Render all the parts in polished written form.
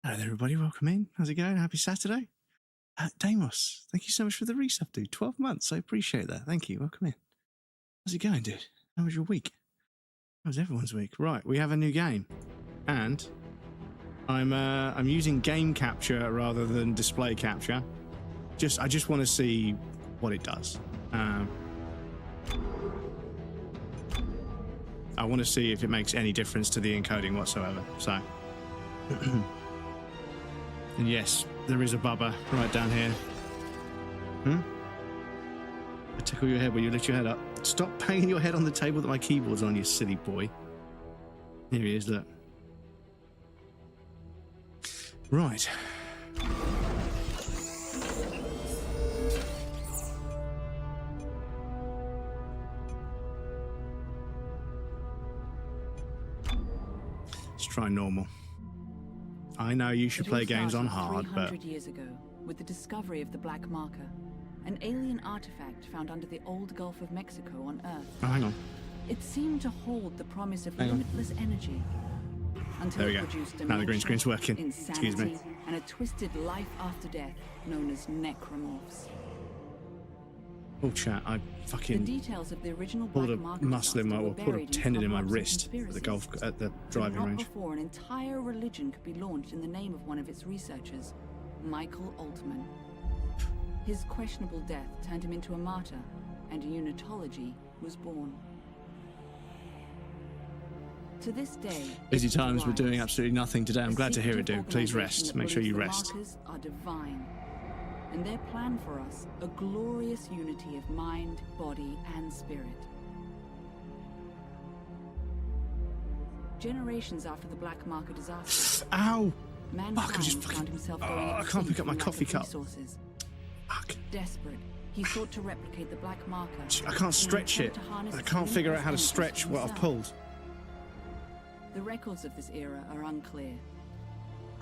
Hello there, everybody. Welcome in. How's it going? Happy Saturday. Damos, thank you so much for the resub, dude. 12 months. I appreciate that. Thank you. Welcome in. How's it going, dude? How was your week? How was everyone's week? Right, we have a new game. And I'm using game capture rather than display capture. I just want to see what it does. I want to see if it makes any difference to the encoding whatsoever. So and yes, there is a bubba right down here. I tickle your head when you lift your head up. Stop banging your head on the table that my keyboard's on, you silly boy. Here he is, look. Right. Let's try normal. I know you should play games on hard, but 300 years ago, with the discovery of the black marker, an alien artifact found under the old Gulf of Mexico on Earth. oh, hang on. It seemed to hold the promise of limitless energy until There we it go. produced Now the green emotion, screen's working. insanity, Excuse me. and a twisted life after death known as necromorphs. Oh, chat, I The fucking details of the original pulled black a marker muscle in my, disaster or were pulled a buried in tendon in my cover-ups and wrist at the conspiracies. at the driving Not range. before an entire religion could be launched in the name of one of its researchers, Michael Altman. His questionable death turned him into a martyr, and unitology was born. To this day, Busy it times, we're doing thrives. absolutely nothing today. I'm A glad to hear it, secretive dude. Please organization rest. that Make sure you believes rest. the markers are divine, and their plan for us a glorious unity of mind, body, and spirit. Generations after the black marker disaster, Ow! mankind Fuck, I just found fucking... himself Oh, going I can't pick up my extinct coffee from lack cup. of resources. Fuck. Desperate, he sought to replicate the black marker. I can't in an stretch it. attempt to harness I its can't figure out how to limitless stretch energy what I've himself. pulled. The records of this era are unclear,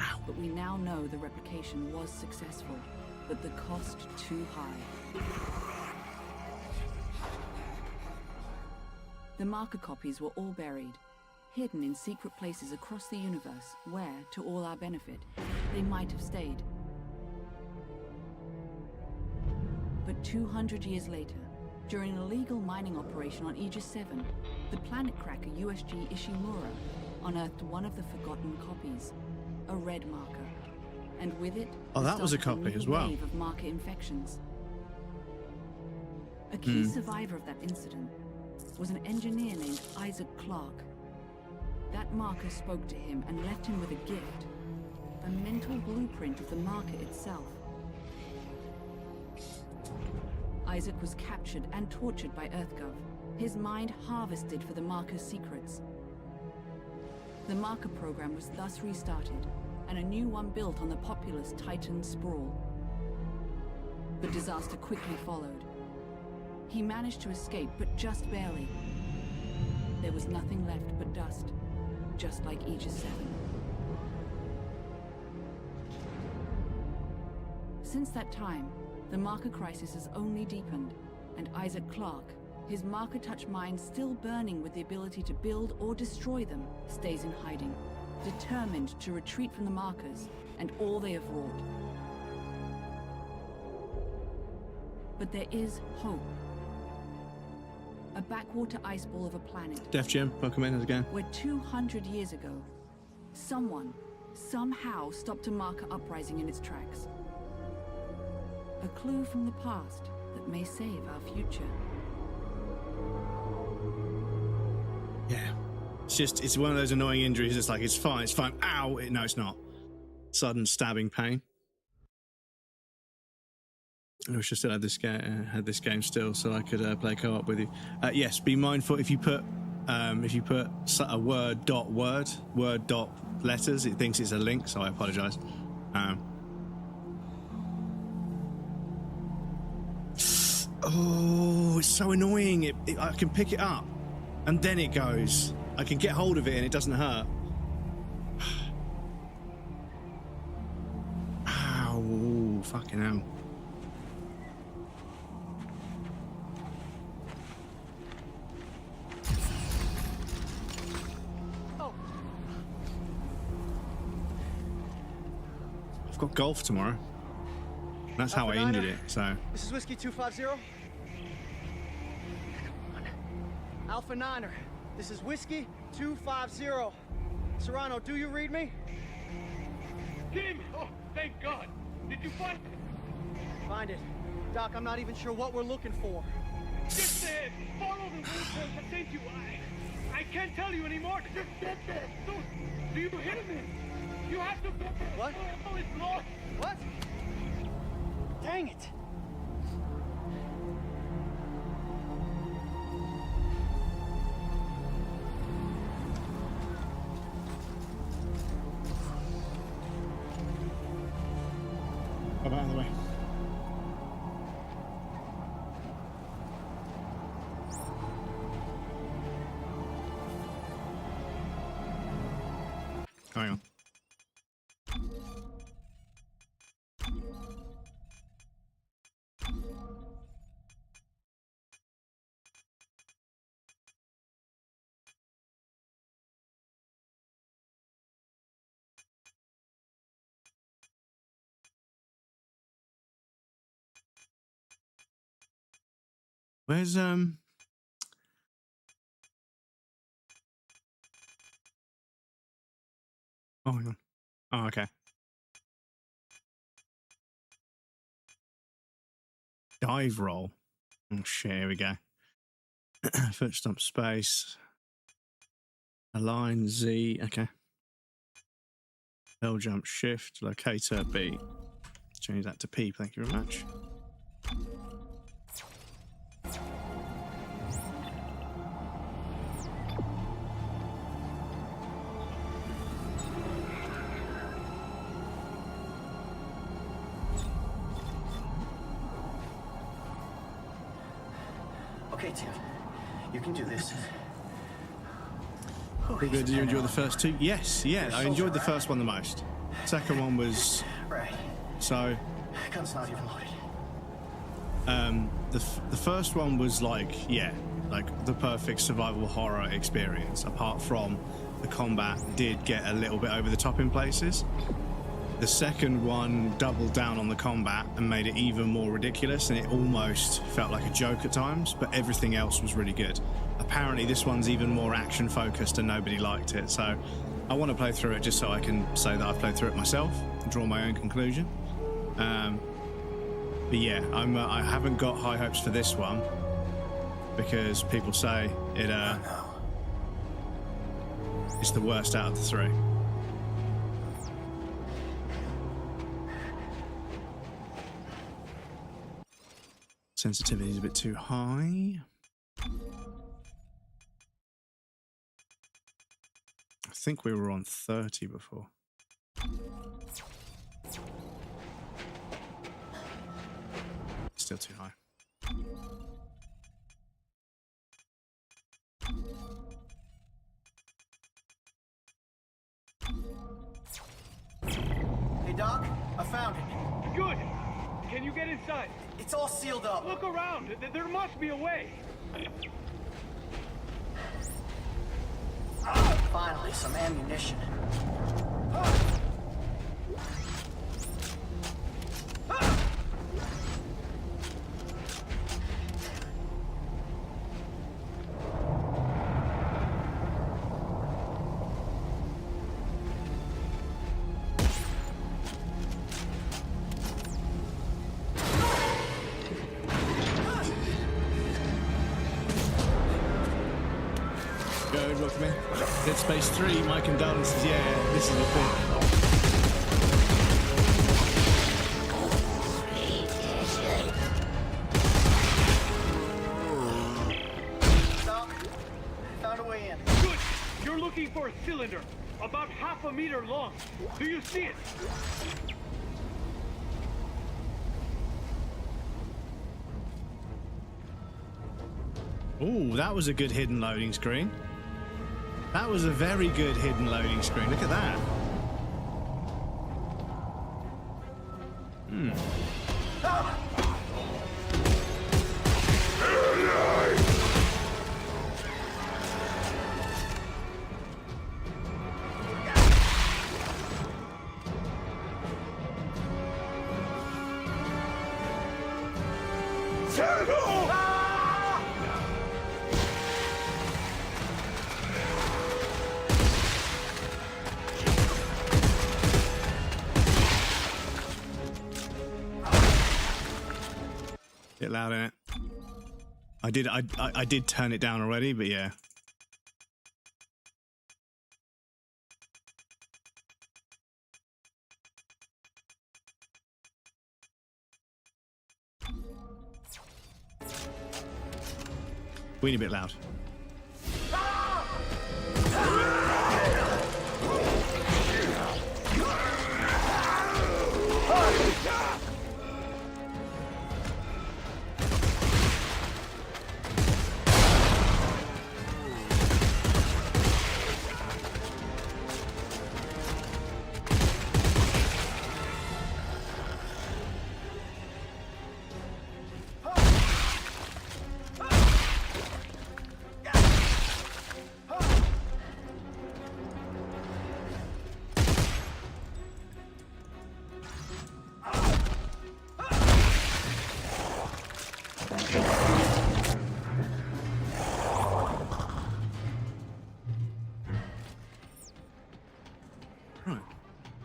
Ow. but we now know the replication was successful, but the cost too high. The marker copies were all buried, hidden in secret places across the universe where, to all our benefit, they might have stayed. But 200 years later, during an illegal mining operation on Aegis 7, the planet cracker USG Ishimura unearthed one of the forgotten copies, a red marker, and with it, Oh, that was a started copy new as well. wave of marker infections. A key survivor of that incident was an engineer named Isaac Clarke. That marker spoke to him and left him with a gift, a mental blueprint of the marker itself. Isaac was captured and tortured by EarthGov, his mind harvested for the marker's secrets. The marker program was thus restarted, and a new one built on the populous Titan sprawl. The disaster quickly followed. He managed to escape, but just barely. There was nothing left but dust, just like Aegis 7. Since that time, the marker crisis has only deepened, and Isaac Clarke, his marker-touch mind still burning with the ability to build or destroy them, stays in hiding, determined to retreat from the markers and all they have wrought. But there is hope. A backwater ice ball of a planet Def Jim, welcome in. How's it going? where 200 years ago, someone, somehow stopped a marker uprising in its tracks. A clue from the past that may save our future. Yeah. It's one of those annoying injuries. It's like, it's fine. Ow! No, it's not. Sudden stabbing pain. I wish I still had this game still, so I could play co-op with you. Yes, be mindful if you put a word dot letters, it thinks it's a link, so I apologise. Oh, it's so annoying. I can pick it up, and then it goes. I can get hold of it, and it doesn't hurt. Ow! Fucking hell. got golf tomorrow. That's how I injured it, so. This is Whiskey 250. Alpha Niner. This is Whiskey 250. Serrano, do you read me? Kim! Oh, thank God! Did you find it? Find it. Doc, I'm not even sure what we're looking for. Just follow the route I sent you. I can't tell you anymore. Just get there. Do you hear me? You have to get there. What? Oh, it's lost. What? Dang it. Come out of the way. Hang on. Where's Oh, hang on. Oh, okay. Dive roll. Oh shit, here we go. Foot stomp space. Align Z. Okay. L jump shift. Locator B. Change that to P. Thank you very much. Okay, Tim. You can do this. Pretty good. Did you enjoy the first two? Yes, yeah. I enjoyed the first one the most. Second one was Right. so. Gun's not even loaded. The first one was like, yeah, like the perfect survival horror experience. Apart from the combat did get a little bit over the top in places. The second one doubled down on the combat and made it even more ridiculous, and it almost felt like a joke at times, but everything else was really good. Apparently this one's even more action focused and nobody liked it, so I want to play through it just so I can say that I've played through it myself and draw my own conclusion. But yeah, I haven't got high hopes for this one because people say it it's the worst out of the three. Sensitivity is a bit too high. I think we were on 30 before. Still too high. Hey, Doc. I found it. Good. Can you get inside? It's all sealed up. Look around. There must be a way. Finally, some ammunition. Good, welcome in. Dead Space 3, my condolences. Yeah, this is the thing. Doc, found a way in. Good. You're looking for a cylinder, about half a meter long. Do you see it? Oh, that was a good hidden loading screen. That was a very good hidden loading screen. Look at that. Bit loud, innit? I did turn it down already, but yeah. We're a bit loud.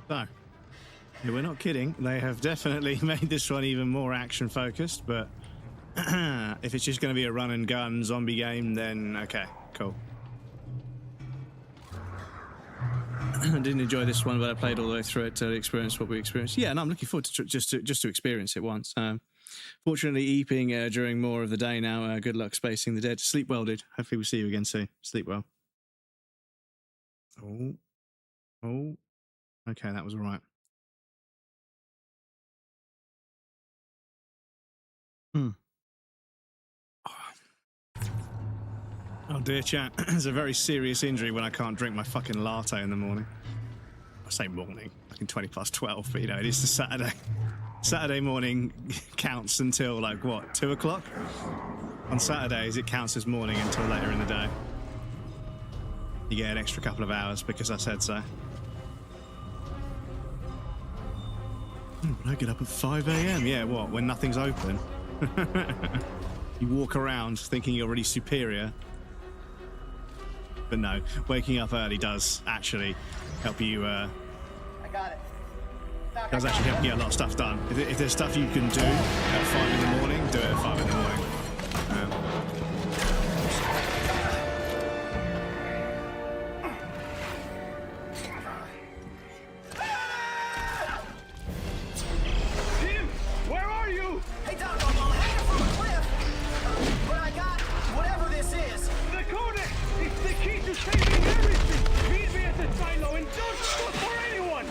So, yeah, we're not kidding. They have definitely made this one even more action focused, but if it's just going to be a run and gun zombie game, then okay, cool. I didn't enjoy this one, but I played all the way through it to experience what we experienced. Yeah, and I'm looking forward to just to experience it once. Fortunately, eeping during more of the day now. Good luck spacing the dead. Sleep well, dude. Hopefully we'll see you again soon. Sleep well. Oh. Okay, that was all right. Oh dear, chat. It's a very serious injury when I can't drink my fucking latte in the morning. I say morning, like 12, but you know, it is the Saturday. Saturday morning counts until like what, 2 o'clock? On Saturdays, it counts as morning until later in the day. You get an extra couple of hours because I said so. But I get up at 5 a.m. Yeah, what? When nothing's open? You walk around thinking you're really superior. But no, waking up early does actually help you. I got it. Doc, does actually help you get a lot of stuff done. If there's stuff you can do at 5 in the morning, do it at 5 in the morning. Jim, where are you? Hey, Doc, I'm hanging from a cliff. But I got whatever this is. The codex! It's the key to saving everything! Meet me at the silo and don't look for anyone!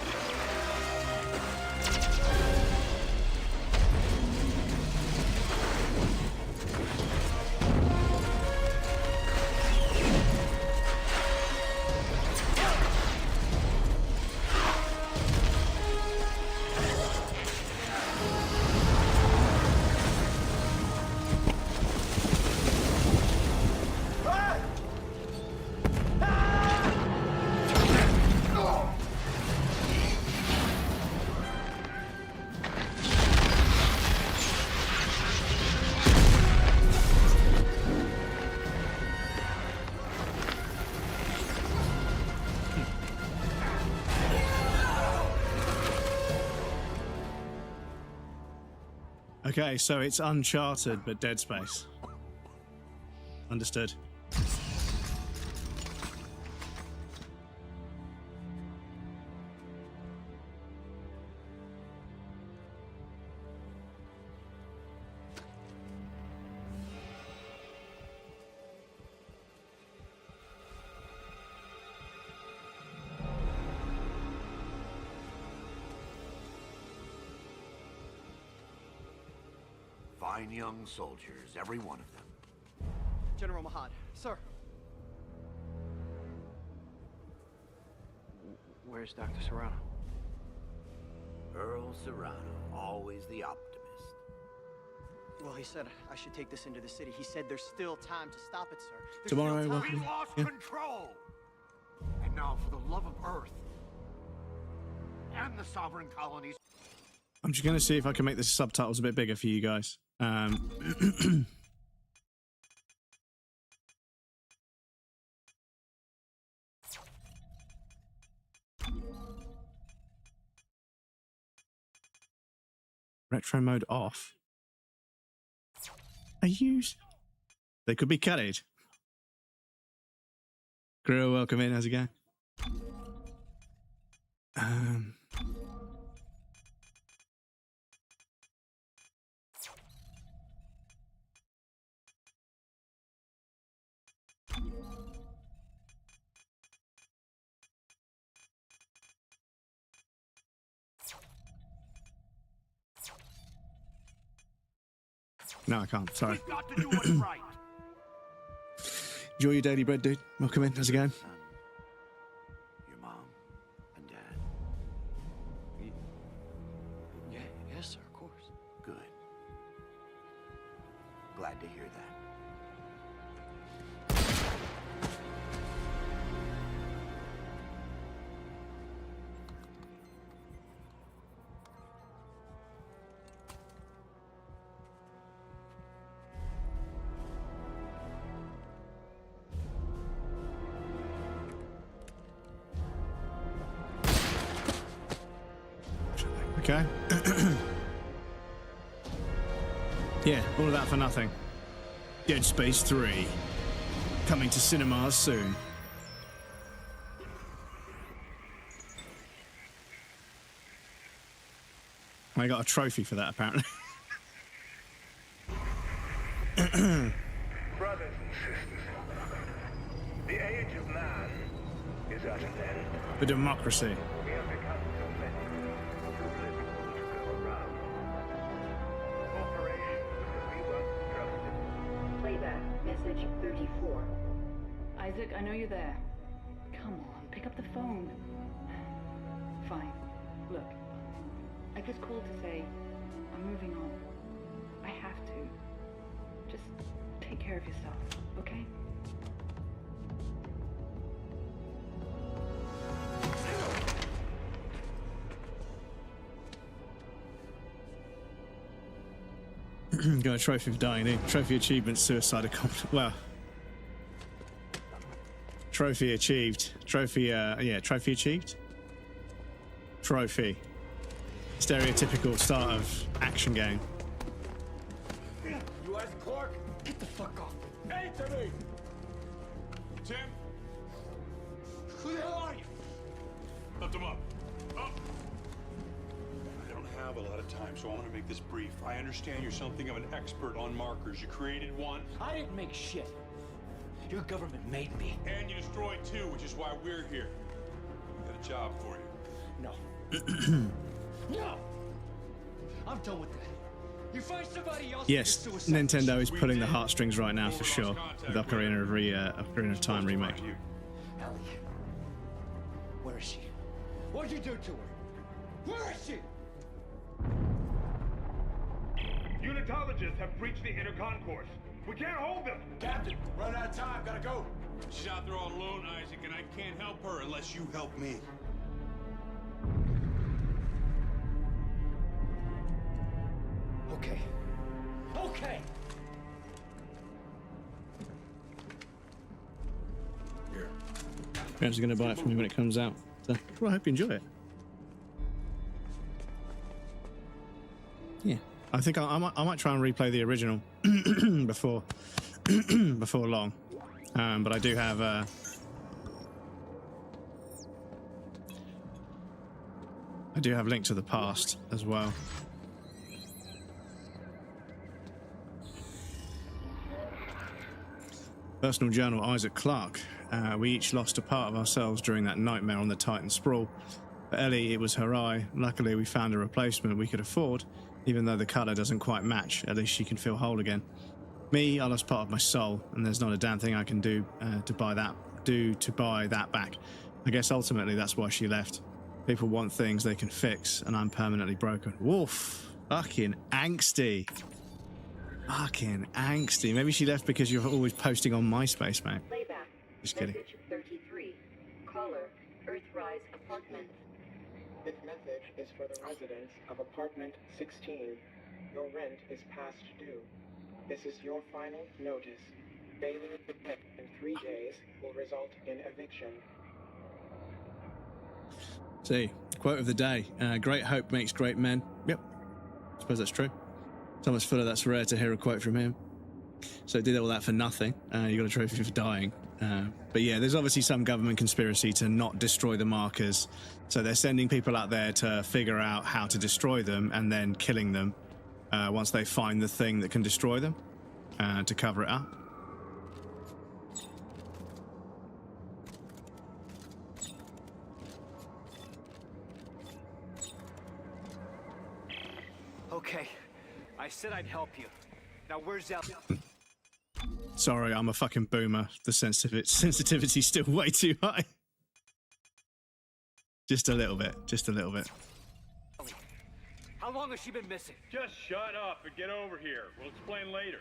Okay, so it's Uncharted, but Dead Space. Understood. Fine young soldiers, every one of them. General Mahad, sir. Where's Dr. Serrano? Earl Serrano, always the optimist. Well, he said I should take this into the city. He said there's still time to stop it, sir. There's Tomorrow, still welcome. time. We lost control! And now, for the love of Earth and the sovereign colonies. I'm just going to see if I can make the subtitles a bit bigger for you guys. Retro mode off. Are you? They could be cutted. Grill, welcome in. How's it going? No, I can't. Sorry. We've got to do what's right. Enjoy your daily bread, dude. Welcome in. How's it going? Son, your mom and dad. Yeah, yes, sir, of course. Good. Glad to hear that. Okay. Yeah, all of that for nothing. Dead Space 3. Coming to cinemas soon. I got a trophy for that, apparently. Brothers and sisters, the age of man is at an end. For democracy. We have become so many, too little to go around. Corporations that we once trusted. Playback message 34. Isaac, I know you're there. Come on, pick up the phone. Fine. Look, I just called to say I'm moving on. I have to. Just take care of yourself, okay? Got a trophy for dying, eh? Trophy achievement, suicide accomplishment. Well, trophy achieved. Trophy, yeah, trophy achieved. Trophy. Stereotypical start of action game. You Isaac Clarke? Get the fuck off. Answer me! Tim, Who the hell are you? lift him up. Up. I don't have a lot of time, so I want to make this brief. I understand you're something of an expert on markers. You created one, I didn't make shit. Your government made me. and you destroyed two, which is why we're here. Got a job for you. No. No! I'm done with that. You find somebody else. Yes, to do suicide. Nintendo is pulling the heartstrings right now for sure. With Ocarina of Time remake. Ellie. Where is she? What'd you do to her? Where is she? Unitologists have breached the inner concourse. We can't hold them. Captain, run out of time. Gotta go. She's out there all alone, Isaac, and I can't help her unless you help me. Okay. Okay. Here. Parents are going to buy it for me when it comes out. So, well, I hope you enjoy it. Yeah, I think I might try and replay the original before before long. But I do have Link to the Past as well. Personal journal, Isaac Clarke. We each lost a part of ourselves during that nightmare on the Titan Sprawl. For Ellie, it was her eye. Luckily, we found a replacement we could afford, even though the colour doesn't quite match. At least she can feel whole again. Me, I lost part of my soul, and there's not a damn thing I can do to buy that back. I guess ultimately that's why she left. People want things they can fix, and I'm permanently broken. Woof! Fucking angsty. Fucking angsty. Maybe she left because you're always posting on MySpace, mate. Playback Just kidding. message 33. Caller, Earthrise Apartment. This message is for the residents of apartment 16. your rent is past due. This is your final notice. Failing to pay in 3 days will result in eviction. See, quote of the day, great hope makes great men. Yep, I suppose that's true. Thomas Fuller, that's rare to hear a quote from him. So did all that for nothing. You got a trophy for dying. But yeah, there's obviously some government conspiracy to not destroy the markers. So they're sending people out there to figure out how to destroy them and then killing them once they find the thing that can destroy them to cover it up. Okay, I said I'd help you. Now where's that? Sorry, I'm a fucking boomer. The sensitivity's still way too high. Just a little bit. Just a little bit. How long has she been missing? Just shut up and get over here. We'll explain later.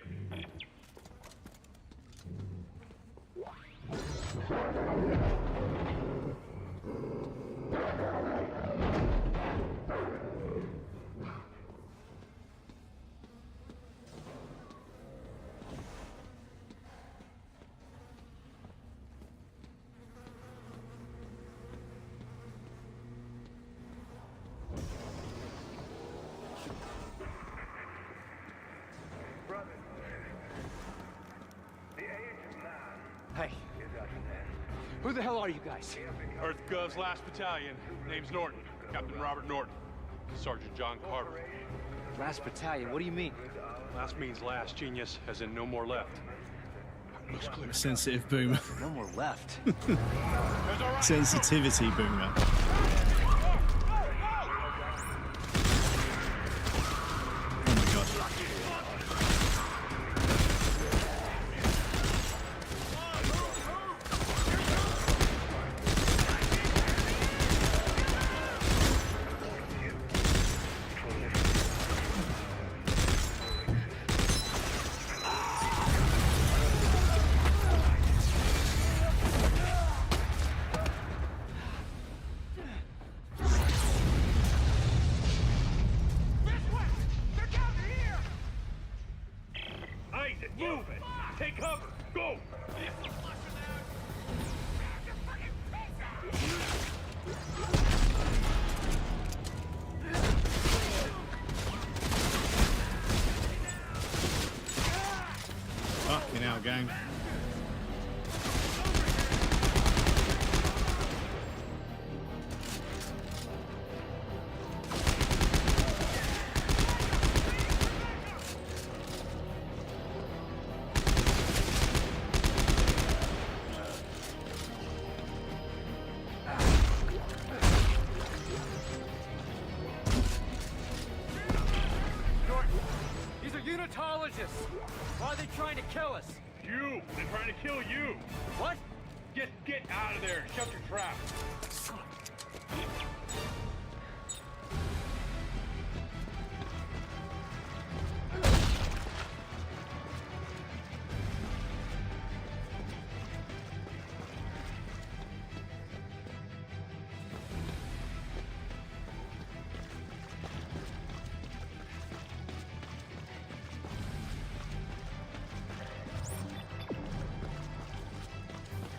Hey, who the hell are you guys? Earth Gov's last battalion. Name's Norton. Captain Robert Norton. Sergeant John Carter. Last battalion, what do you mean? Last means last, genius, as in no more left. Looks clear. Sensitive boomer. No more left. Sensitivity boomer. Oh my god. Move it! Take cover! Go! Fucking hell, gang. These are unitologists. Why are they trying to kill us? You! They're trying to kill you! What? Get out of there! Shut your trap!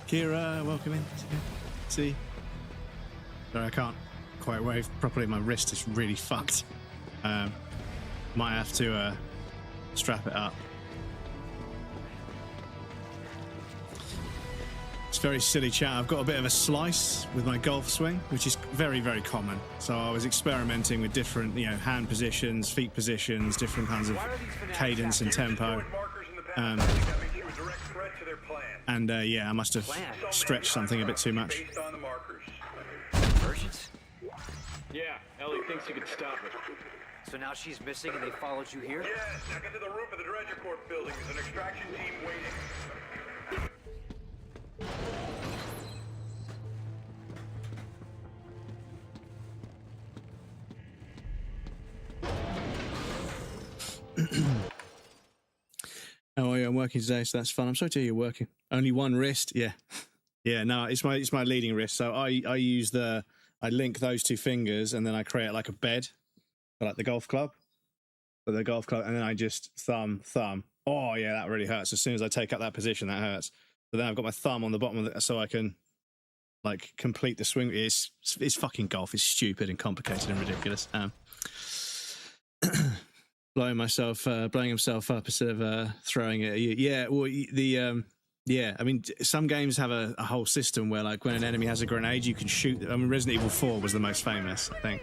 Kira, welcome in. See? Sorry, I can't quite wave properly. My wrist is really fucked. Might have to strap it up. It's very silly chat. I've got a bit of a slice with my golf swing, which is very, very common. So I was experimenting with different, hand positions, feet positions, different kinds of cadence and tempo. And yeah, I must have stretched something a bit too much. Versions? Yeah, Ellie thinks you could stop it. So now she's missing and they followed you here? Yes, now get to the roof of the Dredger Corp building. There's an extraction team waiting. Oh, yeah, I'm working today, so that's fun. I'm sorry to hear you're working. Only one wrist, yeah, yeah. No, it's my leading wrist. So I link those two fingers and then I create like a bed for like the golf club. with the golf club, and then I just thumb. Oh yeah, that really hurts. As soon as I take up that position, that hurts. But then I've got my thumb on the bottom of it, so I can like complete the swing. It's fucking golf. It's stupid and complicated and ridiculous. Blowing himself up instead of throwing it at you. Yeah, well, yeah, I mean, some games have a whole system where, like, when an enemy has a grenade, you can shoot. I mean, Resident Evil 4 was the most famous, I think.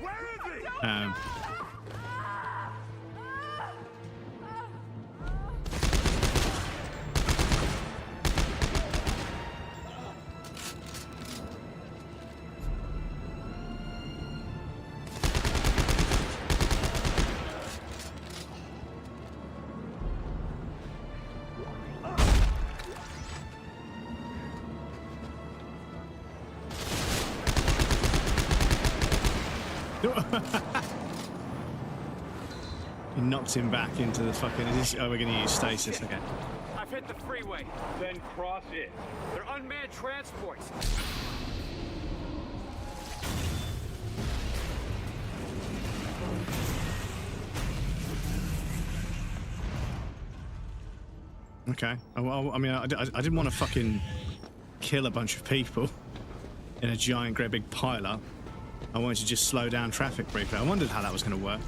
He knocked him back into the fucking... Oh, we're going to use stasis, okay. I've hit the freeway. Then cross it. They're unmanned transports. Okay. I mean, I didn't want to fucking kill a bunch of people in a giant, great big pile-up. I wanted to just slow down traffic briefly. I wondered how that was going to work.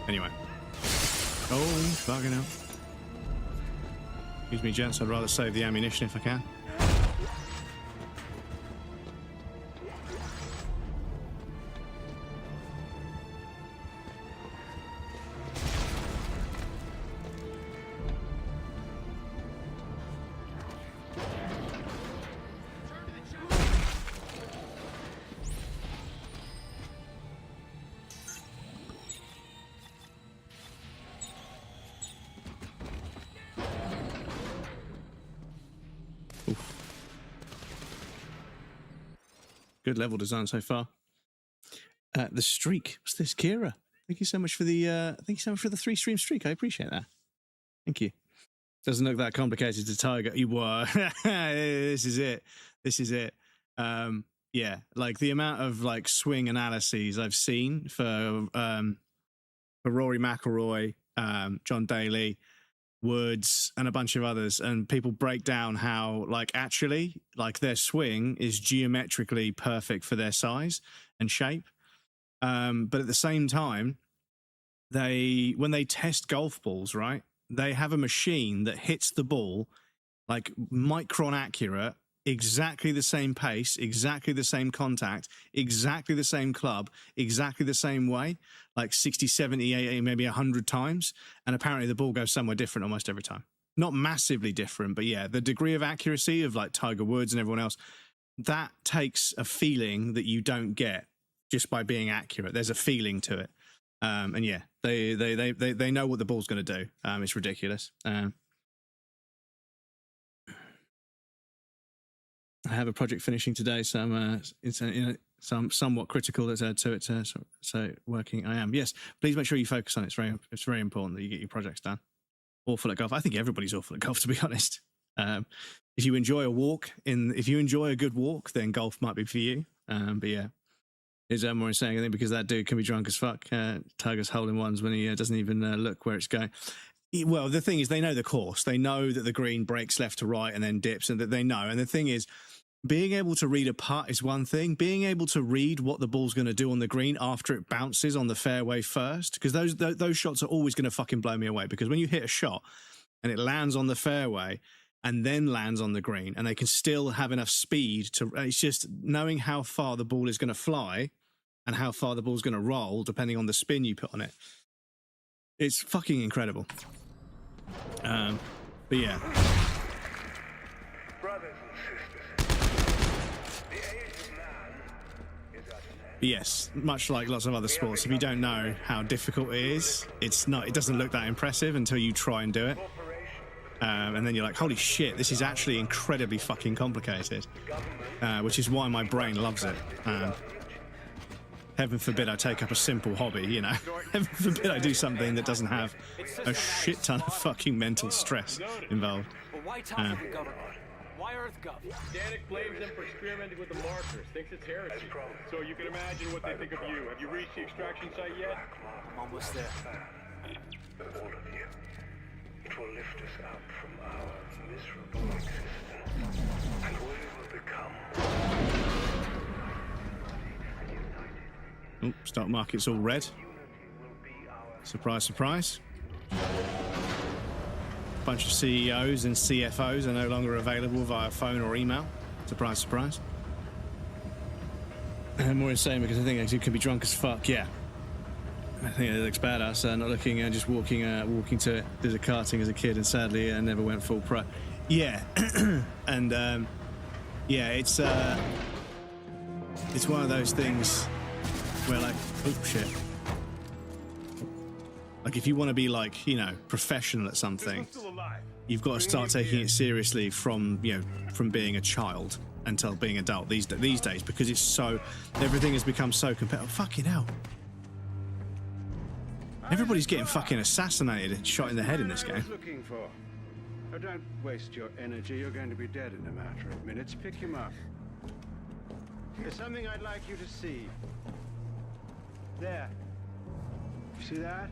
Anyway. Oh, fucking hell. Excuse me, gents. I'd rather save the ammunition if I can. Good level design so far. The streak. What's this, Kira? Thank you so much for the 3-stream streak. I appreciate that. Thank you. Doesn't look that complicated to Tiger. You were. This is it. This is it. Yeah, like the amount of like swing analyses I've seen for Rory McIlroy, John Daly, Woods, and a bunch of others, and people break down how like actually like their swing is geometrically perfect for their size and shape, but at the same time when they test golf balls, right, they have a machine that hits the ball like micron accurate, exactly the same pace, exactly the same contact, exactly the same club, exactly the same way, like 60, 70, 80, maybe 100 times. And apparently the ball goes somewhere different almost every time. Not massively different, but yeah, the degree of accuracy of like Tiger Woods and everyone else, that takes a feeling that you don't get just by being accurate. There's a feeling to it. And yeah, they know what the ball's going to do. It's ridiculous. I have a project finishing today, so I'm somewhat critical to it. So working, I am. Yes, please make sure you focus on it. It's very important that you get your projects done. Awful at golf. I think everybody's awful at golf, to be honest. If you enjoy a good walk, then golf might be for you. But yeah, is more saying I think because that dude can be drunk as fuck. Tiger's holding ones when he doesn't even look where it's going. Well, the thing is, they know the course. They know that the green breaks left to right and then dips, and that they know. And the thing is, being able to read a putt is one thing. Being able to read what the ball's going to do on the green after it bounces on the fairway first, because those shots are always going to fucking blow me away. Because when you hit a shot and it lands on the fairway and then lands on the green, and they can still have enough speed to, it's just knowing how far the ball is going to fly and how far the ball's going to roll, depending on the spin you put on it. It's fucking incredible. But yeah. Brothers and sisters, the age of man is at an end. Yes, much like lots of other sports, if you don't know how difficult it is, it doesn't look that impressive until you try and do it. And then you're like, holy shit, this is actually incredibly fucking complicated. Which is why my brain loves it. Heaven forbid I take up a simple hobby, you know. Heaven forbid I do something that doesn't have a shit ton of fucking mental stress involved. But why talk to the government? Why EarthGov? Danik blames them for experimenting with the markers, thinks it's heresy. So you can imagine what they think of you. Have you reached the extraction site yet? I'm almost there. All of you. It will lift us up from our miserable existence, and we will become Oh, stock market's all red. Surprise, surprise. A bunch of CEOs and CFOs are no longer available via phone or email. Surprise, surprise. I'm more insane because I think you can be drunk as fuck. Yeah. I think it looks badass. Not looking, just walking to it. Did a karting as a kid, and sadly, I never went full pro. Yeah, and yeah, it's one of those things where, like, oh shit, like if you want to be, like, you know, professional at something, you've got to start taking it seriously from, you know, from being a child until being adult these days, because it's so, everything has become so competitive. Fucking hell. Everybody's getting fucking assassinated and shot in the head in this game. Looking for. Oh, don't waste your energy. You're going to be dead in a matter of minutes. Pick him up. There's something I'd like you to see. There. You see that?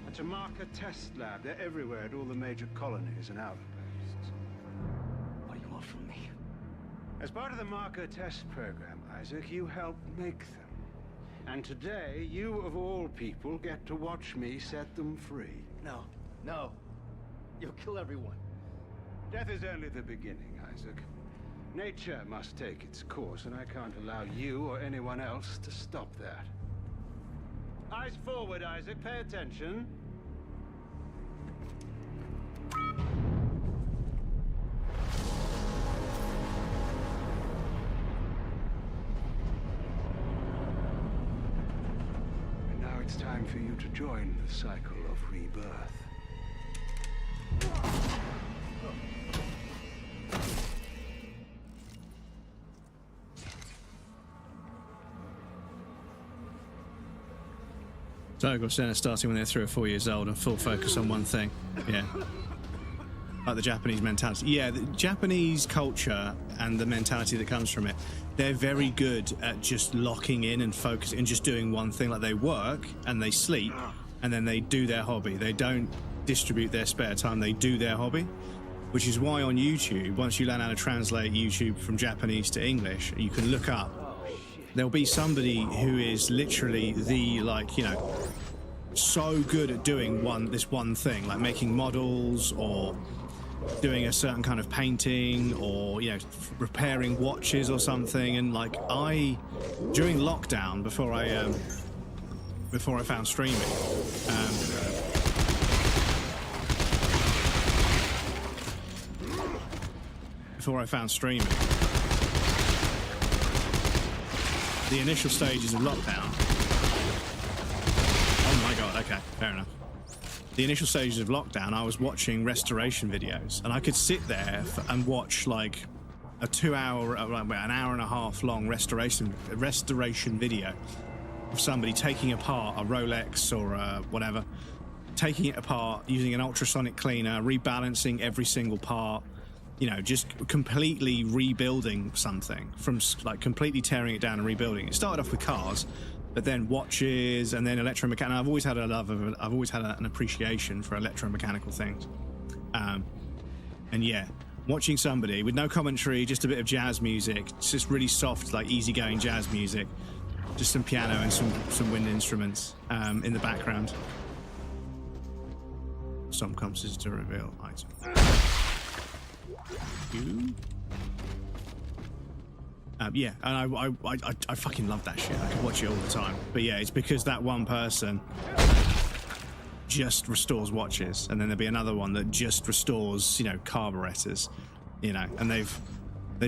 That's a marker test lab. They're everywhere at all the major colonies and outposts. What do you want from me? As part of the marker test program, Isaac, you helped make them. And today, you of all people get to watch me set them free. No, no. You'll kill everyone. Death is only the beginning, Isaac. Nature must take its course, and I can't allow you or anyone else to stop that. Eyes forward, Isaac. Pay attention. It's time for you to join the cycle of rebirth. Togo Senna starting when they're 3 or 4 years old and full focus on one thing. Yeah. Like the Japanese mentality. Yeah, the Japanese culture and the mentality that comes from it, they're very good at just locking in and focusing and just doing one thing. Like, they work and they sleep and then they do their hobby. They don't distribute their spare time, they do their hobby. Which is why on YouTube, once you learn how to translate YouTube from Japanese to English, you can look up, there'll be somebody who is literally the, like, you know, so good at doing this one thing, like making models or doing a certain kind of painting, or, you know, repairing watches or something. And like, during lockdown, before I found streaming, the initial stages of lockdown. Oh my god, okay, fair enough. The initial stages of lockdown, I was watching restoration videos, and I could sit there and watch like a 2 hour, like an hour and a half long restoration video of somebody taking apart a Rolex or whatever, taking it apart, using an ultrasonic cleaner, rebalancing every single part, you know, just completely rebuilding something from, like, completely tearing it down and rebuilding. It started off with cars, but then watches, and then electromechanical. I've always had an appreciation for electromechanical things. And yeah, watching somebody with no commentary, just a bit of jazz music, just really soft, like easygoing jazz music, just some piano and some wind instruments in the background. Some comes to reveal item. Yeah, and I fucking love that shit. I could watch it all the time. But yeah, it's because that one person just restores watches, and then there'll be another one that just restores, you know, carburetors, you know, and they've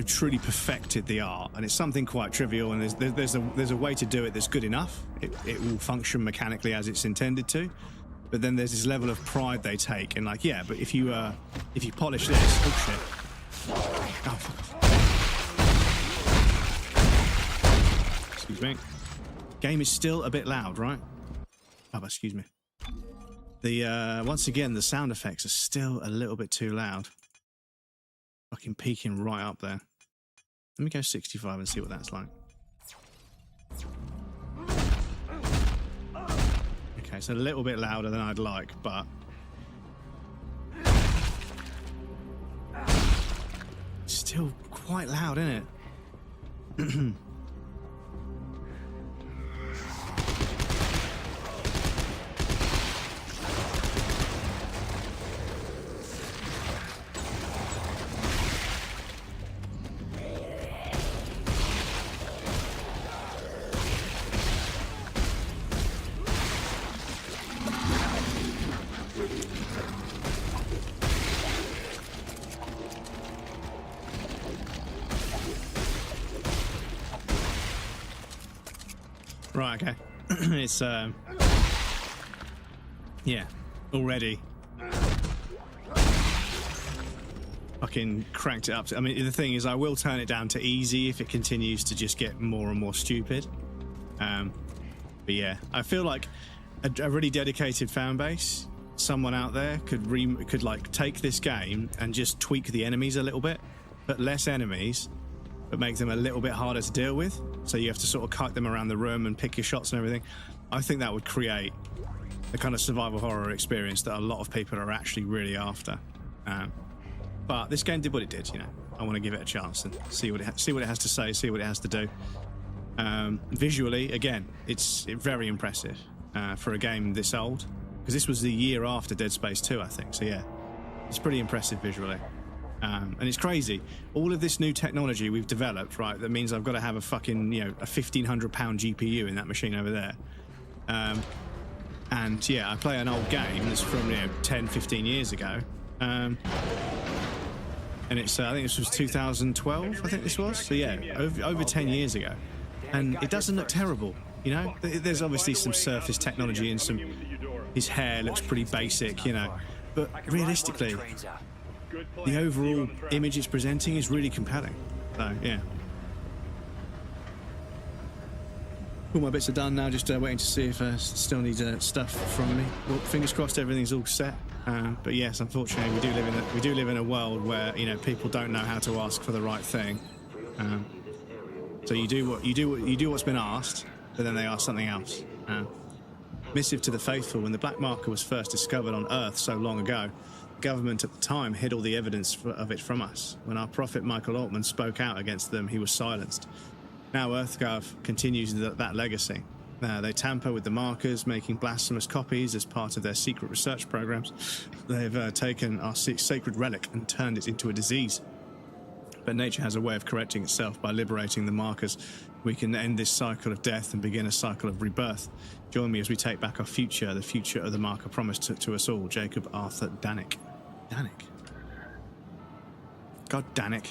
truly perfected the art. And it's something quite trivial, and there's a way to do it that's good enough. It will function mechanically as it's intended to. But then there's this level of pride they take, and like, yeah, but if you polish this, oh shit, oh fuck off. Excuse me. Game is still a bit loud, right? Oh, excuse me. The once again, the sound effects are still a little bit too loud. Fucking peaking right up there. Let me go 65 and see what that's like. Okay, it's a little bit louder than I'd like, but still quite loud, isn't it? Right, okay. It's, yeah, already fucking cranked it up. I mean, the thing is, I will turn it down to easy if it continues to just get more and more stupid. But yeah, I feel like a really dedicated fan base, someone out there could like take this game and just tweak the enemies a little bit, put less enemies, but make them a little bit harder to deal with. So you have to sort of kite them around the room and pick your shots and everything. I think that would create the kind of survival horror experience that a lot of people are actually really after. But this game did what it did, you know. I want to give it a chance and see what it has to say, see what it has to do. Visually, again, it's very impressive for a game this old, because this was the year after Dead Space 2, I think. So yeah, it's pretty impressive visually. And it's crazy. All of this new technology we've developed, right, that means I've got to have a fucking, you know, a 1,500-pound GPU in that machine over there. And yeah, I play an old game that's from, you know, 10, 15 years ago. And it's, I think this was 2012, I think this was. So yeah, over 10 years ago. And it doesn't look terrible, you know? There's obviously some surface technology and some... His hair looks pretty basic, you know? But realistically, the overall image it's presenting is really compelling. So, yeah. All my bits are done now, just waiting to see if I still need stuff from me. Well, fingers crossed everything's all set. But yes, unfortunately, we do live in a world where, you know, people don't know how to ask for the right thing. So you do what's been asked, but then they ask something else. Missive to the Faithful: when the Black Marker was first discovered on Earth so long ago, the government at the time hid all the evidence of it from us. When our prophet Michael Altman spoke out against them, he was silenced. Now EarthGov continues that legacy. They tamper with the markers, making blasphemous copies as part of their secret research programs. They've taken our sacred relic and turned it into a disease. But nature has a way of correcting itself. By liberating the markers, we can end this cycle of death and begin a cycle of rebirth. Join me as we take back our future, the future of the marker promised to us all. Jacob Arthur Danik. Danik? God, Danik.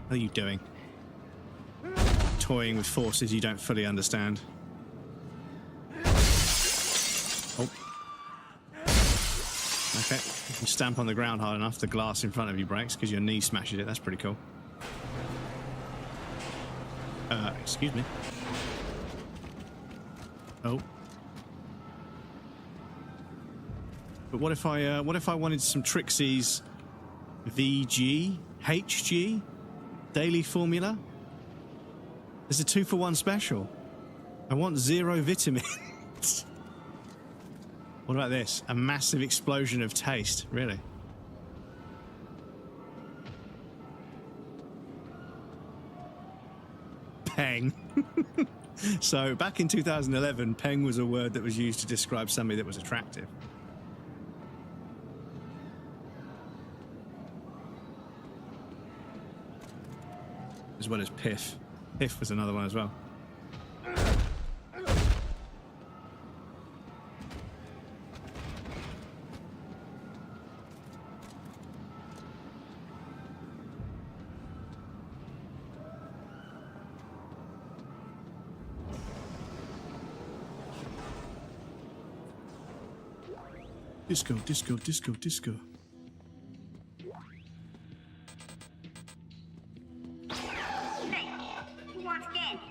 What are you doing? Toying with forces you don't fully understand. Oh. Okay. You can stamp on the ground hard enough, the glass in front of you breaks because your knee smashes it. That's pretty cool. Excuse me. Oh. But what if I wanted some Trixie's HG daily formula? There's a 2-for-1 special. I want 0 vitamins. What about this? A massive explosion of taste, really? Peng. So back in 2011, peng was a word that was used to describe somebody that was attractive. As well as piff. Piff was another one as well. Disco, disco, disco, disco. Who wants candy?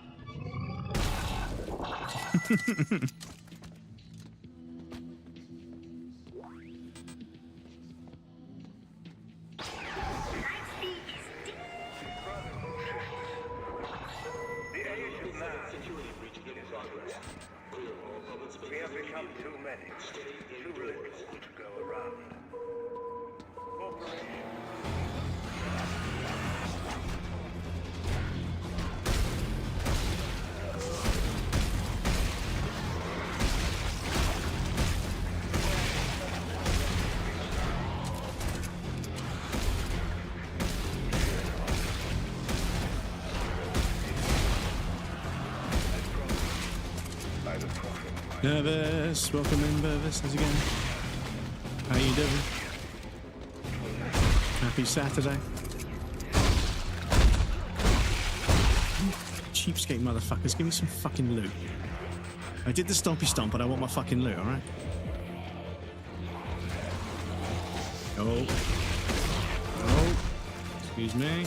Nice feature. We have become too many, too little to go around. Corporation. Nervous, welcome in, Nervous. How's it going? How you doing? Happy Saturday. Cheapskate motherfuckers, give me some fucking loot. I did the stompy stomp, but I want my fucking loot, alright? Oh. Oh. Excuse me.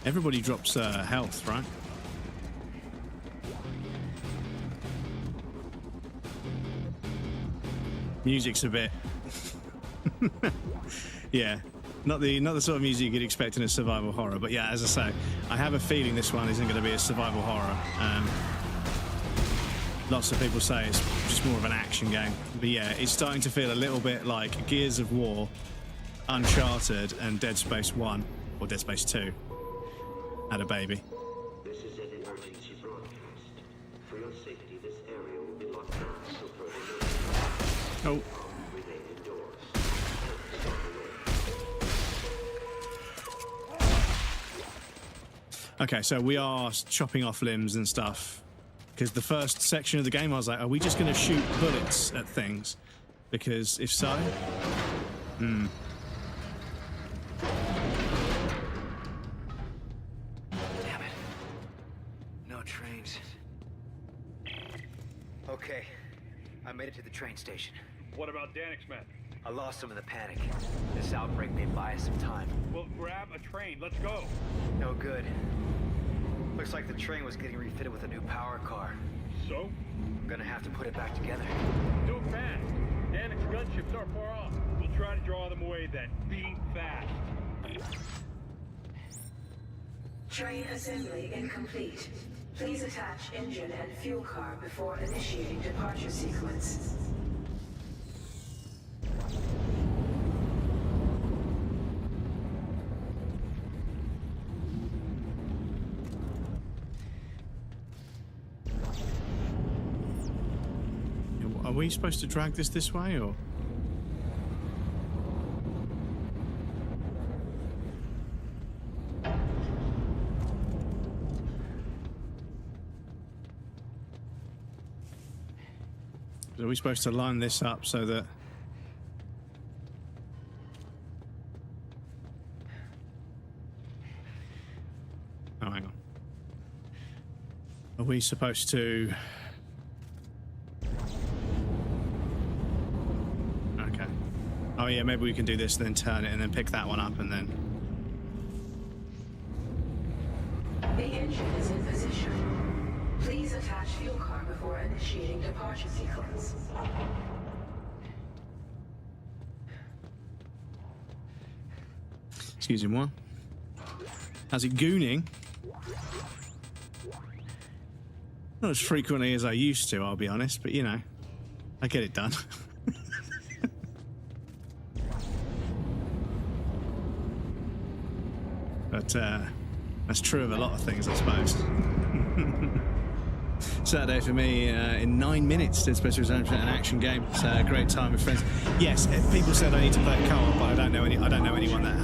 Everybody drops health, right? Music's a bit... yeah, not the sort of music you'd expect in a survival horror, but yeah, as I say, I have a feeling this one isn't going to be a survival horror. Lots of people say it's just more of an action game, but yeah, it's starting to feel a little bit like Gears of War, Uncharted, and Dead Space 1, or Dead Space 2. Had a baby. This is an emergency broadcast. For your safety, this area will be locked down until further notice. Oh. Remain indoors. Okay, so we are chopping off limbs and stuff. Because the first section of the game, I was like, are we just going to shoot bullets at things? Because if so... Okay, I made it to the train station. What about Danik's men? I lost them in the panic. This outbreak may buy us some time. Well, grab a train. Let's go. No good. Looks like the train was getting refitted with a new power car. So? I'm gonna have to put it back together. Do it fast. Danik's gunships aren't far off. We'll try to draw them away then. Be fast. Train assembly incomplete. Please attach engine and fuel car before initiating departure sequence. Are we supposed to drag this way, or...? Are we supposed to line this up so that... Oh, hang on. Are we supposed to... Okay. Oh yeah, maybe we can do this and then turn it and then pick that one up and then... The engine is in position. Please attach fuel car before initiating departure sequence. Excuse me, what? How's it gooning? Not as frequently as I used to, I'll be honest, but you know, I get it done. But that's true of a lot of things, I suppose. Saturday for me in 9 minutes. Dead Space was an action game. It's a great time with friends. Yes, people said I need to play co-op, but I don't know anyone that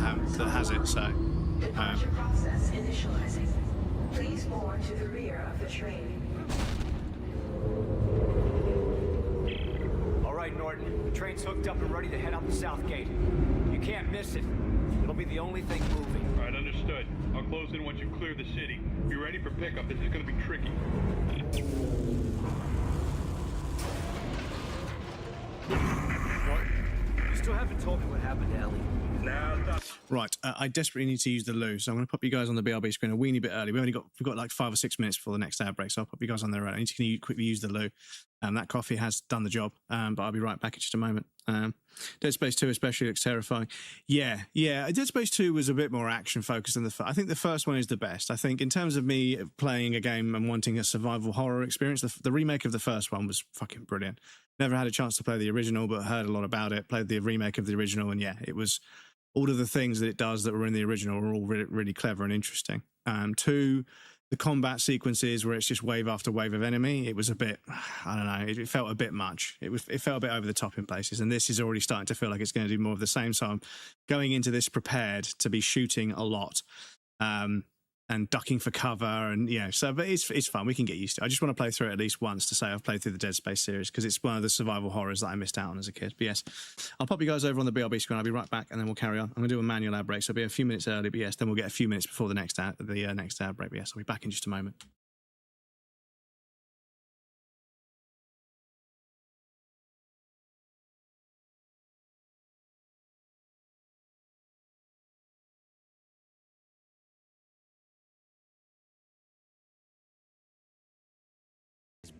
has it. So. Departure process initializing. Please board to the rear of the train. All right, Norton. The train's hooked up and ready to head out the south gate. You can't miss it. It'll be the only thing moving. All right, understood. I'll close in once you clear the city. Be ready for pickup. This is going to be tricky. Norton, you still haven't told me what happened to Ellie. Now, stop. Right, I desperately need to use the loo, so I'm going to pop you guys on the BRB screen a weeny bit early. We've got like 5 or 6 minutes before the next ad break, so I'll pop you guys on there. I need to quickly use the loo. That coffee has done the job, but I'll be right back in just a moment. Dead Space 2 especially looks terrifying. Yeah, Dead Space 2 was a bit more action focused than I think the first one is the best. I think in terms of me playing a game and wanting a survival horror experience, the remake of the first one was fucking brilliant. Never had a chance to play the original, but heard a lot about it. Played the remake of the original, and yeah, it was all of the things that it does that were in the original are all really, really clever and interesting. 2, the combat sequences where it's just wave after wave of enemy, it was a bit, I don't know, it felt a bit much. It felt a bit over the top in places, and this is already starting to feel like it's going to do more of the same. So I'm going into this prepared to be shooting a lot. And ducking for cover, and but it's fun. We can get used to it. I just want to play through it at least once to say I've played through the Dead Space series, because it's one of the survival horrors that I missed out on as a kid. But yes, I'll pop you guys over on the BRB screen. I'll be right back, and then we'll carry on. I'm going to do a manual ad break, so I'll be a few minutes early, but yes, then we'll get a few minutes before the next ad break. But yes, I'll be back in just a moment.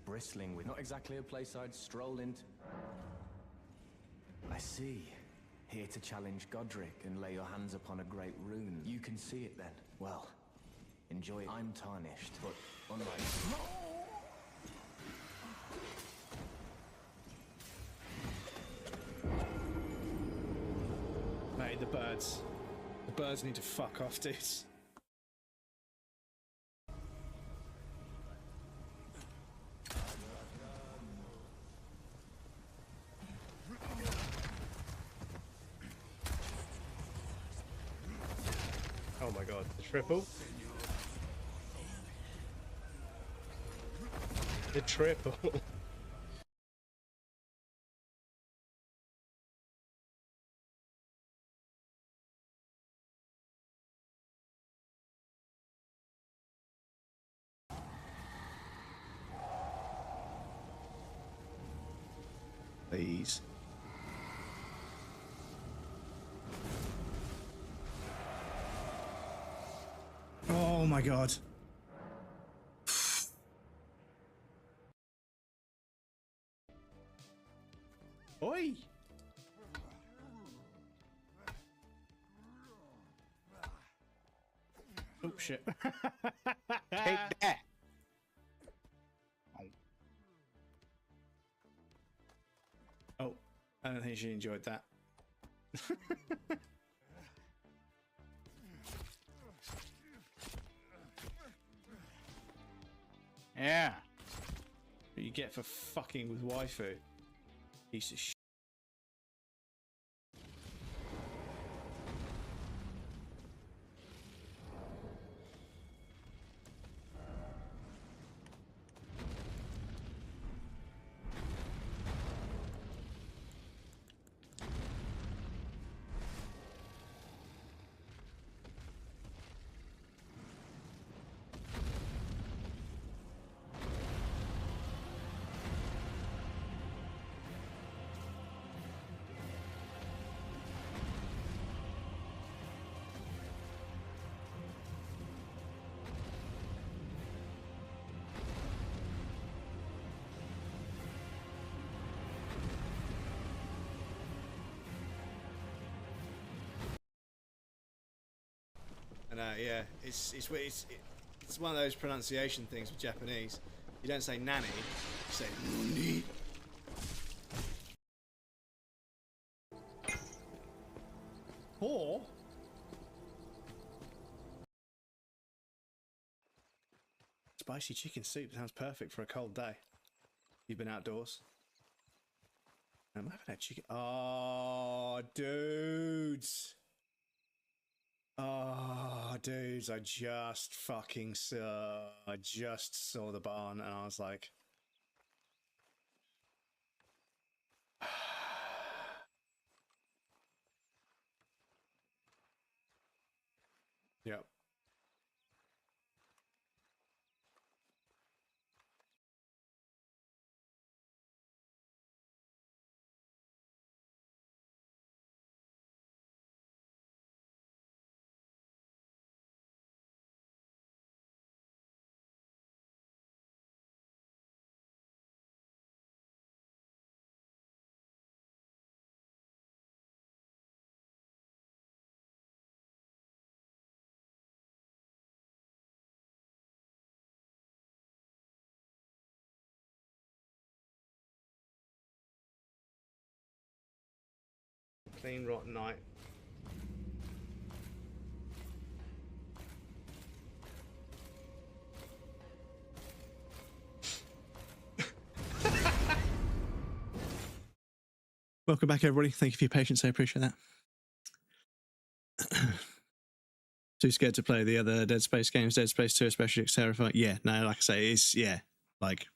Bristling with not exactly a place I'd stroll into. I see. Here to challenge Godric and lay your hands upon a great rune. You can see it then. Well, enjoy it. I'm tarnished, but unlike... Mate, the birds. The birds need to fuck off, dudes. Oh my god, the triple? The triple. Please. Oh my god. Oi! Oh shit. Take that! Oh, I don't think she enjoyed that. Yeah. What you get for fucking with waifu. Piece of shit. And yeah, it's one of those pronunciation things with Japanese. You don't say nanny, you say nuni. Or spicy chicken soup sounds perfect for a cold day. You've been outdoors. I haven't had chicken. Oh, dudes. Oh, dudes, I just fucking saw. I just saw the barn and I was like, yep. Clean rotten night. Welcome back, everybody. Thank you for your patience. I appreciate that. Too scared to play the other Dead Space games. Dead Space 2 especially looks terrifying. Yeah, no, like I say, it's, yeah, like,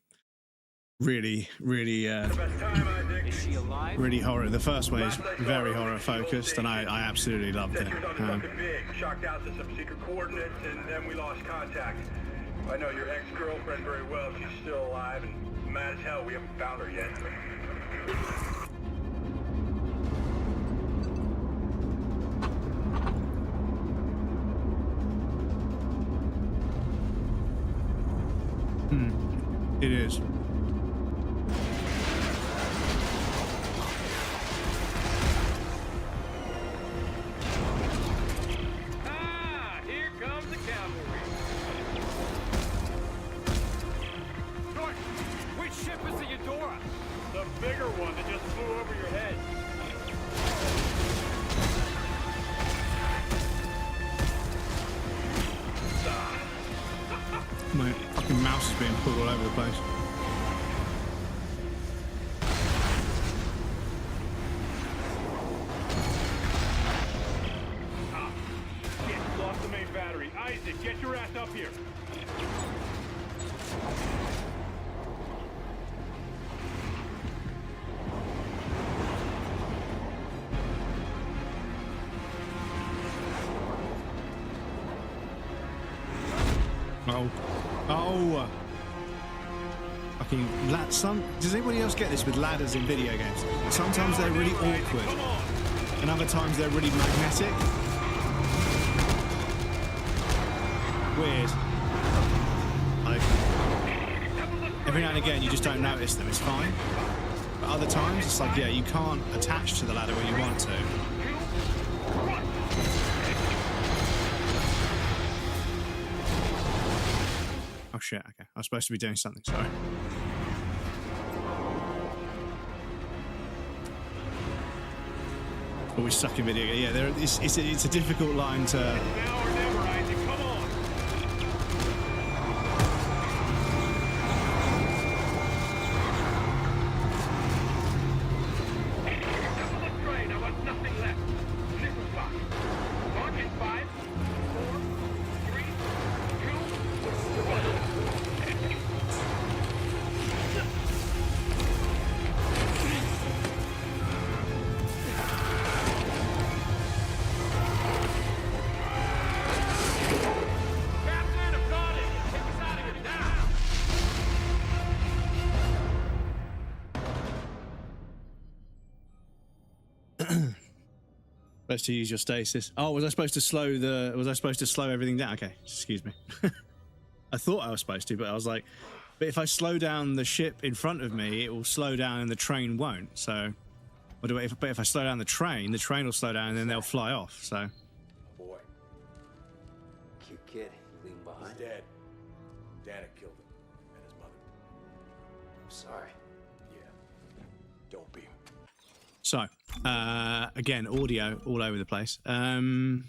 really, really, Is she alive? really horror. The first one is very horror focused, and I absolutely loved it. Shocked out to some secret coordinates, and then we lost contact. I know your ex-girlfriend very well. She's still alive, and mad as hell we haven't found her yet. It is. Ah, here comes the cavalry. George, which ship is the Eudora? The bigger one that just flew over your head. My fucking mouse is being pulled all over the place. Ah, shit, lost the main battery. Isaac, get your ass up here. Oh. Fucking does anybody else get this with ladders in video games? Sometimes they're really awkward, and other times they're really magnetic. Weird. Like, every now and again you just don't notice them, it's fine. But other times it's like, yeah, you can't attach to the ladder when you want to. Oh shit, okay. I was supposed to be doing something, sorry. Always suck in video game. Yeah, it's a difficult line to... Now or never, Isaac, come on. Look straight, I want nothing left. Missile block. Launch in 5, 4, 3, 2, 1. Supposed to use your stasis. Oh, was I supposed to slow everything down? Okay, excuse me. I thought I was supposed to, but I was like, but if I slow down the ship in front of me, it will slow down and the train won't. So, but if I slow down the train will slow down and then they'll fly off. So. Boy. Cute kid. You leaving behind? He's dead. Dana killed him. And his mother. I'm sorry. Yeah. Don't be. So, again, audio all over the place. But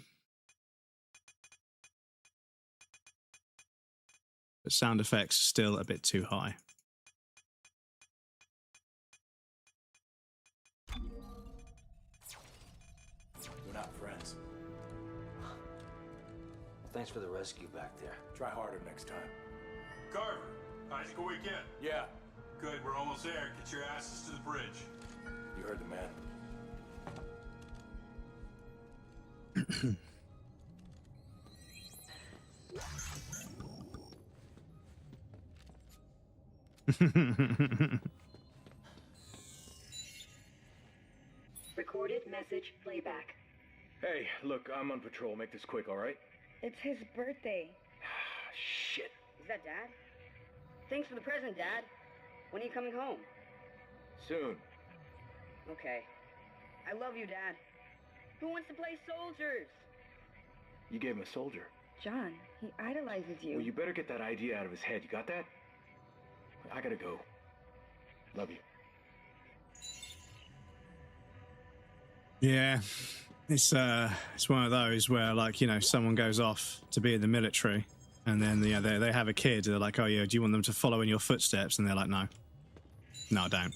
sound effects still a bit too high. We're not friends. Thanks for the rescue back there. Try harder next time. Carver, Isaac, a weekend. Yeah. Good, we're almost there. Get your asses to the bridge. You heard the man. Recorded message playback. Hey, look, I'm on patrol. Make this quick, all right? It's his birthday. Shit. Is that Dad? Thanks for the present, Dad. When are you coming home? Soon. Okay. I love you, Dad. Who wants to play soldiers? You gave him a soldier. John, he idolizes you. Well, you better get that idea out of his head. You got that? I gotta go. Love you. Yeah, it's one of those where, like, you know, someone goes off to be in the military, and then they have a kid. They're like, oh yeah, do you want them to follow in your footsteps? And they're like, no, I don't.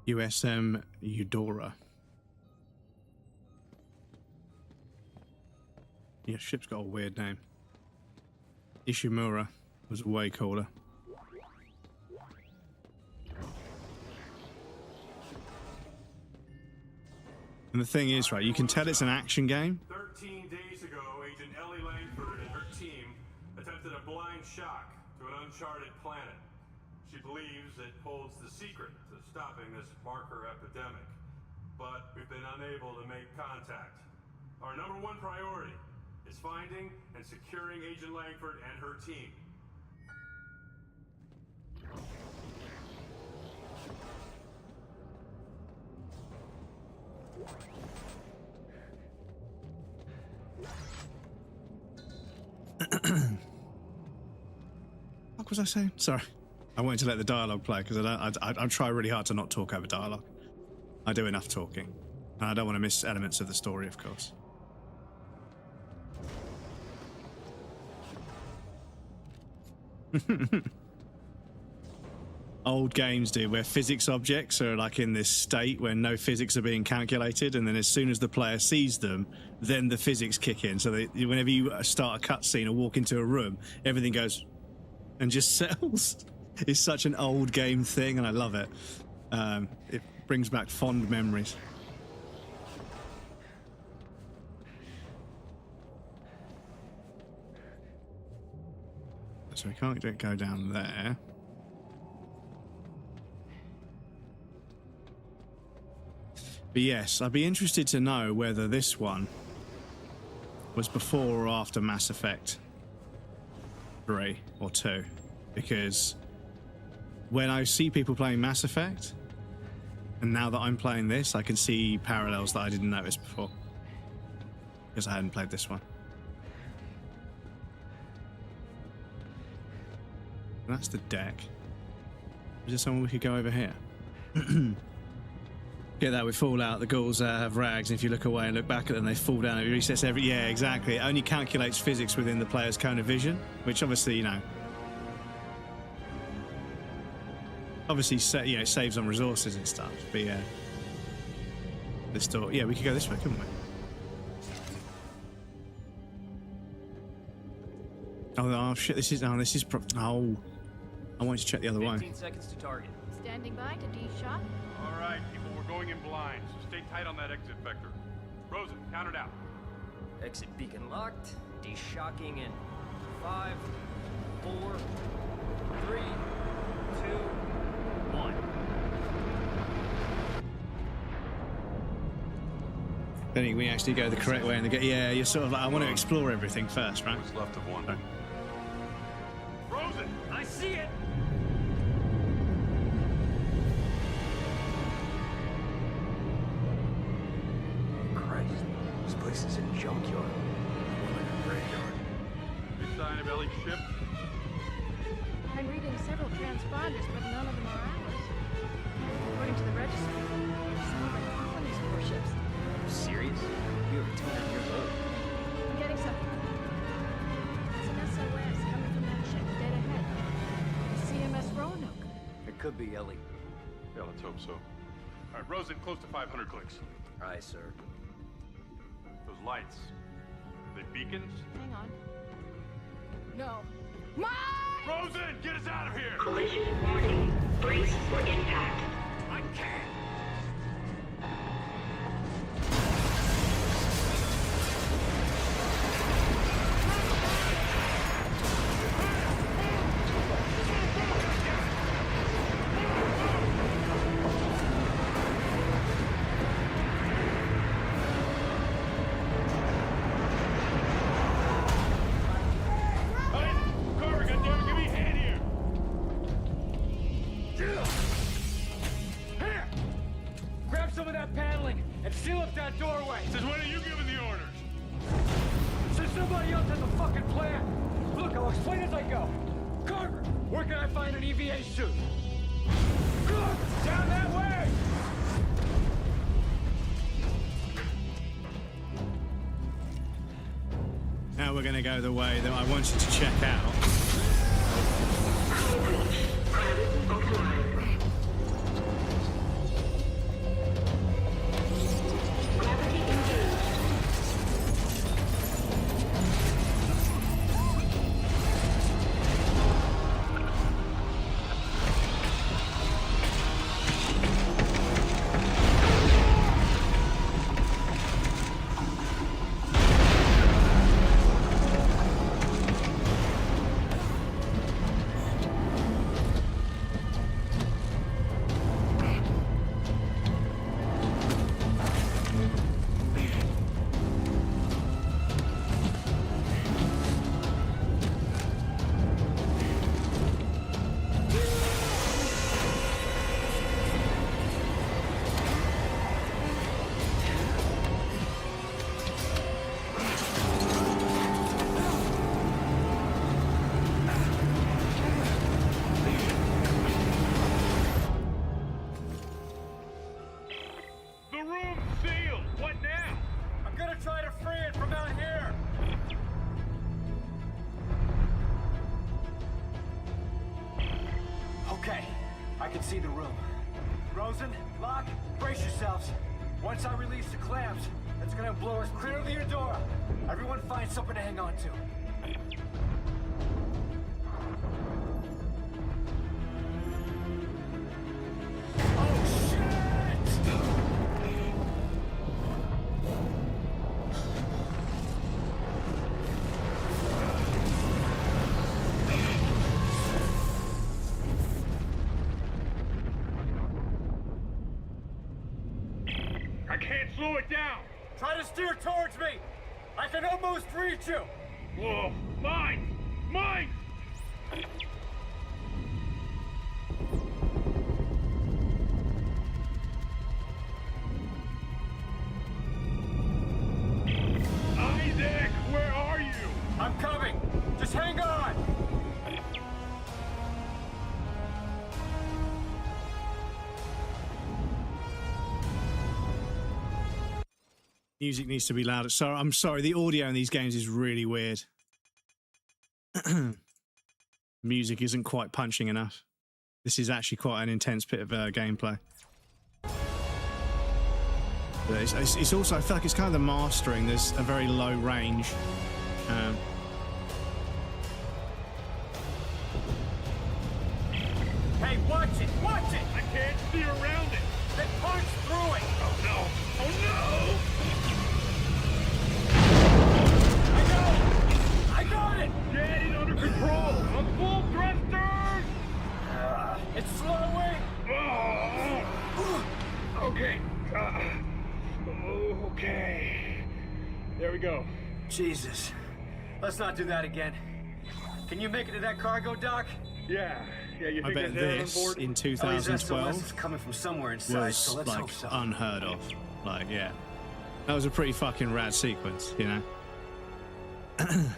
USM Eudora. Yeah, ship's got a weird name. Ishimura was way cooler. And the thing is, right, you can tell it's an action game. 13 days ago, Agent Ellie Langford and her team attempted a blind shock to an uncharted planet. She believes it holds the secret to stopping this marker epidemic, but we've been unable to make contact. Our number one priority is finding and securing Agent Langford and her team. What was I saying? Sorry. I wanted to let the dialogue play because I try really hard to not talk over dialogue. I do enough talking. And I don't want to miss elements of the story, of course. Old games do, where physics objects are like in this state where no physics are being calculated, and then as soon as the player sees them, then the physics kick in. So whenever you start a cutscene or walk into a room, everything goes and just settles. It's such an old game thing, and I love it. It brings back fond memories. So we can't go down there. But yes, I'd be interested to know whether this one was before or after Mass Effect 3 or 2. Because when I see people playing Mass Effect, and now that I'm playing this, I can see parallels that I didn't notice before. Because I hadn't played this one. And that's the deck. Is there somewhere we could go over here? Get that with Fallout, the ghouls have rags, and if you look away and look back at them, they fall down. It resets every... Yeah, exactly. It only calculates physics within the player's cone of vision, which obviously, you know... Obviously, you know, it saves on resources and stuff, but yeah. This door... Yeah, we could go this way, couldn't we? Oh shit, this is... Oh, this is... Oh. I wanted to check the other way. 15 seconds to target. Standing by to D-shot. All right, people, we're going in blind, so stay tight on that exit vector. Rosen, count it out. Exit beacon locked. D-shocking in 5, 4, 3, 2, 1. I think we actually go the correct way, and yeah, you're sort of like, I want to explore everything first, right? What's left of one? Right. Rosen! I see it! Christ, this place is a junkyard. More like a graveyard. Any sign of Ellie's ship? I'm reading several transponders, but none of them are ours. According to the registry, some of the colony's warships. Serious? You're 200 years old. I'm getting something. It's an SOS coming from that ship dead ahead. The CMS Roanoke. It could be Ellie. Yeah, let's hope so. All right, Rosen, close to 500 clicks. Aye, sir. Those lights, are they beacons? Hang on. No. Mike! Rosen, get us out of here! Collision warning. Brace for impact. I can't! that doorway. Since when are you giving the orders? Since somebody else has a fucking plan. Look, I'll explain as I go. Carver, where can I find an EVA suit? Good! Down that way! Now we're going to go the way that I wanted to check out. Okay, I can see the room. Rosen, Locke, brace yourselves. Once I release the clamps, it's gonna blow us clear of the Eudora. Everyone find something to hang on to. Slow it down! Try to steer towards me! I can almost reach you! Whoa! Mine! Mine! Isaac! Where are you? I'm coming! Just hang on! Music needs to be louder. So I'm sorry, the audio in these games is really weird. Music isn't quite punching enough. This is actually quite an intense bit of gameplay. But it's also, I feel like it's kind of the mastering. There's a very low range. Hey, watch it! Watch it! I can't see around it! Then punch through it! Oh no! Oh no! I got it! Get it under control! On full thrusters! It's slowing! Okay. Okay. There we go. Jesus. Let's not do that again. Can you make it to that cargo dock? Yeah. Yeah, you I think bet this in 2012 is coming from somewhere inside, was so let's like hope so. unheard of. Like, yeah. That was a pretty fucking rad sequence, you know? The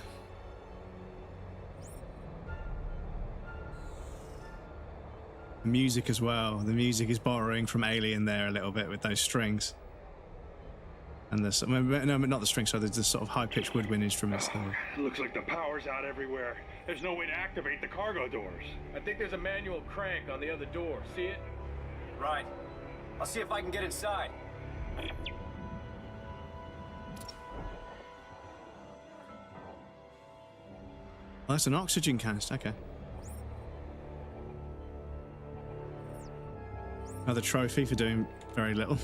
music as well. The music is borrowing from Alien there a little bit with those strings. And the, no, not the strings, sorry, there's the sort of high-pitched woodwind instruments there. Looks like the power's out everywhere. There's no way to activate the cargo doors. I think there's a manual crank on the other door. See it? Right. I'll see if I can get inside. Oh, that's an oxygen canister, okay. Another trophy for doing very little.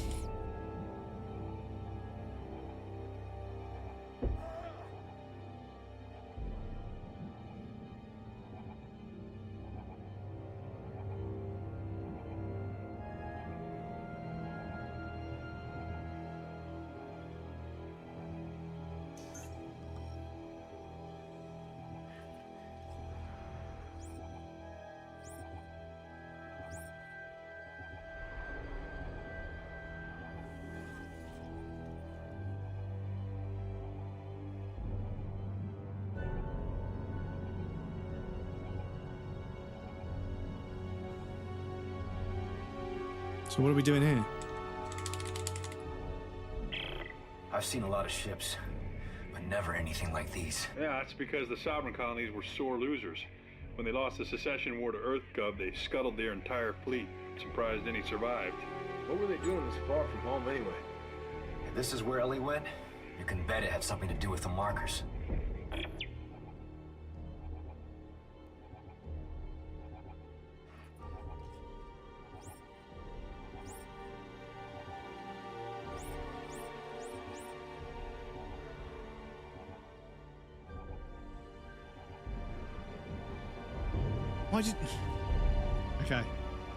So what are we doing here? I've seen a lot of ships, but never anything like these. Yeah, that's because the sovereign colonies were sore losers. When they lost the secession war to EarthGov, they scuttled their entire fleet. I'm surprised any survived. What were they doing this far from home anyway? If this is where Ellie went, you can bet it had something to do with the markers. Why did... Okay.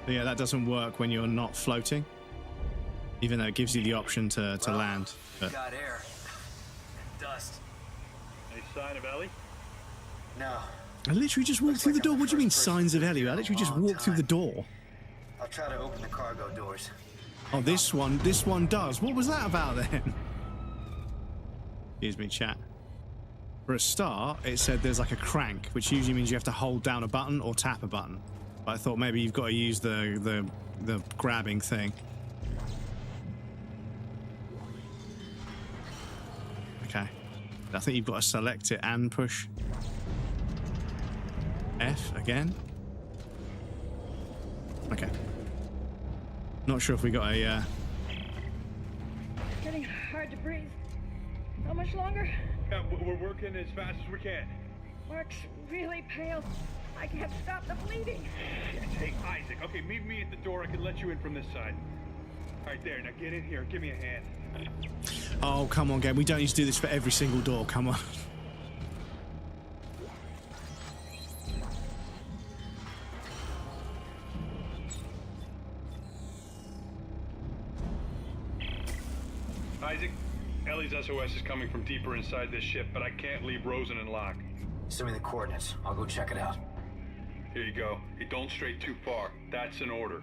But yeah, that doesn't work when you're not floating. Even though it gives you the option to land. But... Got air. Dust. Any sign of Ellie? No. I literally just walked through the door. What do you mean signs of Ellie? I literally just walked through the door. I'll try to open the cargo doors. Oh, this one does. What was that about then? Excuse me, chat. For a start, it said there's like a crank, which usually means you have to hold down a button or tap a button. But I thought maybe you've got to use the grabbing thing. Okay. I think you've got to select it and push F again. Okay. Not sure if we got a... It's getting hard to breathe. How much longer? Yeah, we're working as fast as we can. Mark's really pale. I can't stop the bleeding. Hey, Isaac. Okay, meet me at the door. I can let you in from this side. All right, there. Now get in here. Give me a hand. Oh, come on, game. We don't need to do this for every single door. Come on. Isaac, Ellie's SOS is coming from deeper inside this ship, but I can't leave Rosen in lock. Send me the coordinates. I'll go check it out. Here you go. Hey, don't stray too far. That's an order.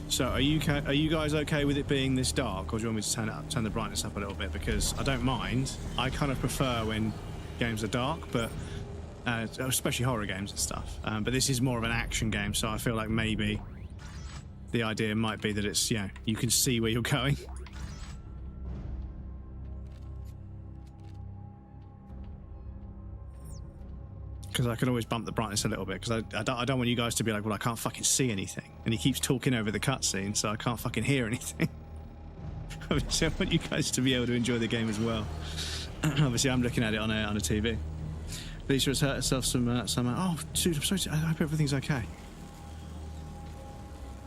So, are you guys okay with it being this dark, or do you want me to turn the brightness up a little bit? Because I don't mind. I kind of prefer when games are dark, but especially horror games and stuff. But this is more of an action game, so I feel like maybe the idea might be that it's, you know, you can see where you're going. Because I could always bump the brightness a little bit, because I don't want you guys to be like, well, I can't fucking see anything. And he keeps talking over the cutscene, so I can't fucking hear anything. Obviously, I want you guys to be able to enjoy the game as well. Obviously, I'm looking at it on a TV. Lisa has hurt herself some. Oh, dude, I'm sorry. I hope everything's okay.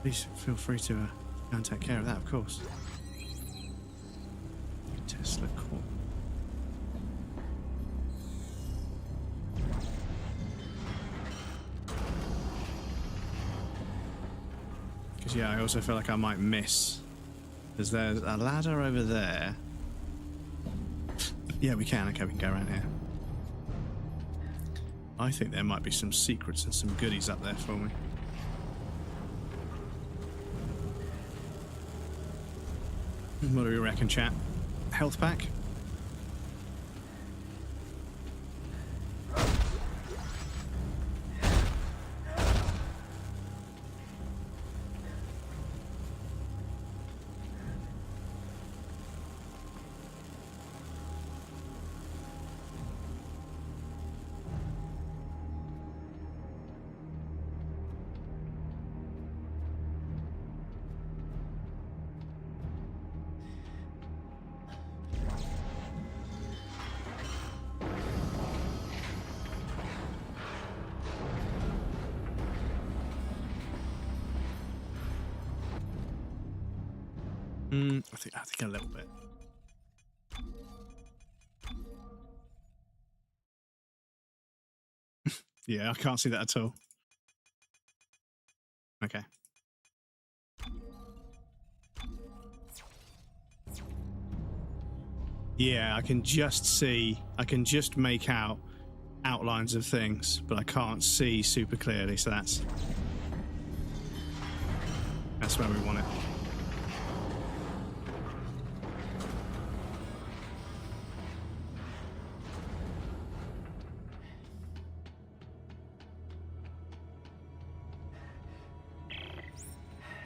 Please feel free to go and take care of that, of course. Tesla core. Because, yeah, I also feel like I might miss. Because there's a ladder over there. Yeah, we can. Okay, we can go around here. I think there might be some secrets and some goodies up there for me. What do we reckon, chat? Health pack? I think a little bit. Yeah, I can't see that at all. Okay. Yeah, I can just make out outlines of things, but I can't see super clearly, so that's where we want it.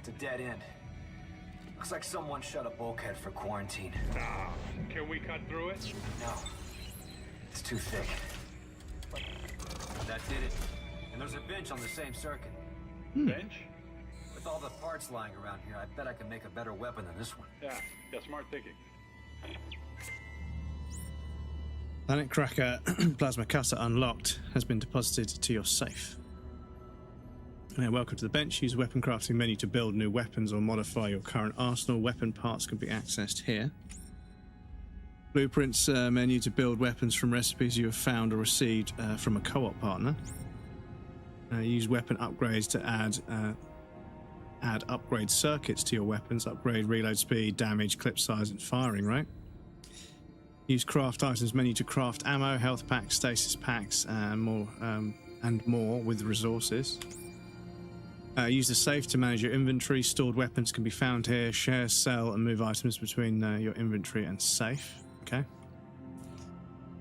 It's a dead end. Looks like someone shut a bulkhead for quarantine. Nah. Can we cut through it? No. It's too thick. That did it. And there's a bench on the same circuit. Bench? With all the parts lying around here, I bet I can make a better weapon than this one. Yeah, smart thinking. Planet Cracker plasma cutter unlocked has been deposited to your safe. Welcome to the bench. Use the weapon crafting menu to build new weapons or modify your current arsenal. Weapon parts can be accessed here. Blueprints menu to build weapons from recipes you have found or received from a co-op partner. Use weapon upgrades to add upgrade circuits to your weapons. Upgrade reload speed, damage, clip size, and firing rate. Use craft items menu to craft ammo, health packs, stasis packs, and more with resources. Use the safe to manage your inventory. Stored weapons can be found here. Share, sell, and move items between your inventory and safe. Okay.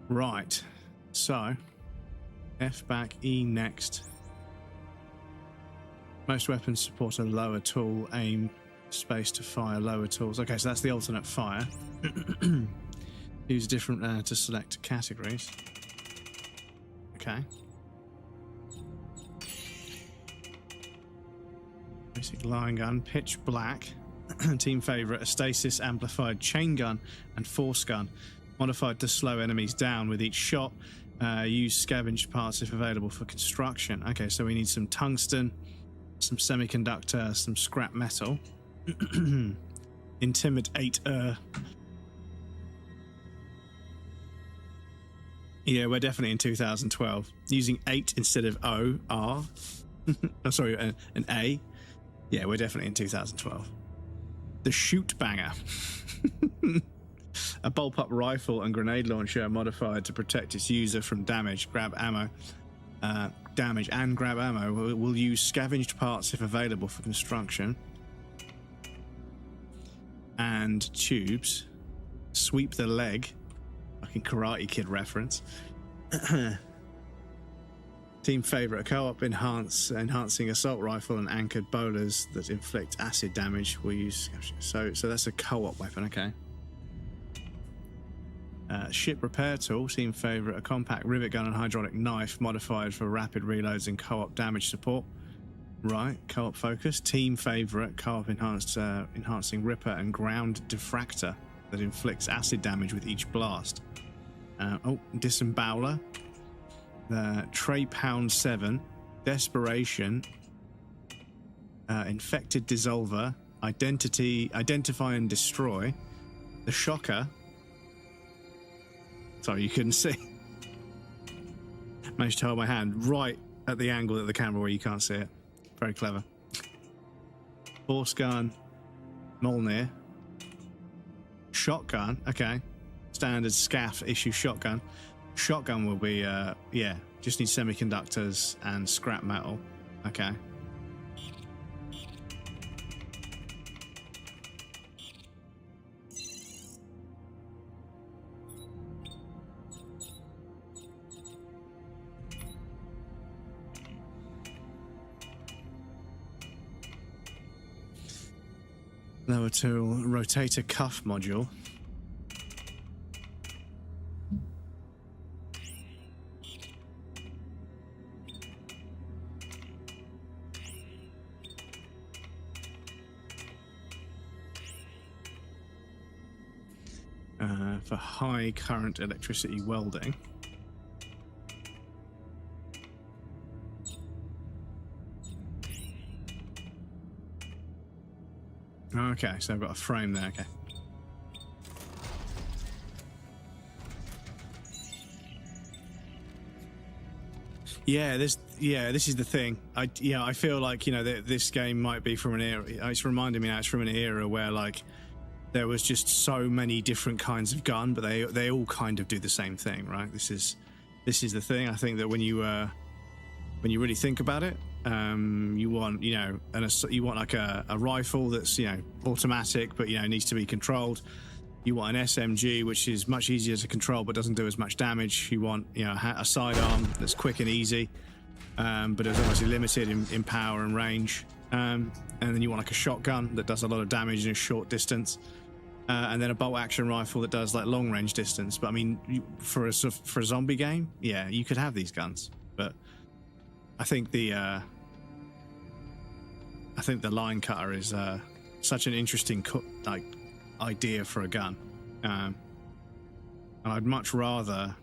Right. So, F back, E next. Most weapons support a lower tool. Aim, space to fire, lower tools. Okay, so that's the alternate fire. Use different to select categories. Okay. Basic line gun, pitch black, team favorite, a stasis amplified chain gun and force gun, modified to slow enemies down with each shot. Use scavenged parts if available for construction. Okay, so we need some tungsten, some semiconductor, some scrap metal. Intimidate. Yeah, we're definitely in 2012. Using 8 instead of O, R. Oh, sorry, an A. Yeah, we're definitely in 2012. The Shoot Banger. A bullpup rifle and grenade launcher modified to protect its user from damage. Grab ammo. Damage and grab ammo. We'll use scavenged parts if available for construction. And tubes. Sweep the leg. Fucking Karate Kid reference. Team favorite, a co-op enhancing assault rifle and anchored bowlers that inflict acid damage. We'll use so that's a co-op weapon. Okay. Ship repair tool, team favorite, a compact rivet gun and hydraulic knife modified for rapid reloads and co-op damage support. Right, co-op focus. Team favorite, co-op enhancing ripper and ground diffractor that inflicts acid damage with each blast. Disemboweler. Tray Pound 7, Desperation, Infected Dissolver, Identify and Destroy, the Shocker. Sorry, you couldn't see. Managed to hold my hand right at the angle of the camera where you can't see it. Very clever. Force gun, Mjolnir, shotgun. Okay, standard SCAF issue shotgun. Shotgun will be, yeah, just need semiconductors and scrap metal. Okay. Lower tool, rotator cuff module. For high current electricity welding. Okay, so I've got a frame there. Okay. Yeah, this is the thing. I feel like, you know, this game might be from an era. It's reminding me now. It's from an era where, like, there was just so many different kinds of gun, but they all kind of do the same thing, right? This is the thing. I think that when you really think about it, you want, you know, you want like a rifle that's, you know, automatic, but, you know, needs to be controlled. You want an SMG, which is much easier to control but doesn't do as much damage. You want, you know, a sidearm that's quick and easy, but is obviously limited in power and range. and then you want like a shotgun that does a lot of damage in a short distance, and then a bolt action rifle that does like long range distance. But I mean, for a zombie game, yeah, you could have these guns, but I think the line cutter is such an interesting idea for a gun, and I'd much rather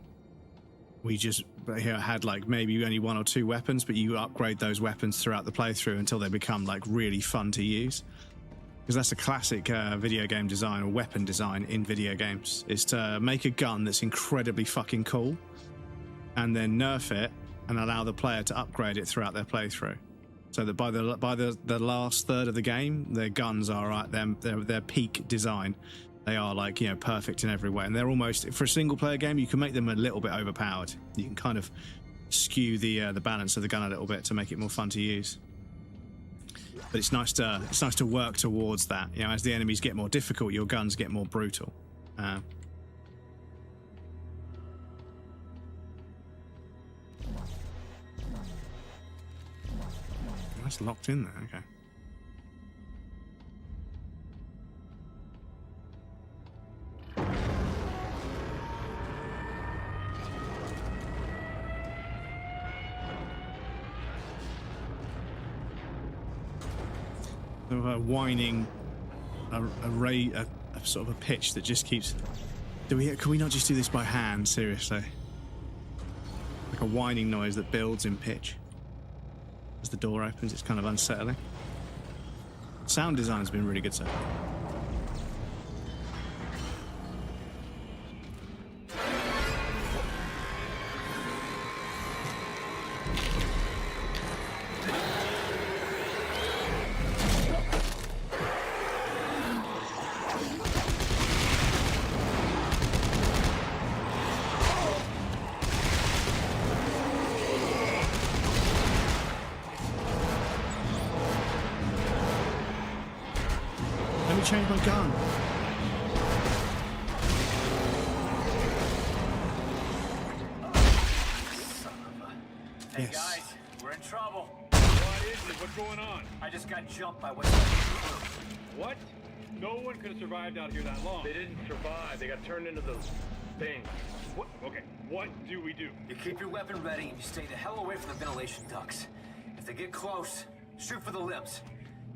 we just had like maybe only 1 or 2 weapons, but you upgrade those weapons throughout the playthrough until they become like really fun to use. Because that's a classic video game design or weapon design in video games, is to make a gun that's incredibly fucking cool and then nerf it and allow the player to upgrade it throughout their playthrough. So that by the last third of the game, their guns are at their peak design. They are like, you know, perfect in every way, and they're almost, for a single player game, you can make them a little bit overpowered. You can kind of skew the balance of the gun a little bit to make it more fun to use. But it's nice to work towards that. You know, as the enemies get more difficult, your guns get more brutal. That's locked in there. Okay. Whining a sort of a pitch that just keeps. Can we not just do this by hand? Seriously, like a whining noise that builds in pitch as the door opens. It's kind of unsettling. Sound design's been really good so far. Change my gun. Hey guys, we're in trouble. What is it? What's going on? I just got jumped by What? No one could have survived out here that long. They didn't survive. They got turned into those things. What? Okay, what do we do? You keep your weapon ready and you stay the hell away from the ventilation ducts. If they get close, shoot for the limbs.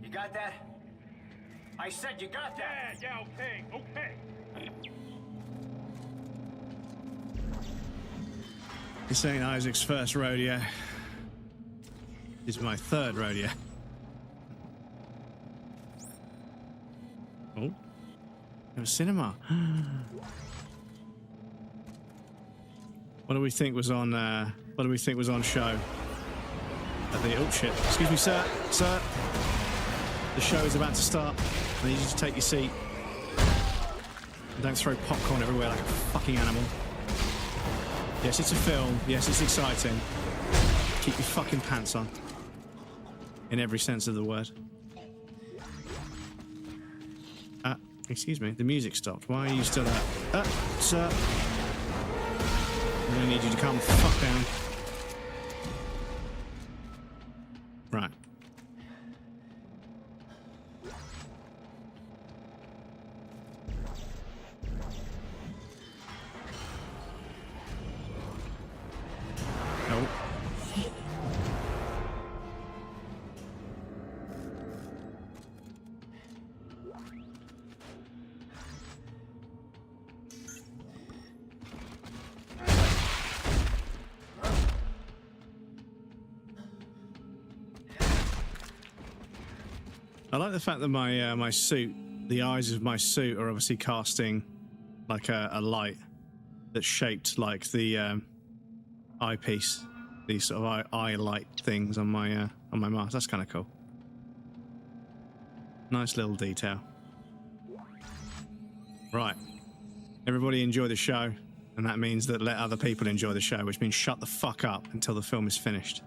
You got that? I said you got that! Yeah, okay. This ain't Isaac's first rodeo. This is my third rodeo. Oh, it was cinema. What do we think was on? What do we think was on show? Oh shit! Excuse me, sir. Sir, the show is about to start. I need you to take your seat. And don't throw popcorn everywhere like a fucking animal. Yes, it's a film. Yes, it's exciting. Keep your fucking pants on. In every sense of the word. Excuse me, the music stopped. Why are you still there? Sir. I'm gonna need you to calm the fuck down. Right. I like the fact that my suit, the eyes of my suit are obviously casting like a light that's shaped like the eyepiece, these sort of eye light things on my mask. That's kind of cool. Nice little detail. Right, everybody enjoy the show, and that means that let other people enjoy the show, which means shut the fuck up until the film is finished.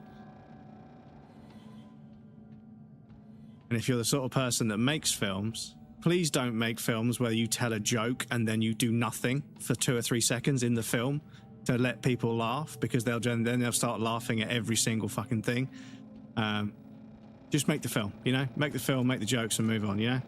And if you're the sort of person that makes films, please don't make films where you tell a joke and then you do nothing for 2 or 3 seconds in the film to let people laugh, because then they'll start laughing at every single fucking thing. Just make the film, you know? Make the film, make the jokes, and move on, you know?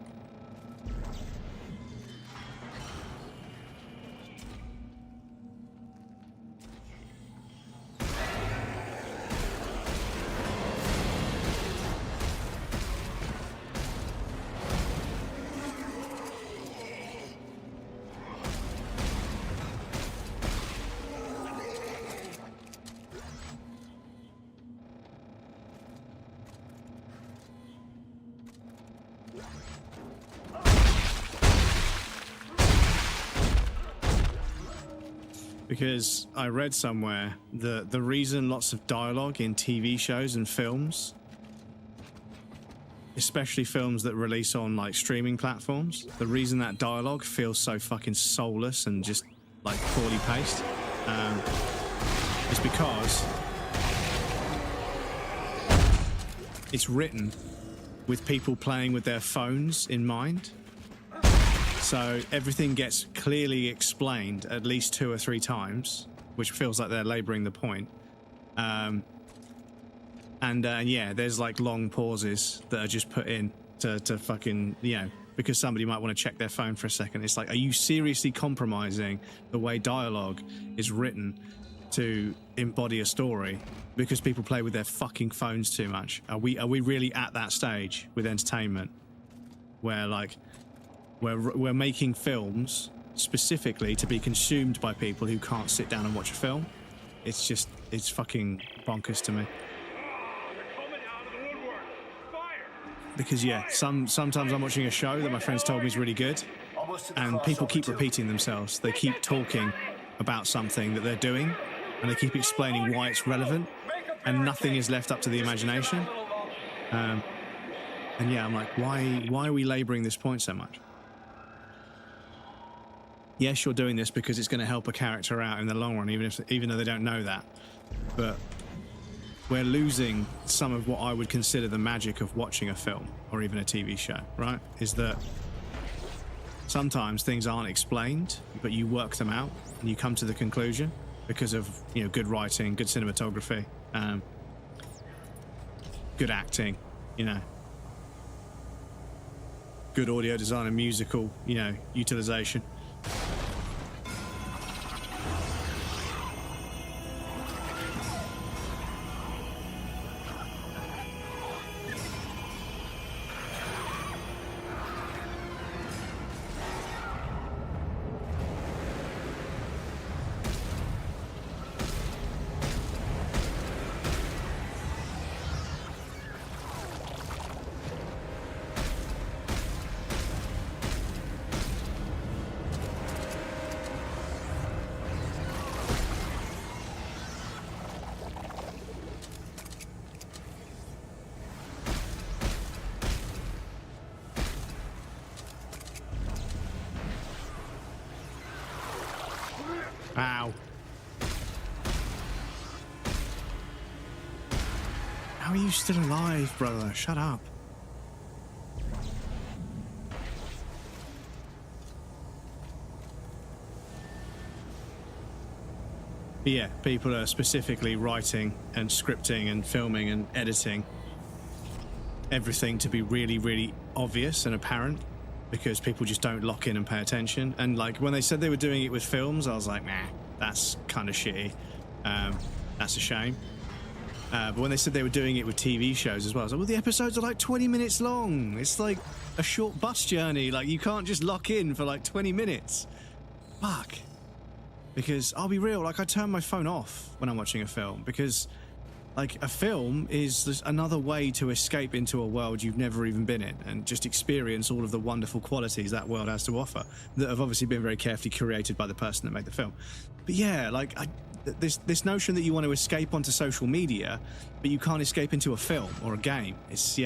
Because I read somewhere that the reason lots of dialogue in TV shows and films, especially films that release on like streaming platforms, the reason that dialogue feels so fucking soulless and just like poorly paced is because it's written with people playing with their phones in mind. So everything gets clearly explained at least 2 or 3 times, which feels like they're laboring the point. And yeah, there's like long pauses that are just put in to fucking, you know, because somebody might want to check their phone for a second. It's like, are you seriously compromising the way dialogue is written to embody a story because people play with their fucking phones too much? Are we really at that stage with entertainment where like we're making films specifically to be consumed by people who can't sit down and watch a film? It's just, it's fucking bonkers to me. Because yeah, sometimes I'm watching a show that my friends told me is really good, and people keep repeating themselves. They keep talking about something that they're doing, and they keep explaining why it's relevant, and nothing is left up to the imagination. And yeah, I'm like, why are we laboring this point so much? Yes, you're doing this because it's going to help a character out in the long run, even though they don't know that. But we're losing some of what I would consider the magic of watching a film or even a TV show, right? Is that sometimes things aren't explained, but you work them out and you come to the conclusion because of, you know, good writing, good cinematography, good acting, you know, good audio design and musical, you know, utilization. Ow. How are you still alive, brother? Shut up. But yeah, people are specifically writing and scripting and filming and editing everything to be really, really obvious and apparent, because people just don't lock in and pay attention. And like when they said they were doing it with films, I was like, nah, that's kind of shitty. That's a shame. But when they said they were doing it with TV shows as well, I was like, well, the episodes are like 20 minutes long. It's like a short bus journey. Like, you can't just lock in for like 20 minutes. Fuck. Because I'll be real, like I turn my phone off when I'm watching a film, because like a film is just another way to escape into a world you've never even been in and just experience all of the wonderful qualities that world has to offer that have obviously been very carefully curated by the person that made the film. But yeah, like this notion that you want to escape onto social media, but you can't escape into a film or a game. It's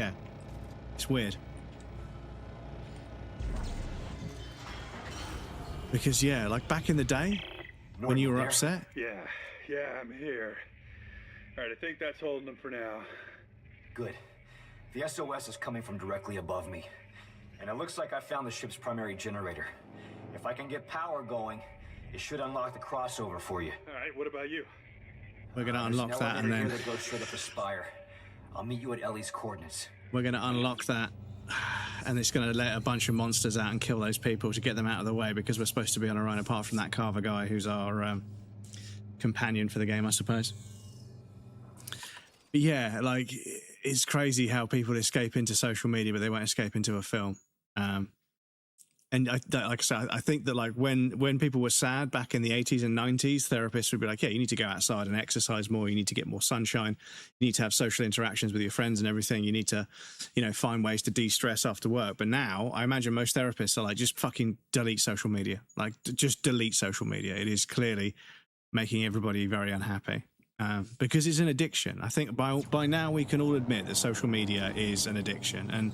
weird. Because yeah, like back in the day, when you were upset. Yeah, I'm here. All right, I think that's holding them for now. Good. The SOS is coming from directly above me. And it looks like I found the ship's primary generator. If I can get power going, it should unlock the crossover for you. All right, what about you? We're gonna unlock that and then... That goes straight up the spire. I'll meet you at Ellie's coordinates. we're going to unlock that, and it's going to let a bunch of monsters out and kill those people to get them out of the way, because we're supposed to be on our own, apart from that Carver guy who's our companion for the game, I suppose. But yeah, like, it's crazy how people escape into social media, but they won't escape into a film. And like I said, I think that like when people were sad back in the 80s and 90s, therapists would be like, yeah, you need to go outside and exercise more. You need to get more sunshine. You need to have social interactions with your friends and everything. You need to, you know, find ways to de-stress after work. But now I imagine most therapists are like, just fucking delete social media. Like, just delete social media. It is clearly making everybody very unhappy. Because it's an addiction. I think by now we can all admit that social media is an addiction. And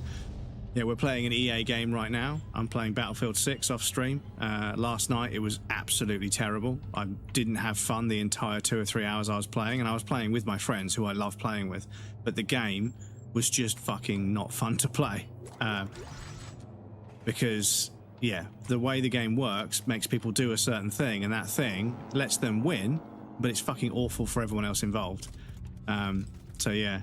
yeah, we're playing an EA game right now. I'm playing Battlefield 6 off stream. Last night it was absolutely terrible. I didn't have fun the entire 2 or 3 hours I was playing, and I was playing with my friends who I love playing with. But the game was just fucking not fun to play. Because, yeah, the way the game works makes people do a certain thing, and that thing lets them win, but it's fucking awful for everyone else involved. So yeah.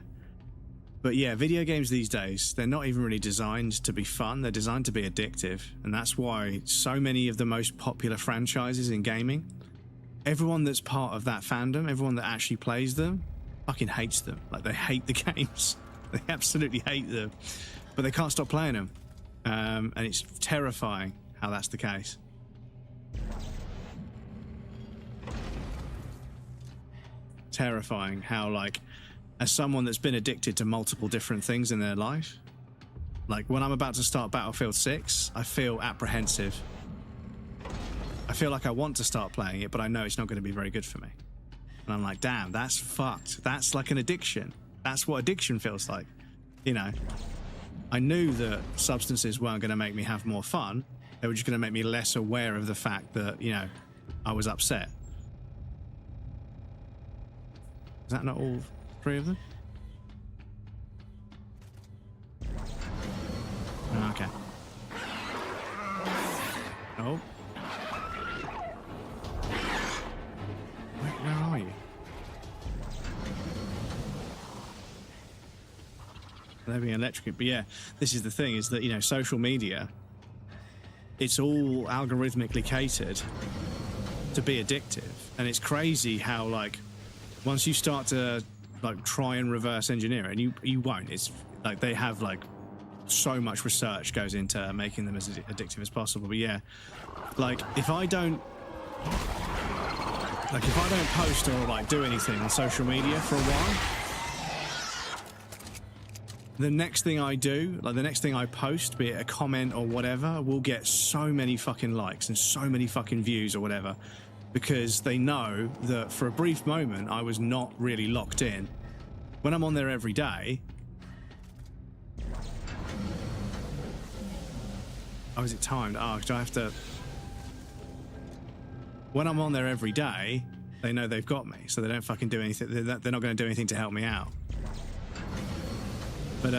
But yeah, video games these days, they're not even really designed to be fun. They're designed to be addictive. And that's why so many of the most popular franchises in gaming, everyone that's part of that fandom, everyone that actually plays them, fucking hates them. Like, they hate the games. They absolutely hate them. But they can't stop playing them. And it's terrifying how that's the case. Terrifying how, like, as someone that's been addicted to multiple different things in their life, like when I'm about to start Battlefield 6, I feel apprehensive. I feel like I want to start playing it, but I know it's not going to be very good for me. And I'm like, damn, that's fucked. That's like an addiction. That's what addiction feels like. You know, I knew that substances weren't going to make me have more fun. They were just going to make me less aware of the fact that, you know, I was upset. Is that not all 3 of them? Oh, okay. Oh. Where are you? They're being electrocuted. But yeah, this is the thing, is that, you know, social media, it's all algorithmically catered to be addictive. And it's crazy how, like, once you start to like try and reverse engineer it, and you won't. It's like they have like so much research goes into making them as addictive as possible. But yeah, like if I don't post or like do anything on social media for a while, the next thing I do, like the next thing I post, be it a comment or whatever, will get so many fucking likes and so many fucking views or whatever. Because they know that for a brief moment, I was not really locked in. When I'm on there every day... Oh, is it timed? Oh, do I have to... When I'm on there every day, they know they've got me, so they don't fucking do anything. They're not going to do anything to help me out. But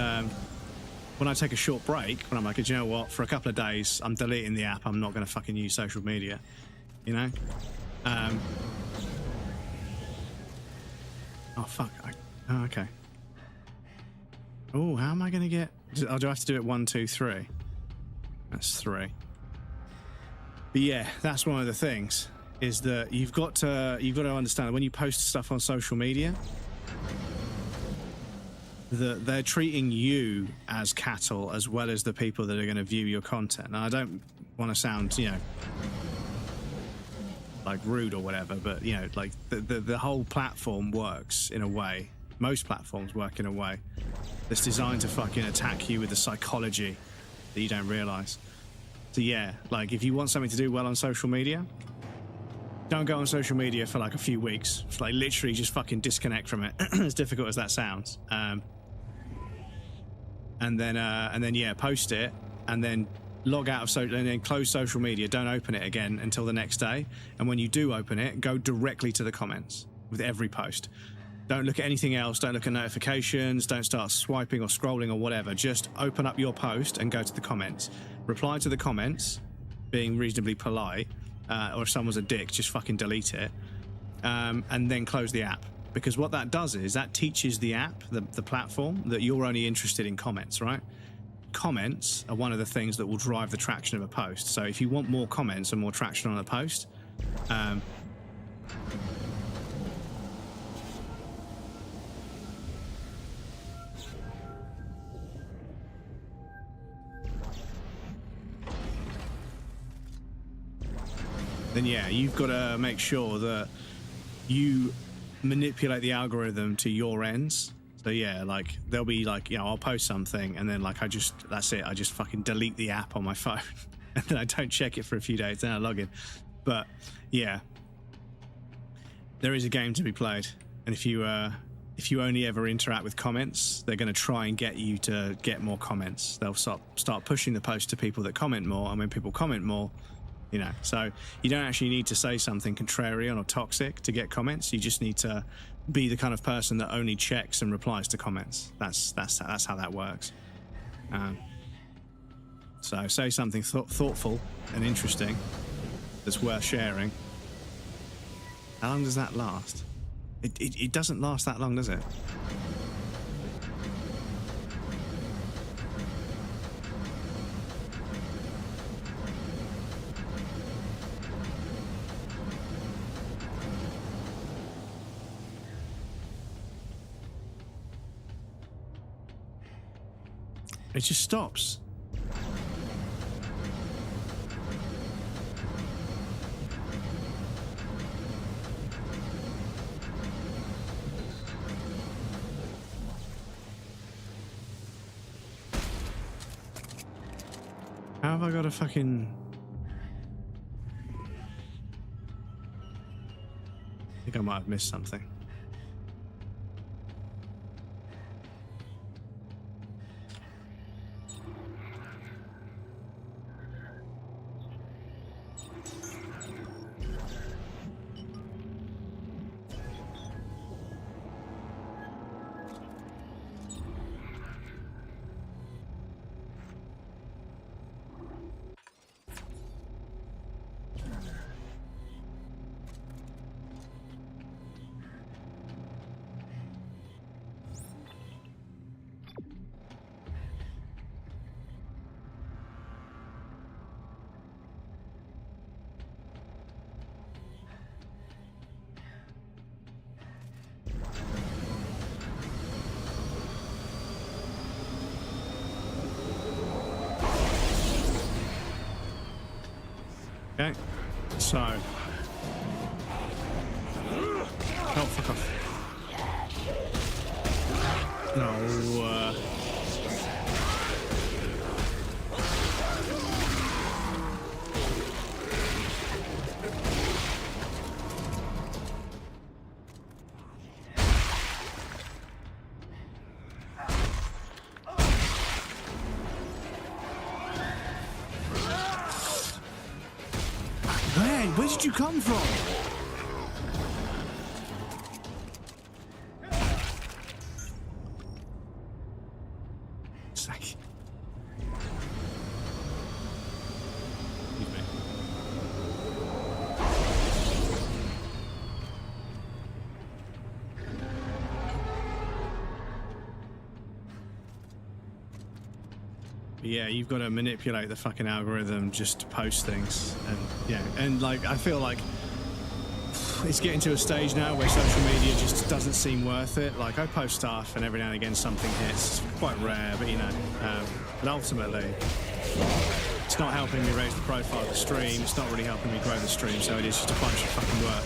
when I take a short break, when I'm like, you know what, for a couple of days, I'm deleting the app. I'm not going to fucking use social media. You know? Oh, fuck. Oh, okay. Oh, how am I going to get... Oh, do I have to do it 1, 2, 3? That's 3. But yeah, that's one of the things, is that you've got to understand that when you post stuff on social media, that they're treating you as cattle as well as the people that are going to view your content. And I don't want to sound, you know, like rude or whatever, but you know, like the whole platform works in a way, most platforms work in a way that's designed to fucking attack you with the psychology that you don't realize. So yeah, like if you want something to do well on social media, don't go on social media for like a few weeks. It's like literally just fucking disconnect from it. As difficult as that sounds. And then yeah, post it and then log out of social and then close social media. Don't open it again until the next day. And when you do open it, go directly to the comments with every post. Don't look at anything else. Don't look at notifications. Don't start swiping or scrolling or whatever. Just open up your post and go to the comments. Reply to the comments, being reasonably polite. Or if someone's a dick, just fucking delete it. And then close the app. because what that does is that teaches the app, the platform, that you're only interested in comments, right? Comments are one of the things that will drive the traction of a post. So if you want more comments and more traction on a post, then yeah, you've got to make sure that you manipulate the algorithm to your ends. So yeah, like there'll be like, you know, I'll post something and then like that's it, I just fucking delete the app on my phone and then I don't check it for a few days, then I log in. But yeah, there is a game to be played, and if you only ever interact with comments, they're going to try and get you to get more comments. They'll start pushing the post to people that comment more, and when people comment more, you know, so you don't actually need to say something contrarian or toxic to get comments. You just need to be the kind of person that only checks and replies to comments. That's how that works. So say something thoughtful and interesting that's worth sharing. How long does that last? It doesn't last that long, does it? It just stops. How have I got a fucking... I think I might have missed something. Okay, so... Oh, fuck off. No, Where did you come from? Sack. Yeah, you've got to manipulate the fucking algorithm just to post things, and yeah, and like I feel like it's getting to a stage now where social media just doesn't seem worth it. Like I post stuff, and every now and again something hits. It's quite rare, but you know, but ultimately, it's not helping me raise the profile of the stream. It's not really helping me grow the stream. So it is just a bunch of fucking work.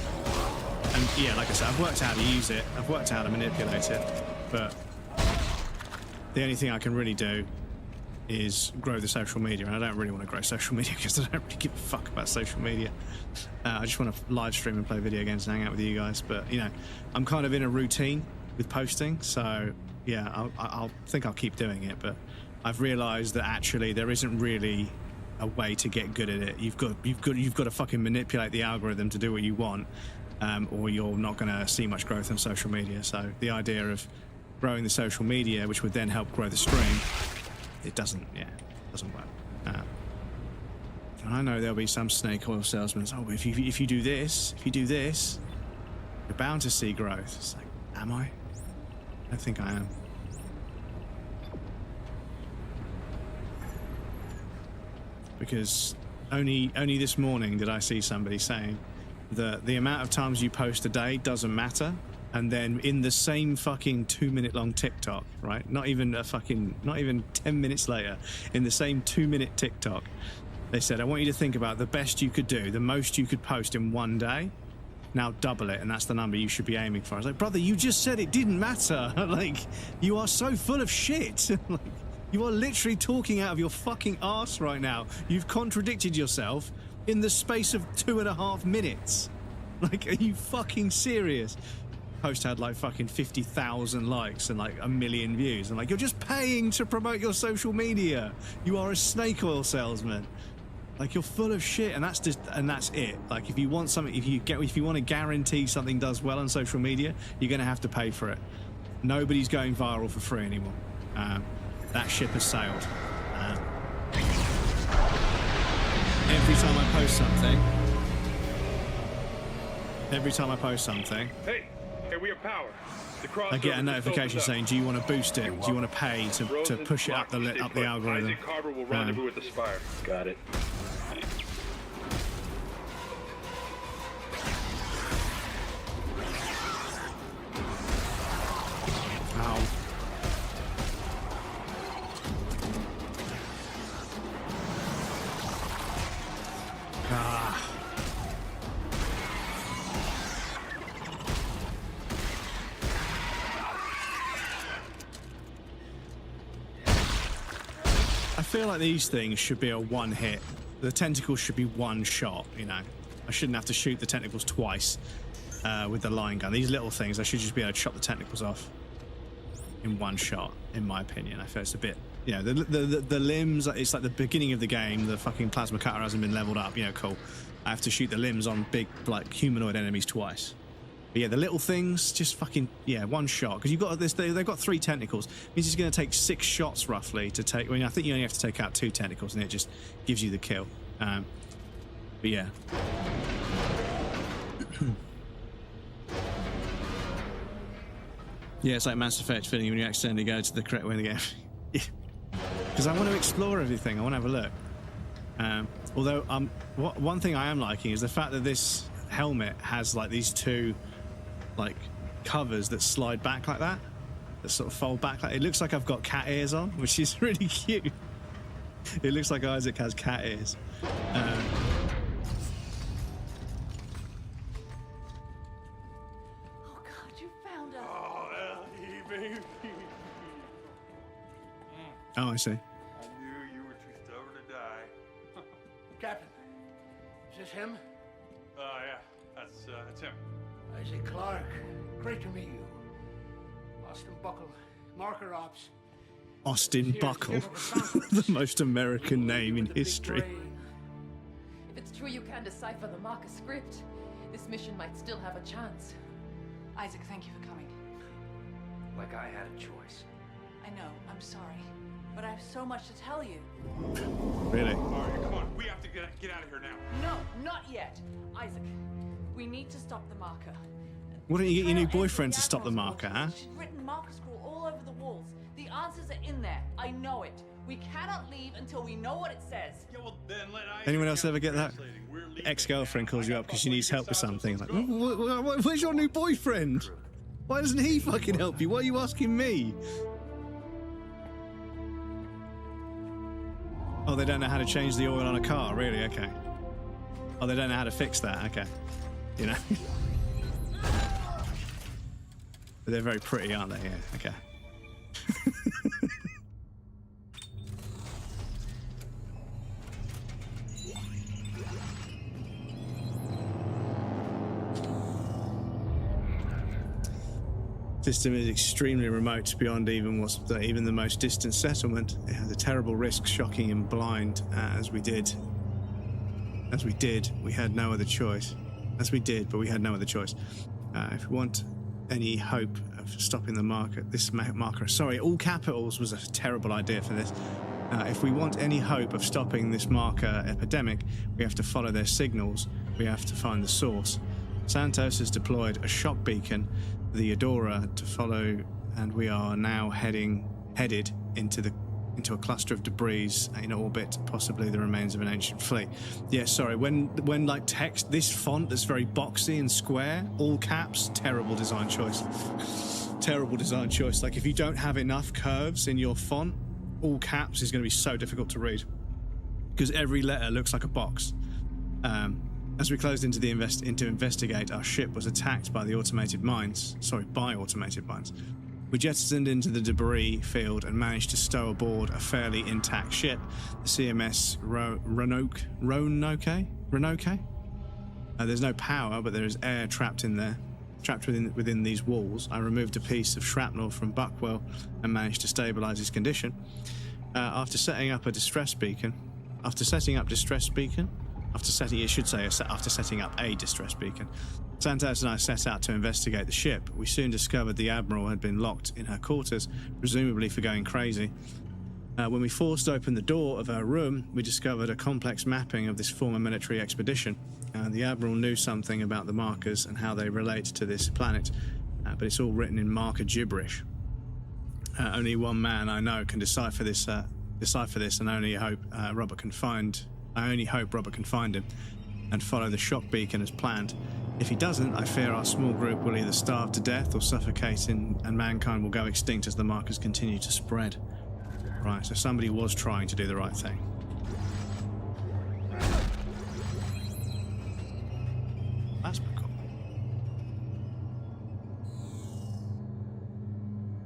And yeah, like I said, I've worked out how to use it. I've worked out how to manipulate it, but the only thing I can really do is grow the social media, and I don't really want to grow social media because I don't really give a fuck about social media. I just want to live stream and play video games and hang out with you guys, but you know, I'm kind of in a routine with posting, so yeah, I'll think I'll keep doing it, but I've realized that actually there isn't really a way to get good at it. You've got to fucking manipulate the algorithm to do what you want, or you're not going to see much growth on social media. So the idea of growing the social media, which would then help grow the stream, it doesn't work. I know there'll be some snake oil salesmen. Oh, if you do this, you're bound to see growth. It's like, Am I? I think I am. Because only this morning did I see somebody saying that the amount of times you post a day doesn't matter, and then in the same fucking 2-minute long TikTok, right? Not even 10 minutes later, in the same 2-minute TikTok, they said, I want you to think about the best you could do, the most you could post in one day. Now double it, and that's the number you should be aiming for. I was like, brother, you just said it didn't matter. Like, you are so full of shit. Like, you are literally talking out of your fucking arse right now. You've contradicted yourself in the space of 2.5 minutes. Like, are you fucking serious? Post had like fucking 50,000 likes and like 1 million views. And like, you're just paying to promote your social media. You are a snake oil salesman. Like, you're full of shit, and that's it. Like, if you want something, if you want to guarantee something does well on social media, you're going to have to pay for it. Nobody's going viral for free anymore. That ship has sailed. Every time I post something, Hey, we have power. I get a notification saying, "Do you want to boost it? Do you want to pay to push it up the algorithm?" Isaac Carver will rendezvous at the Spire. Got it. Ow. Ah. I feel like these things should be a one hit. The tentacles should be one shot, you know. I shouldn't have to shoot the tentacles twice with the line gun. These little things, I should just be able to chop the tentacles off in one shot, in my opinion. I feel it's a bit, you know, the limbs, it's like the beginning of the game, the fucking plasma cutter hasn't been leveled up, you know, cool. I have to shoot the limbs on big, like, humanoid enemies twice. But yeah, the little things, just fucking, yeah, one shot. Because you've got this, they've got 3 tentacles. It means it's going to take 6 shots roughly to take. I mean, I think you only have to take out 2 tentacles, and it just gives you the kill. But yeah. Yeah, it's like Mass Effect feeling when you accidentally go to the correct way in the game. Because I want to explore everything. I want to have a look. Although, one thing I am liking is the fact that this helmet has like these 2 like covers that slide back like that, that sort of fold back. Like, it looks like I've got cat ears on, which is really cute. It looks like Isaac has cat ears. Oh God, you found us. Oh, Ellie, baby. Oh, I see. I knew you were too stubborn to die. Captain, is this him? Yeah, that's him. Isaac Clarke, great to meet you. Austin Buckle, Marker Ops. Austin Buckle, the most American name in history. If it's true you can decipher the marker script, this mission might still have a chance. Isaac, thank you for coming. Like I had a choice. I know, I'm sorry. But I have so much to tell you. Really? All right, come on. We have to get out of here now. No, not yet. Isaac, we need to stop the marker. Why don't you get your new boyfriend to stop the marker, huh? She's written marker scroll all over the walls. The answers are in there. I know it. We cannot leave until we know what it says. Yeah, well, then let Anyone else ever get that? Ex-girlfriend calls you up because she needs help with something. Like, where's your new boyfriend? Why doesn't he fucking help you? Why are you asking me? Oh, they don't know how to change the oil on a car, really? Okay. Oh, they don't know how to fix that? Okay. You know? But they're very pretty, aren't they? Yeah, okay. System is extremely remote beyond even the most distant settlement. It has a terrible risk, shocking and blind, as we did. We had no other choice. As we did, but we had no other choice. If we want any hope of stopping the marker, sorry, all capitals was a terrible idea for this. If we want any hope of stopping this marker epidemic, we have to follow their signals. We have to find the source. Santos has deployed a shock beacon the Adora to follow, and we are now headed into a cluster of debris in orbit, possibly the remains of an ancient fleet. Yeah, sorry, when like text, this font that's very boxy and square, all caps, terrible design choice. Terrible design choice. Like, if you don't have enough curves in your font, all caps is going to be so difficult to read because every letter looks like a box. As we closed into investigate, our ship was attacked by automated mines. We jettisoned into the debris field and managed to stow aboard a fairly intact ship, the CMS Roanoke. There's no power, but there is air trapped within these walls. I removed a piece of shrapnel from Buckwell and managed to stabilize his condition. After setting up a distress beacon, Santos and I set out to investigate the ship. We soon discovered the Admiral had been locked in her quarters, presumably for going crazy. When we forced open the door of her room, we discovered a complex mapping of this former military expedition. The Admiral knew something about the markers and how they relate to this planet, but it's all written in marker gibberish. Only one man I know can decipher this, and I only hope Robert can find him and follow the shock beacon as planned. If he doesn't, I fear our small group will either starve to death or suffocate, and mankind will go extinct as the markers continue to spread. Right, so somebody was trying to do the right thing. That's cool.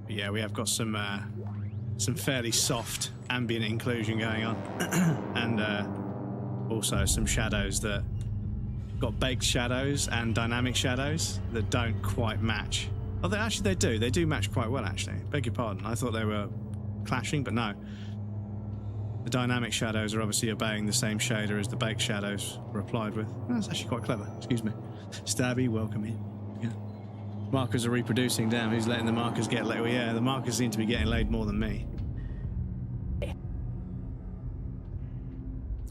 But yeah, we have got some fairly soft ambient inclusion going on, and also some shadows that got baked shadows and dynamic shadows that don't quite match. Oh, they do match quite well, actually. Beg your pardon, I thought they were clashing, but no. The dynamic shadows are obviously obeying the same shader as the baked shadows were applied with. That's actually quite clever. Excuse me. Stabby, welcome in. Yeah. Markers are reproducing. Damn, who's letting the markers get laid? Well, yeah, the markers seem to be getting laid more than me.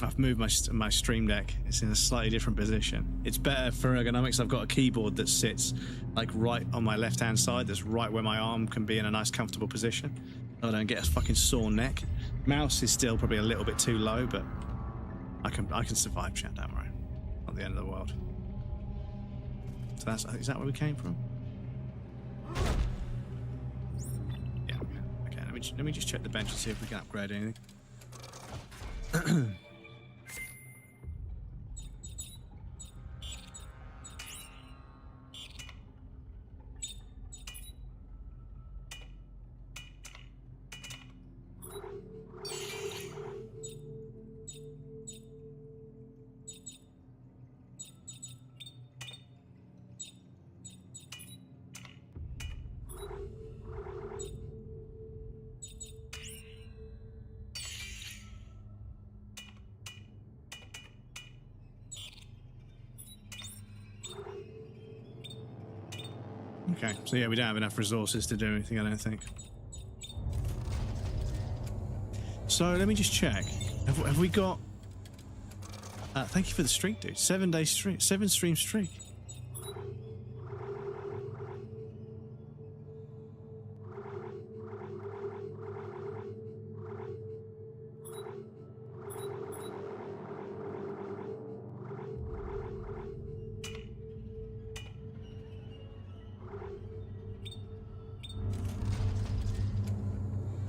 I've moved my stream deck. It's in a slightly different position. It's better for ergonomics. I've got a keyboard that sits like right on my left-hand side. That's right where my arm can be in a nice, comfortable position. I don't get a fucking sore neck. Mouse is still probably a little bit too low, but I can survive. Chat, don't worry. Not the end of the world. So is that where we came from? Yeah. Okay. Let me just check the bench and see if we can upgrade anything. Okay, so yeah, we don't have enough resources to do anything, I don't think. So let me just check. Have we got... thank you for the streak, dude. 7-day streak. 7-stream streak.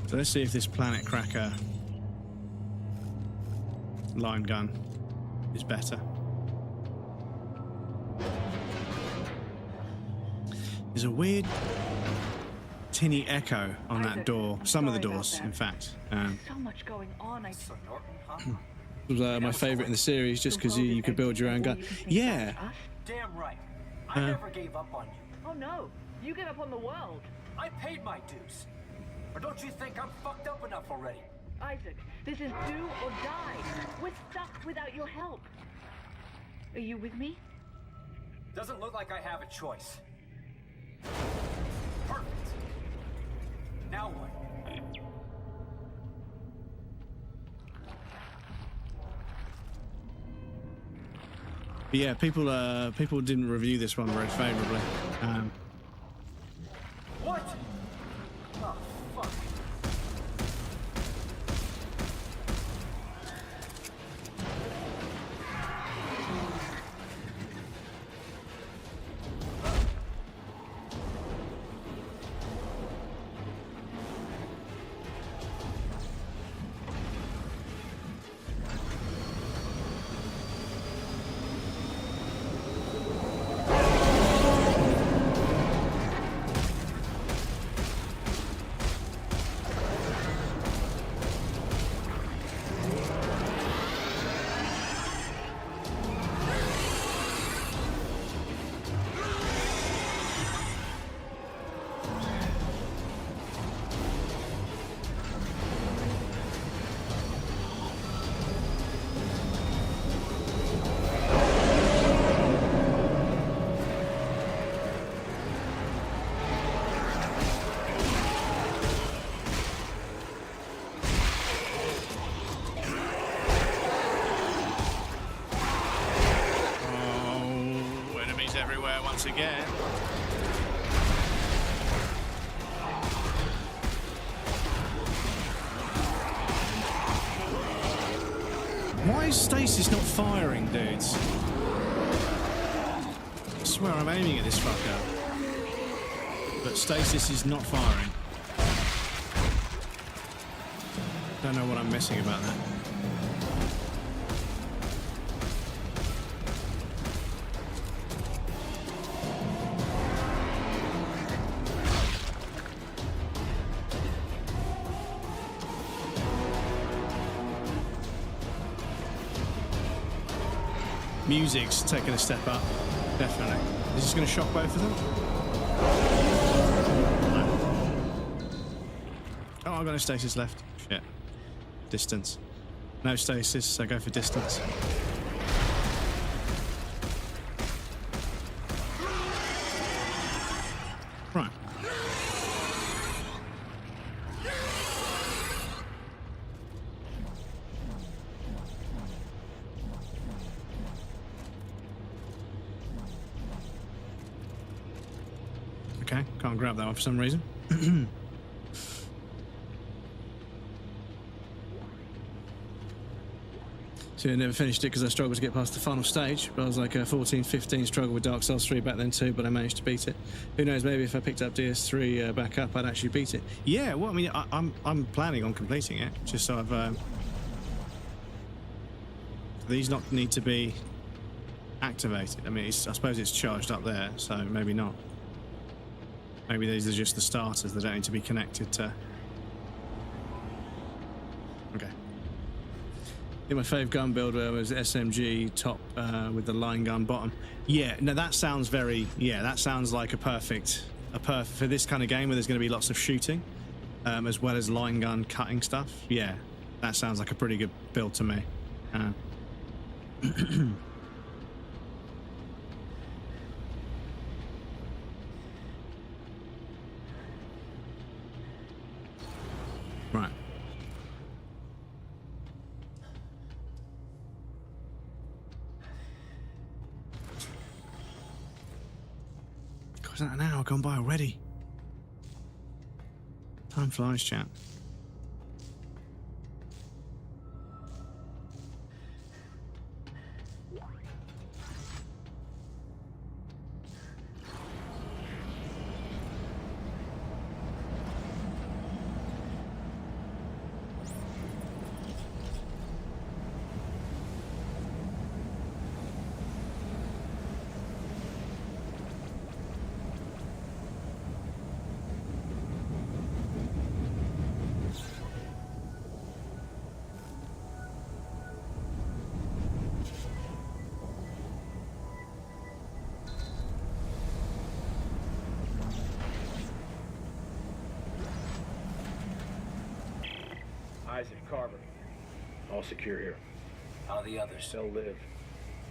So let's see if this planet cracker line gun is better. There's a weird tinny echo on that door. Some of the doors, in fact. So much going on. It was my favorite in the series, just because you could build your own gun. Yeah. Damn right. I never gave up on you. Oh no, you gave up on the world. I paid my dues. Or don't you think I'm fucked up enough already? Isaac, this is do or die. We're stuck without your help. Are you with me? Doesn't look like I have a choice. Perfect. Now what? But yeah, people didn't review this one very favorably. Not again. Why is stasis not firing, dudes? I swear I'm aiming at this fucker. But stasis is not firing. Don't know what I'm missing about that. Music's taking a step up, definitely. Is this going to shock both of them? Oh, I've got no stasis left. Shit. Distance. No stasis, so go for distance. Right. Okay, can't grab that one for some reason. So I never finished it because I struggled to get past the final stage. But I was like a 14, 15 struggle with Dark Souls 3 back then too, but I managed to beat it. Who knows, maybe if I picked up DS3 back up, I'd actually beat it. Yeah, well, I mean, I'm planning on completing it, just so I've... these not need to be activated. I mean, I suppose it's charged up there, so maybe not. Maybe these are just the starters that don't need to be connected to... Okay. I think my fave gun build was SMG top with the line gun bottom. Yeah, no, that sounds very... Yeah, that sounds like a perfect... for this kind of game where there's going to be lots of shooting, as well as line gun cutting stuff. Yeah, that sounds like a pretty good build to me. Right. God, is that an hour gone by already? Time flies, chat. Isaac, Carver. All secure here. How are the others? Still live.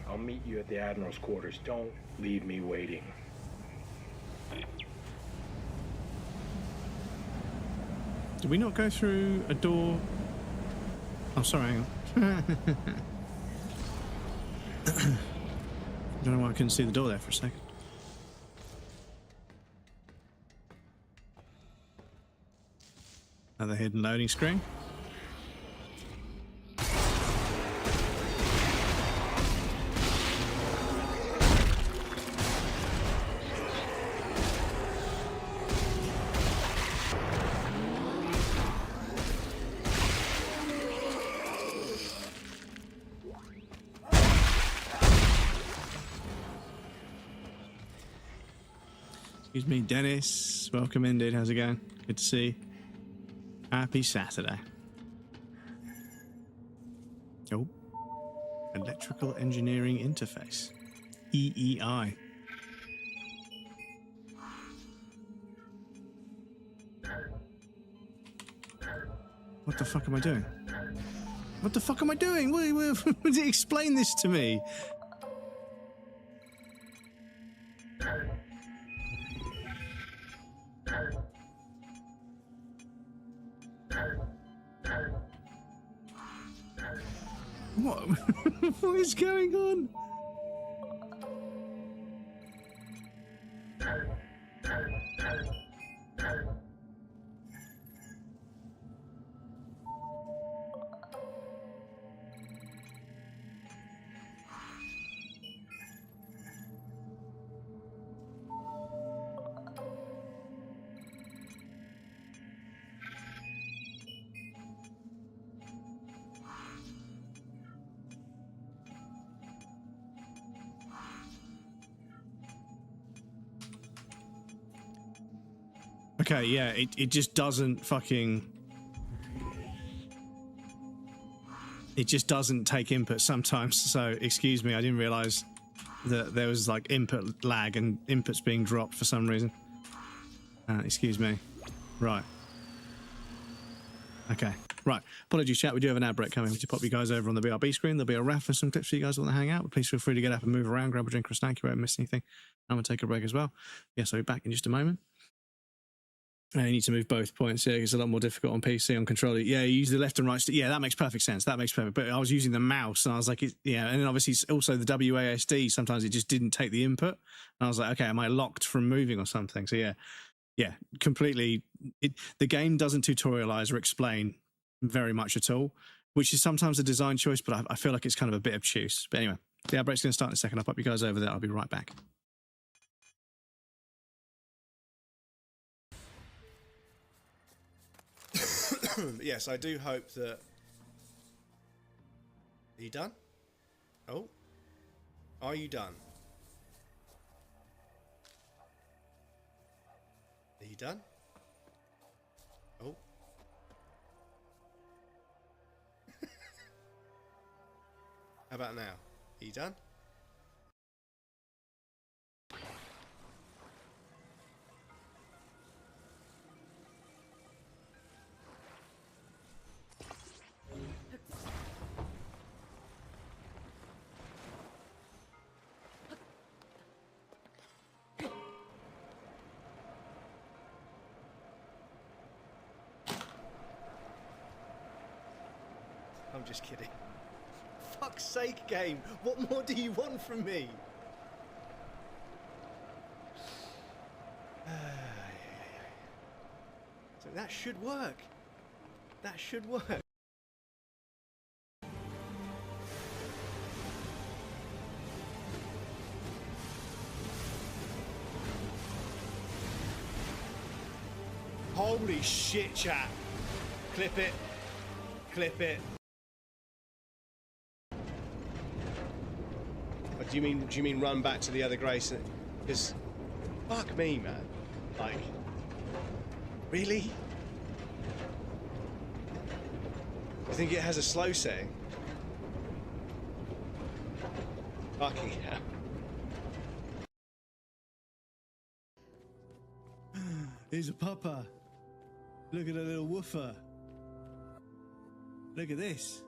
I'll meet you at the Admiral's quarters. Don't leave me waiting. Did we not go through a door? Oh, sorry, hang on. I don't know why I couldn't see the door there for a second. Another hidden loading screen. Excuse me, Dennis. Welcome in, dude. How's it going? Good to see you. Happy Saturday. Oh. Electrical Engineering Interface. EEI. What the fuck am I doing? What the fuck am I doing? Explain this to me. What? What is going on? Okay, yeah, it just doesn't fucking... It just doesn't take input sometimes, so excuse me, I didn't realise that there was like input lag and inputs being dropped for some reason. Excuse me. Right. Okay. Right. Apologies, chat. We do have an ad break coming to pop you guys over on the BRB screen. There'll be a ref and some clips for you guys who want to hang out. But please feel free to get up and move around, grab a drink or a snack. You won't miss anything. I'm going to take a break as well. Yes, I'll be back in just a moment. You need to move both points. Yeah, it's a lot more difficult on PC on controller. Yeah, you use the left and right stick. Yeah, that makes perfect sense. That makes perfect. But I was using the mouse, and I was like, yeah. And then obviously also the WASD. Sometimes it just didn't take the input, and I was like, okay, am I locked from moving or something? So yeah, completely. The game doesn't tutorialize or explain very much at all, which is sometimes a design choice, but I feel like it's kind of a bit obtuse. But anyway, the outbreak's going to start in a second. I'll pop you guys over there. I'll be right back. Yes, I do hope that... Are you done? Oh? Are you done? Are you done? Oh? How about now? Are you done? I'm just kidding. Fuck's sake, game. What more do you want from me? So that should work. That should work. Holy shit, chat. Clip it. Clip it. Do you mean run back to the other Grace? Because fuck me, man. Like, really? You think it has a slow setting? Fucking hell. Here's a pupper. Look at a little woofer. Look at this.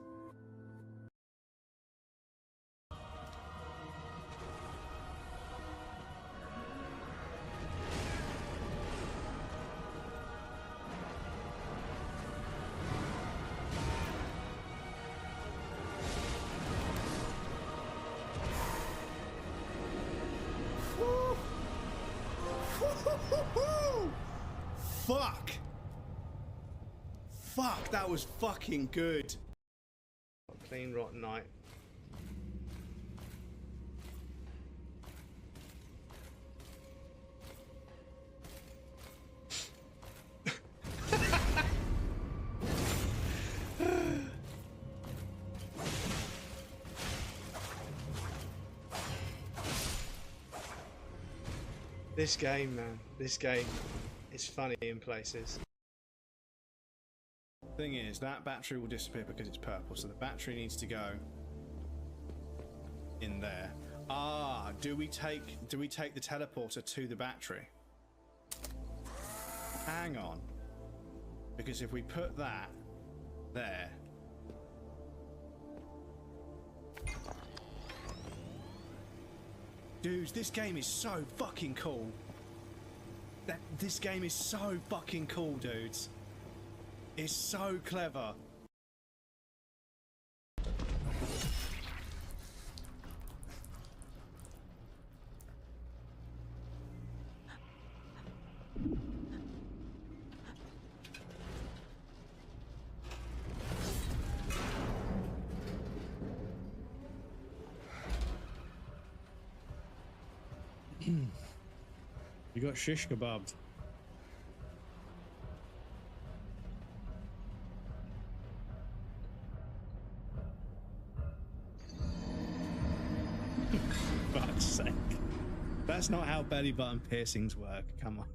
Fuck! Fuck, that was fucking good. Clean rotten night. This game, man. This game is funny in places. Thing is, that battery will disappear because it's purple, so the battery needs to go in there. Ah, do we take the teleporter to the battery? Hang on. Because if we put that there. Dudes, this game is so fucking cool. This game is so fucking cool, dudes. It's so clever. You got shish kebabbed. For fuck's sake. That's not how belly button piercings work. Come on.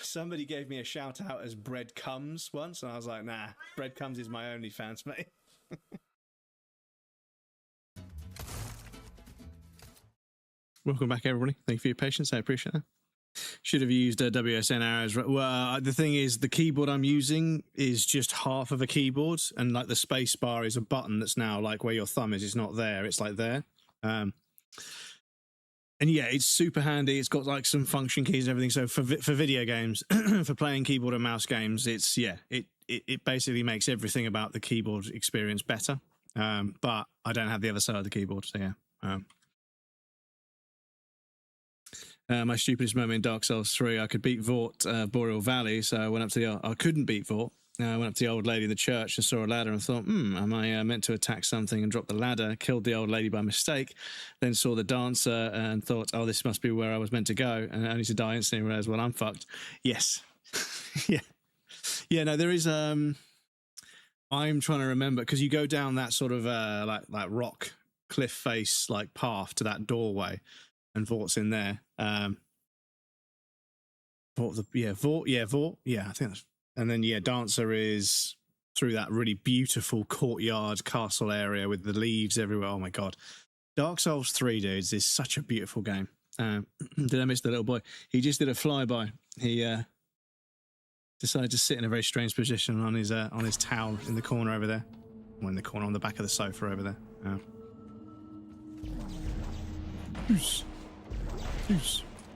Somebody gave me a shout out as Bread Comes once, and I was like, nah, Bread Comes is my OnlyFans, mate. Welcome back, everybody. Thank you for your patience. I appreciate that. Should have used WSN arrows. Well, the thing is, the keyboard I'm using is just half of a keyboard, and like the space bar is a button that's now like where your thumb is. It's not there. It's like there. And yeah, it's super handy. It's got like some function keys and everything. So for video games, for playing keyboard and mouse games, it's it basically makes everything about the keyboard experience better. But I don't have the other side of the keyboard, so yeah. My stupidest moment in Dark Souls 3, I could beat Vort, Boreal Valley, so I went up to I couldn't beat Vort. I went up to the old lady in the church and saw a ladder and thought, am I meant to attack something, and dropped the ladder, killed the old lady by mistake, then saw the dancer and thought, oh, this must be where I was meant to go, and only to die instantly, realized, well, I'm fucked. Yes. Yeah, no, there is, I'm trying to remember, because you go down that sort of, like rock cliff face, like, path to that doorway, and Vort's in there. Vort, I think that's. And then, yeah, Dancer is through that really beautiful courtyard castle area with the leaves everywhere. Oh, my God. Dark Souls 3, dudes, is such a beautiful game. Did I miss the little boy? He just did a flyby. He decided to sit in a very strange position on his towel in the corner over there. Or in the corner on the back of the sofa over there.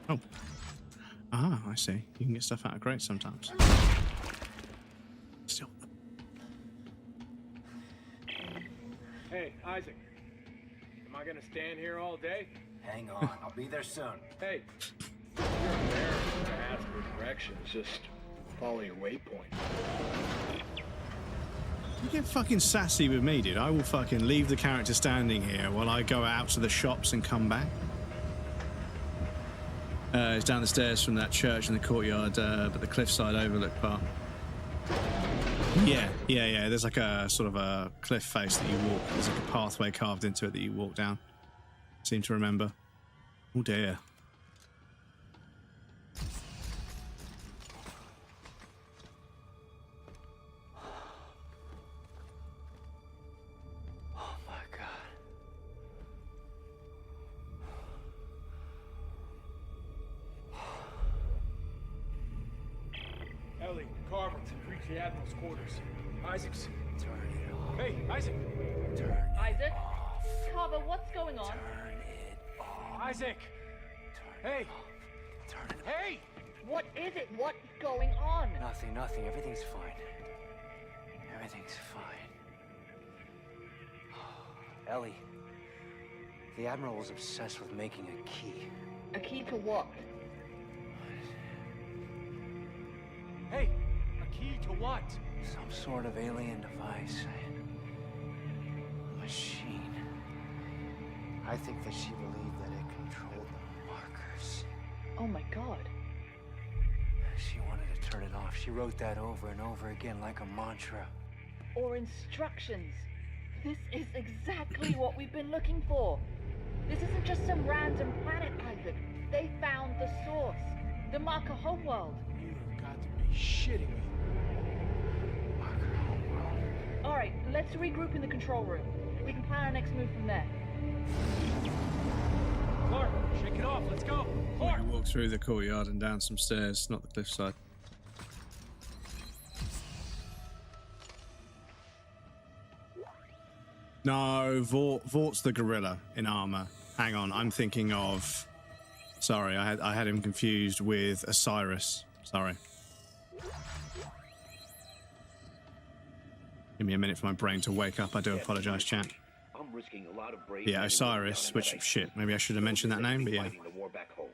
Oh. Ah, I see. You can get stuff out of crates sometimes. Still. Hey, Isaac. Am I gonna stand here all day? Hang on, I'll be there soon. Hey, you're embarrassed to ask for directions. Just follow your waypoint. You get fucking sassy with me, dude. I will fucking leave the character standing here while I go out to the shops and come back. It's down the stairs from that church in the courtyard, but the cliffside overlook part. Yeah. There's like a sort of a cliff face that you walk. There's like a pathway carved into it that you walk down. Seem to remember. Oh dear. Oh my God. Ellie, Carver, reach the Admiral's quarters. Isaac's. Turn it off. Hey, Isaac! Turn it Isaac? off. Carver, what's going on? Turn it off. Isaac! Hey! Turn it off. Hey! What is it? What's going on? Nothing. Everything's fine. Everything's fine. Ellie, the Admiral was obsessed with making a key. A key to what? Hey! A key to what? Some sort of alien device. A machine. I think that she believed that it controlled the markers. Oh my God. She wanted to turn it off. She wrote that over and over again like a mantra. Or instructions. This is exactly what we've been looking for. This isn't just some random planet, Isaac. They found the source. The marker homeworld. You've got to be shitting me. Marker homeworld. All right, let's regroup in the control room. We can plan our next move from there. Clark, shake it off. Let's go. Clark! You walk through the courtyard and down some stairs, not the cliffside. No, Vort's the gorilla in armor. Hang on, I'm thinking of. Sorry, I had him confused with Osiris. Sorry. Give me a minute for my brain to wake up. I do apologize, chat. I'm risking a lot of brave Yeah, Osiris, which, shit, maybe I should have mentioned that name, but yeah. The war back home.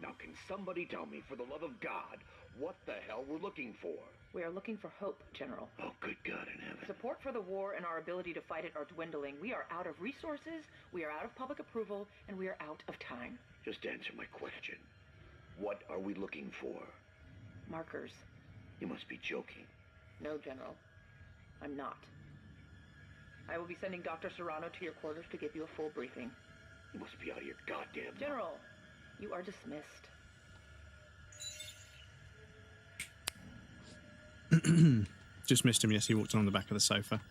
Now, can somebody tell me, for the love of God, what the hell we're looking for? We are looking for hope, General. Oh, good God in heaven. Support for the war and our ability to fight it are dwindling. We are out of resources, we are out of public approval, and we are out of time. Just answer my question. What are we looking for? Markers. You must be joking. No, General. I'm not. I will be sending Dr. Serrano to your quarters to give you a full briefing. You must be out of your goddamn... General, you are dismissed. Just missed him. Yes, he walked on the back of the sofa.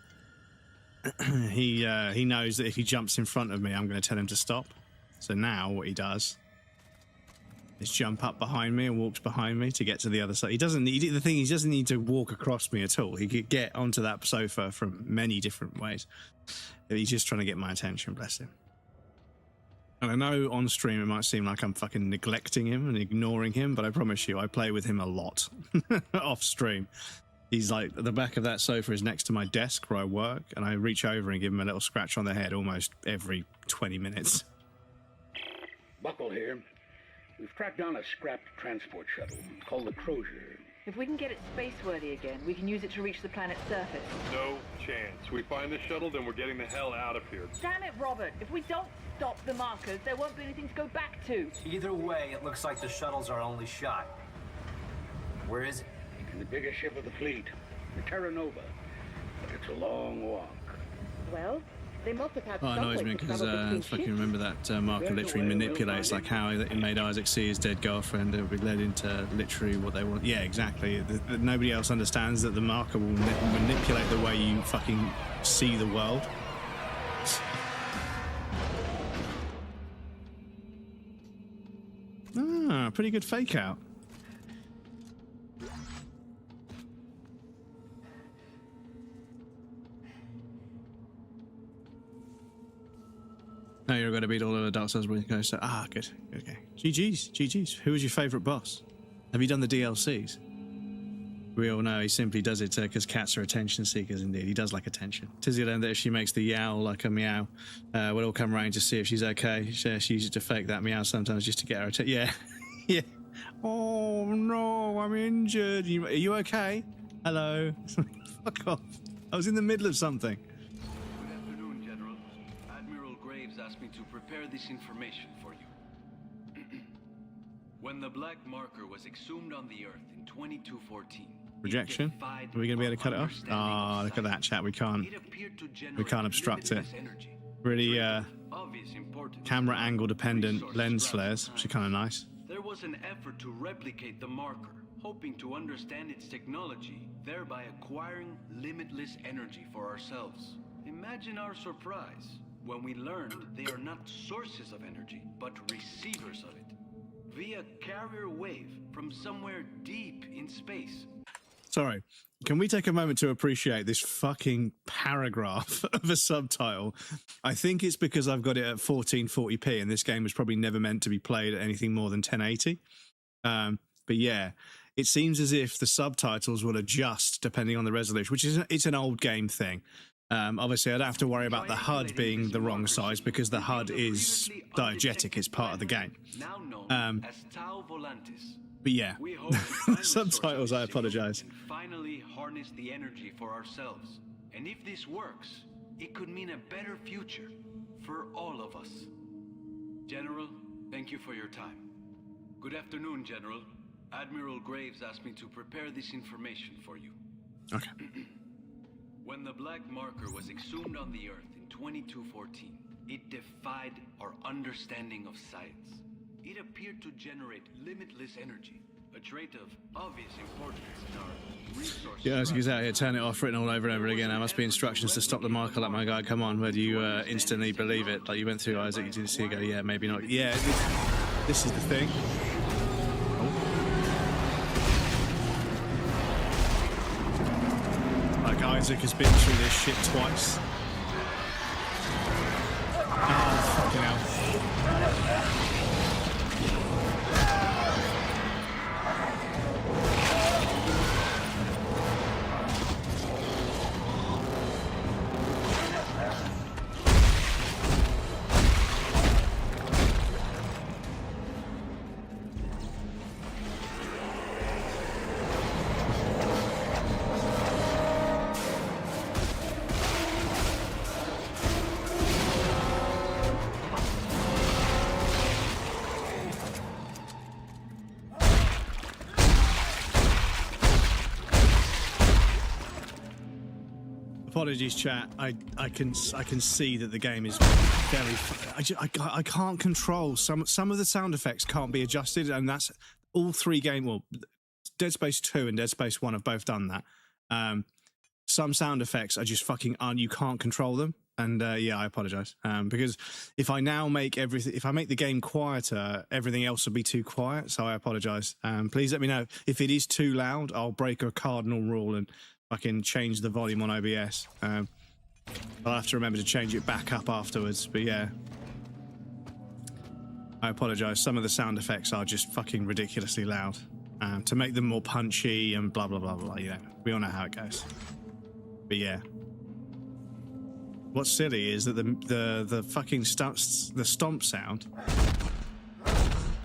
He knows that if he jumps in front of me, I'm going to tell him to stop. So now what he does is jump up behind me and walks behind me to get to the other side. He doesn't need to walk across me at all. He could get onto that sofa from many different ways. He's just trying to get my attention, bless him. And I know on stream it might seem like I'm fucking neglecting him and ignoring him, but I promise you I play with him a lot off stream. He's like, the back of that sofa is next to my desk where I work, and I reach over and give him a little scratch on the head almost every 20 minutes. Buckle here. We've tracked down a scrapped transport shuttle called the Crozier. If we can get it space-worthy again, we can use it to reach the planet's surface. No chance. We find the shuttle, then we're getting the hell out of here. Damn it, Robert! If we don't stop the markers, there won't be anything to go back to. Either way, it looks like the shuttle's our only shot. Where is it? In the biggest ship of the fleet, the Terra Nova. But it's a long walk. Well, they must have had Oh, it annoys me because I fucking remember that marker literally manipulates like how it made Isaac see his dead girlfriend. It would be led into literally what they want. Yeah, exactly. Nobody else understands that the marker will manipulate the way you fucking see the world. Ah, pretty good fake out. No, you're going to beat all of the Dark Souls when you go. So, good. Okay. GG's. Who was your favourite boss? Have you done the DLCs? We all know he simply does it because cats are attention seekers indeed. He does like attention. Tizzy learned that if she makes the yowl like a meow, we'll all come round to see if she's okay. She uses to fake that meow sometimes just to get her attention. Yeah. Yeah. Oh, no, I'm injured. Are you okay? Hello? Fuck off. I was in the middle of something. Asked me to prepare this information for you. When the black marker was exhumed on the Earth in 2214, rejection. Are we going to be able to cut it off? Oh, look at that, chat. We can't obstruct it. Really camera angle dependent lens flares, which are kind of nice. There was an effort to replicate the marker, hoping to understand its technology, thereby acquiring limitless energy for ourselves. Imagine our surprise when we learned they are not sources of energy, but receivers of it, via carrier wave from somewhere deep in space. Sorry, can we take a moment to appreciate this fucking paragraph of a subtitle? I think it's because I've got it at 1440p, and this game was probably never meant to be played at anything more than 1080. But yeah, it seems as if the subtitles will adjust depending on the resolution, which is it's an old game thing. Obviously, I'd have to worry about the HUD being the wrong size because the HUD is diegetic. It's part of the game. But yeah, subtitles, I apologize. Finally harness the energy for ourselves. And if this works, it could mean a better future for all of us. General, thank you for your time. Good afternoon, General. Admiral Graves asked me to prepare this information for you. Okay. When the black marker was exhumed on the Earth in 2214, it defied our understanding of science. It appeared to generate limitless energy, a trait of obvious importance in our resources. Yeah, as he's out here, turn it off, written all over and over again. There must be instructions to stop the marker, like my guy. Come on, where do you instantly believe it? Like you went through Isaac, you didn't see it go, yeah, maybe not. Yeah, this is the thing. Isaac has been through this shit twice. Oh, fucking hell. Apologies, chat. I can see that the game is very. I can't control some of the sound effects can't be adjusted, and that's all three game. Well, Dead Space 2 and Dead Space 1 have both done that. Some sound effects are just fucking you can't control them. And yeah, I apologize. Because if I now make if I make the game quieter, everything else will be too quiet. So I apologize. Please let me know if it is too loud. I'll break a cardinal rule and fucking change the volume on OBS. I'll have to remember to change it back up afterwards. But yeah, I apologize. Some of the sound effects are just fucking ridiculously loud. To make them more punchy and blah blah blah blah. You know, we all know how it goes. But yeah. What's silly is that the fucking stomp sound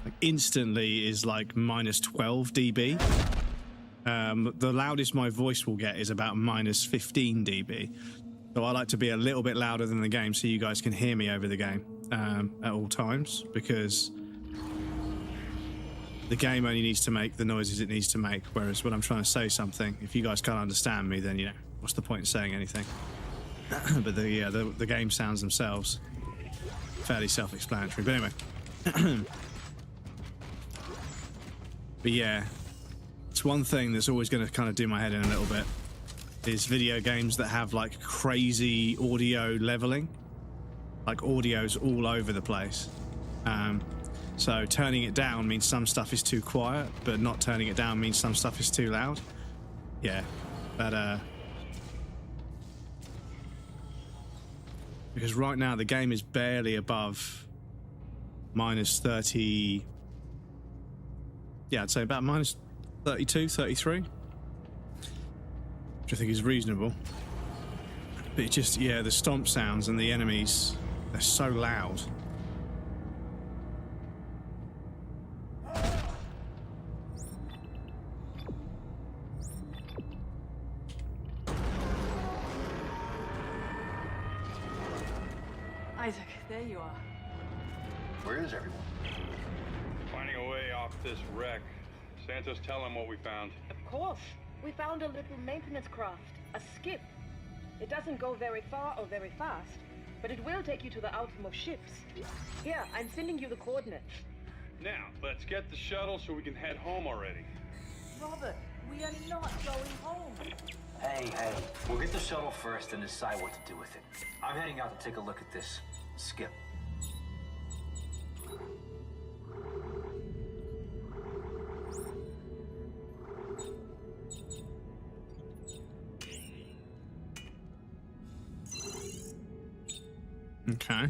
like instantly is like minus 12 dB. The loudest my voice will get is about minus 15 dB. So I like to be a little bit louder than the game so you guys can hear me over the game at all times, because the game only needs to make the noises it needs to make. Whereas when I'm trying to say something, if you guys can't understand me, then you know what's the point in saying anything. But the game sounds themselves fairly self-explanatory. But anyway, but yeah, it's one thing that's always going to kind of do my head in a little bit is video games that have like crazy audio leveling, like audio's all over the place. So turning it down means some stuff is too quiet, but not turning it down means some stuff is too loud. Yeah, that because right now the game is barely above minus 30. Yeah, I'd say about minus 32, 33, which I think is reasonable. But it just, yeah, the stomp sounds and the enemies, they're so loud. Isaac, there you are. Where is everyone? Finding a way off this wreck. Santos, tell him what we found. Of course. We found a little maintenance craft, a skip. It doesn't go very far or very fast, but it will take you to the outcome of ships. Here, I'm sending you the coordinates. Now, let's get the shuttle so we can head home already. Robert, we are not going home. Hey, we'll get the shuttle first and decide what to do with it. I'm heading out to take a look at this skip. Okay.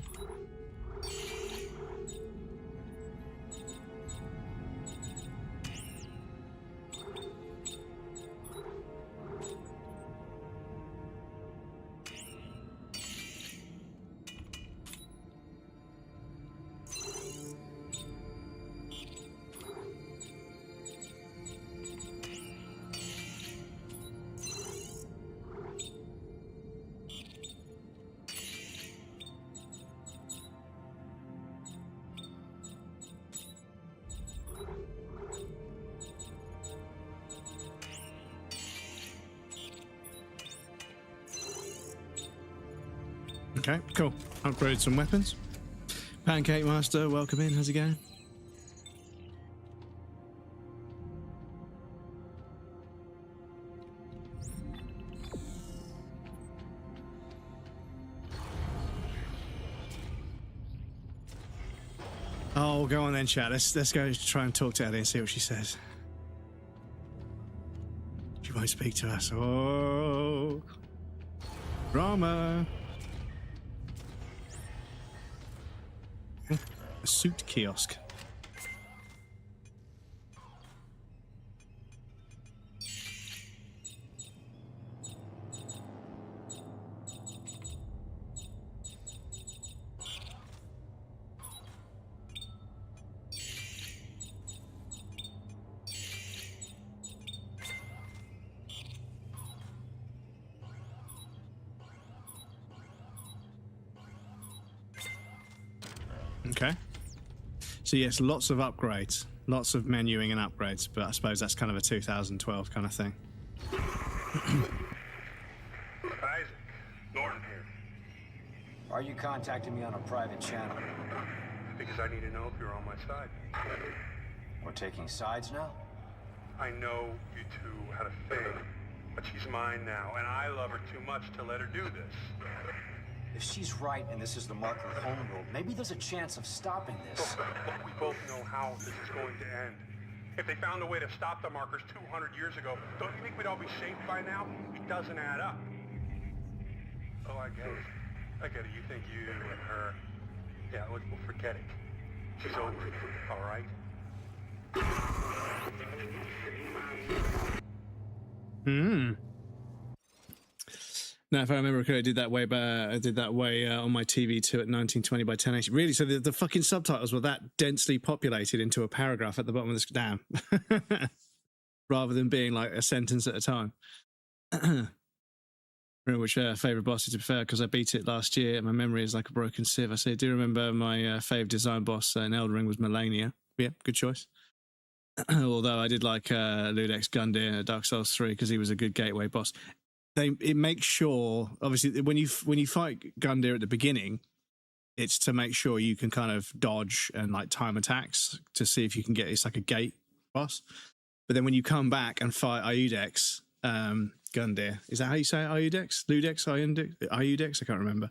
Okay, cool. Upgraded some weapons. Pancake Master, welcome in. How's it going? Oh, go on then, chat. Let's go try and talk to Ellie and see what she says. She won't speak to us. Oh, drama. A suit kiosk. Okay. So yes, lots of upgrades, lots of menuing and upgrades, but I suppose that's kind of a 2012 kind of thing. Isaac, Norton here. Are you contacting me on a private channel? Because I need to know if you're on my side. We're taking sides now? I know you two had a thing, but she's mine now, and I love her too much to let her do this. If she's right and this is the marker homeworld, maybe there's a chance of stopping this. Look, we both know how this is going to end. If they found a way to stop the markers 200 years ago, don't you think we'd all be safe by now? It doesn't add up. Oh, I get it. I get it. You think you and her... Yeah, we'll forget it. She's over it, all right? Now, if I remember correctly, I did that way on my TV too at 1920 by 1080. Really, so the fucking subtitles were that densely populated into a paragraph at the bottom of the screen, rather than being like a sentence at a time. Remember which favourite boss is, to be fair, because I beat it last year and my memory is like a broken sieve. I do remember my favourite design boss in Elden Ring was Melania. Yeah, good choice. Although I did like Ludex Gundyr at Dark Souls 3 because he was a good gateway boss. It makes sure, obviously, when you fight Gundyr at the beginning, it's to make sure you can kind of dodge and like time attacks to see if you can get, it's like a gate boss. But then when you come back and fight Iudex Gundyr, is that how you say it? Iudex? Iudex? I can't remember.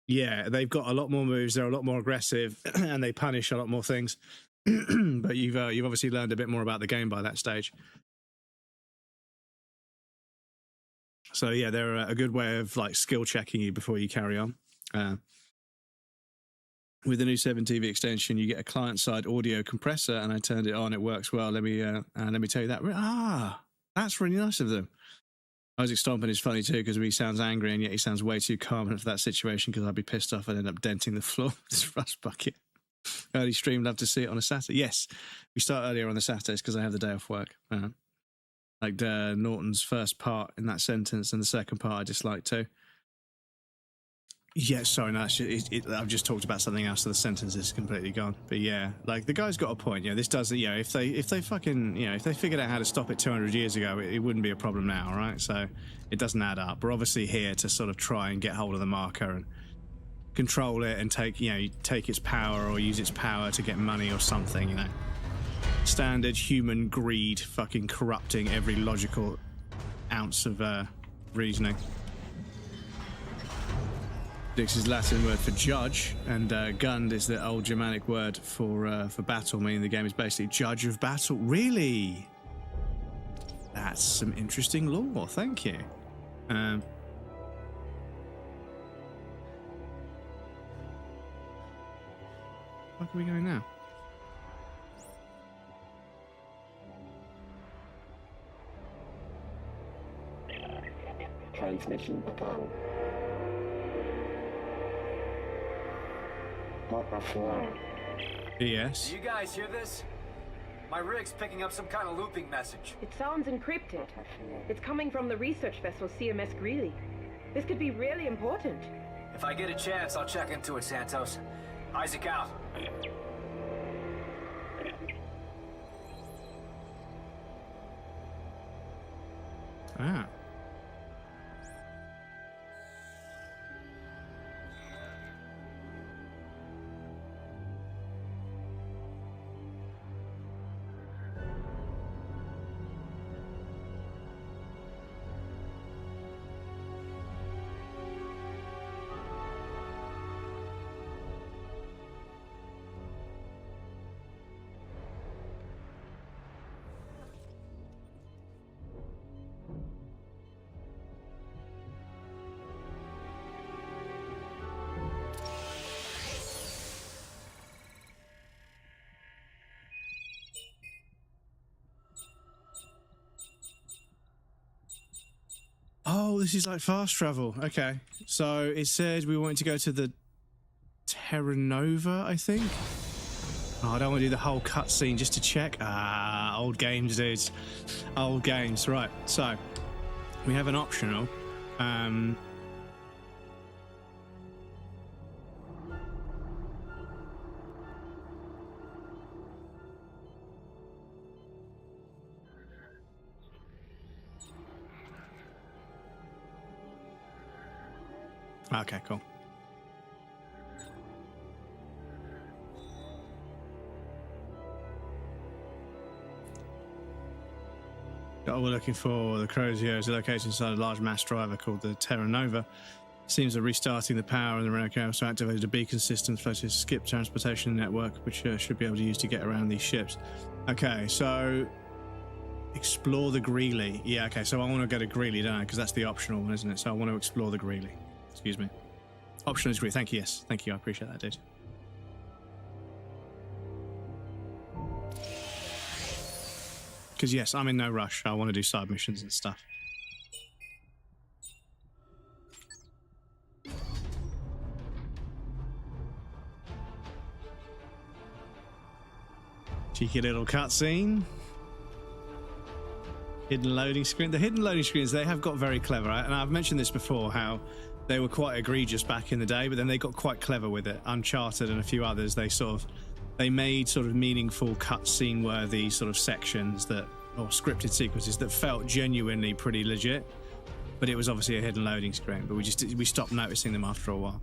Yeah, they've got a lot more moves. They're a lot more aggressive, and they punish a lot more things. But you've obviously learned a bit more about the game by that stage. So yeah, they're a good way of like skill checking you before you carry on. With the new 7TV extension, you get a client-side audio compressor, and I turned it on. It works well. Let me tell you that. That's really nice of them. Isaac Stompin is funny too because he sounds angry and yet he sounds way too calm for that situation because I'd be pissed off and end up denting the floor with this rust bucket. Early stream, love to see it on a Saturday. Yes, we start earlier on the Saturdays because I have the day off work. Like Norton's first part in that sentence and the second part I dislike too. Yeah, sorry, no, I've just talked about something else, so the sentence is completely gone. But yeah, like the guy's got a point. You know, this does, you know, if they fucking, you know, if they figured out how to stop it 200 years ago, it wouldn't be a problem now, right? So it doesn't add up. We're obviously here to sort of try and get hold of the marker and control it and take its power or use its power to get money or something, you know. Standard human greed fucking corrupting every logical ounce of reasoning. Dix is Latin word for judge, and Gund is the old Germanic word for battle, meaning the game is basically judge of battle. Really? That's some interesting lore, thank you. Where are we going now? Transmission done. Yes. Do you guys hear this? My rig's picking up some kind of looping message. It sounds encrypted. It's coming from the research vessel CMS Greeley. This could be really important. If I get a chance, I'll check into it, Santos. Isaac out. Ah. Oh, this is like fast travel. Okay. So it said we wanted to go to the Terra Nova, I think. Oh, I don't want to do the whole cutscene just to check. Ah, old games, dudes. Old games. Right. So we have an optional. Okay, cool. What we're looking for, the Crozier, is located inside a large mass driver called the Terra Nova. Seems that restarting the power in the Renault car also activated a beacon system floated a skip transportation network, which should be able to use to get around these ships. Okay, so explore the Greeley. Yeah, okay, so I want to go to Greeley, don't I? Because that's the optional one, isn't it? So I want to explore the Greeley. Excuse me. Optional is Greeley. Thank you, yes. Thank you, I appreciate that, dude. Because, yes, I'm in no rush. I want to do side missions and stuff. Cheeky little cutscene. Hidden loading screen. The hidden loading screens, they have got very clever. And I've mentioned this before, how they were quite egregious back in the day, but then they got quite clever with it. Uncharted and a few others, they made sort of meaningful cutscene worthy sort of sections that, or scripted sequences that felt genuinely pretty legit. But it was obviously a hidden loading screen, but we stopped noticing them after a while.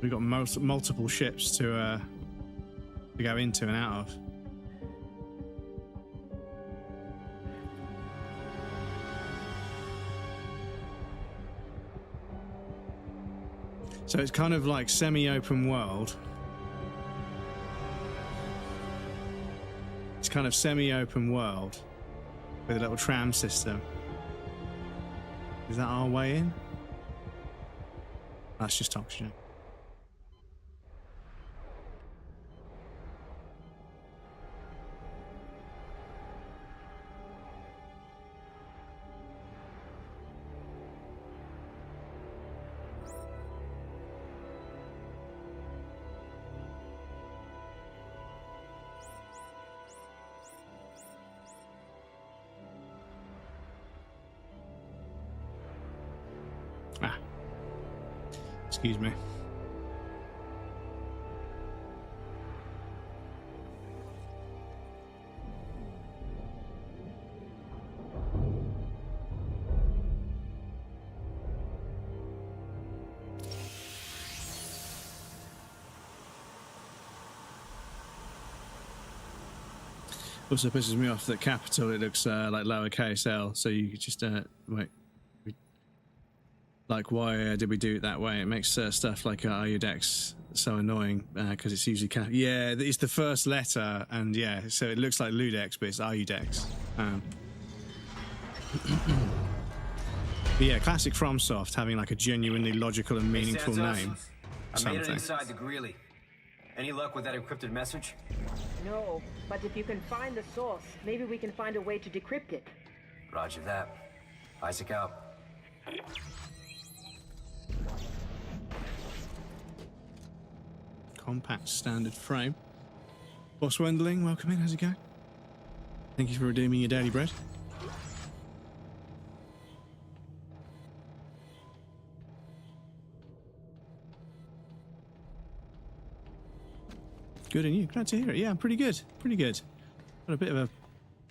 We've got multiple ships to go into and out of. So it's kind of like semi-open world. It's kind of semi-open world with a little tram system. Is that our way in? That's just oxygen. Excuse me. Also pisses me off that capital, it looks like lowercase l, so you just wait. Like, why did we do it that way? It makes stuff like Areudex so annoying because it's usually yeah, it's the first letter, and yeah, so it looks like Ludex, but it's Areudex. But yeah, classic FromSoft having like a genuinely logical and meaningful name. I made it inside the Greeley. Any luck with that encrypted message? No, but if you can find the source, maybe we can find a way to decrypt it. Roger that. Isaac out. Compact standard frame. Boss Wendling, welcome in. How's it going? Thank you for redeeming your daily bread. Good, and you? Glad to hear it. Yeah, I'm pretty good. Pretty good. Got a bit of a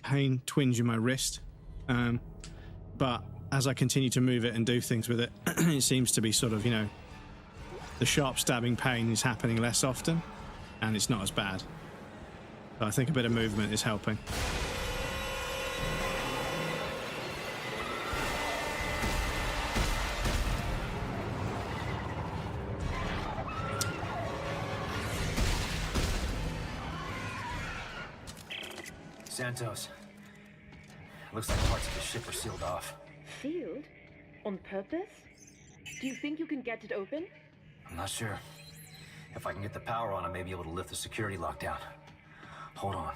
pain twinge in my wrist, but as I continue to move it and do things with it, it seems to be sort of, you know, the sharp stabbing pain is happening less often, and it's not as bad. So I think a bit of movement is helping. Santos. Looks like parts of the ship are sealed off. Sealed? On purpose? Do you think you can get it open? I'm not sure. If I can get the power on, I may be able to lift the security lockdown. Hold on.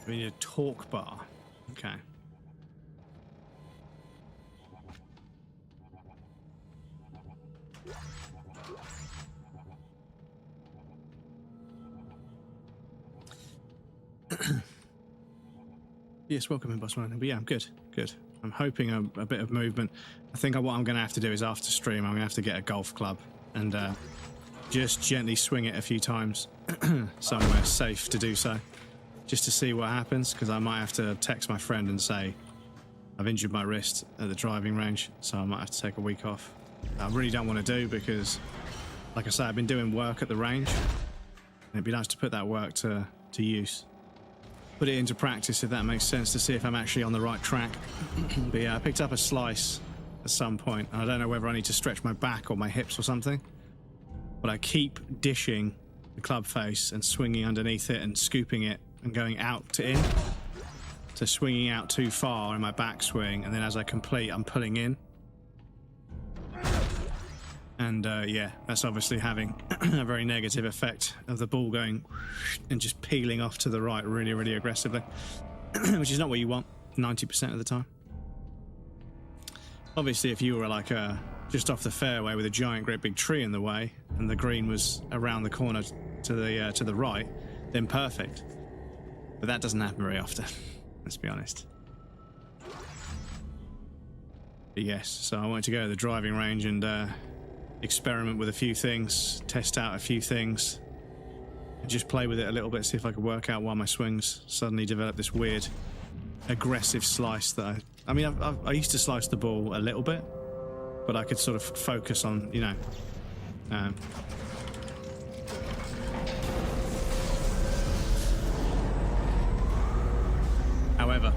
We need a torque bar. Okay. Yes, welcome in, Boss Running. But yeah, I'm good. Good. I'm hoping a bit of movement. I think what I'm going to have to do is after stream, I'm going to have to get a golf club and just gently swing it a few times somewhere safe to do so, just to see what happens, because I might have to text my friend and say, I've injured my wrist at the driving range, so I might have to take a week off. I really don't want to do because, like I say, I've been doing work at the range. And it'd be nice to put that work to use. Put it into practice, if that makes sense, to see if I'm actually on the right track. But yeah, I picked up a slice at some point. I don't know whether I need to stretch my back or my hips or something. But I keep dishing the club face and swinging underneath it and scooping it and going out to in. So swinging out too far in my backswing, and then as I complete, I'm pulling in. And yeah, that's obviously having a very negative effect of the ball going and just peeling off to the right really, really aggressively, which is not what you want 90% of the time. Obviously, if you were like just off the fairway with a giant, great big tree in the way, and the green was around the corner to the right, then perfect. But that doesn't happen very often. Let's be honest. But yes, so I wanted to go to the driving range and experiment with a few things, test out a few things, and just play with it a little bit, see if I could work out why my swings suddenly developed this weird, aggressive slice that I mean, I used to slice the ball a little bit, but I could sort of focus on, you know, however,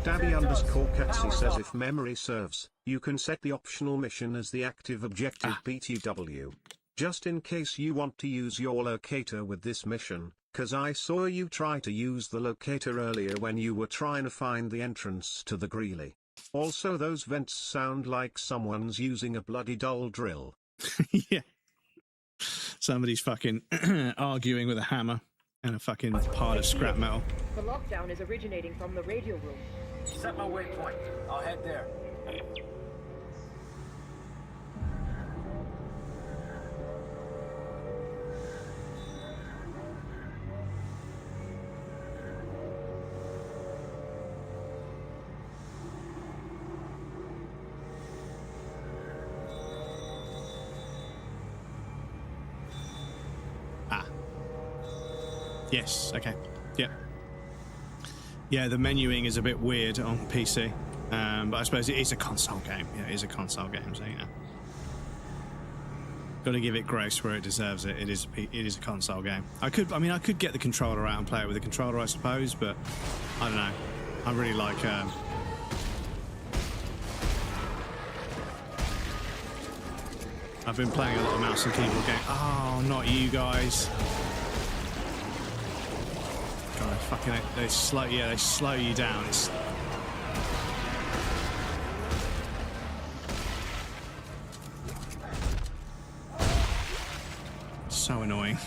Dabby_Catsy says if memory serves, you can set the optional mission as the active objective BTW. Just in case you want to use your locator with this mission, cause I saw you try to use the locator earlier when you were trying to find the entrance to the Greeley. Also those vents sound like someone's using a bloody dull drill. Yeah. Somebody's fucking arguing with a hammer and a fucking pile of scrap metal. The lockdown is originating from the radio room. Set my waypoint. I'll head there. Yes, okay. Yep. Yeah, the menuing is a bit weird on PC, but I suppose it is a console game. Yeah, it is a console game, so you know. Got to give it grace where it deserves it. It is a console game. I could get the controller out and play it with the controller, I suppose, but I don't know. I really like I've been playing a lot of mouse and keyboard games. Oh, not you guys. God, fucking they slow you down. It's so annoying.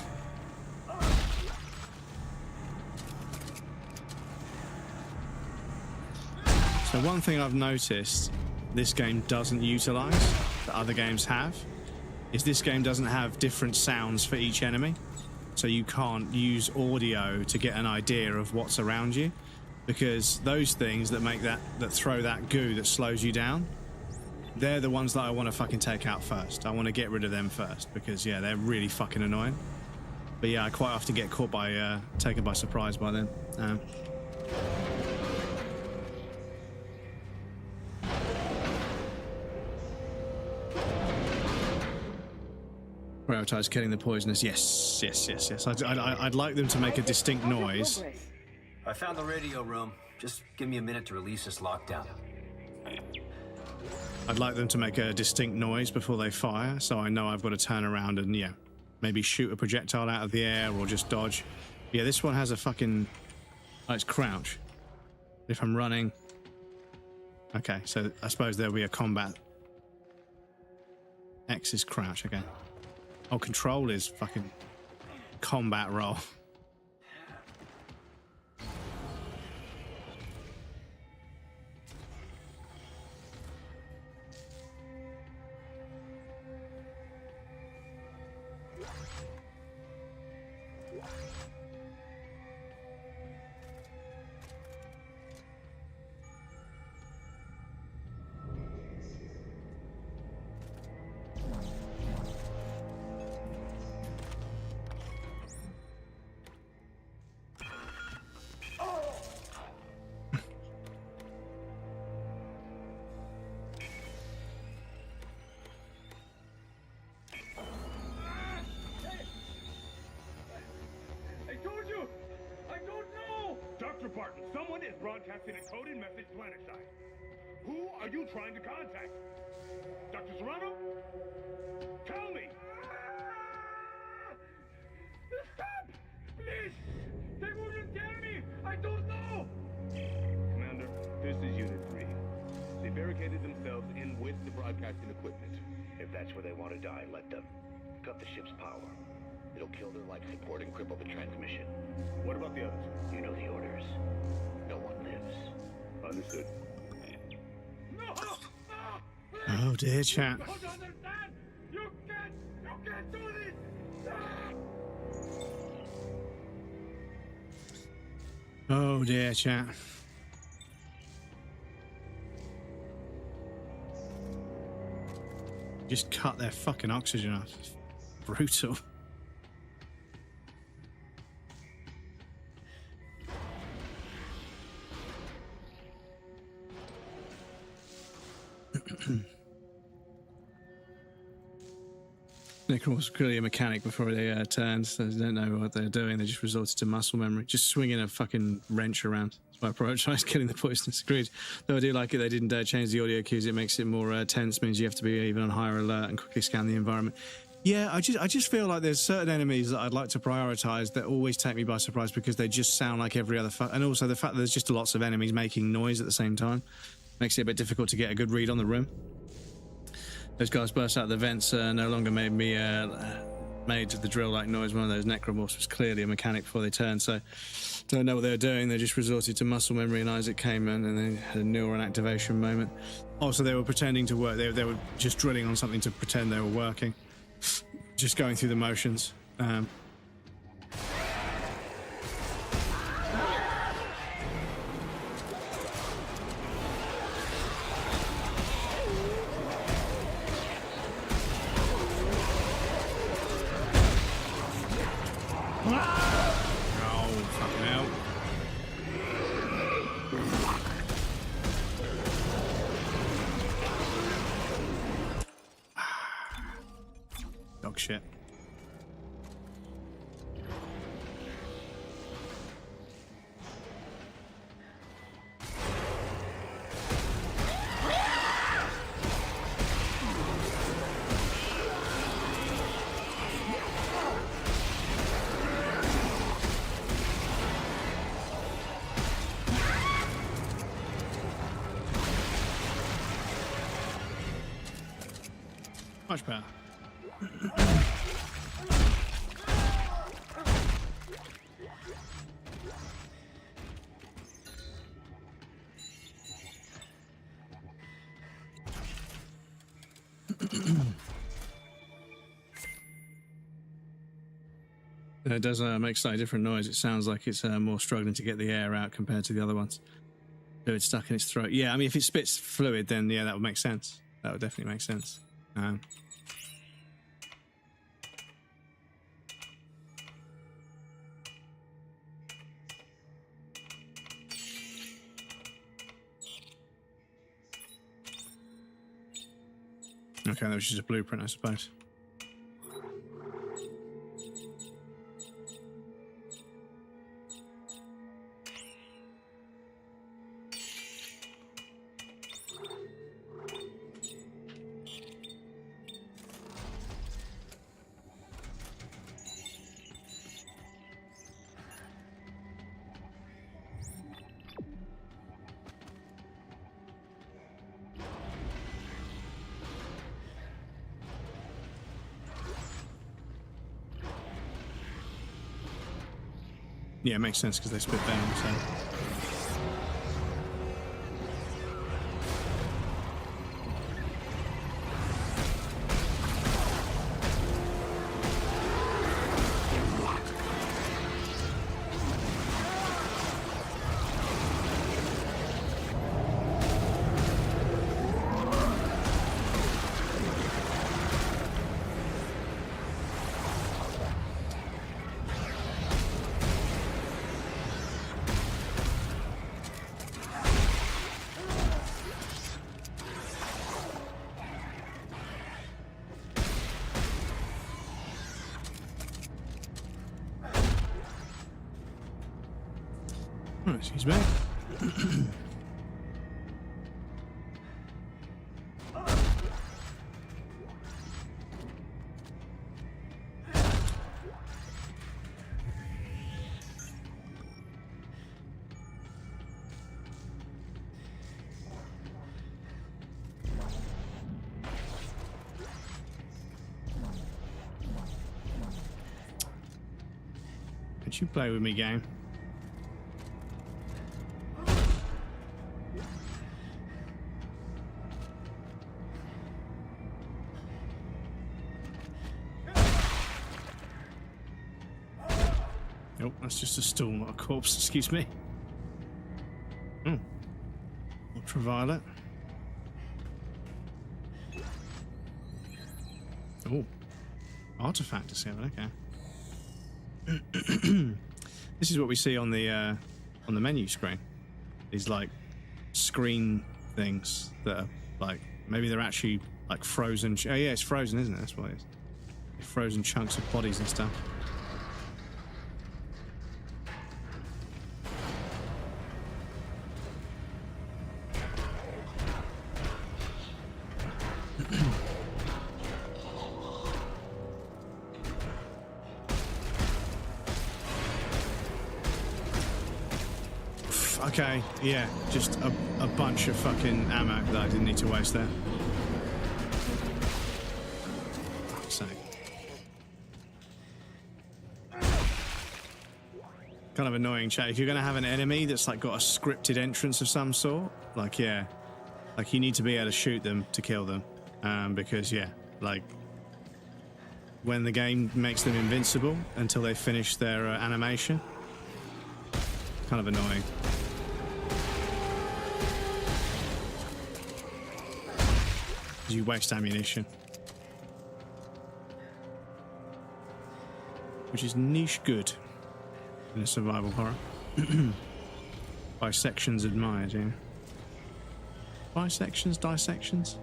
So one thing I've noticed this game doesn't utilize that other games have is this game doesn't have different sounds for each enemy. So you can't use audio to get an idea of what's around you, because those things that make that throw that goo that slows you down, they're the ones that I want to fucking take out first. I want to get rid of them first because yeah, they're really fucking annoying. But yeah, I quite often get caught by taken by surprise by them. Prioritize killing the poisonous. Yes. I'd like them to make a distinct noise. I found the radio room. Just give me a minute to release this lockdown. I'd like them to make a distinct noise before they fire, so I know I've got to turn around and, yeah, maybe shoot a projectile out of the air or just dodge. Yeah, this one has a fucking... Oh, it's crouch. If I'm running... Okay, so I suppose there'll be a combat. X is crouch, okay. Oh, control is fucking combat roll. broadcasting a coded message planetside. Who are you trying to contact? Dr. Serrano? Tell me! Stop! Please! They wouldn't tell me! I don't know! Commander, this is Unit 3. They barricaded themselves in with the broadcasting equipment. If that's where they want to die, let them. Cut the ship's power. It'll kill their life support and cripple the transmission. What about the others? You know the orders. No one lives. Understood. No! Oh dear, chat. You don't understand! You can't do this! Oh dear, chat. Just cut their fucking oxygen off. It's brutal. Necron was clearly a mechanic before they turned, so they don't know what they're doing. They just resorted to muscle memory, just swinging a fucking wrench around. That's my approach. I was killing the poisonous. Agreed. Though I do like it, they didn't change the audio cues. It makes it more tense, means you have to be even on higher alert and quickly scan the environment. Yeah, I just feel like there's certain enemies that I'd like to prioritize that always take me by surprise because they just sound like every other and also the fact that there's just lots of enemies making noise at the same time makes it a bit difficult to get a good read on the room. Those guys burst out the vents no longer made the drill-like noise. One of those necromorphs was clearly a mechanic before they turned, so don't know what they were doing. They just resorted to muscle memory, and Isaac came in and they had a neuron activation moment. Also, they were pretending to work. They were just drilling on something to pretend they were working, just going through the motions. Dog shit. Much better. It does make slightly different noise. It sounds like it's more struggling to get the air out compared to the other ones. Fluid stuck in its throat. Yeah, I mean, if it spits fluid, then yeah, that would make sense. That would definitely make sense. Okay, that was just a blueprint, I suppose. Yeah, it makes sense because they spit down, so. Excuse me. Could you play with me, game? Nope, that's just a stool, not a corpse. Excuse me. Ultraviolet. Oh, artifact discovered. Okay. This is what we see on the menu screen. These like screen things that are like maybe they're actually like frozen. Oh yeah, it's frozen, isn't it? That's what it is. Frozen chunks of bodies and stuff. Okay, yeah, just a bunch of fucking ammo that I didn't need to waste there. Fuck's sake. Kind of annoying, chat. If you're gonna have an enemy that's like got a scripted entrance of some sort, like yeah, like you need to be able to shoot them to kill them, because yeah, like when the game makes them invincible until they finish their animation, kind of annoying. You waste ammunition, which is niche good in a survival horror. Bisections admired, yeah. Bisections, dissections.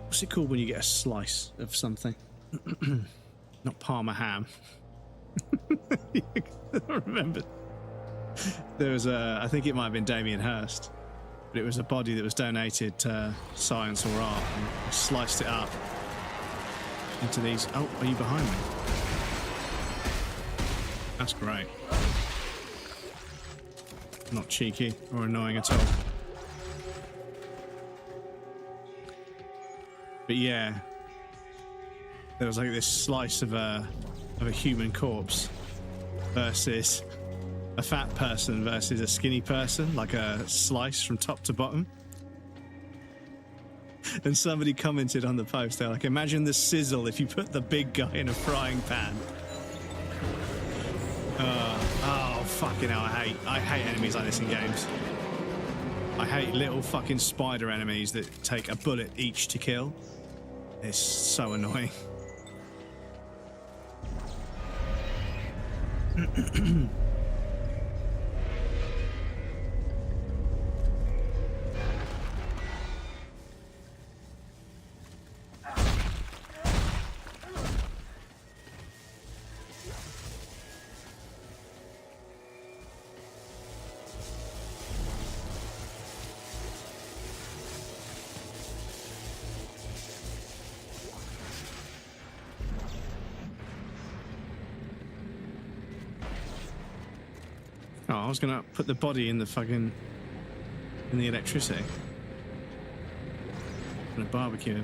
What's it called when you get a slice of something? Not Parma ham. I remember there was a, I think it might have been Damien Hirst. But it was a body that was donated to science or art, and I sliced it up into these. Oh, are you behind me? That's great. Not cheeky or annoying at all. But yeah, there was like this slice of a human corpse versus a fat person versus a skinny person, like a slice from top to bottom. And somebody commented on the post, they're like, imagine the sizzle if you put the big guy in a frying pan. Oh, fucking hell, I hate enemies like this in games. I hate little fucking spider enemies that take a bullet each to kill. It's so annoying. Oh, I was gonna put the body in the fucking in the electricity. And a barbecue.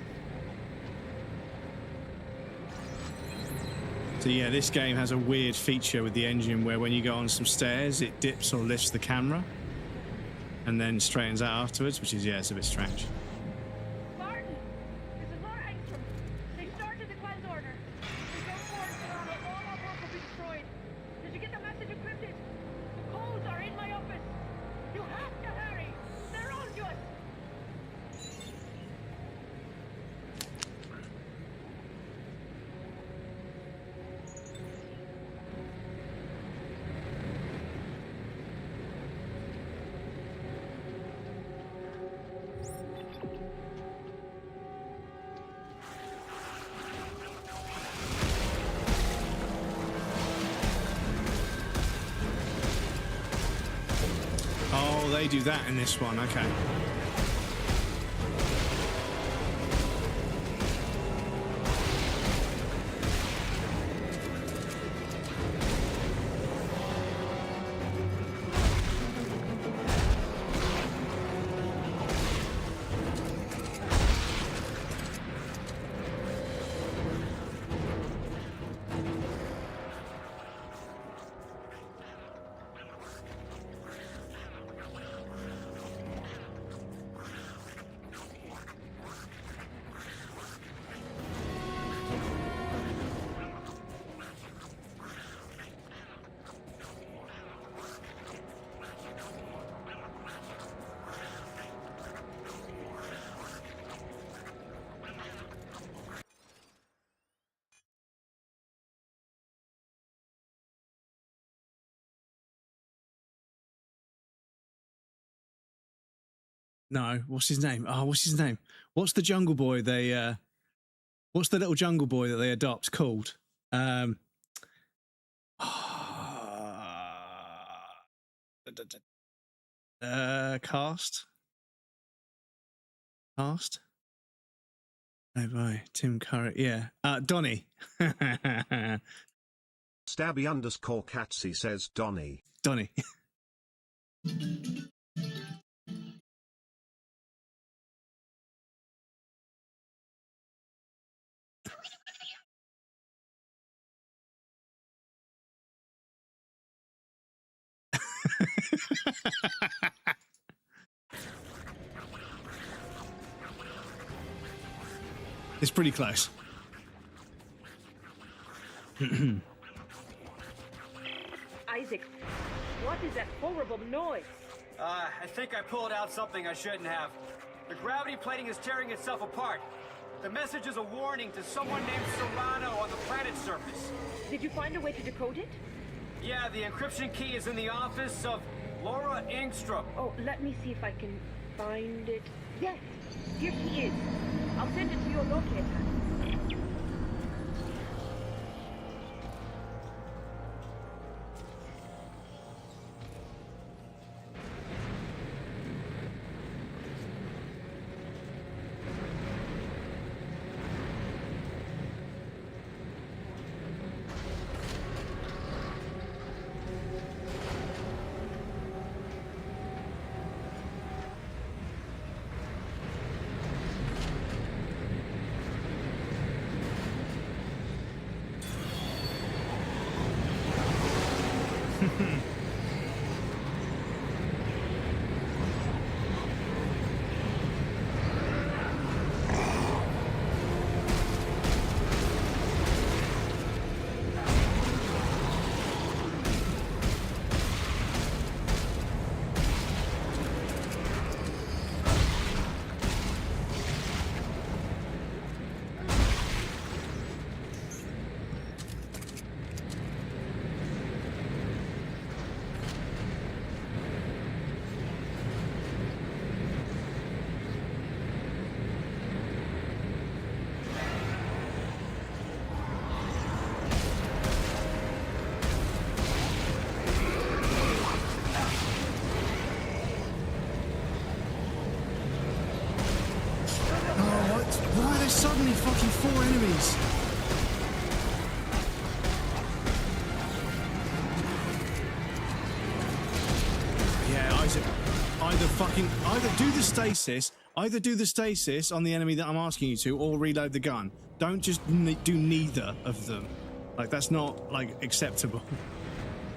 So yeah, this game has a weird feature with the engine where when you go on some stairs, it dips or lifts the camera and then straightens out afterwards, which is, yeah, it's a bit strange. Martin, this is Laura Engstrom. They started the cleanse order. If you don't force it on, all our work will be destroyed. Did you get the message encrypted? The codes are in my office. You have to hurry. They're on to us. they do that in this one. Okay. No, what's his name? Oh, what's his name? What's the jungle boy they what's the little jungle boy that they adopt called? Cast? Cast? Oh boy, Tim Curry. Yeah. Donnie. Stabby_Catsy says Donnie. Donnie. It's pretty close. Isaac, what is that horrible noise? I think I pulled out something I shouldn't have. The gravity plating is tearing itself apart. The message is a warning to someone named Serrano on the planet's surface. Did you find a way to decode it? Yeah, the encryption key is in the office of Laura Engstrom. Oh, let me see if I can find it. Yes, here she is. I'll send it to your locator. Suddenly fucking 4 enemies. Yeah, Isaac, either do the stasis on the enemy that I'm asking you to, or reload the gun. Don't just do neither of them. Like, that's not, like, acceptable.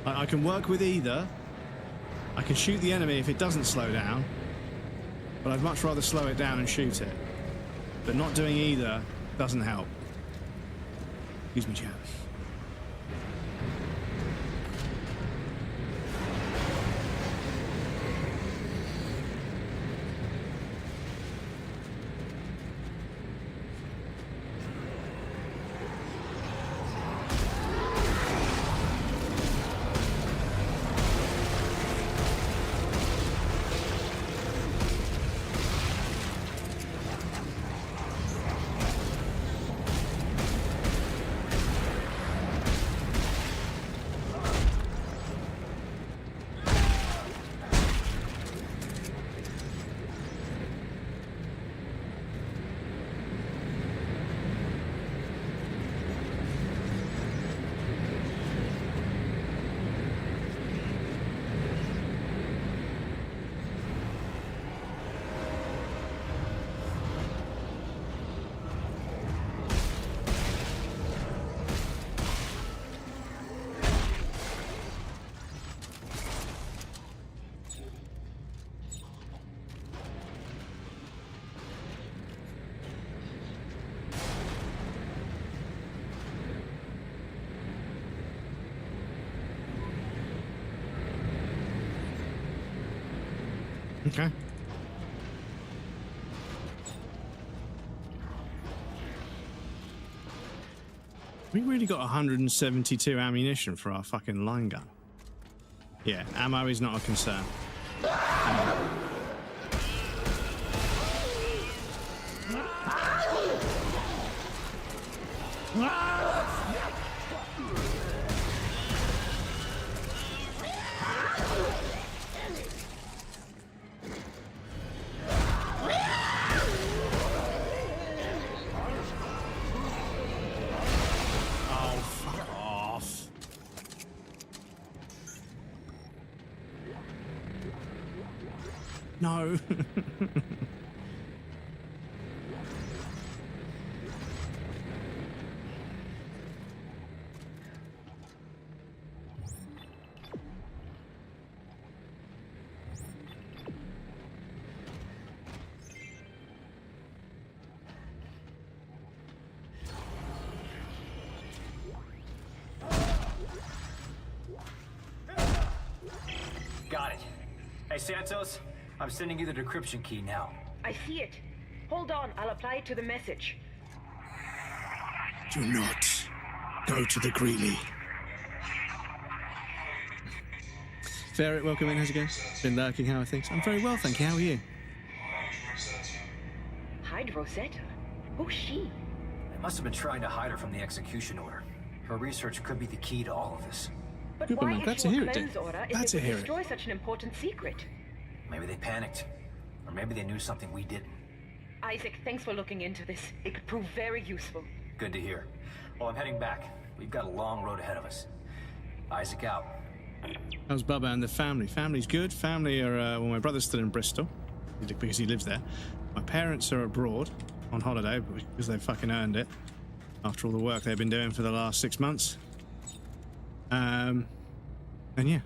I can work with either. I can shoot the enemy if it doesn't slow down, but I'd much rather slow it down and shoot it. But not doing either doesn't help. Excuse me, chat. Okay. We really got 172 ammunition for our fucking line gun. Yeah, ammo is not a concern. No. Got it. Hey, Santos, I'm sending you the decryption key now. I see it. Hold on, I'll apply it to the message. Do not go to the Greeley. Ferret, welcome in. How's it going? Been lurking, how are things? I'm very well, thank you. How are you? Hide Rosetta? Who's she? They must have been trying to hide her from the execution order. Her research could be the key to all of this. But Good, why man. Glad to issue hear a it, cleanse Dick. order Glad if to it hear would it. destroy such an important secret? Maybe they panicked. Or maybe they knew something we didn't. Isaac, thanks for looking into this. It could prove very useful. Good to hear. Well, I'm heading back. We've got a long road ahead of us. Isaac out. How's Bubba and the family? Family's good. Family are, well, my brother's still in Bristol because he lives there. My parents are abroad on holiday because they've fucking earned it after all the work they've been doing for the last 6 months. And yeah,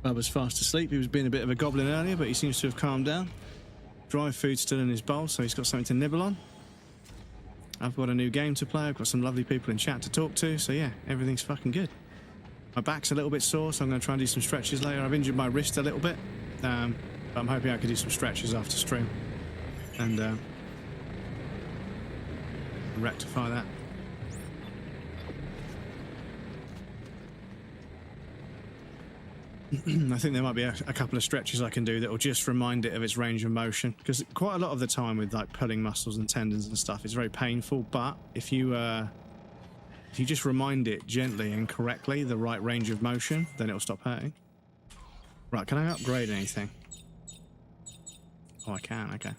Bubba's fast asleep. He was being a bit of a goblin earlier, but he seems to have calmed down. Dry food's still in his bowl, so he's got something to nibble on. I've got a new game to play. I've got some lovely people in chat to talk to, so yeah, everything's fucking good. My back's a little bit sore, so I'm going to try and do some stretches later. I've injured my wrist a little bit, but I'm hoping I could do some stretches after stream and rectify that. I think there might be a couple of stretches I can do that will just remind it of its range of motion, because quite a lot of the time with like pulling muscles and tendons and stuff, it's very painful. But if you just remind it gently and correctly the right range of motion, then it'll stop hurting. Right, can I upgrade anything? Oh, I can. Okay.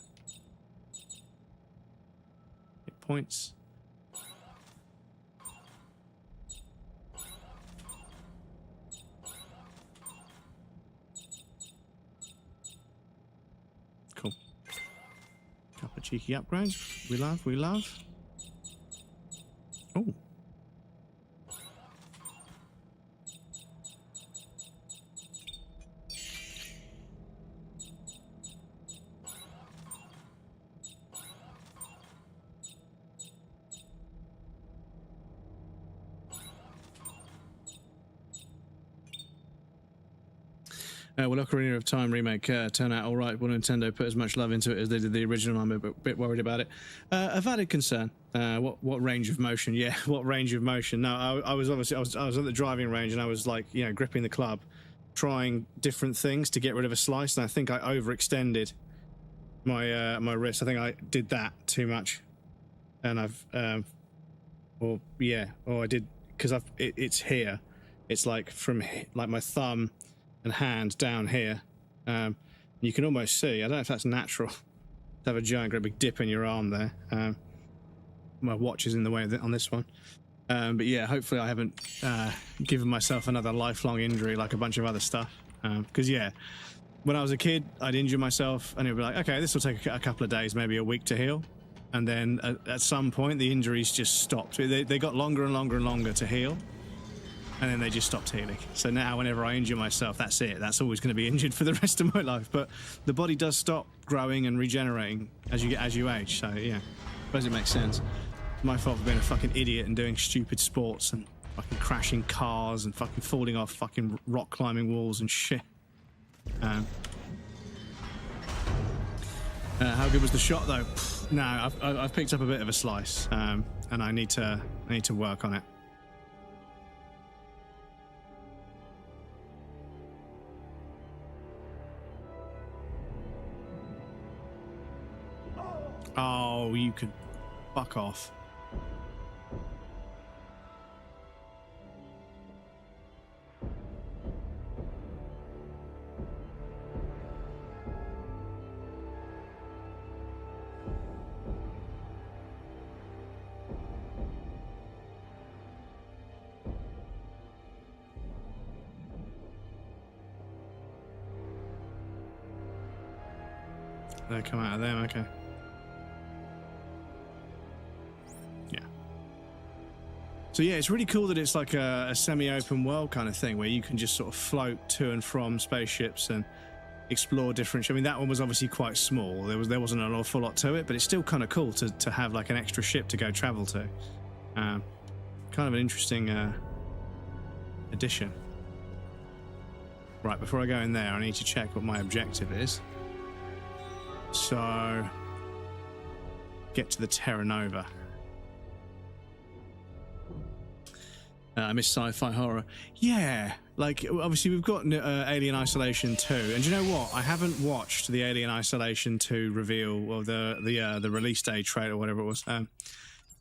Hit points. Cool. Couple of cheeky upgrades. We love, we love. Oh. Will Ocarina of Time remake turn out all right? Will Nintendo put as much love into it as they did the original? I'm a bit worried about it. A valid concern. What range of motion? Yeah, what range of motion? No, I was obviously I was at the driving range and I was like, you know, gripping the club, trying different things to get rid of a slice, and I think I overextended my my wrist. I think I did that too much, and I've or I did, because it's here. It's like from like my thumb and hand down here. You can almost see, I don't know if that's natural, to have a giant great big dip in your arm there. My watch is in the way of on this one. But yeah, hopefully I haven't given myself another lifelong injury like a bunch of other stuff. Because yeah, when I was a kid, I'd injure myself and it'd be like, okay, this will take a couple of days, maybe a week to heal. And then at some point, the injuries just stopped. They got longer and longer and longer to heal. And then they just stopped healing. So now whenever I injure myself, that's it. That's always going to be injured for the rest of my life. But the body does stop growing and regenerating as you age. So yeah, I suppose it makes sense. My fault for being a fucking idiot and doing stupid sports and fucking crashing cars and fucking falling off fucking rock climbing walls and shit. How good was the shot though? No, I've picked up a bit of a slice, and I need to work on it. Oh, you could fuck off. They come out of them, okay. Yeah. So yeah, it's really cool that it's like a semi-open world kind of thing where you can just sort of float to and from spaceships and explore different. I mean, that one was obviously quite small. There wasn't an awful lot to it, but it's still kind of cool to have like an extra ship to go travel to. Kind of an interesting addition. Right, before I go in there, I need to check what my objective is. So, get to the Terra Nova. I miss sci-fi horror. Yeah, like obviously we've got Alien Isolation 2, and you know what? I haven't watched the Alien Isolation 2 reveal or the release day trailer, whatever it was.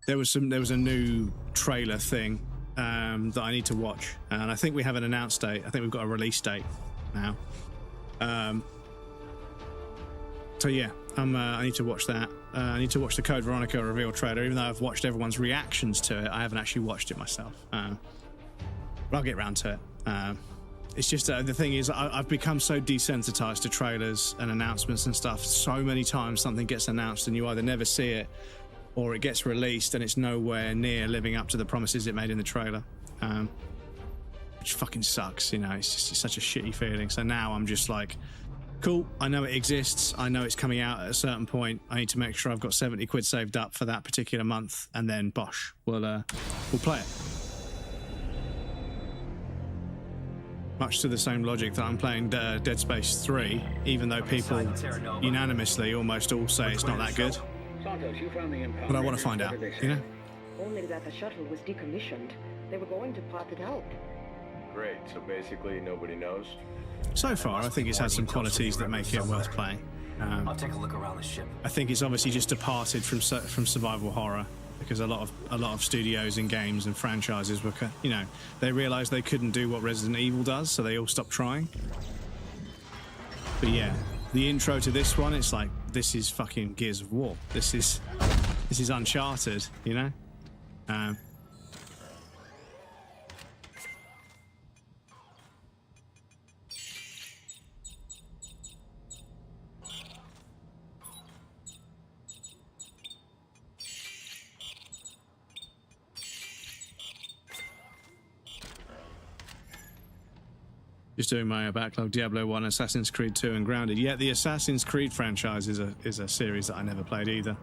There was a new trailer thing that I need to watch, and I think we have an announced date. I think we've got a release date now. So yeah, I need to watch that. I need to watch the Code Veronica reveal trailer, even though I've watched everyone's reactions to it. I haven't actually watched it myself. But I'll get around to it. It's just the thing is, I've become so desensitized to trailers and announcements and stuff. So many times something gets announced and you either never see it or it gets released and it's nowhere near living up to the promises it made in the trailer. Which fucking sucks, you know. It's such a shitty feeling. So now I'm just like, cool, I know it exists, I know it's coming out at a certain point, I need to make sure I've got 70 quid saved up for that particular month, and then bosh, we'll play it. Much to the same logic that I'm playing Dead Space 3, even though people unanimously almost all say it's not that good. But I want to find out, you know? Only that the shuttle was decommissioned. They were going to pop it out. Great, so basically nobody knows? So far, I think it's had some qualities that make it worth playing. I'll take a look around the ship. I think it's obviously just departed from survival horror because a lot of studios and games and franchises were, you know, they realised they couldn't do what Resident Evil does, so they all stopped trying. But yeah, the intro to this one, it's like, this is fucking Gears of War. This is Uncharted, you know. Just doing my backlog: Diablo 1, Assassin's Creed 2, and Grounded. Yeah, the Assassin's Creed franchise is a series that I never played either.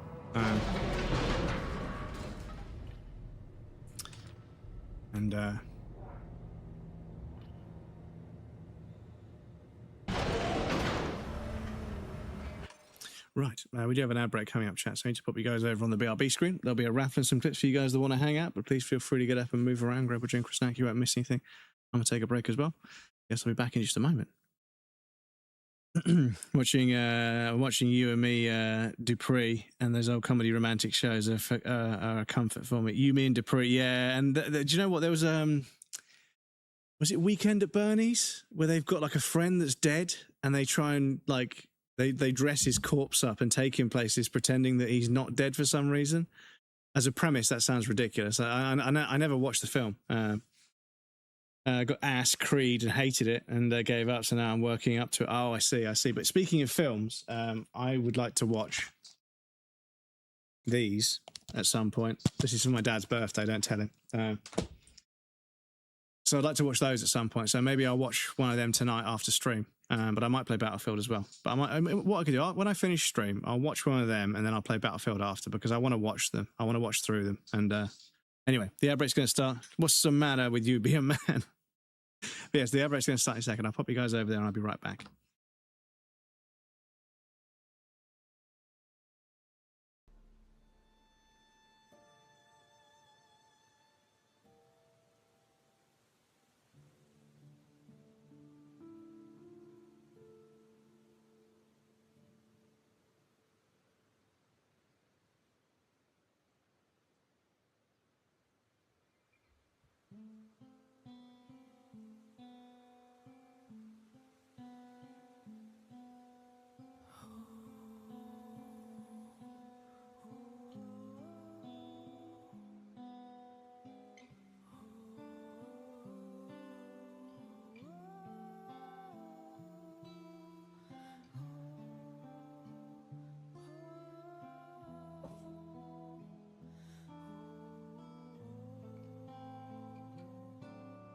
Right, we do have an ad break coming up, chat, so I need to put you guys over on the BRB screen. There'll be a raffle and some clips for you guys that want to hang out, but please feel free to get up and move around, grab a drink or a snack. You won't miss anything. I'm going to take a break as well. Guess I'll be back in just a moment. watching you and me, Dupree, and those old comedy romantic shows are a comfort for me. You, me, and Dupree, yeah. And do you know what? There was it Weekend at Bernie's, where they've got like a friend that's dead, and they try and like they dress his corpse up and take him places, pretending that he's not dead for some reason. As a premise, that sounds ridiculous. I never watched the film. Got asked Creed and hated it and gave up, so now I'm working up to it. Oh, I see. But speaking of films, I would like to watch these at some point. This is for my dad's birthday, don't tell him. So I'd like to watch those at some point, so maybe I'll watch one of them tonight after stream, but I might play Battlefield as well. But what I could do, when I finish stream, I'll watch one of them and then I'll play Battlefield after, because I want to watch them. I want to watch through them. And anyway, the ad break's going to start. What's the matter with you being a man? But yes, the ad break's going to start in a second. I'll pop you guys over there and I'll be right back.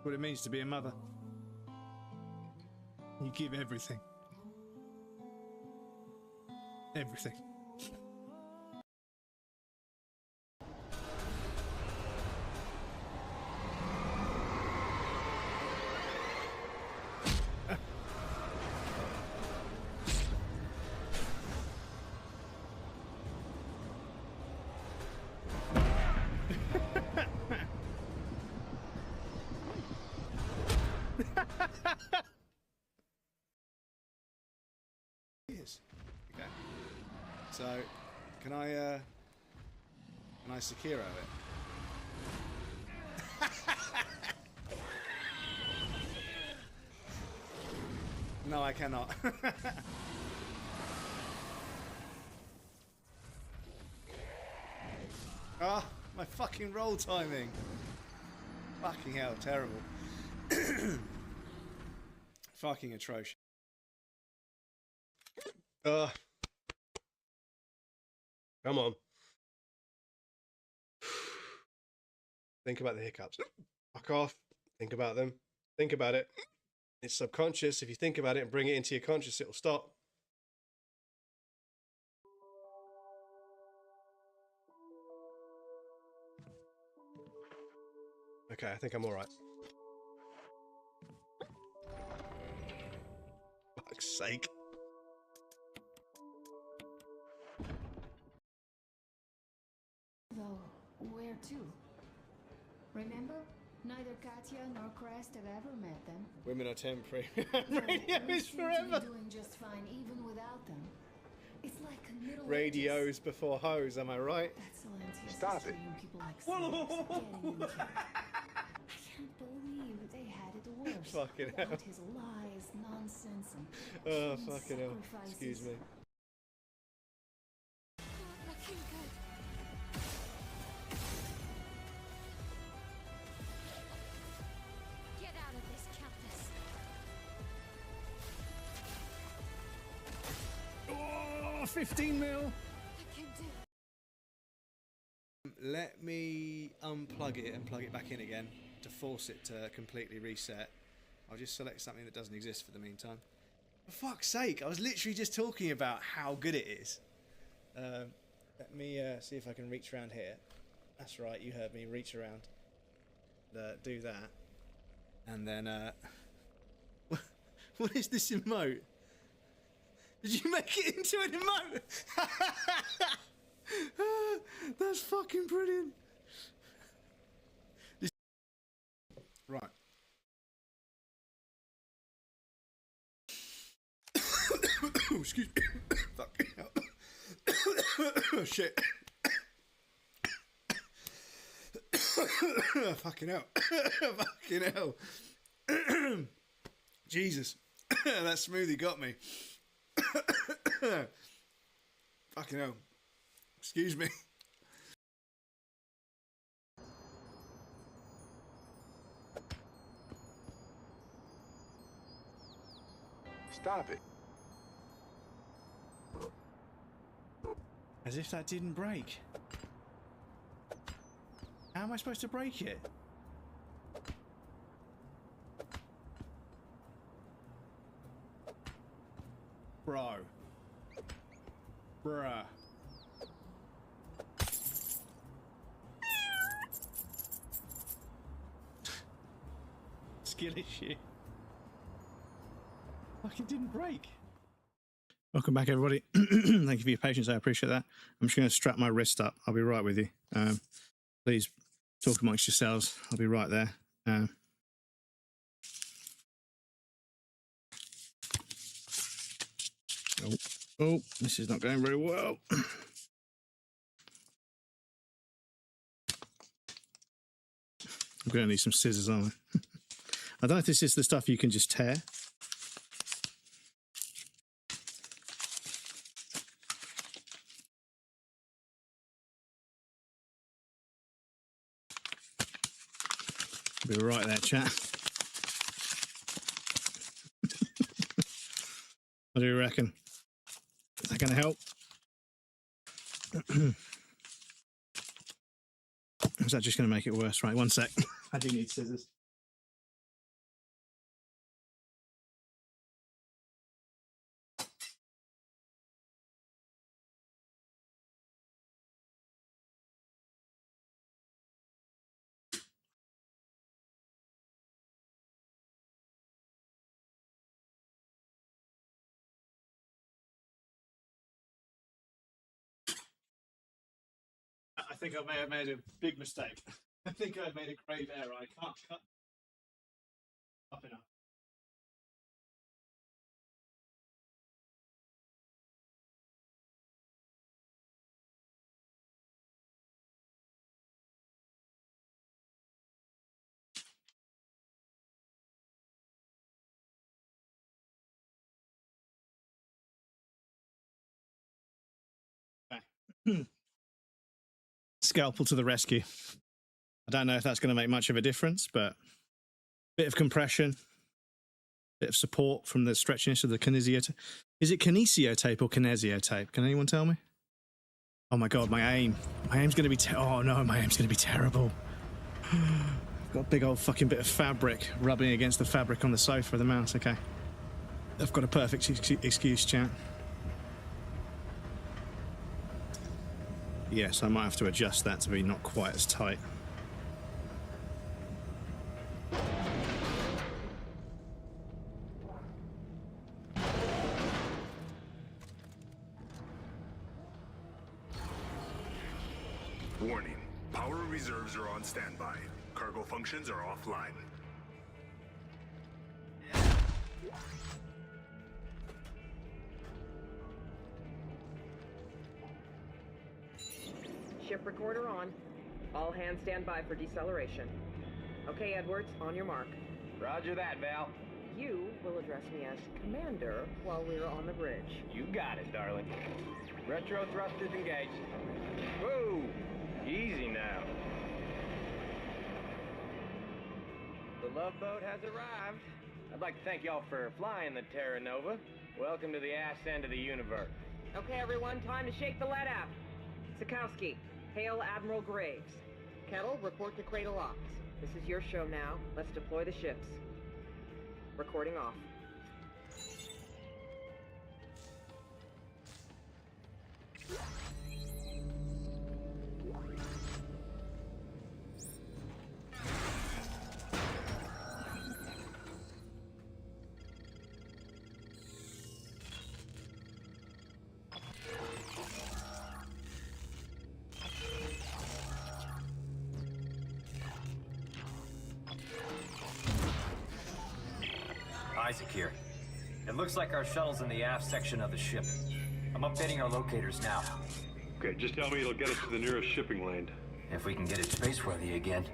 What it means to be a mother. You give everything. Everything. Okay. So, can I Sekiro it? No, I cannot. Ah, my fucking roll timing. Fucking hell, terrible. Fucking atrocious. Come on. Think about the hiccups. Fuck off. Think about them. Think about it. It's subconscious. If you think about it and bring it into your conscious, it'll stop. Okay, I think I'm alright. Fuck's sake. Though, where to? Remember? Neither Katya nor Crest have ever met them. Women are temporary. No, Radio we is seem to forever. be doing just fine even without them. It's like a Middle Radios Ages. before hose, am I right? Excellent. Stop it. People like Slaves getting into it. I can't believe they had it worse. Fucking without hell. his lies, nonsense, and Oh, human fucking hell. sacrifices. Excuse me. Looking good. Get out of this, Countess. Oh, 15 mil. I can do. Let me unplug it and plug it back in again to force it to completely reset. I'll just select something that doesn't exist for the meantime. For fuck's sake, I was literally just talking about how good it is. Let me see if I can reach around here. That's right, you heard me, reach around. Do that. And then, what is this emote? Did you make it into an emote? That's fucking brilliant. Right. Excuse me. Fucking hell. Oh, shit. Fucking hell. Fucking hell. Jesus. That smoothie got me. Fucking hell. Excuse me. Stop it. As if that didn't break. How am I supposed to break it? Bro. Bruh. Skill issue. Fucking didn't break. Welcome back, everybody. Thank you for your patience. I appreciate that. I'm just going to strap my wrist up. I'll be right with you. Please talk amongst yourselves. I'll be right there. Oh, this is not going very well. I'm going to need some scissors, aren't I? I don't know if this is the stuff you can just tear. Be right there, chat. What do you reckon? Is that going to help? Is that just going to make it worse? Right, one sec. I do need scissors. I think I may have made a big mistake. I think I've made a grave error. I can't cut up enough. Okay. Scalpel to the rescue. I don't know if that's going to make much of a difference, but bit of compression, bit of support from the stretchiness of the kinesio tape. Is it kinesio tape or kinesio tape? Can anyone tell me? Oh my god, my aim. My aim's going to be oh no, my aim's going to be terrible. I've got a big old fucking bit of fabric rubbing against the fabric on the sofa of the mouse. Okay. I've got a perfect excuse, chat. Yes, I might have to adjust that to be not quite as tight. Warning, power reserves are on standby. Cargo functions are offline. Ship recorder on. All hands stand by for deceleration. Okay, Edwards, on your mark. Roger that, Val. You will address me as Commander while we're on the bridge. You got it, darling. Retro thrusters engaged. Whoa! Easy now. The love boat has arrived. I'd like to thank y'all for flying the Terra Nova. Welcome to the ass end of the universe. Okay, everyone, time to shake the lead out. Sikowski, hail Admiral Graves. Kettle, report to Cradle Ops. This is your show now. Let's deploy the ships. Recording off. Isaac here. It looks like our shuttle's in the aft section of the ship. I'm updating our locators now. Okay, just tell me it'll get us to the nearest shipping lane. If we can get it spaceworthy again.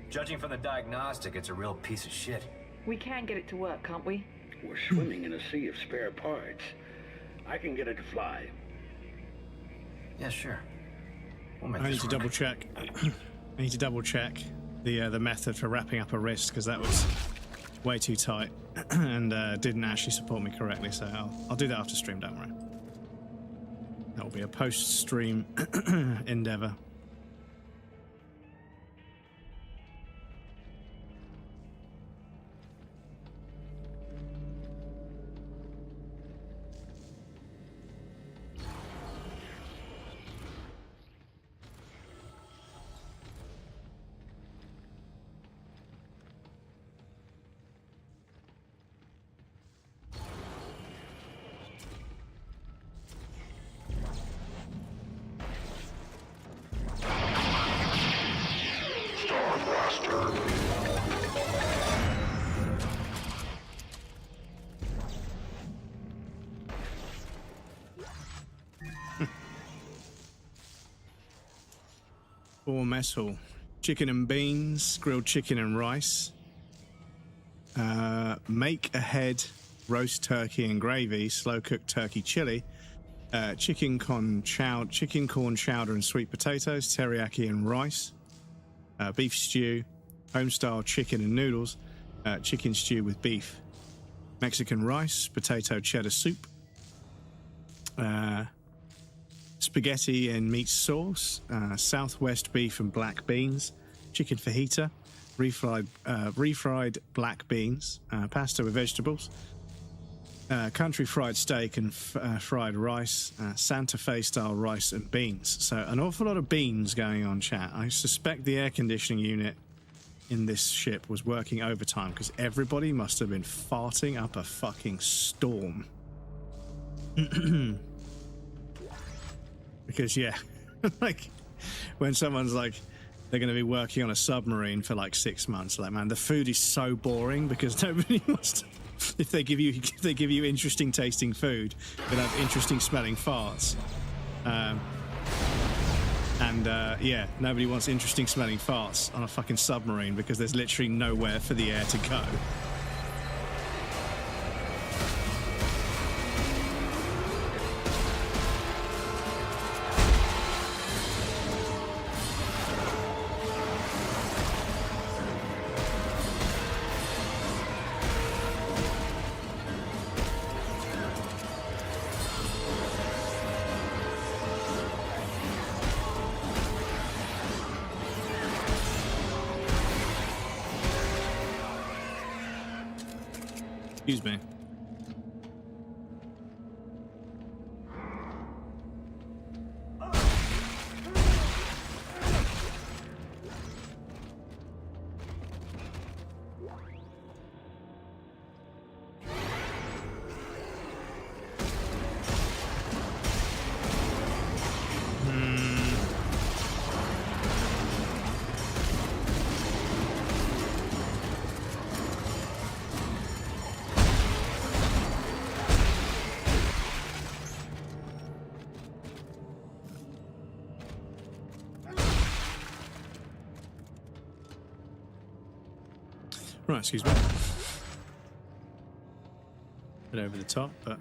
Judging from the diagnostic, it's a real piece of shit. We can get it to work, can't we? We're swimming in a sea of spare parts. I can get it to fly. Yeah, sure. We'll make I need to double check. I need to double check the method for wrapping up a wrist, because that was way too tight and didn't actually support me correctly. So I'll do that after stream. Don't worry. That will be a post-stream endeavor. Mess hall. Chicken and beans, grilled chicken and rice. Make ahead roast turkey and gravy, slow cooked turkey chili, chicken corn chowder and sweet potatoes, teriyaki and rice, beef stew, home style chicken and noodles, chicken stew with beef, Mexican rice, potato cheddar soup, spaghetti and meat sauce, Southwest beef and black beans, chicken fajita, refried black beans, pasta with vegetables, country fried steak and fried rice, Santa Fe style rice and beans. So an awful lot of beans going on, chat. I suspect the air conditioning unit in this ship was working overtime because everybody must have been farting up a fucking storm. Because yeah, like when someone's like they're going to be working on a submarine for like 6 months, like, man, the food is so boring because nobody wants to. If they give you interesting tasting food, you'll have interesting smelling farts. Yeah, nobody wants interesting smelling farts on a fucking submarine because there's literally nowhere for the air to go. Excuse me. Right, excuse me. Bit over the top, but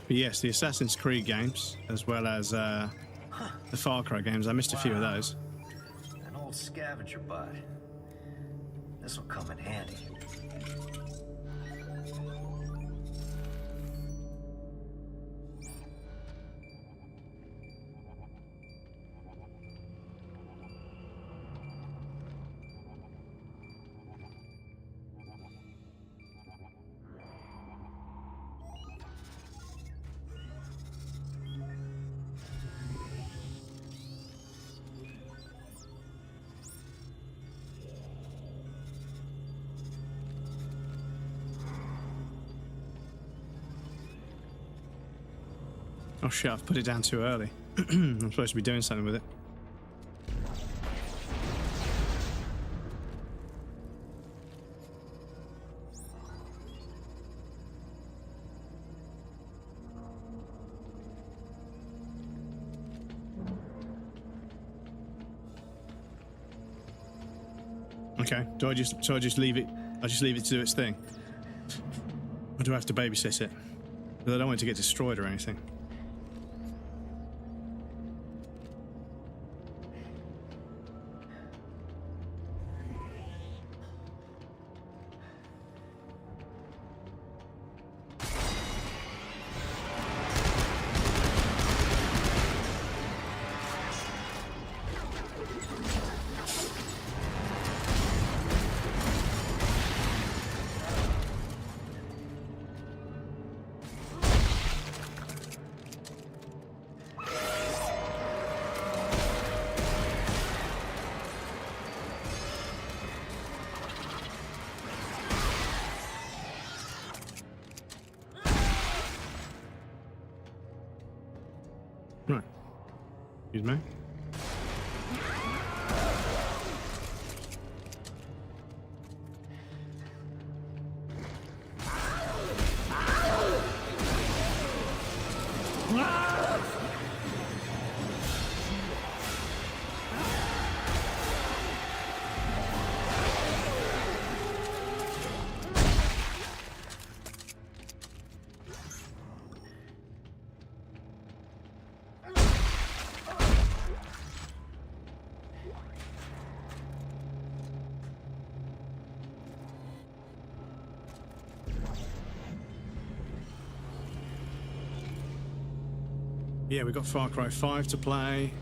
but yes, the Assassin's Creed games, as well as the Far Cry games. I missed a few of those. An old scavenger bot. This will come in handy. Oh shit, I've put it down too early. I'm supposed to be doing something with it. Okay, do I just leave it? I just leave it to do its thing? Or do I have to babysit it? Because I don't want it to get destroyed or anything. Right. Excuse me. Yeah, we've got Far Cry 5 to play.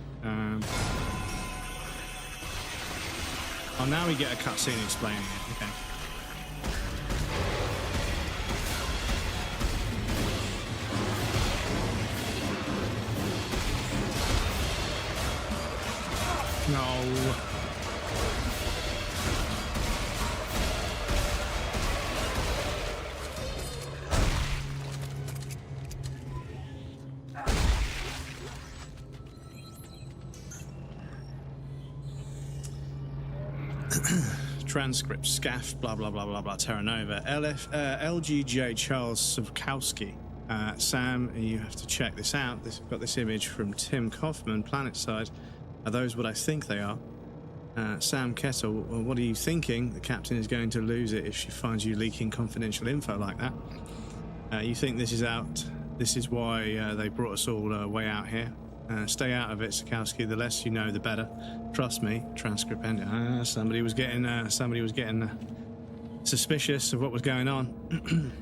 Oh, now we get a cutscene explaining it. Okay. No. Transcript, SCAF, blah, blah, blah, blah, blah, Terra Nova. LGJ Charles Savkowski. Sam, you have to check this out. I've got this image from Tim Kaufman, Planetside. Are those what I think they are? Sam Kettle, well, what are you thinking? The captain is going to lose it if she finds you leaking confidential info like that. You think this is out? This is why they brought us all way out here. Stay out of it, Sikowski. The less you know, the better. Trust me. Transcript ending. Somebody was getting suspicious of what was going on.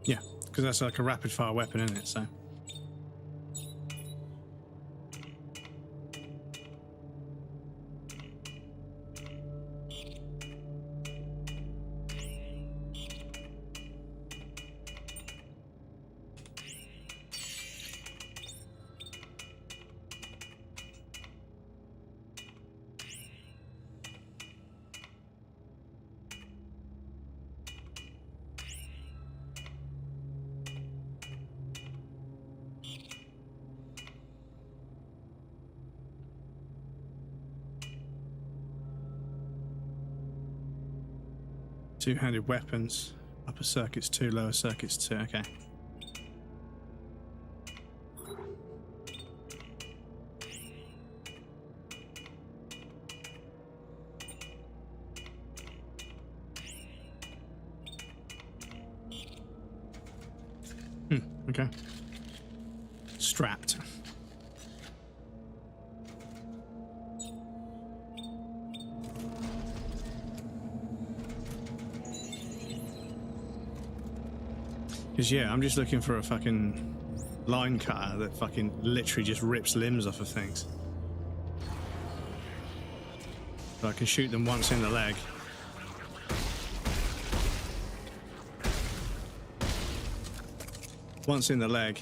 Yeah, because that's like a rapid fire weapon, isn't it? So. Two-handed weapons, upper circuits 2, lower circuits 2, okay. Okay. Strapped. Because, yeah, I'm just looking for a fucking line cutter that fucking literally just rips limbs off of things. So I can shoot them once in the leg. Once in the leg,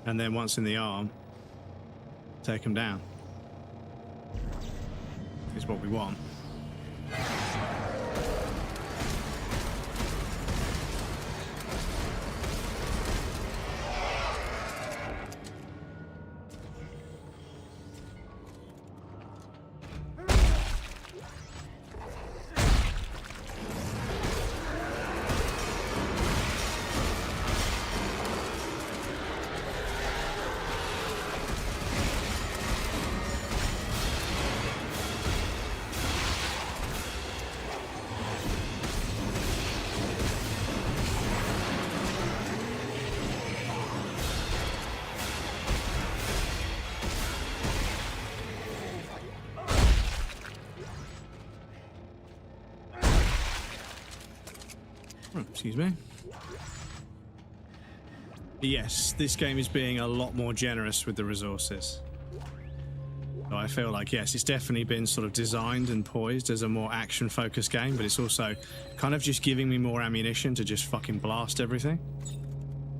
and then once in the arm. Take them down. Is what we want. Excuse me. Yes, this game is being a lot more generous with the resources. So I feel like, yes, it's definitely been sort of designed and poised as a more action-focused game, but it's also kind of just giving me more ammunition to just fucking blast everything.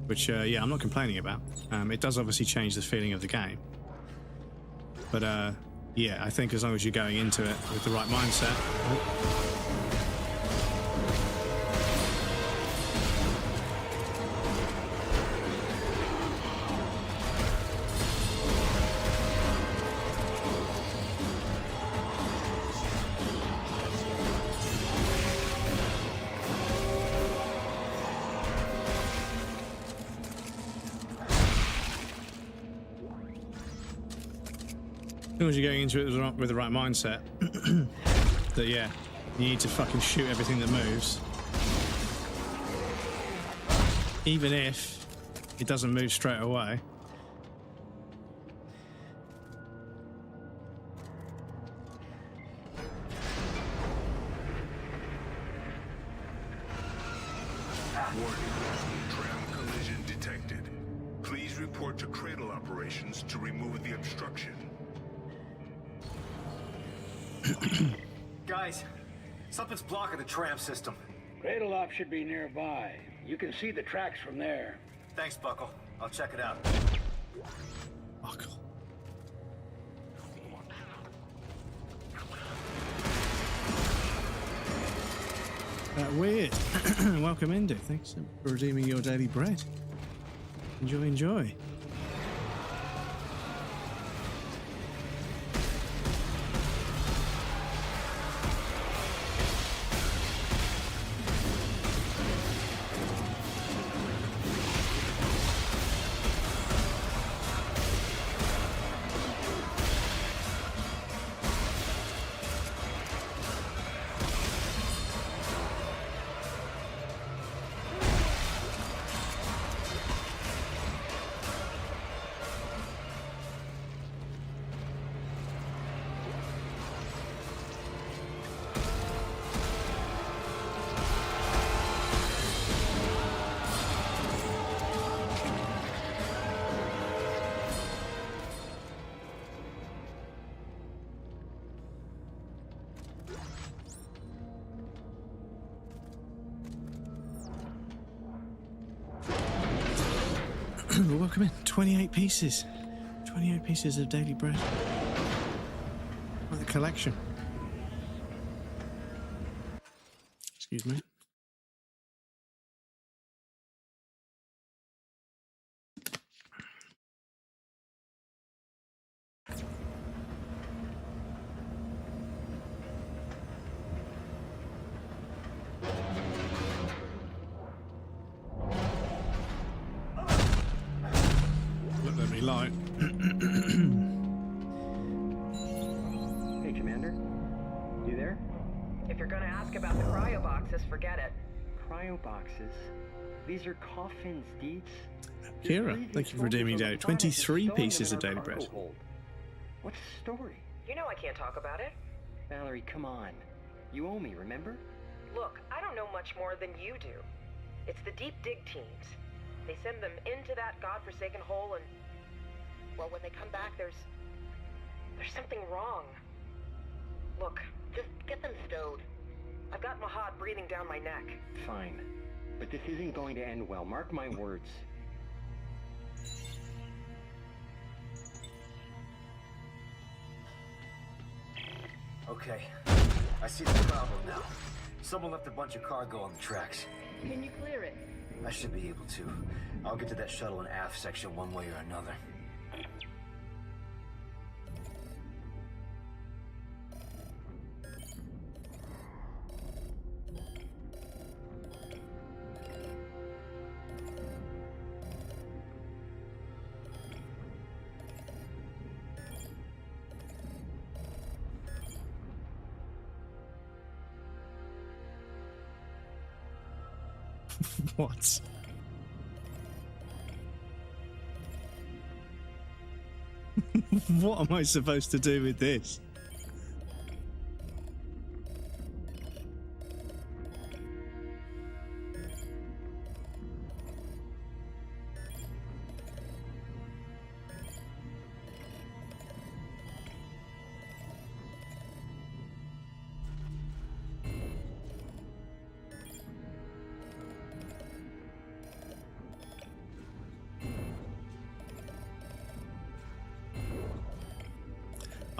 Which, yeah, I'm not complaining about. It does obviously change the feeling of the game. But, Yeah, I think as long as you're going into it with the right mindset. As long as you're going into it with the right mindset, that yeah, you need to fucking shoot everything that moves. Even if it doesn't move straight away. Warning, tram collision detected. Please report to cradle operations to remove the obstruction. Guys, something's blocking the tram system. Cradle op should be nearby. You can see the tracks from there. Thanks, Buckle. I'll check it out. Buckle. Weird. Welcome, Indy. Thanks for redeeming your daily bread. Enjoy, enjoy. Well, welcome in. 28 pieces. 28 pieces of daily bread. What a collection. Excuse me. Light. Hey, Commander. You there? If you're gonna ask about the cryo boxes, forget it. Cryo boxes? These are coffins, Deeds. Kira, thank you for redeeming daily. 23 pieces of daily bread. What's the story? You know I can't talk about it. Valerie, come on. You owe me, remember? Look, I don't know much more than you do. It's the deep dig teams. They send them into that godforsaken hole and... well, when they come back, there's something wrong. Look, just get them stowed. I've got Mahad breathing down my neck. Fine. But this isn't going to end well. Mark my words. Okay. I see the problem now. Someone left a bunch of cargo on the tracks. Can you clear it? I should be able to. I'll get to that shuttle and aft section one way or another. What? What am I supposed to do with this?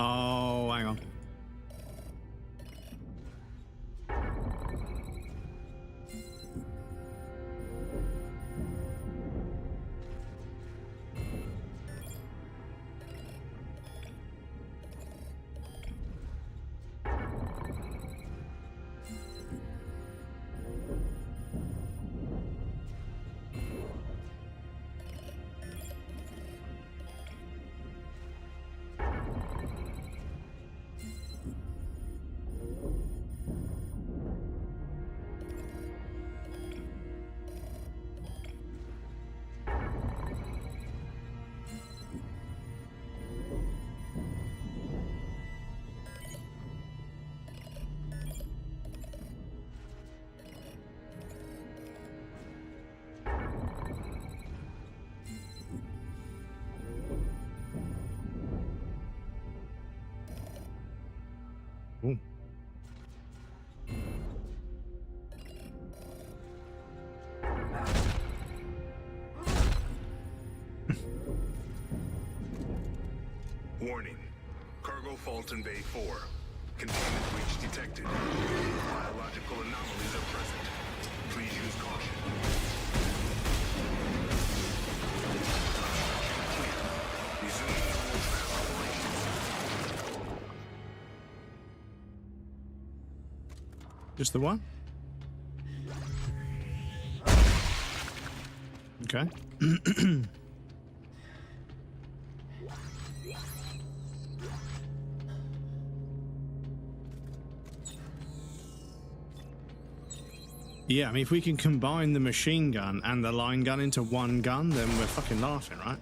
Oh, hang on. Ooh. Warning. Cargo fault in Bay 4. Containment breach detected. Biological anomalies are present. Please use caution. Clear. Resuming normal tram operations. Just the one? Okay. Yeah, I mean, if we can combine the machine gun and the line gun into one gun, then we're fucking laughing, right?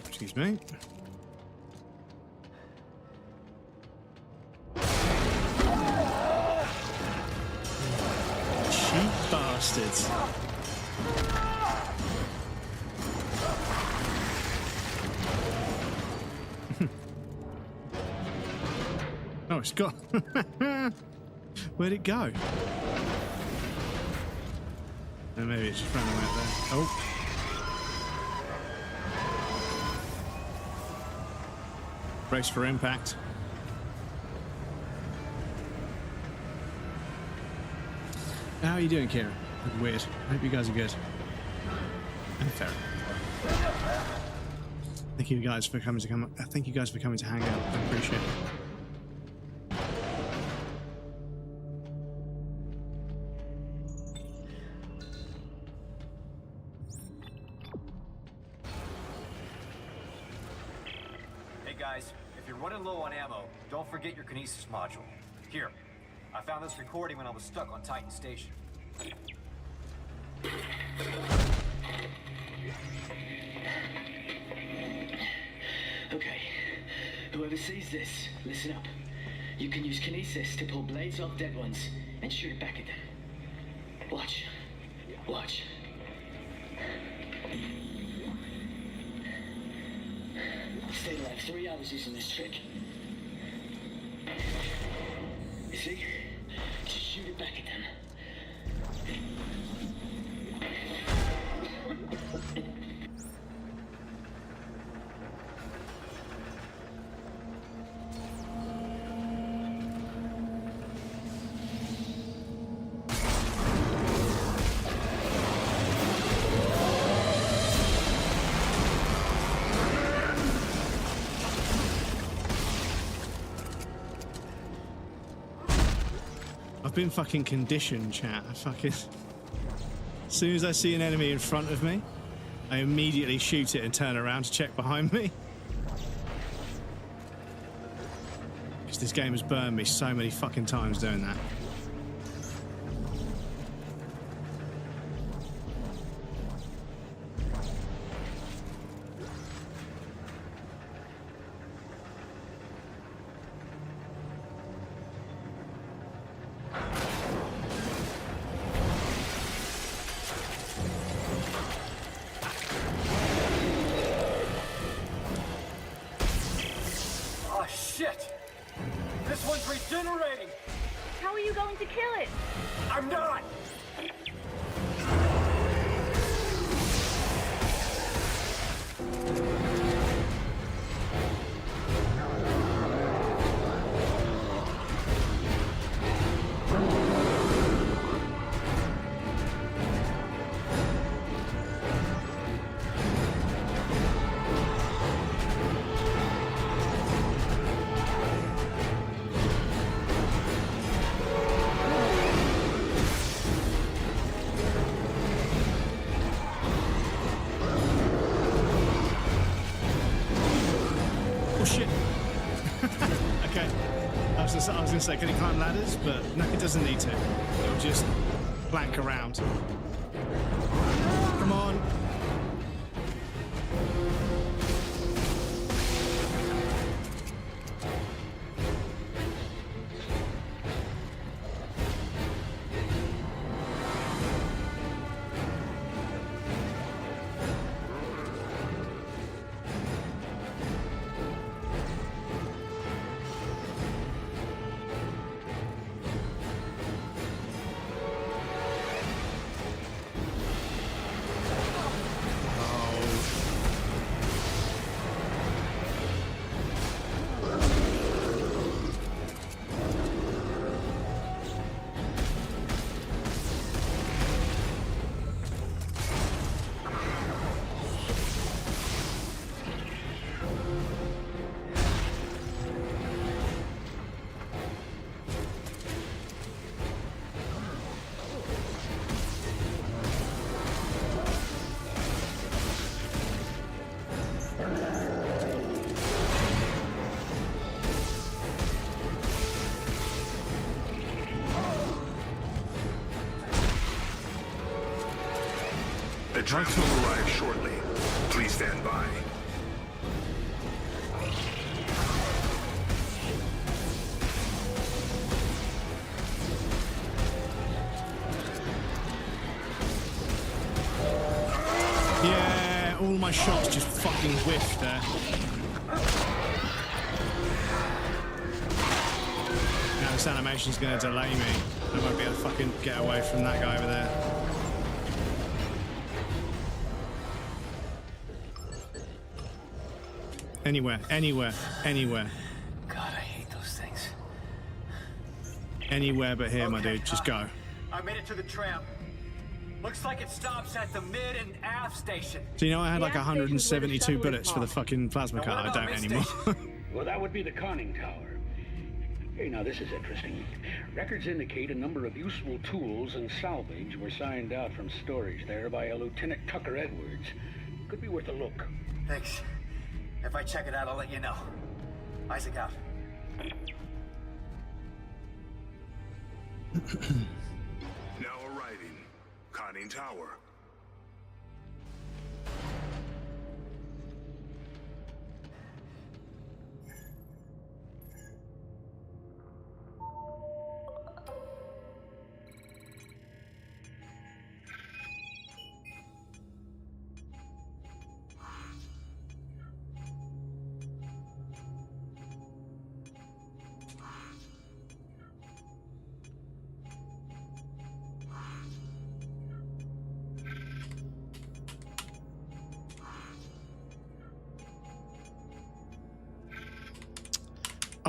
Excuse me. Cheap bastards. Oh, it's gone. Where'd it go? Oh, maybe it's just ran away out there. Oh. Brace for impact. How are you doing, Kieran? Weird. I hope you guys are good. And fair. Thank you guys for coming to thank you guys for coming to hang out. I appreciate it. Hey guys, if you're running low on ammo, don't forget your kinesis module. Here, I found this recording when I was stuck on Titan Station. Okay, whoever sees this, listen up. You can use kinesis to pull blades off dead ones and shoot it back at them. Watch. Watch. Stayed alive 3 hours using this trick. You see? Just shoot it back at them. I've been fucking conditioned, chat. I fucking... As soon as I see an enemy in front of me, I immediately shoot it and turn around to check behind me. Because this game has burned me so many fucking times doing that. Shit! This one's regenerating! How are you going to kill it? I'm not! I was going to say, can he climb ladders? But no, he doesn't need to. He'll just plank around. Come on. The trucks will arrive shortly. Please stand by. Yeah, all my shots just fucking whiffed there. Now this animation's gonna delay me. I won't be able to fucking get away from that guy over there. Anywhere, anywhere, anywhere. God, I hate those things. Anywhere but here, my dude. Just go. I made it to the tram. Looks like it stops at the mid and aft station. So you know I had like 172 bullets for the fucking plasma cut. I don't anymore. Well, that would be the conning tower. Hey, now this is interesting. Records indicate a number of useful tools and salvage were signed out from storage there by a Lieutenant Tucker Edwards. Could be worth a look. Thanks. If I check it out, I'll let you know. Isaac out. Now arriving. Conning Tower.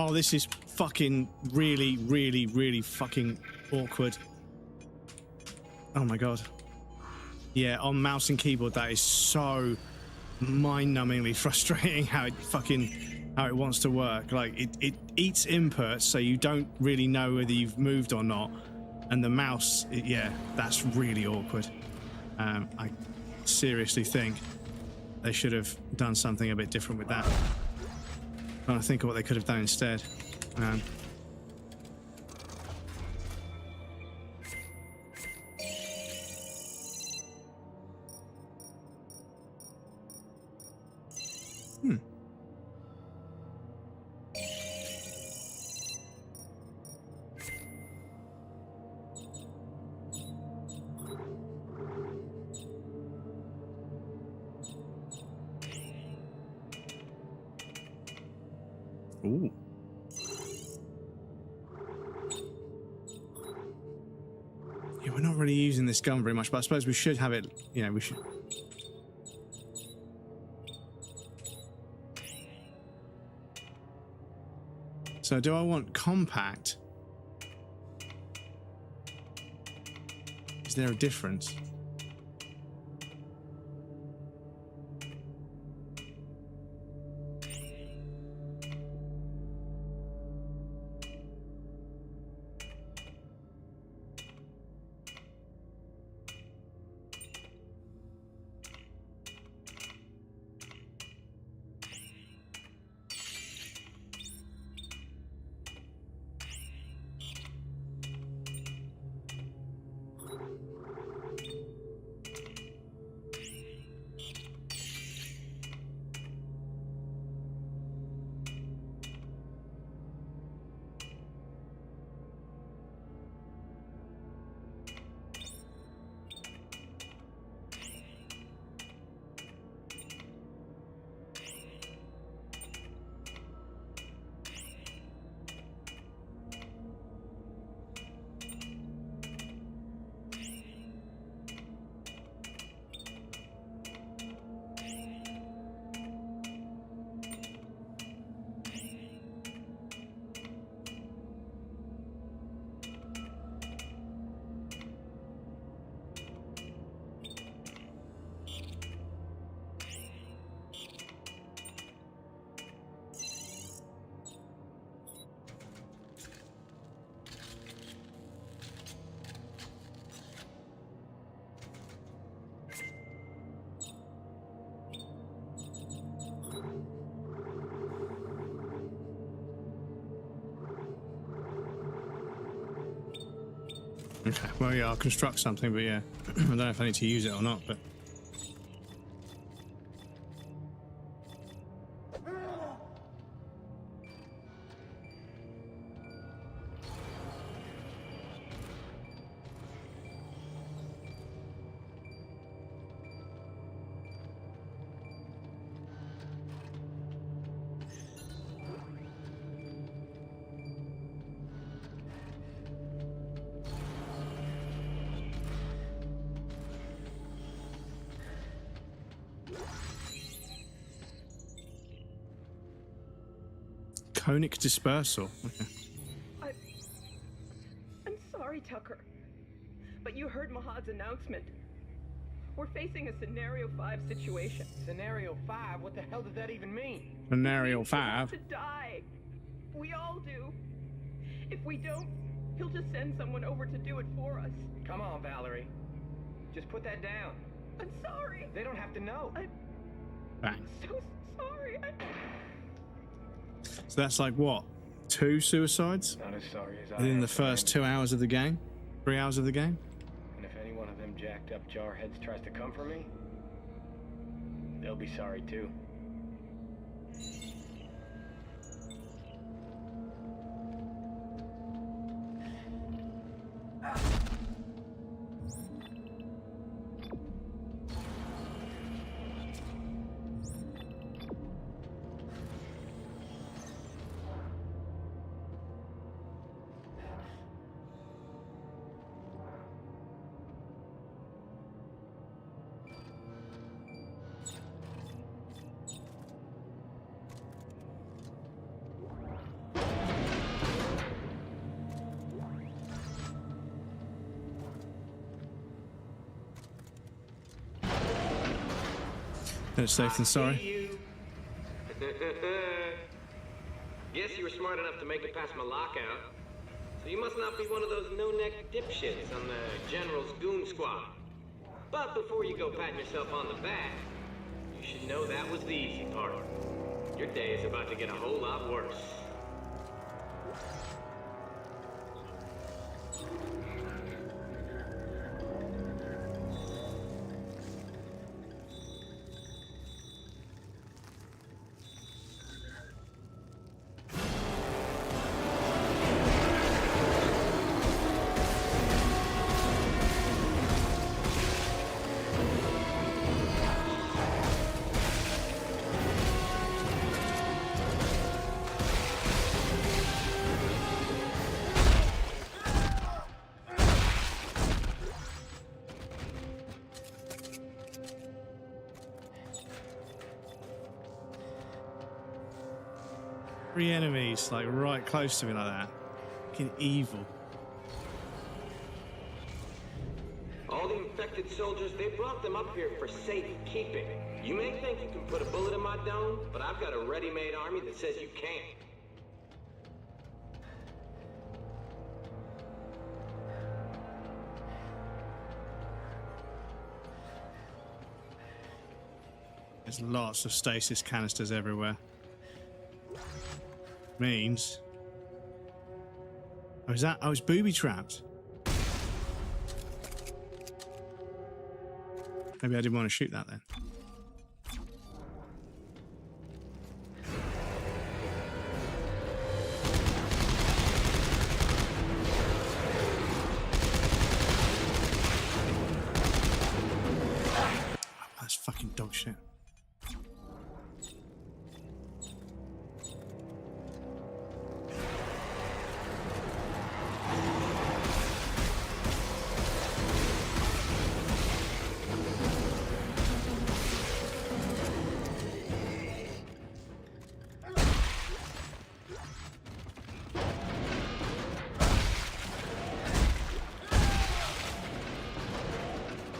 Oh, this is fucking really, really, really fucking awkward. Oh my god. Yeah, on mouse and keyboard, that is so mind-numbingly frustrating how it wants to work. Like it eats inputs, so you don't really know whether you've moved or not. And the mouse, yeah, that's really awkward. I seriously think they should have done something a bit different with that. Trying to think of what they could have done instead. Ooh. We're not really using this gun very much, but I suppose we should have it, you know, we should. So do I want compact? Is there a difference? Okay, well, yeah, I'll construct something, but yeah, I don't know if I need to use it or not, but. Conic dispersal. Okay. I'm sorry, Tucker. But you heard Mahad's announcement. We're facing a Scenario 5 situation. Scenario 5? What the hell does that even mean? Scenario 5? To die. We all do. If we don't, he'll just send someone over to do it for us. Come on, Valerie. Just put that down. I'm sorry. They don't have to know. Bang. So sorry. So that's like what? 2 suicides? Not as sorry as I within am, the first friend. 2 hours of the game? 3 hours of the game? And if any one of them jacked up jarheads tries to come for me, they'll be sorry too. Better safe than sorry. Guess you were smart enough to make it past my lockout. So you must not be one of those no-neck dipshits on the General's goon squad. But before you go patting yourself on the back, you should know that was the easy part. Your day is about to get a whole lot worse. Three enemies, like, right close to me like that. Fucking evil. All the infected soldiers, they brought them up here for safekeeping. You may think you can put a bullet in my dome, but I've got a ready-made army that says you can't. There's lots of stasis canisters everywhere. Means... Oh, is that... Oh, it's booby-trapped. Maybe I didn't want to shoot that then. Oh, that's fucking dog shit.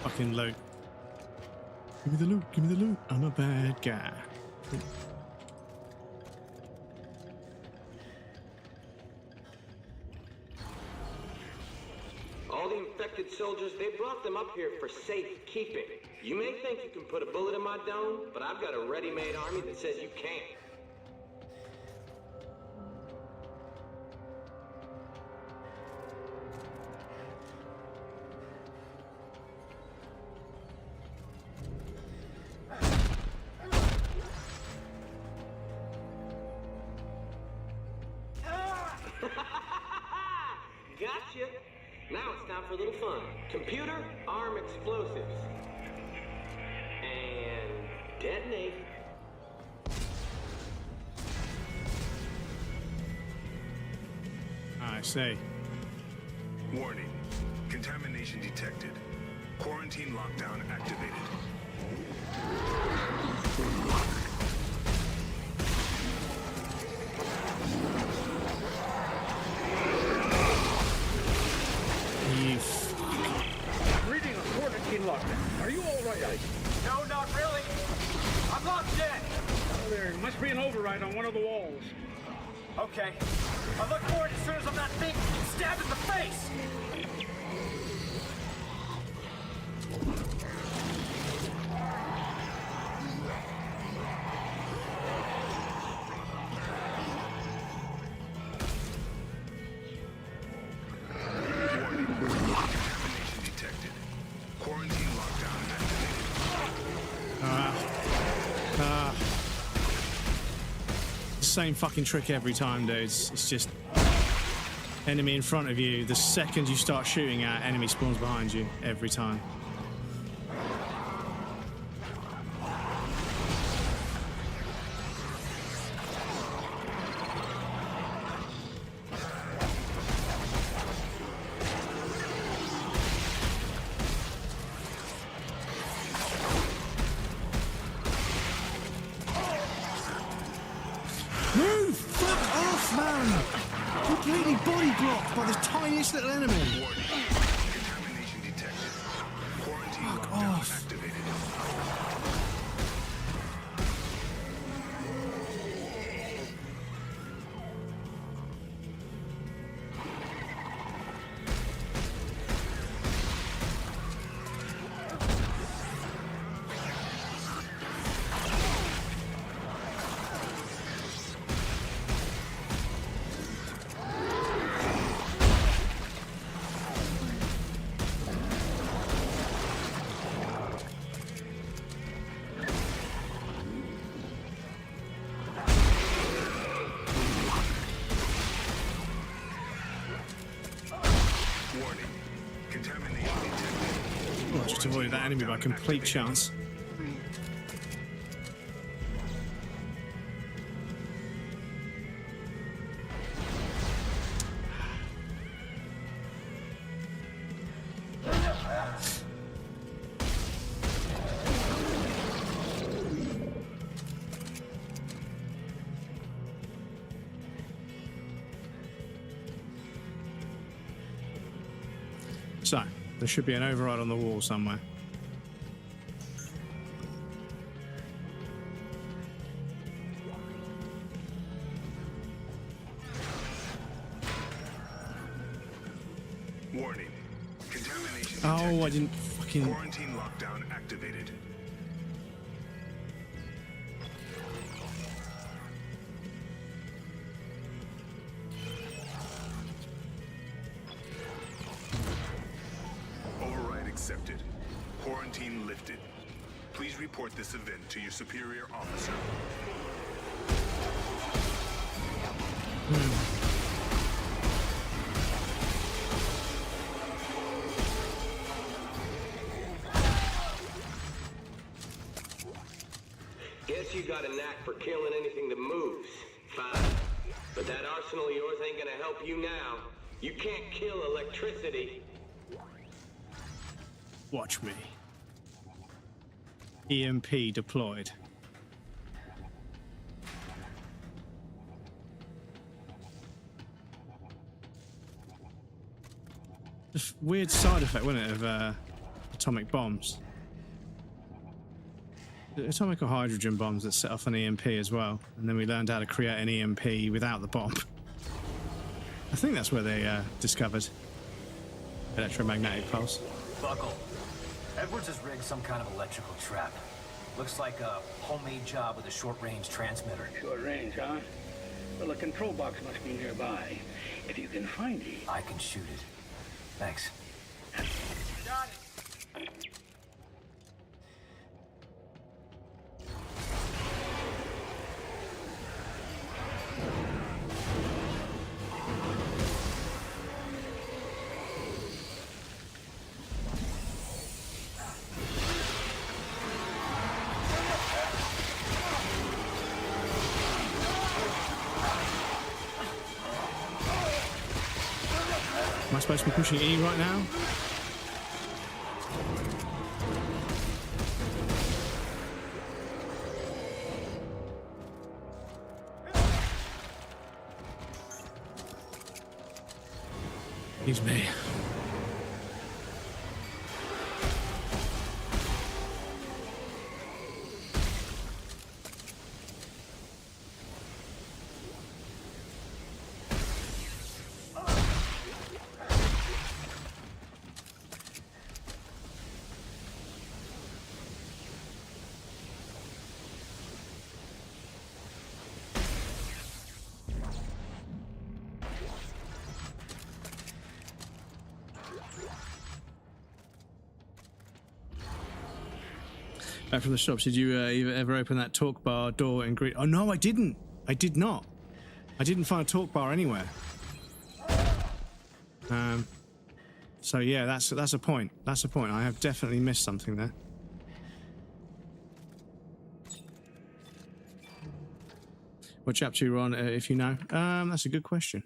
Fucking loot. Give me the loot, give me the loot. I'm a bad guy. All the infected soldiers, they brought them up here for safekeeping. You may think you can put a bullet in my dome, but I've got a ready-made army that says you can't. Gotcha! Now it's time for a little fun. Computer, arm explosives. And detonate. I see. Warning. Contamination detected. Quarantine lockdown activated. Reading a quarantine lockdown. Are you all right, Ike? No, not really. I'm locked in. Oh, there must be an override on one of the walls. Okay. I'll look for it as soon as I'm not being stabbed in the face. Same fucking trick every time, dudes. It's just enemy in front of you. The second you start shooting at, enemy spawns behind you every time. Move! Fuck off, man! Completely body blocked by this tiniest little enemy. Contamination detected. Quarantine lockdown activated. Well, just avoided that enemy by complete chance. So, there should be an override on the wall somewhere. Warning. Contamination Oh, detected. I didn't fucking... Quarantine lockdown activated. Override accepted. Quarantine lifted. Please report this event to your superior officer. Guess you got a knack for killing anything that moves. Fine. But that arsenal of yours ain't gonna help you now. You can't kill electricity. Watch me. EMP deployed. Just weird side effect, wasn't it, of atomic bombs? Atomic or hydrogen bombs that set off an EMP as well, and then we learned how to create an EMP without the bomb. I think that's where they discovered electromagnetic pulse. Buckle. Edwards has rigged some kind of electrical trap. Looks like a homemade job with a short-range transmitter. Short range, huh? Well, the control box must be nearby. If you can find it. I can shoot it. Thanks. Got it. Am I supposed to be pushing E right now? Excuse me. Back from the shops, did you ever open that talk bar door and greet? Oh no, I didn't. I did not. I didn't find a talk bar anywhere. So yeah, that's a point. That's a point. I have definitely missed something there. What chapter you're on, if you know? That's a good question.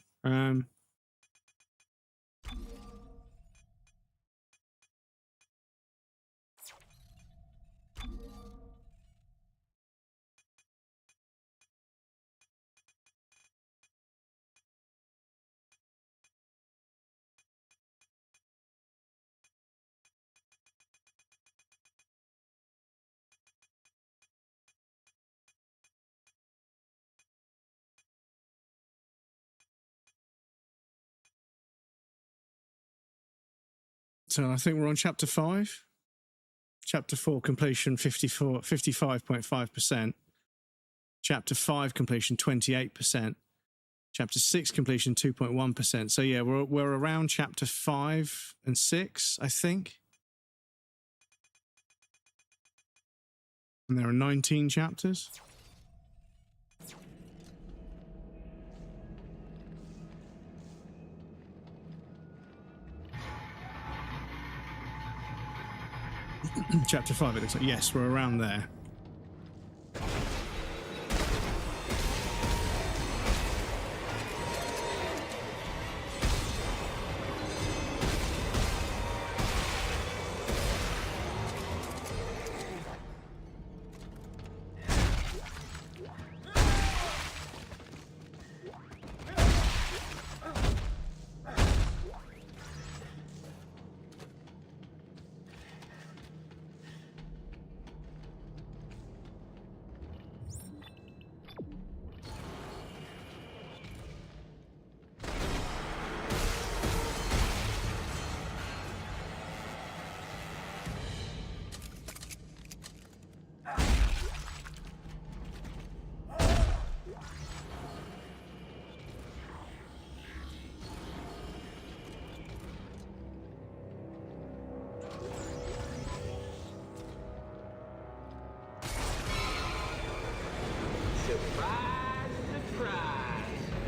So I think we're on chapter 5. Chapter 4 completion 55.5%. Chapter 5 completion 28%. Chapter 6 completion 2.1%. So yeah, we're around chapter 5 and 6, I think. And there are 19 chapters. Chapter 5, it looks like. Yes, we're around there.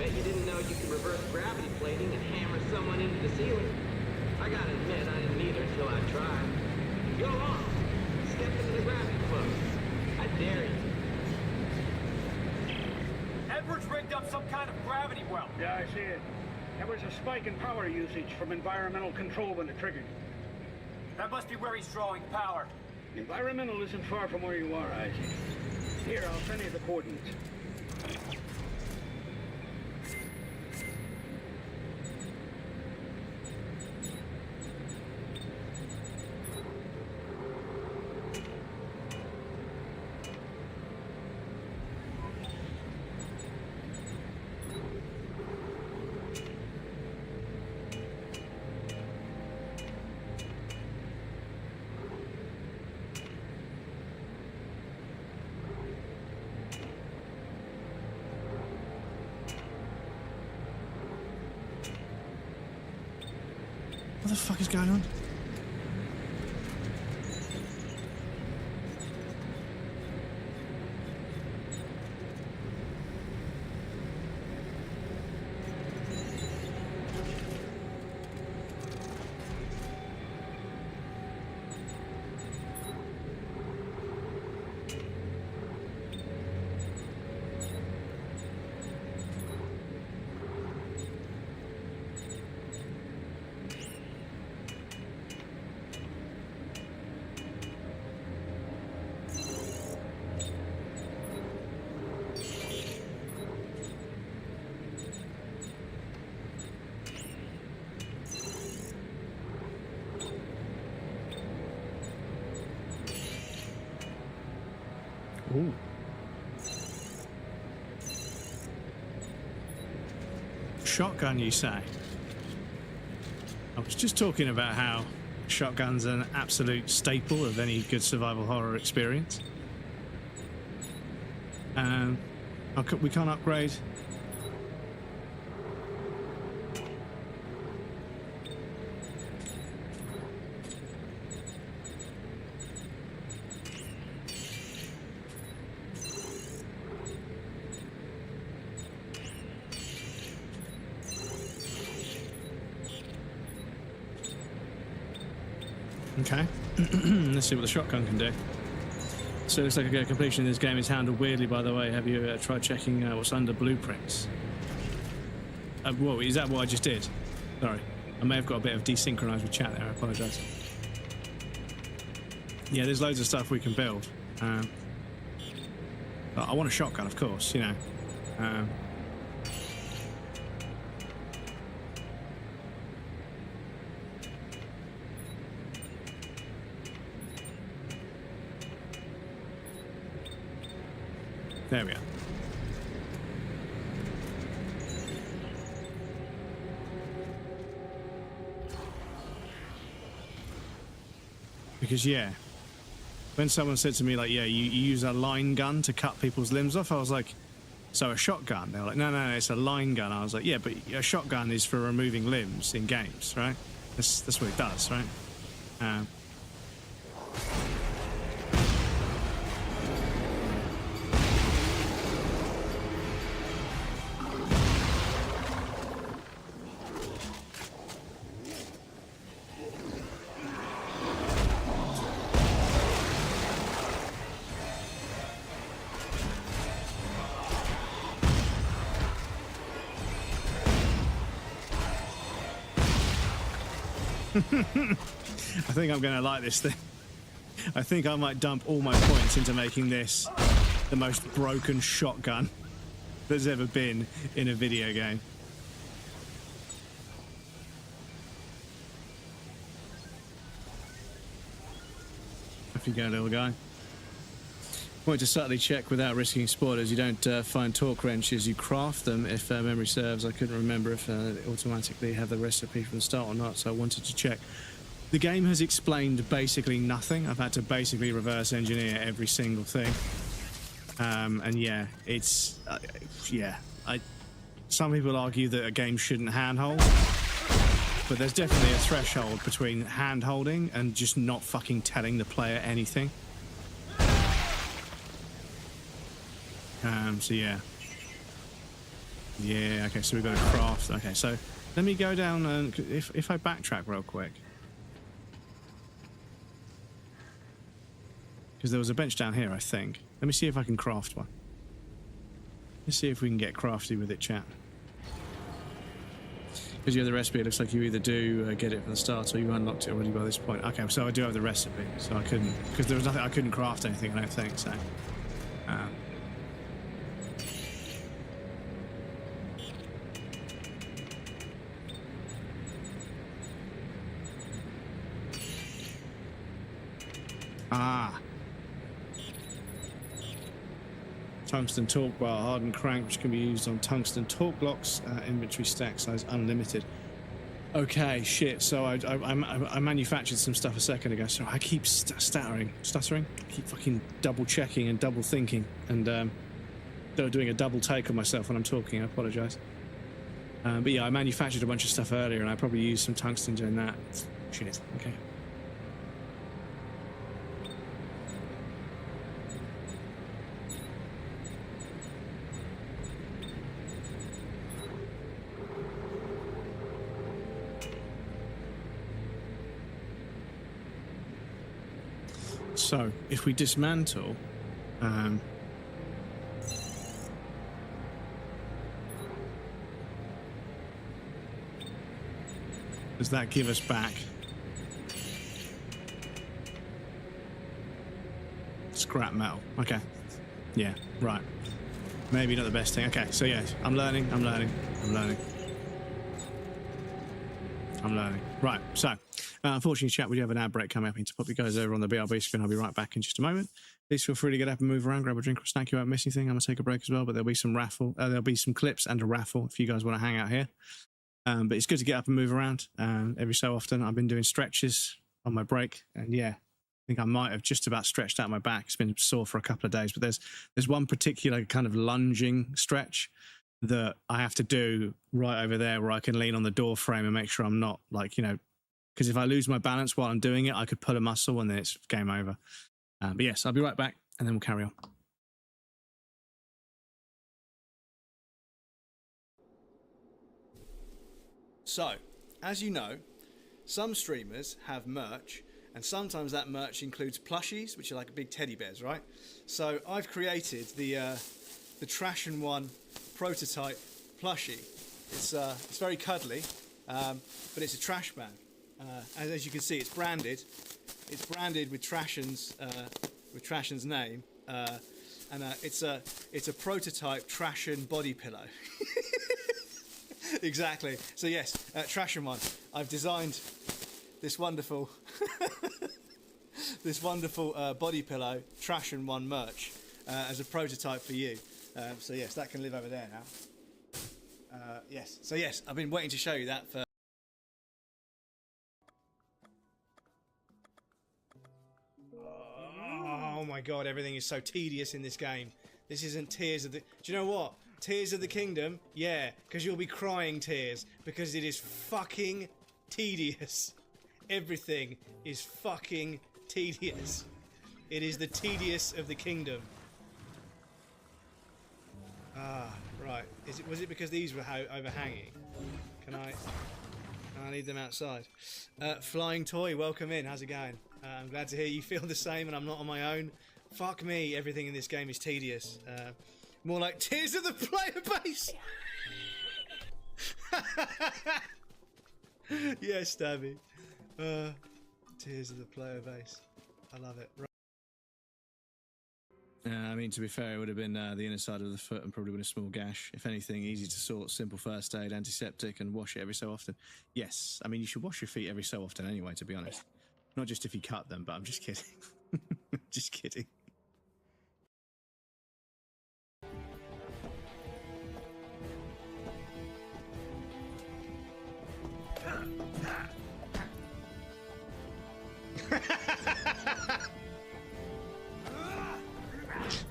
bet you didn't know you could reverse gravity plating and hammer someone into the ceiling. I gotta admit, I didn't either until I tried. Go on. Step into the gravity flow. I dare you. Edwards rigged up some kind of gravity well. Yeah, I see it. There was a spike in power usage from environmental control when it triggered. That must be where he's drawing power. Environmental isn't far from where you are, Isaac. Here, I'll send you the coordinates. What the fuck is going on? Ooh. Shotgun, you say? I was just talking about how shotgun's an absolute staple of any good survival horror experience. We can't upgrade. Okay, let's see what the shotgun can do. So it looks like a completion of this game is handled weirdly, by the way. Have you tried checking what's under blueprints? Whoa, is that what I just did? Sorry, I may have got a bit of desynchronized with chat there, I apologise. Yeah, there's loads of stuff we can build. But I want a shotgun, of course, you know. There we are. Because, yeah, when someone said to me, like, yeah, you use a line gun to cut people's limbs off, I was like, so a shotgun? They were like, no, it's a line gun. I was like, yeah, but a shotgun is for removing limbs in games, right? That's what it does, right? I think I'm going to like this thing. I think I might dump all my points into making this the most broken shotgun there's ever been in a video game. Off you go, little guy. Want to subtly check without risking spoilers. You don't find torque wrenches, you craft them if memory serves. I couldn't remember if they automatically have the recipe from the start or not, so I wanted to check. The game has explained basically nothing. I've had to basically reverse engineer every single thing. And yeah, it's... some people argue that a game shouldn't handhold, but there's definitely a threshold between hand-holding and just not fucking telling the player anything. So yeah. Yeah, okay, so we've got a craft. Okay, so let me go down and if I backtrack real quick. Because there was a bench down here, I think. Let me see if I can craft one. Let's see if we can get crafty with it, chat. Because you have the recipe, it looks like you either do get it from the start or you unlocked it already by this point. Okay, so I do have the recipe, so I couldn't, because there was nothing, I couldn't craft anything, I don't think, so. Tungsten torque bar, hardened crank, which can be used on tungsten torque blocks, inventory stack size unlimited. Okay, shit. So I manufactured some stuff a second ago. So I keep stuttering. I keep fucking double checking and double thinking, and doing a double take on myself when I'm talking. I apologise. But yeah, I manufactured a bunch of stuff earlier, and I probably used some tungsten doing that. Shit. Okay. So, if we dismantle, does that give us back scrap metal? Okay. Yeah, right. Maybe not the best thing. Okay, so yeah, I'm learning. Right, so unfortunately, chat, we do have an ad break coming up. I need to pop you guys over on the BRB screen. I'll be right back in just a moment. Please feel free to get up and move around, grab a drink or a snack. You won't miss anything. I'm going to take a break as well, but there'll be some raffle. There'll be some clips and a raffle if you guys want to hang out here. But it's good to get up and move around every so often. I've been doing stretches on my break, and yeah, I think I might have just about stretched out my back. It's been sore for a couple of days, but there's one particular kind of lunging stretch that I have to do right over there where I can lean on the door frame and make sure I'm not, like, you know, because if I lose my balance while I'm doing it, I could pull a muscle and then it's game over. But yes, I'll be right back and then we'll carry on. So, as you know, some streamers have merch, and sometimes that merch includes plushies, which are like big teddy bears, right? So I've created the Trash and One prototype plushie. It's very cuddly, but it's a trash bag. As you can see, it's branded. It's branded with Trashen's name, and it's a prototype Trashen body pillow. Exactly. So yes, Trash and One. I've designed this wonderful body pillow, Trash and One merch, as a prototype for you. So yes, that can live over there now. Yes. So yes, I've been waiting to show you that for. Oh my god, everything is so tedious in this game. This isn't Tears of the... Do you know what? Tears of the Kingdom? Yeah, because you'll be crying tears, because it is fucking tedious. Everything is fucking tedious. It is the tedious of the kingdom. Ah, right. Was it because these were overhanging? Can I need them outside? Flying Toy, welcome in. How's it going? I'm glad to hear you feel the same and I'm not on my own. Fuck me, everything in this game is tedious. More like Tears of the Player Base! Yes, Stabby. Tears of the Player Base. I love it. Right. I mean, to be fair, it would have been the inner side of the foot and probably been a small gash. If anything, easy to sort, simple first aid, antiseptic, and wash it every so often. Yes, I mean, you should wash your feet every so often anyway, to be honest. Not just if you cut them, but I'm just kidding. Just kidding.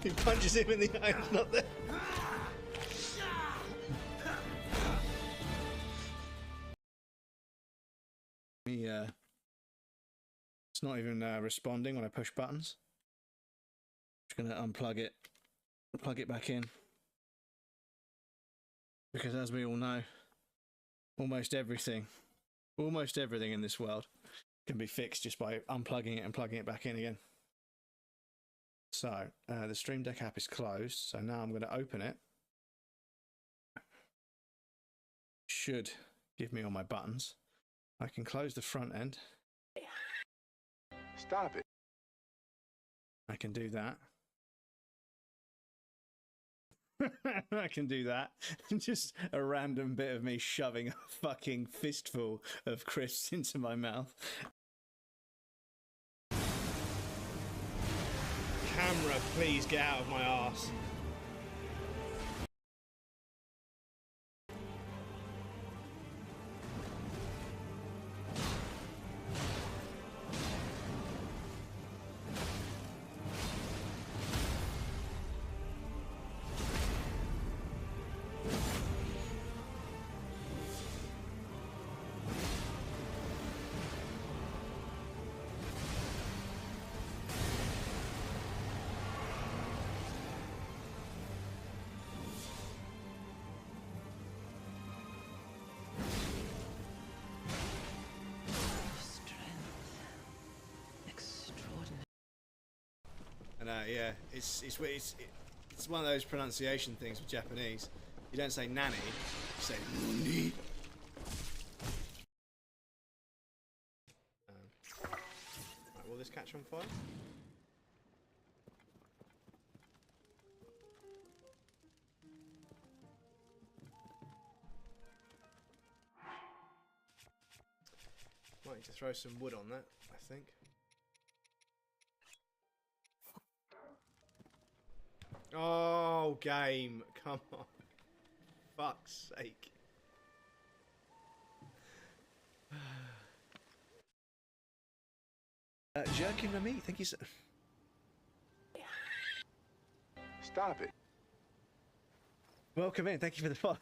He punches him in the eye, it's not there. It's not even responding when I push buttons. Just gonna unplug it, plug it back in. Because as we all know, almost everything in this world can be fixed just by unplugging it and plugging it back in again. So the Stream Deck app is closed, so now I'm going to open it. Should give me all my buttons. I can close the front end. Stop it. I can do that. I can do that. Just a random bit of me shoving a fucking fistful of crisps into my mouth. Camera, please get out of my arse. Yeah, it's one of those pronunciation things with Japanese. You don't say nanny, you say nani. Right, will this catch on fire? Might need to throw some wood on that, I think. Oh, game. Come on. Fuck's sake. Jerking the meat. Thank you so... Stop it. Welcome in. Thank you for the follow.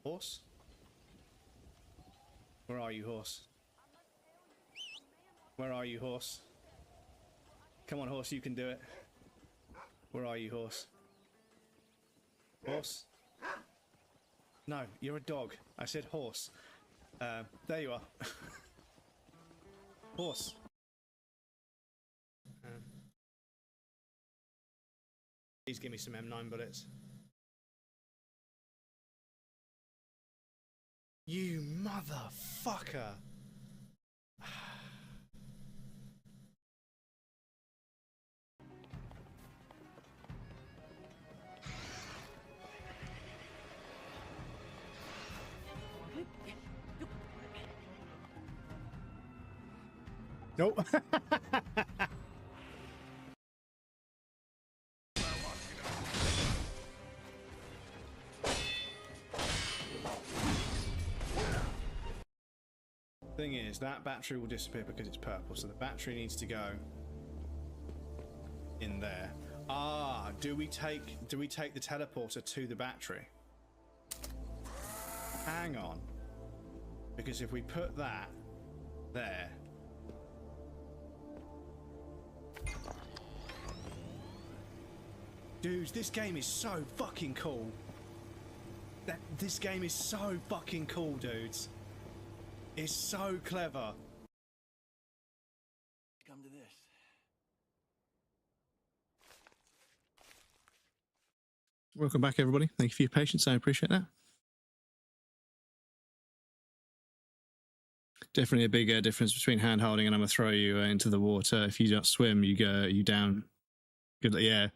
Horse? Where are you, horse? Where are you, horse? Come on, horse, you can do it. Where are you, horse? Horse? No, you're a dog. I said horse. There you are. Horse. Please give me some M9 bullets. You motherfucker! Nope. Thing is, that battery will disappear because it's purple, so the battery needs to go in there. Ah, do we take the teleporter to the battery? Hang on. Because if we put that there, dudes, this game is so fucking cool. This game is so fucking cool, dudes. It's so clever. Come to this. Welcome back, everybody. Thank you for your patience. I appreciate that. Definitely a big difference between hand holding and I'm gonna throw you into the water. If you don't swim, you down. Good, yeah.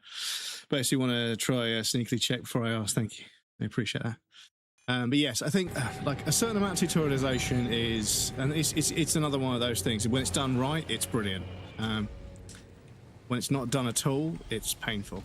Basically, want to try a sneakily check before I ask. Thank you. I appreciate that. But yes, I think like a certain amount of tutorialization is, and it's another one of those things. When it's done right, it's brilliant. When it's not done at all, it's painful.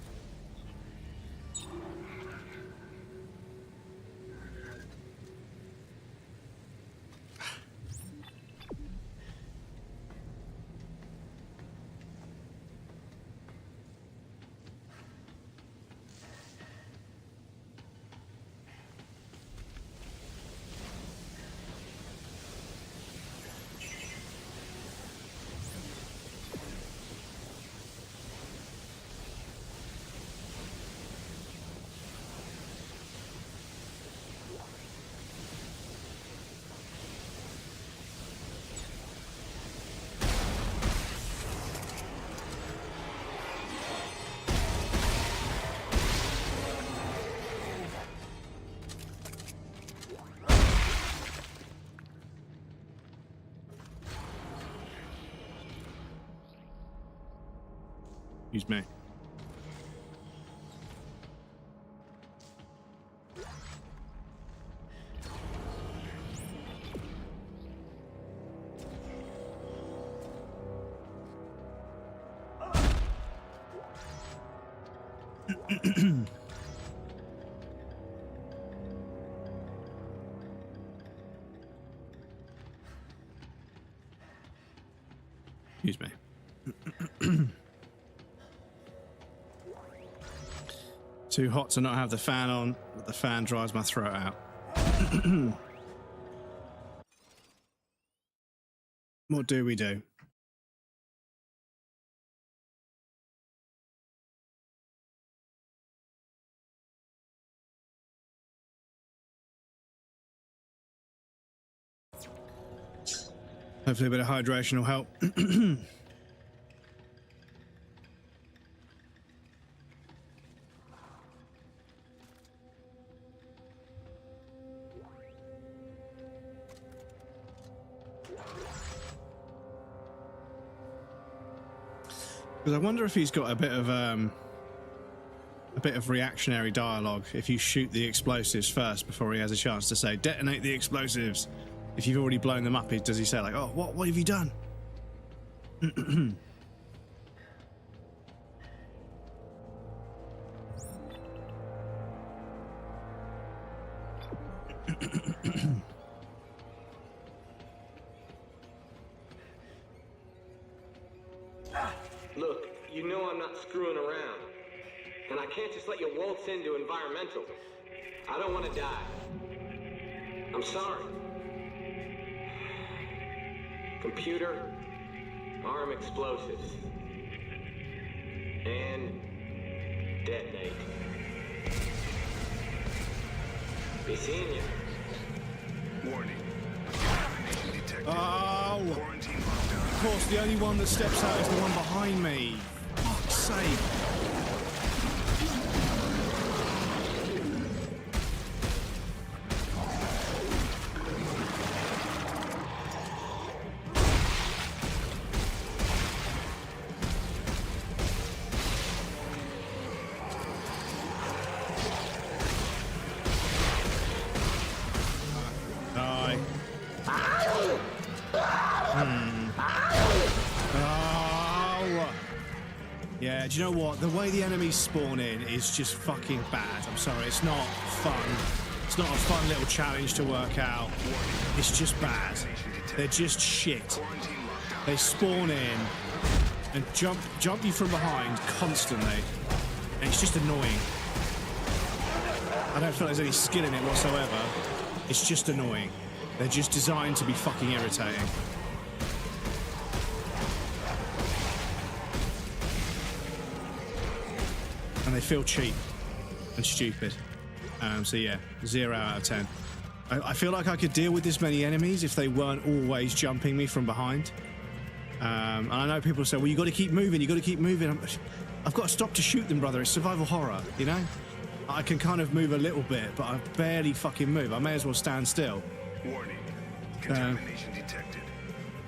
Excuse me. Excuse me. Too hot to not have the fan on, but the fan dries my throat out. What do we do? Hopefully a bit of hydration will help. Because I wonder if he's got a bit of reactionary dialogue if you shoot the explosives first before he has a chance to say, detonate the explosives. If you've already blown them up, does he say like, oh, what have you done? Look, you know I'm not screwing around. And I can't just let you waltz into environmental. I don't want to die. I'm sorry. Computer, arm explosives. And detonate. Be seeing you. Warning. Oh! Of course, the only one that steps out is the one behind me. Fuck's sake. Yeah, do you know what? The way the enemies spawn in is just fucking bad. I'm sorry, it's not fun. It's not a fun little challenge to work out. It's just bad. They're just shit. They spawn in and jump you from behind constantly. And it's just annoying. I don't feel there's any skill in it whatsoever. It's just annoying. They're just designed to be fucking irritating. And they feel cheap and stupid. So yeah, 0 out of 10. I feel like I could deal with this many enemies if they weren't always jumping me from behind. And I know people say, well, you got to keep moving, you got to keep moving. I've got to stop to shoot them, brother. It's survival horror, you know? I can kind of move a little bit, but I barely fucking move. I may as well stand still. Warning. Contamination detected.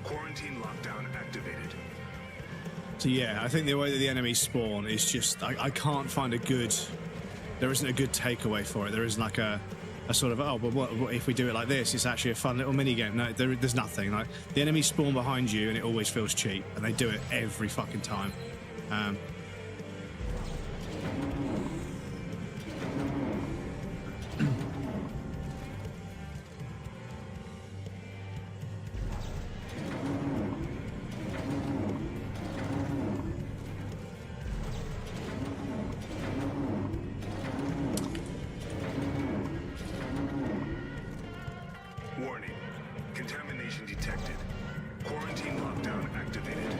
Quarantine lockdown activated. So yeah, I think the way that the enemies spawn is just, I can't find there isn't a good takeaway for it. There isn't like a sort of, oh, but what if we do it like this? It's actually a fun little mini game. No, there's nothing. Like, the enemies spawn behind you and it always feels cheap, and they do it every fucking time. Warning. Contamination detected. Quarantine lockdown activated.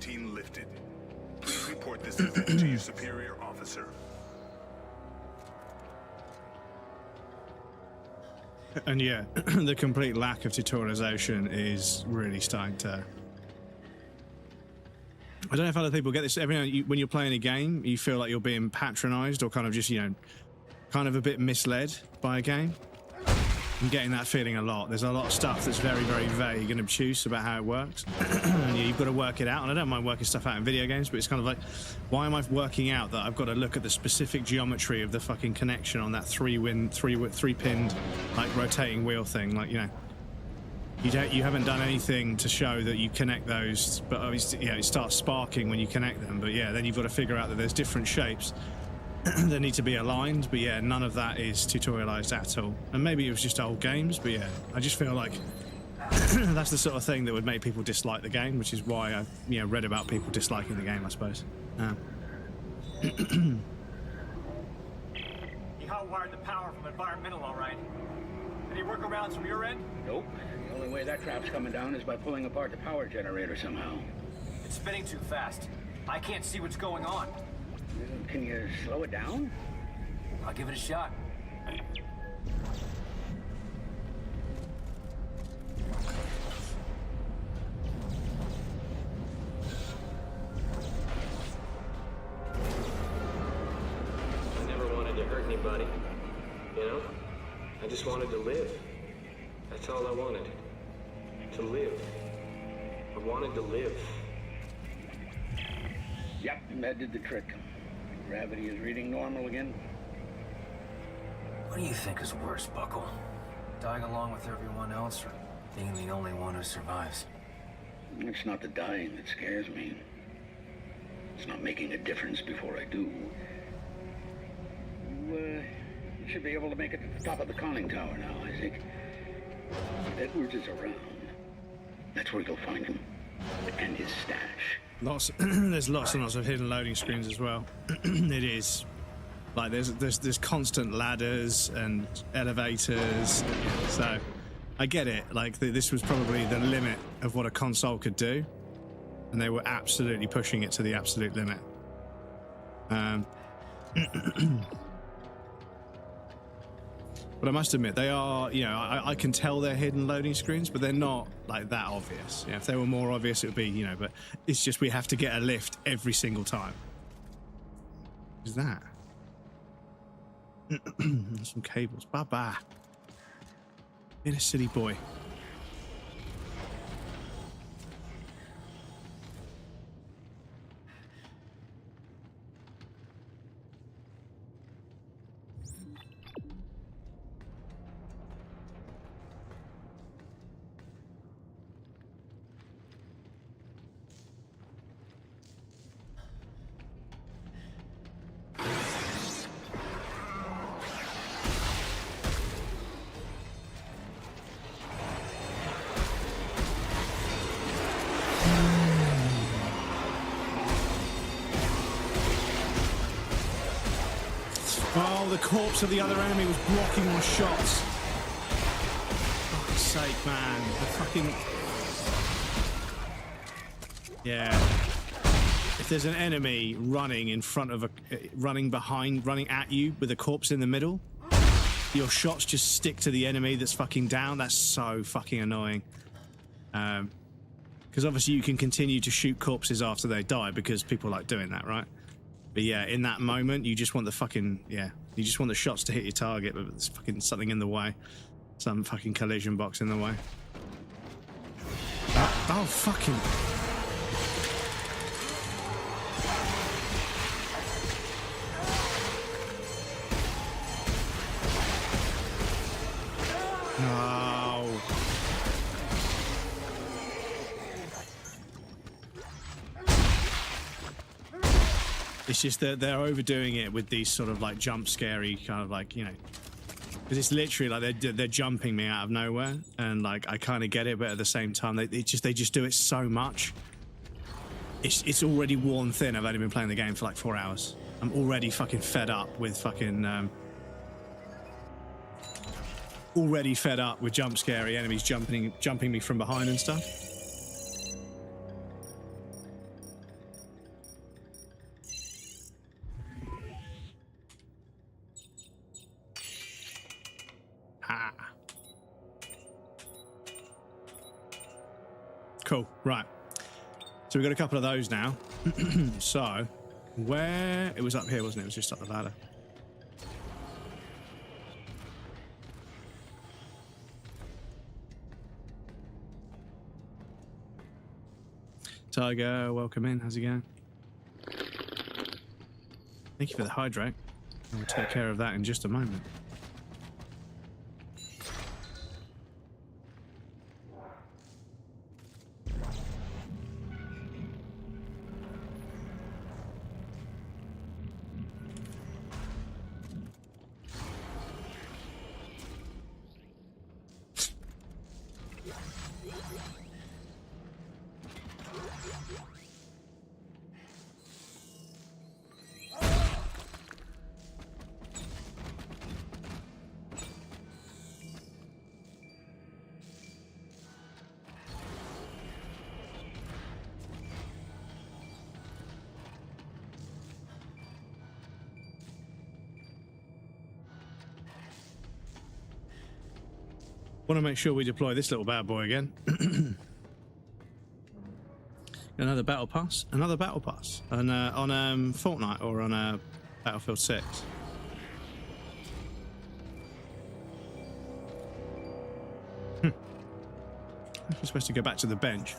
quarantine lifted. Please report this event to your superior officer. And yeah, the complete lack of tutorialization is really starting to... I don't know if other people get this. Every now when you're playing a game, you feel like you're being patronized or kind of just, you know, kind of a bit misled by a game. I'm getting that feeling a lot. There's a lot of stuff that's very, very vague and obtuse about how it works. And yeah, you've got to work it out. And I don't mind working stuff out in video games, but it's kind of like, why am I working out that I've got to look at the specific geometry of the fucking connection on that three-pinned, like, rotating wheel thing? Like, you know, you haven't done anything to show that you connect those, but obviously, you know, it starts sparking when you connect them. But yeah, then you've got to figure out that there's different shapes that need to be aligned. But yeah, none of that is tutorialized at all. And maybe it was just old games, but yeah, I just feel like that's the sort of thing that would make people dislike the game, which is why I, you know, read about people disliking the game, I suppose. He hotwired the power from environmental, all right. Any workarounds from your end? Nope. The only way that crap's coming down is by pulling apart the power generator somehow. It's spinning too fast. I can't see what's going on. Can you slow it down? I'll give it a shot. I never wanted to hurt anybody, you know? I just wanted to live. That's all I wanted. To live. I wanted to live. Yep, that did the trick. Gravity is reading normal again. What do you think is worse, Buckle? Dying along with everyone else, or being the only one who survives? It's not the dying that scares me. It's not making a difference before I do. You should be able to make it to the top of the conning tower now, I think. If Edwards is around, that's where you'll find him. And his stash. There's lots and lots of hidden loading screens as well. It is like there's constant ladders and elevators. So I get it. Like this was probably the limit of what a console could do, and they were absolutely pushing it to the absolute limit. But I must admit, they are, you know, I can tell they're hidden loading screens, but they're not like that obvious. You know, if they were more obvious, it would be, you know, but it's just we have to get a lift every single time. What is that? Some cables. Bye-bye. Been a silly boy. Oh, the corpse of the other enemy was blocking my shots. For fuck's sake, man. The fucking... Yeah. If there's an enemy running in front of a... running at you with a corpse in the middle, your shots just stick to the enemy that's fucking down. That's so fucking annoying. Because obviously you can continue to shoot corpses after they die because people like doing that, right? But yeah, in that moment, you just want the fucking, yeah, you just want the shots to hit your target, but there's fucking something in the way. Some fucking collision box in the way. Oh, fucking... No. It's just that they're overdoing it with these sort of like jump scary kind of like, you know, because it's literally like they're jumping me out of nowhere, and like I kind of get it, but at the same time they just do it so much. It's already worn thin. I've only been playing the game for like 4 hours. I'm already fucking fed up with fucking already fed up with jump scary enemies jumping me from behind and stuff. Cool. Right. So we've got a couple of those now. So, where... It was up here, wasn't it? It was just up the ladder. Tiger, welcome in. How's it going? Thank you for the hydrate. I will take care of that in just a moment. Want to make sure we deploy this little bad boy again. Another battle pass. Another battle pass. And on Fortnite or on Battlefield 6. I'm supposed to go back to the bench.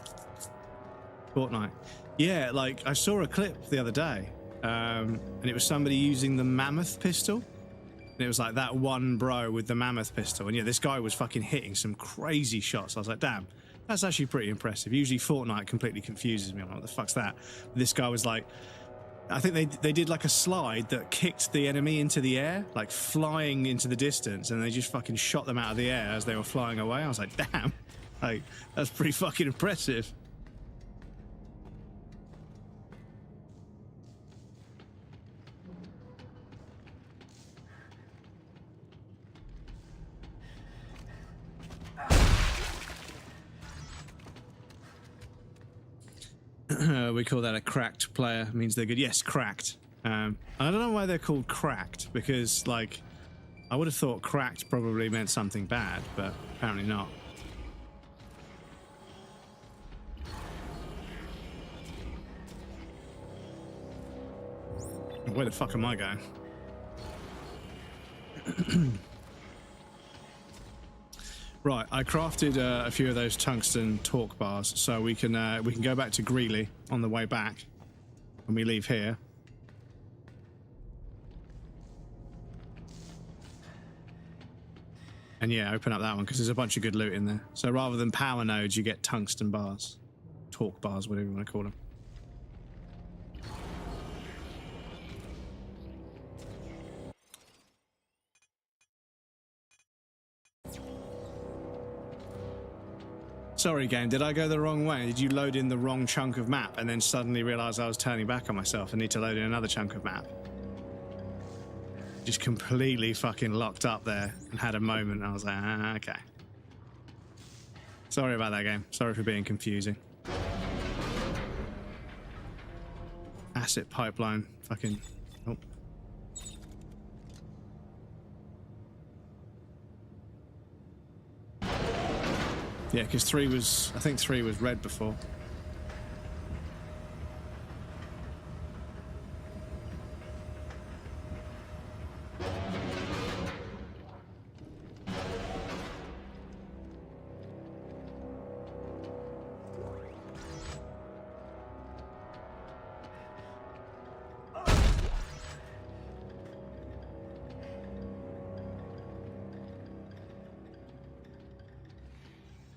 Fortnite. Yeah, like I saw a clip the other day, and it was somebody using the mammoth pistol. And it was like that one bro with the mammoth pistol. And yeah, this guy was fucking hitting some crazy shots. I was like, damn, that's actually pretty impressive. Usually Fortnite completely confuses me. I'm like, what the fuck's that? But this guy was like, I think they did like a slide that kicked the enemy into the air, like flying into the distance. And they just fucking shot them out of the air as they were flying away. I was like, damn, like, that's pretty fucking impressive. We call that a cracked player. It means they're good. Yes, cracked. I don't know why they're called cracked, because like I would have thought cracked probably meant something bad, but apparently not. Where the fuck am I going? Right, I crafted a few of those tungsten torque bars, so we can go back to Greeley on the way back when we leave here. And yeah, open up that one because there's a bunch of good loot in there. So rather than power nodes, you get tungsten bars, torque bars, whatever you want to call them. Sorry, game, did I go the wrong way? Did you load in the wrong chunk of map and then suddenly realize I was turning back on myself and need to load in another chunk of map? Just completely fucking locked up there and had a moment. And I was like, ah, okay. Sorry about that, game. Sorry for being confusing. Asset pipeline. Fucking... Oh. Yeah, because 3 was... I think 3 was red before.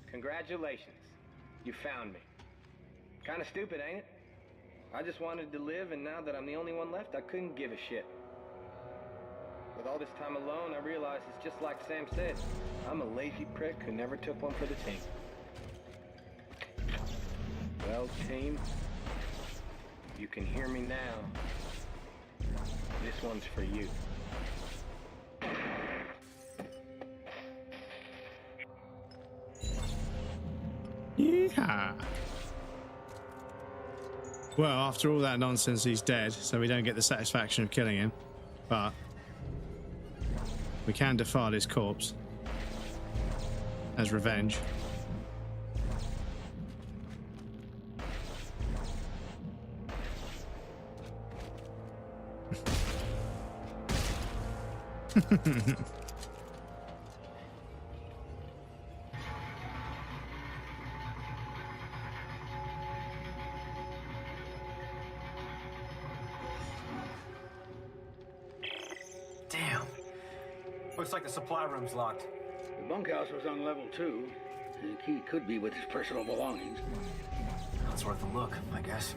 Congratulations. You found me. Kinda stupid, ain't it? I just wanted to live, and now that I'm the only one left, I couldn't give a shit. With all this time alone, I realize it's just like Sam said. I'm a lazy prick who never took one for the team. Well, team, you can hear me now. This one's for you. Yeehaw. Well, after all that nonsense, he's dead, so we don't get the satisfaction of killing him. But we can defile his corpse as revenge. Damn. Looks like the supply room's locked. The bunkhouse was on level 2. The key could be with his personal belongings. It's worth a look, I guess.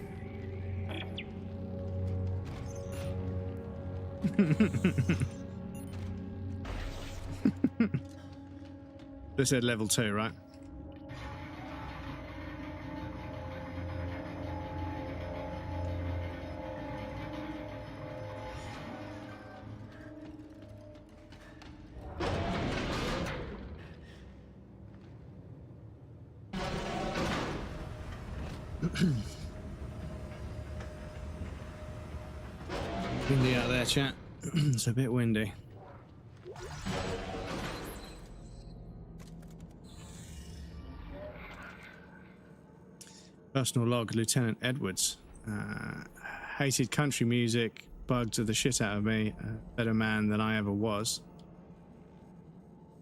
They said level 2, right? Windy out there, chat. It's a bit windy. Personal log, Lieutenant Edwards. Hated country music, bugged the shit out of me. Better man than I ever was.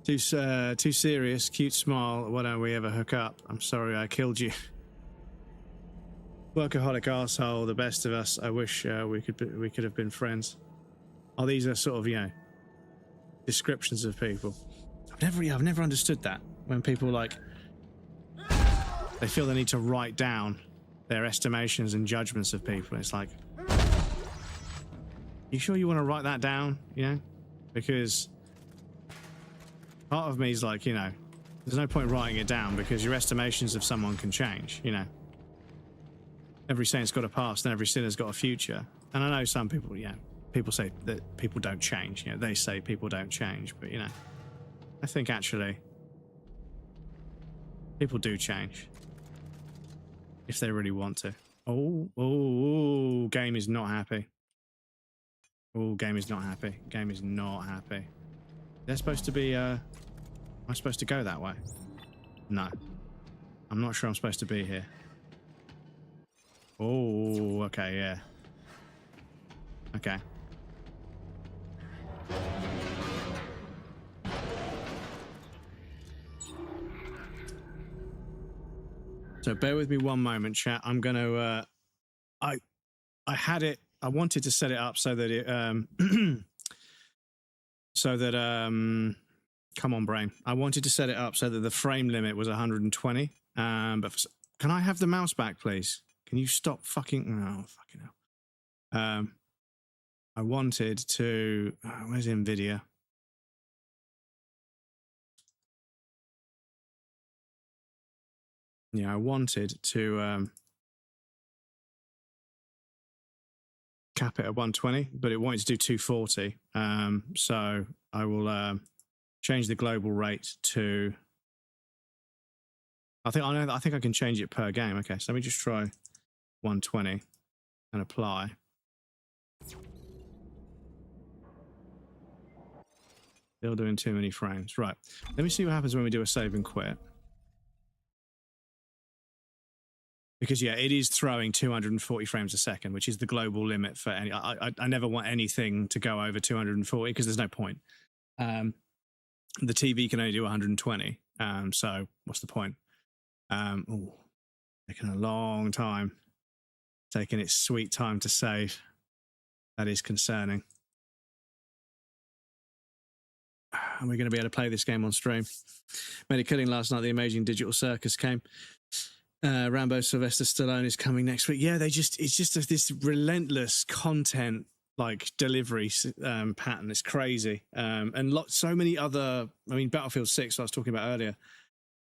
Too serious, cute smile. Why don't we ever hook up? I'm sorry I killed you. Workaholic arsehole, the best of us. I wish we could have been friends. Oh, these are sort of, you know, descriptions of people. I've never understood that when people like they feel they need to write down their estimations and judgments of people. It's like, you sure you want to write that down? You know, because part of me is like, you know, there's no point writing it down because your estimations of someone can change. You know. Every saint's got a past and every sinner's got a future. And I know some people, yeah, people say that people don't change. You know, they say people don't change, but you know, I think actually people do change if they really want to. Oh, game is not happy. Oh, game is not happy. Game is not happy. They're supposed to be, am I supposed to go that way? No. I'm not sure I'm supposed to be here. Oh, okay, yeah. Okay. So bear with me one moment, chat. I'm gonna I had it, I wanted to set it up so that it come on brain. I wanted to set it up so that the frame limit was 120. But can I have the mouse back, please? Can you stop fucking... Oh, fucking hell. I wanted to... where's NVIDIA? Yeah, I wanted to cap it at 120, but it wanted to do 240. So I will change the global rate to... I think I can change it per game. Okay, so let me just try 120 and apply. Still doing too many frames. Right. Let me see what happens when we do a save and quit. Because yeah, it is throwing 240 frames a second, which is the global limit for any. I never want anything to go over 240 because there's no point. The TV can only do 120. So what's the point? Oh, taking a long time. Taking its sweet time to save. That is concerning. Are we going to be able to play this game on stream? Made a killing last night. The Amazing Digital Circus came. Rambo Sylvester Stallone is coming next week. Yeah, it's just this relentless content like delivery pattern. It's crazy. And so many other. I mean, Battlefield 6, I was talking about earlier.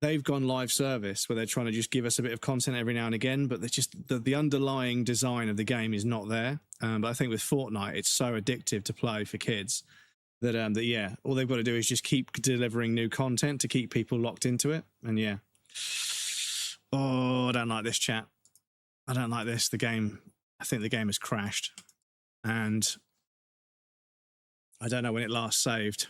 They've gone live service where they're trying to just give us a bit of content every now and again, but the underlying design of the game is not there. But I think with Fortnite, it's so addictive to play for kids that yeah, all they've got to do is just keep delivering new content to keep people locked into it. And yeah, oh, I don't like this, chat. I don't like this. I think the game has crashed, and I don't know when it last saved.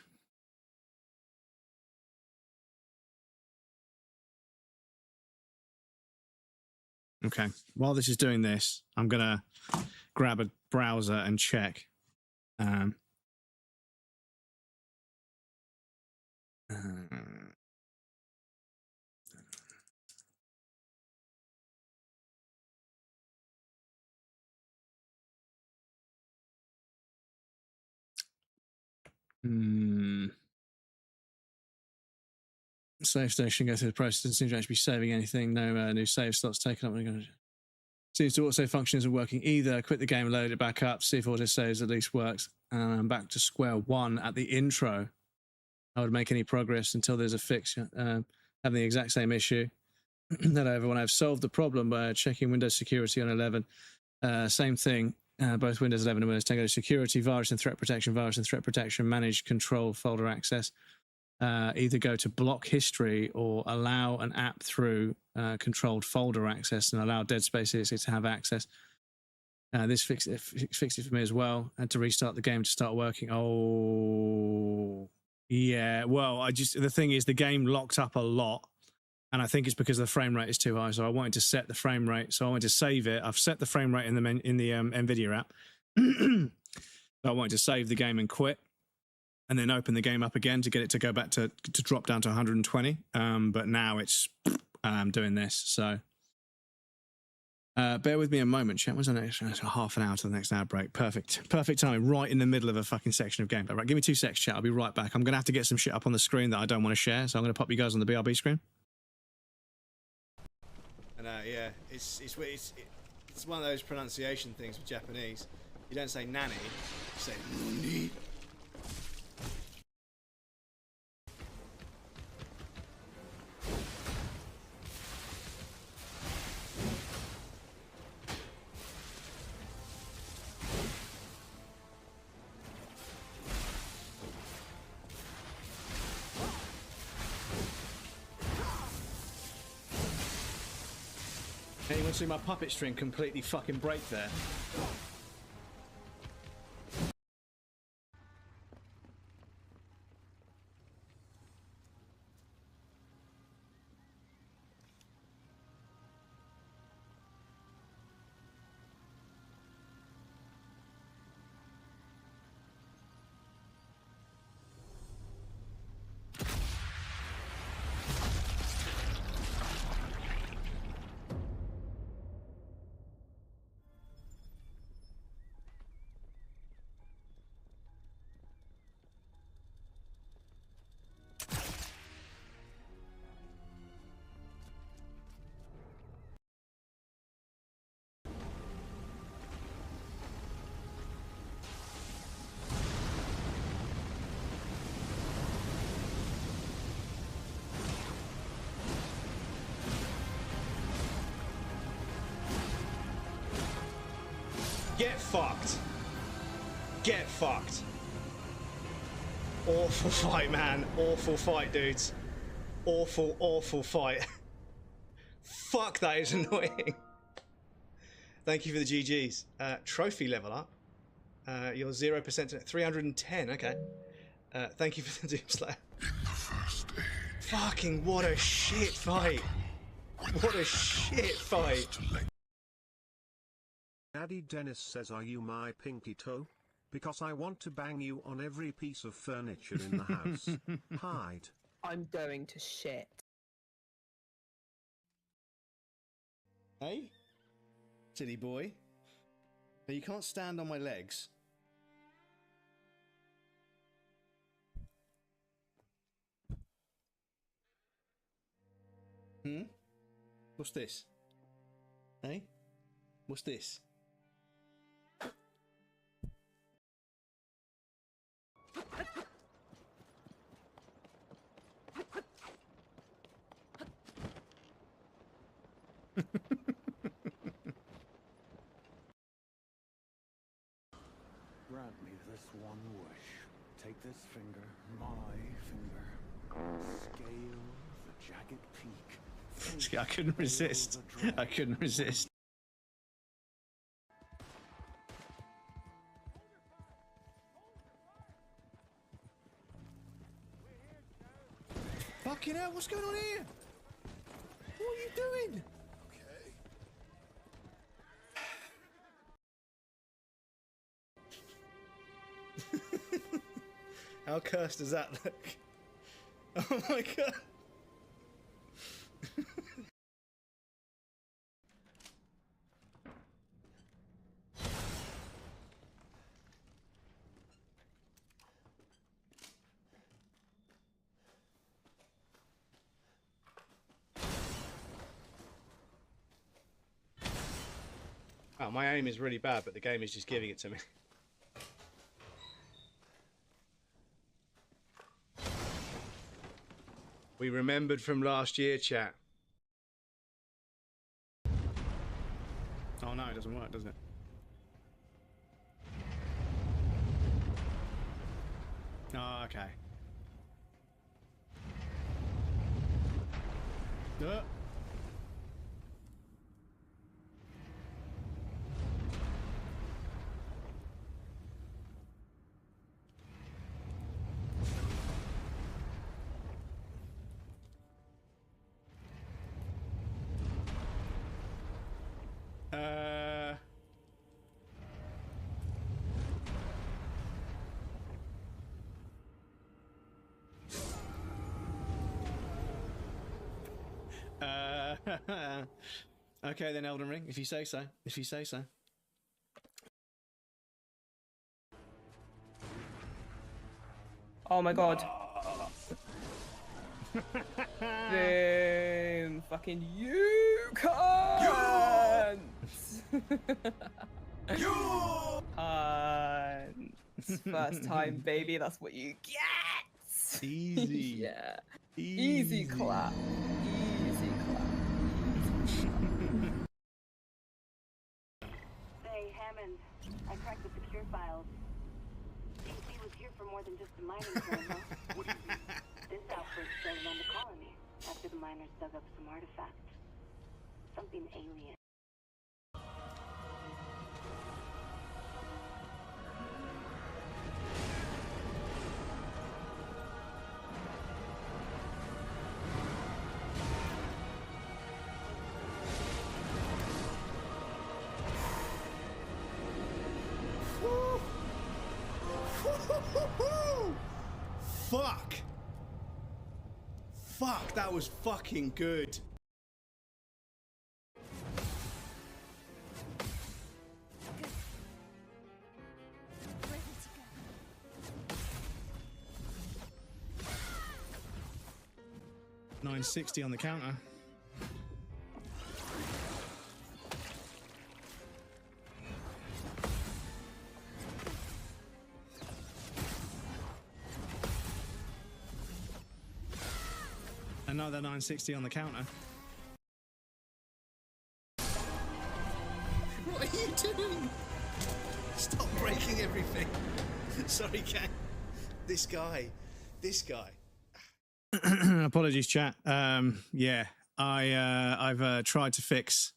Okay, while this is doing this, I'm going to grab a browser and check. Save station, go through the process. Doesn't seem to actually be saving anything. No new save slots taken up. Seems to auto function isn't working either. Quit the game, load it back up, see if auto saves at least works. And I'm back to square one at the intro. I would make any progress until there's a fix. Having the exact same issue that when I've solved the problem by checking Windows security on 11. Same thing. Both Windows 11 and Windows 10 go to security, virus and threat protection, manage control folder access. Either go to block history or allow an app through controlled folder access and allow Dead Space EXE to have access. This fixed it for me as well. I had to restart the game to start working. Oh, yeah. Well, the thing is, the game locked up a lot, and I think it's because the frame rate is too high. So I wanted to set the frame rate. So I wanted to save it. I've set the frame rate in the NVIDIA app. I wanted to save the game and quit, and then open the game up again to get it to go back to drop down to 120. But now it's doing this. So bear with me a moment, chat. When's the next? Half an hour to the next ad break. Perfect timing. Right in the middle of a fucking section of gameplay. Right, give me 2 secs, chat. I'll be right back. I'm gonna have to get some shit up on the screen that I don't want to share. So I'm gonna pop you guys on the BRB screen. And yeah, it's one of those pronunciation things with Japanese. You don't say nanny, you say nuni. Anyone see my puppet string completely fucking break there? Get fucked. Get fucked. Awful fight, man. Awful fight, dudes. Awful fight. Fuck, that is annoying. Thank you for the GGs. Trophy level up. You're 0% to 310. Okay. Thank you for the Doomslayer. Fucking what a shit fight. What a shit fight. Daddy Dennis says, are you my pinky toe? Because I want to bang you on every piece of furniture in the house. Hide. I'm going to shit. Hey? Silly boy. Now you can't stand on my legs. What's this? Hey? What's this? Grant me this one wish. Take this finger, my finger. Scale the jagged peak. I couldn't resist. I couldn't resist. Fucking hell, what's going on here? What are you doing? Okay. How cursed does that look? Oh my god. Oh, my aim is really bad, but the game is just giving it to me. We remembered from last year, chat. Oh no, it doesn't work, does it? Oh, okay. Okay then, Elden Ring, if you say so. If you say so. Oh my god. Boom. Fucking you can't. First time, baby. That's what you get. Easy. Yeah. Easy clap. Easy clap. Hey, Hammond. I cracked the secure files. DC was here for more than just a mining zone, huh? This outbreak started on the colony after the miners dug up some artifact. Something alien. Fuck! Fuck, that was fucking good. $960 on the counter. Another $960 on the counter. What are you doing? Stop breaking everything. Sorry, gang. This guy. Apologies, chat. Yeah, I've tried to fix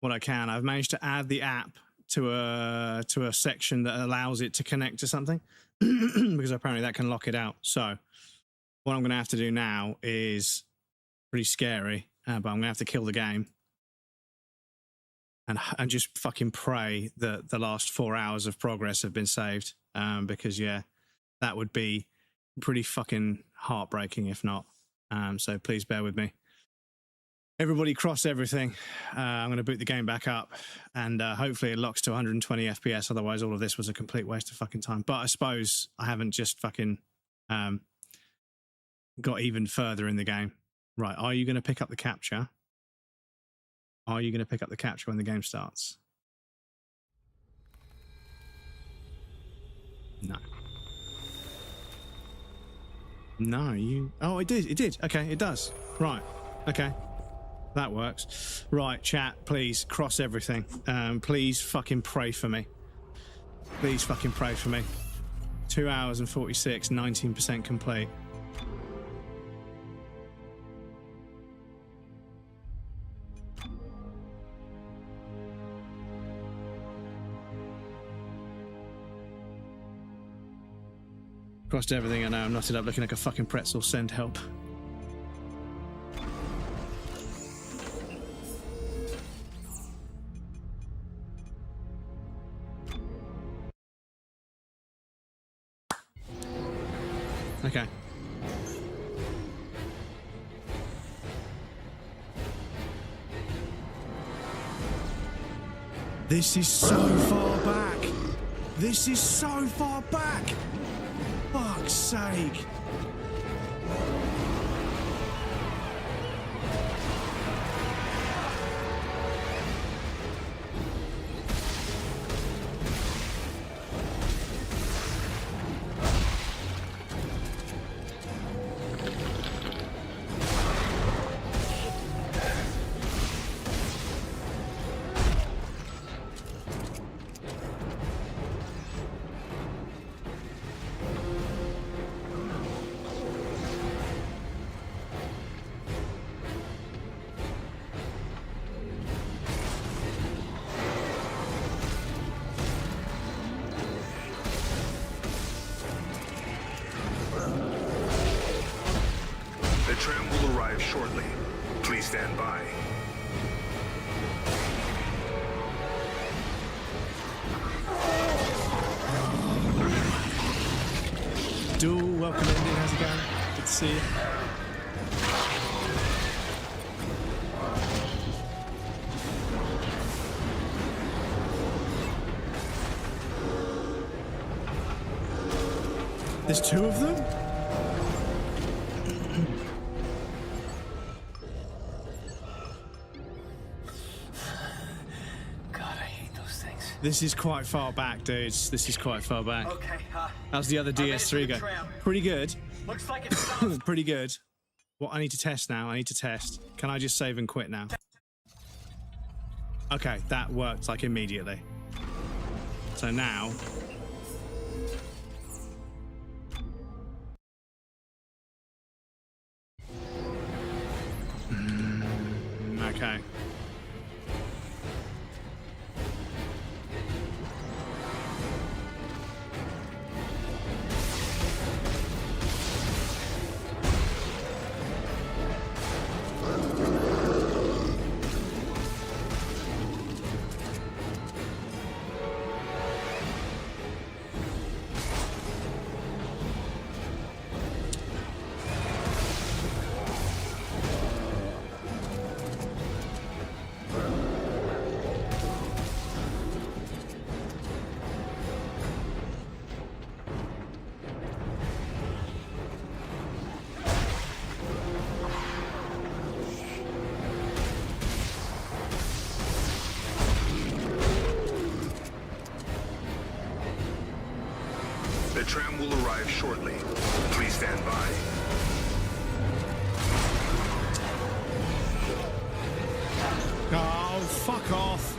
what I can. I've managed to add the app to a section that allows it to connect to something because apparently that can lock it out. So what I'm going to have to do now is pretty scary, but I'm going to have to kill the game and just fucking pray that the last 4 hours of progress have been saved, because, yeah, that would be pretty fucking heartbreaking if not. So please bear with me. Everybody cross everything. I'm going to boot the game back up and hopefully it locks to 120 FPS. Otherwise, all of this was a complete waste of fucking time. But I suppose I haven't just fucking got even further in the game. Right, are you going to pick up the capture? Are you going to pick up the capture when the game starts? No. No, you... Oh, it did. It did. Okay, it does. Right. Okay. That works. Right, chat, please cross everything. Please fucking pray for me. Please fucking pray for me. 2 hours and 46, 19% complete. Crossed everything, I know I'm knotted up looking like a fucking pretzel. Send help. Okay. This is so far back. This is so far back. Fuck's sake. The tram will arrive shortly. Please stand by. Duel, welcome in, how's it going? Good to see you. There's two of them? This is quite far back, dudes. This is quite far back. Okay, How's the other DS3 go? Pretty good. looks like it's Pretty good. What I need to test now, I need to test. Can I just save and quit now? Okay, that worked like immediately. So now... Okay. The tram will arrive shortly. Please stand by. Oh, fuck off.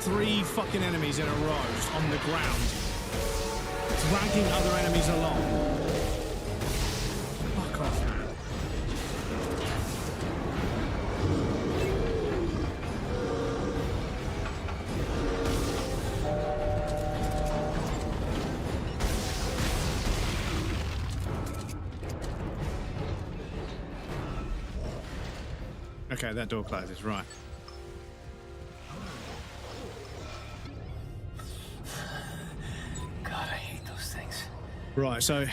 3 fucking enemies in a row on the ground. Dragging other enemies along. Fuck off, man. Okay, that door closes, right. God, I hate those things. Right, so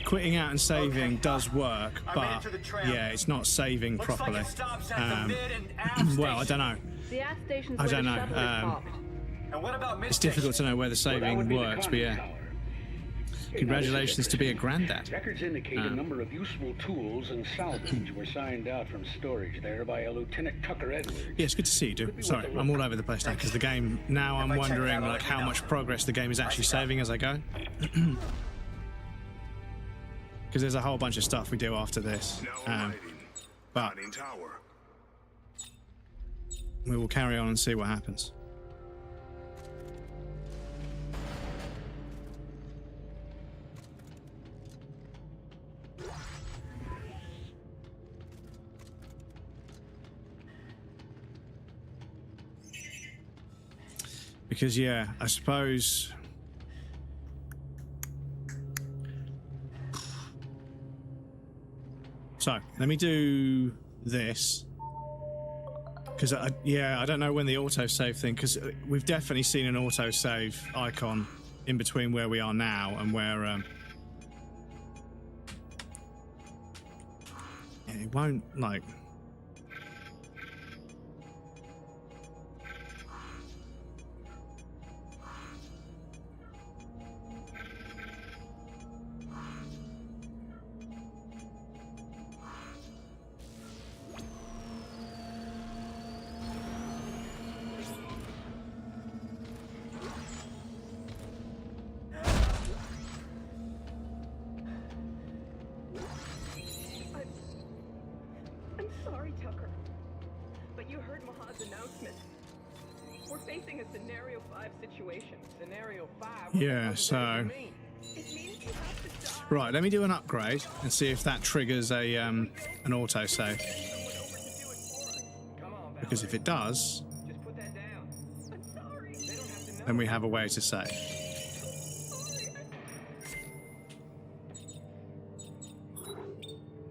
quitting out and saving does work, but yeah, it's not saving properly. Well, I don't know. The ad station's I where don't the know. shuttle is parked. And what about It's difficult to know where the saving works, but yeah. Congratulations to be a granddad. Records indicate a number of useful tools and salvage were signed out from storage there by a Lieutenant Tucker Edwards. Yeah, it's good to see you, dude. Sorry, I'm all over the place now because the game. Now I'm wondering like how much progress the game is actually saving as I go. Because there's a whole bunch of stuff we do after this. But we will carry on and see what happens. Because, yeah, I suppose... So, let me do this. Because, yeah, I don't know when the autosave thing... Because we've definitely seen an autosave icon in between where we are now and where... yeah, it won't, like... facing a scenario 5 situation. Scenario 5? Yeah, so... Right, let me do an upgrade and see if that triggers a an autosave. Because if it does, then we have a way to save.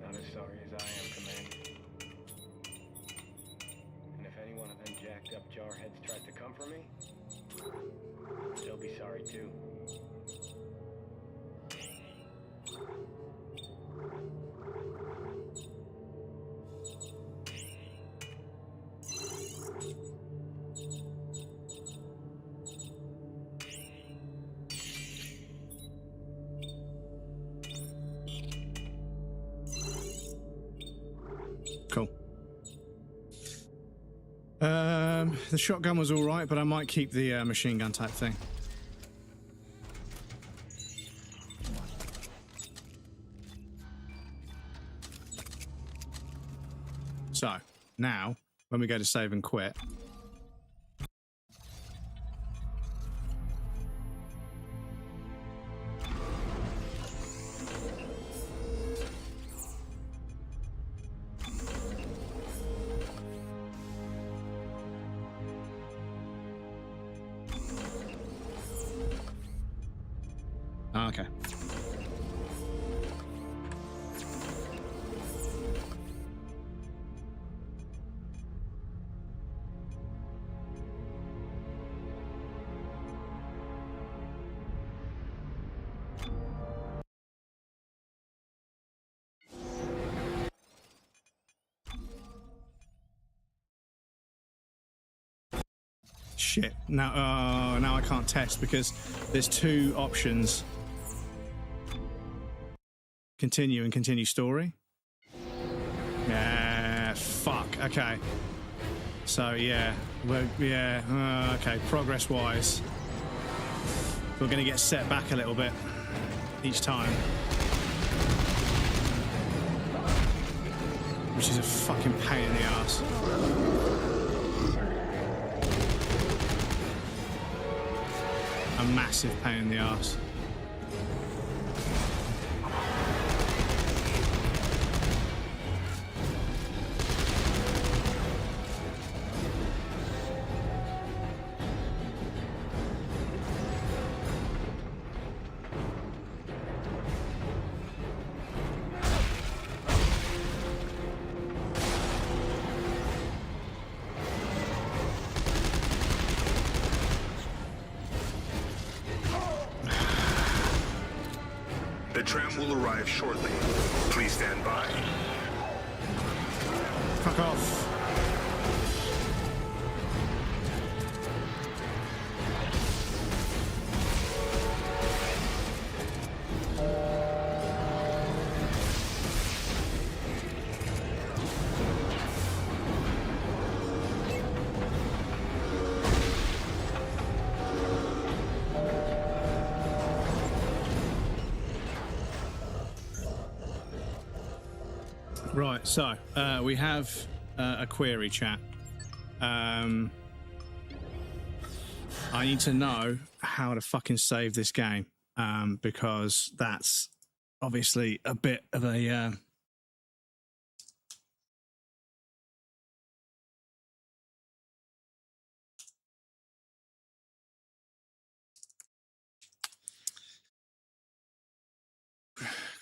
Not as sorry as I am, Commander. And if any one of them jacked up jarheads tried to come for me, they'll be sorry too. Cool. The shotgun was all right, but I might keep the machine gun type thing. So now, when we go to save and quit, okay. Shit. Now, now I can't test because there's two options. Continue and continue story. Yeah, fuck. Okay. So yeah, okay. Progress-wise, we're going to get set back a little bit each time, which is a fucking pain in the ass. A massive pain in the ass. The tram will arrive shortly. Please stand by. Fuck off. Right, so we have a query, chat. I need to know how to fucking save this game, because that's obviously a bit of a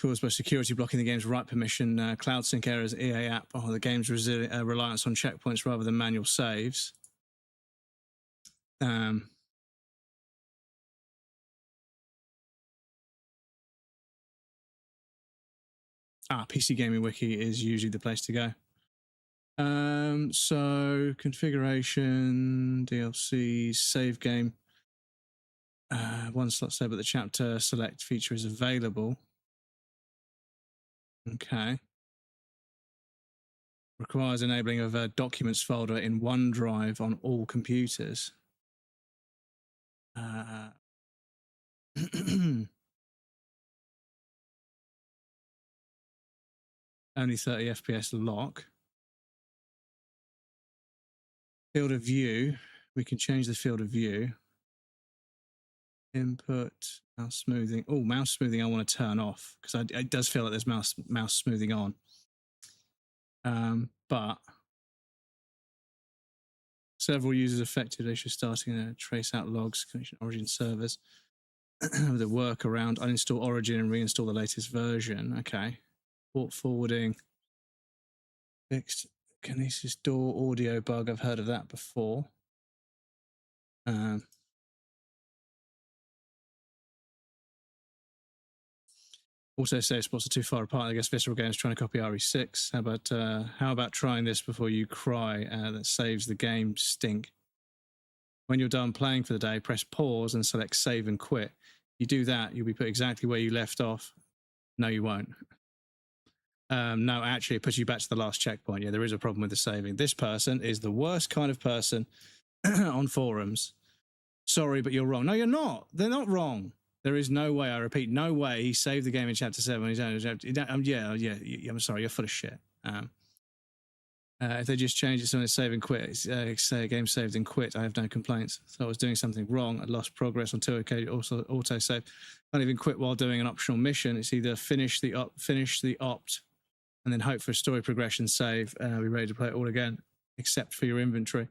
caused by security blocking the game's write permission, cloud sync errors, EA app, or the game's reliance on checkpoints rather than manual saves. PC Gaming Wiki is usually the place to go. So configuration, DLC, save game. One slot save, but the chapter select feature is available. Okay. Requires enabling of a documents folder in OneDrive on all computers. Only 30 FPS lock. Field of view, We can change the field of view. Input, mouse smoothing. Oh, mouse smoothing I want to turn off because it does feel like there's mouse smoothing on. But several users affected. They should starting to trace out logs, connection Origin servers. With a workaround, uninstall Origin and reinstall the latest version. Okay. Port forwarding. Fixed Kinesis door audio bug. I've heard of that before. Also says spots are too far apart. I guess Visceral Games trying to copy RE6. How about trying this before you cry? That saves the game stink. When you're done playing for the day, press pause and select save and quit. You do that, you'll be put exactly where you left off. No, you won't. No, actually, it puts you back to the last checkpoint. Yeah, there is a problem with the saving. This person is the worst kind of person on forums. Sorry, but you're wrong. No, you're not. They're not wrong. There is no way, I repeat, no way he saved the game in Chapter 7. I'm sorry, you're full of shit. If they just change it to something save and quit, say game saved and quit, I have no complaints. So I was doing something wrong. I lost progress on 2 occasions, also auto-save. Can't even quit while doing an optional mission. It's either finish the opt, and then hope for a story progression save, be ready to play it all again, except for your inventory.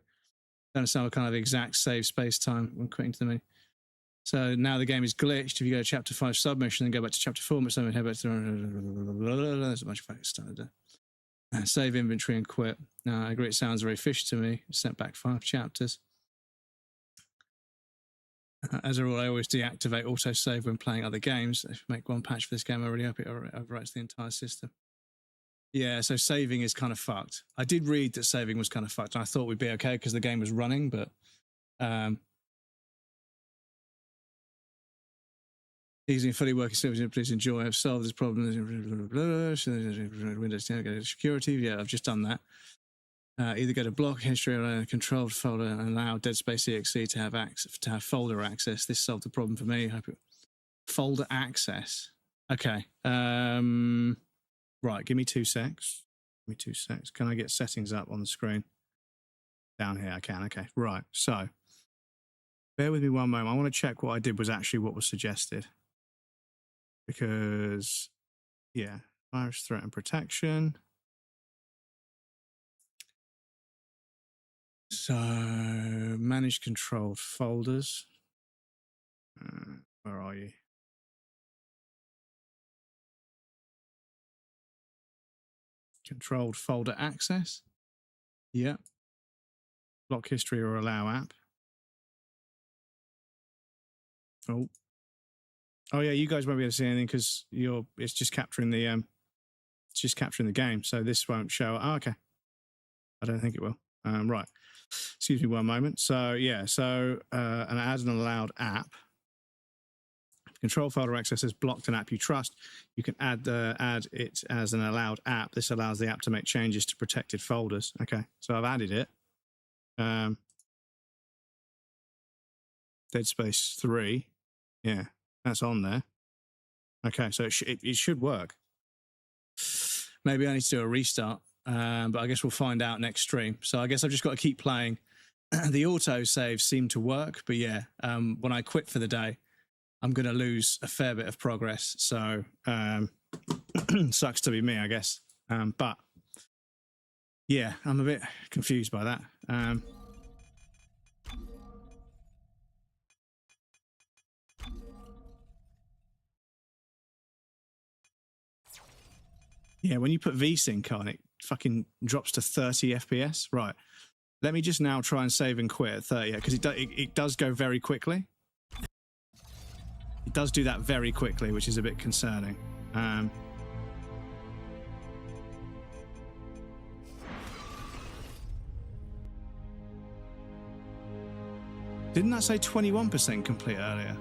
Don't understand what kind of exact save space time when quitting to the menu. So now the game is glitched. If you go to Chapter 5 submission and go back to Chapter 4, head back to... There's a bunch of facts started there. Save inventory and quit. I agree, it sounds very fishy to me. Sent back 5 chapters. As a rule, I always deactivate autosave when playing other games. If I make one patch for this game, I already hope it overwrites the entire system. Yeah, so saving is kind of fucked. I did read that saving was kind of fucked, and I thought we'd be okay because the game was running, but... Easy and fully working service, please enjoy. I've solved this problem. Windows 10, go to security. Yeah, I've just done that. Either go to block history or a controlled folder and allow Dead Space EXE to have access, to have folder access. This solved the problem for me. Folder access. Okay. Right, give me 2 secs. Give me 2 secs. Can I get settings up on the screen? Down here, I can. Okay, right. So, bear with me one moment. I want to check what I did was actually what was suggested. Because, yeah, virus threat and protection. So, manage controlled folders. Where are you? Controlled folder access. Yep. Block history or allow app. Oh yeah, you guys won't be able to see anything because it's just capturing the game. So this won't show. Oh, okay. I don't think it will. Right. Excuse me one moment. So yeah, and as an allowed app, control folder access is blocked an app you trust. You can add it as an allowed app. This allows the app to make changes to protected folders. Okay, so I've added it. Dead Space 3. Yeah. That's on there. Okay, so it should work. Maybe I need to do a restart, but I guess we'll find out next stream. So I guess I've just got to keep playing. The auto saves seem to work, but yeah, when I quit for the day, I'm going to lose a fair bit of progress. So sucks to be me, I guess. But yeah, I'm a bit confused by that. Yeah, when you put VSync on, it fucking drops to 30 FPS. Right. Let me just now try and save and quit at 30, because it does go very quickly. It does do that very quickly, which is a bit concerning. Didn't that say 21% complete earlier?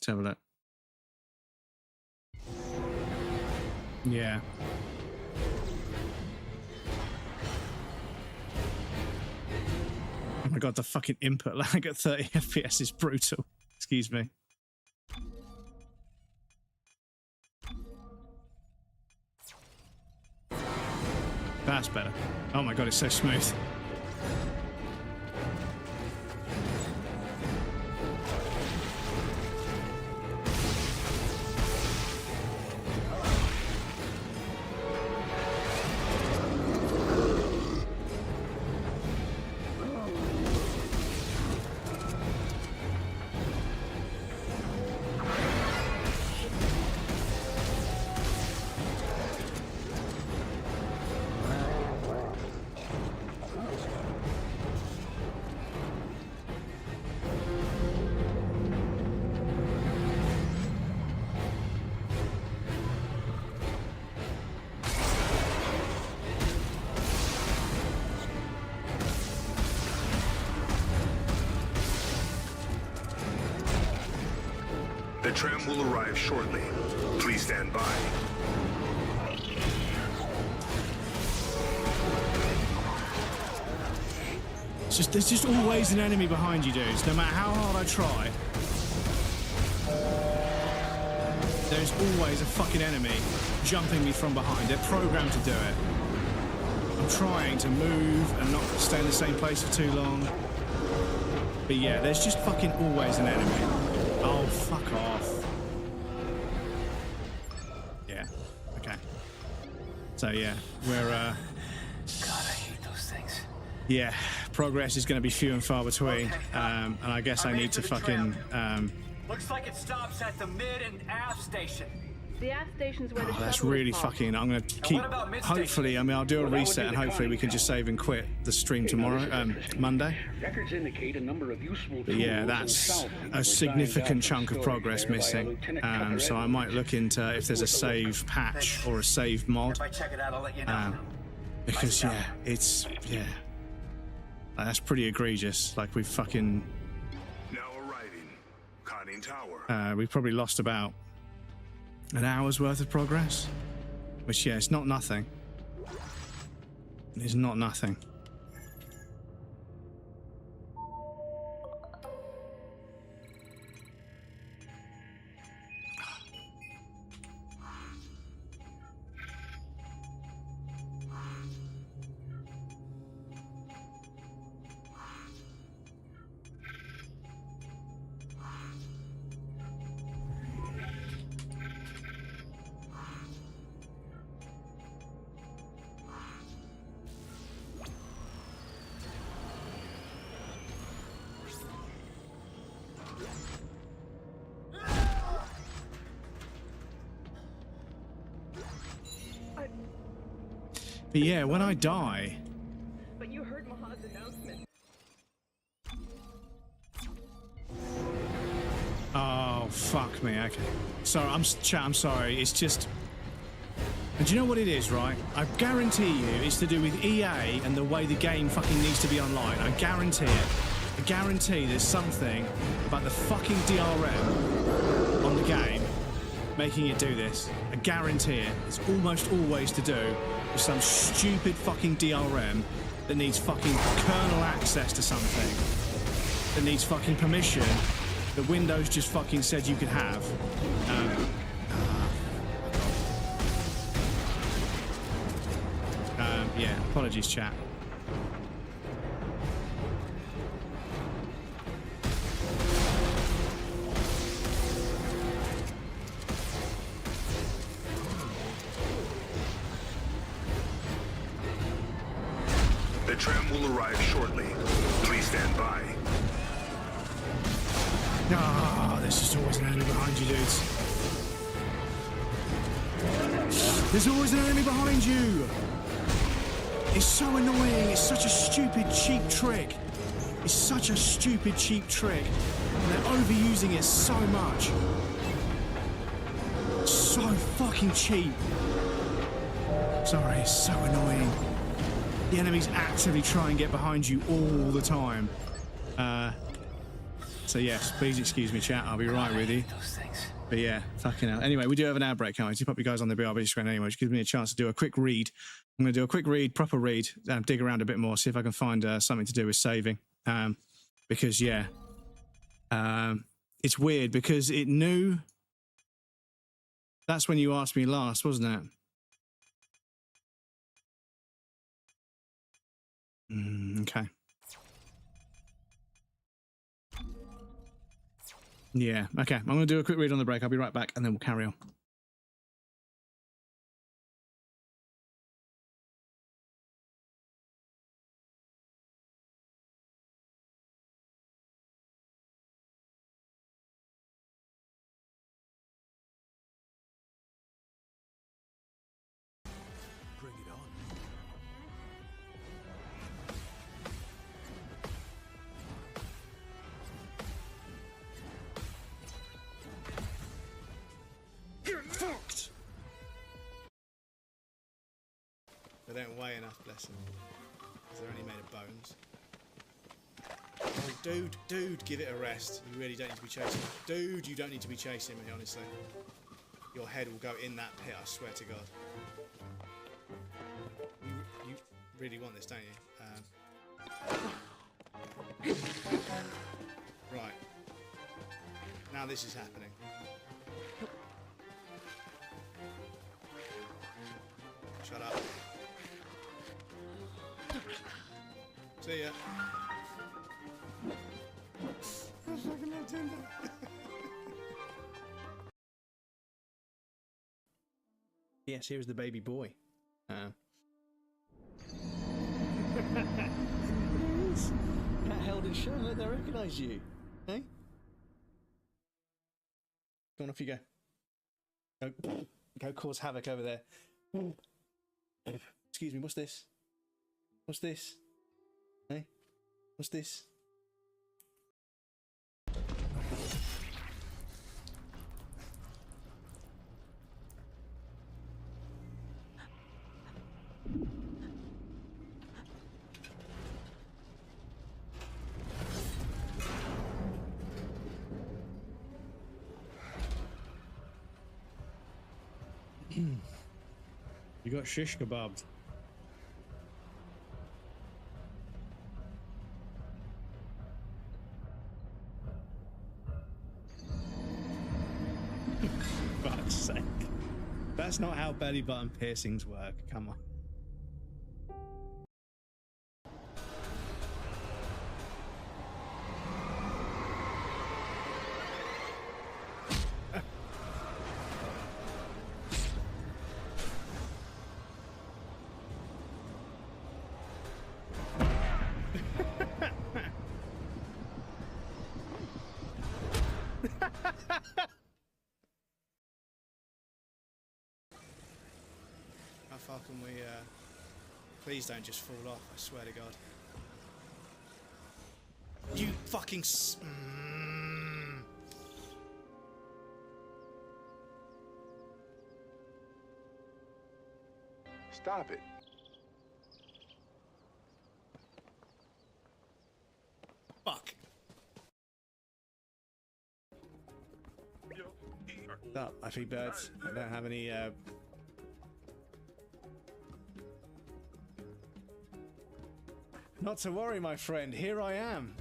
Let's have a look. Yeah. Oh my god, the fucking input lag at 30 FPS is brutal. Excuse me. That's better. Oh my god, it's so smooth. The tram will arrive shortly. Please stand by. There's just always an enemy behind you, dudes. No matter how hard I try, there's always a fucking enemy jumping me from behind. They're programmed to do it. I'm trying to move and not stay in the same place for too long. But yeah, there's just fucking always an enemy. Oh, fuck off. Yeah, okay. So yeah, we're, God, I hate those things. Yeah, progress is going to be few and far between. And I guess I need to fucking, Looks like it stops at the mid and aft station. The aft station's where the that's shuttle really is parked. fucking, I'm going to keep, hopefully, I mean, I'll do a reset and hopefully we can just save and quit the stream tomorrow, Monday. Records indicate a number of useful But yeah, tools that's and a significant salvage chunk of progress missing. So I might look into if there's a save patch or a save mod. If I check it out, I'll let you know. Because yeah, it's, yeah. That's pretty egregious. Like we've fucking... Now arriving. Conning Tower. We've probably lost about an hour's worth of progress. Which, yeah, it's not nothing. It's not nothing. But yeah, when I die... But you heard Mahad's announcement. Oh, fuck me, okay. Sorry, I'm sorry, it's just... And do you know what it is, right? I guarantee you it's to do with EA and the way the game fucking needs to be online. I guarantee it. I guarantee there's something about the fucking DRM on the game making it do this. I guarantee it. It's almost always to do with some stupid fucking DRM that needs fucking kernel access to something, that needs fucking permission that Windows just fucking said you could have. Yeah, apologies, chat. The tram will arrive shortly. Please stand by. Ah, there's just always an enemy behind you, dudes. There's always an enemy behind you! It's so annoying. It's such a stupid, cheap trick. It's such a stupid, cheap trick. And they're overusing it so much. So fucking cheap. Sorry, it's so annoying. The enemies actively try and get behind you all the time. So yes, please excuse me, chat. I'll be right with you. But yeah, fucking hell. Anyway, we do have an ad break, can't we? To pop you guys on the BRB screen anyway, which gives me a chance to do a quick read. I'm going to do a quick read, proper read, dig around a bit more, see if I can find something to do with saving. Because yeah, it's weird because it knew. That's when you asked me last, wasn't it? Okay. Yeah, okay. I'm going to do a quick read on the break. I'll be right back, and then we'll carry on. Bring it on. You're fucked! They don't weigh enough, bless them. Because they're only made of bones. Oh, dude, give it a rest. You really don't need to be chasing. Dude, you don't need to be chasing me, honestly. Your head will go in that pit, I swear to God. You really want this, don't you? Right. Now this is happening. Shut up. See ya. I'm fucking not doing that. Yes, here's the baby boy. That held and shown that they recognise you. Hey? Go on, off you go. Go cause havoc over there. Excuse me, what's this? What's this? Hey? What's this? You got shish kebabbed. Fuck's sake. That's not how belly button piercings work. Come on. How far can we, please don't just fall off, I swear to God. You fucking Stop it. Fuck. Stop, I feed birds. I don't have any, Not to worry, my friend. Here I am.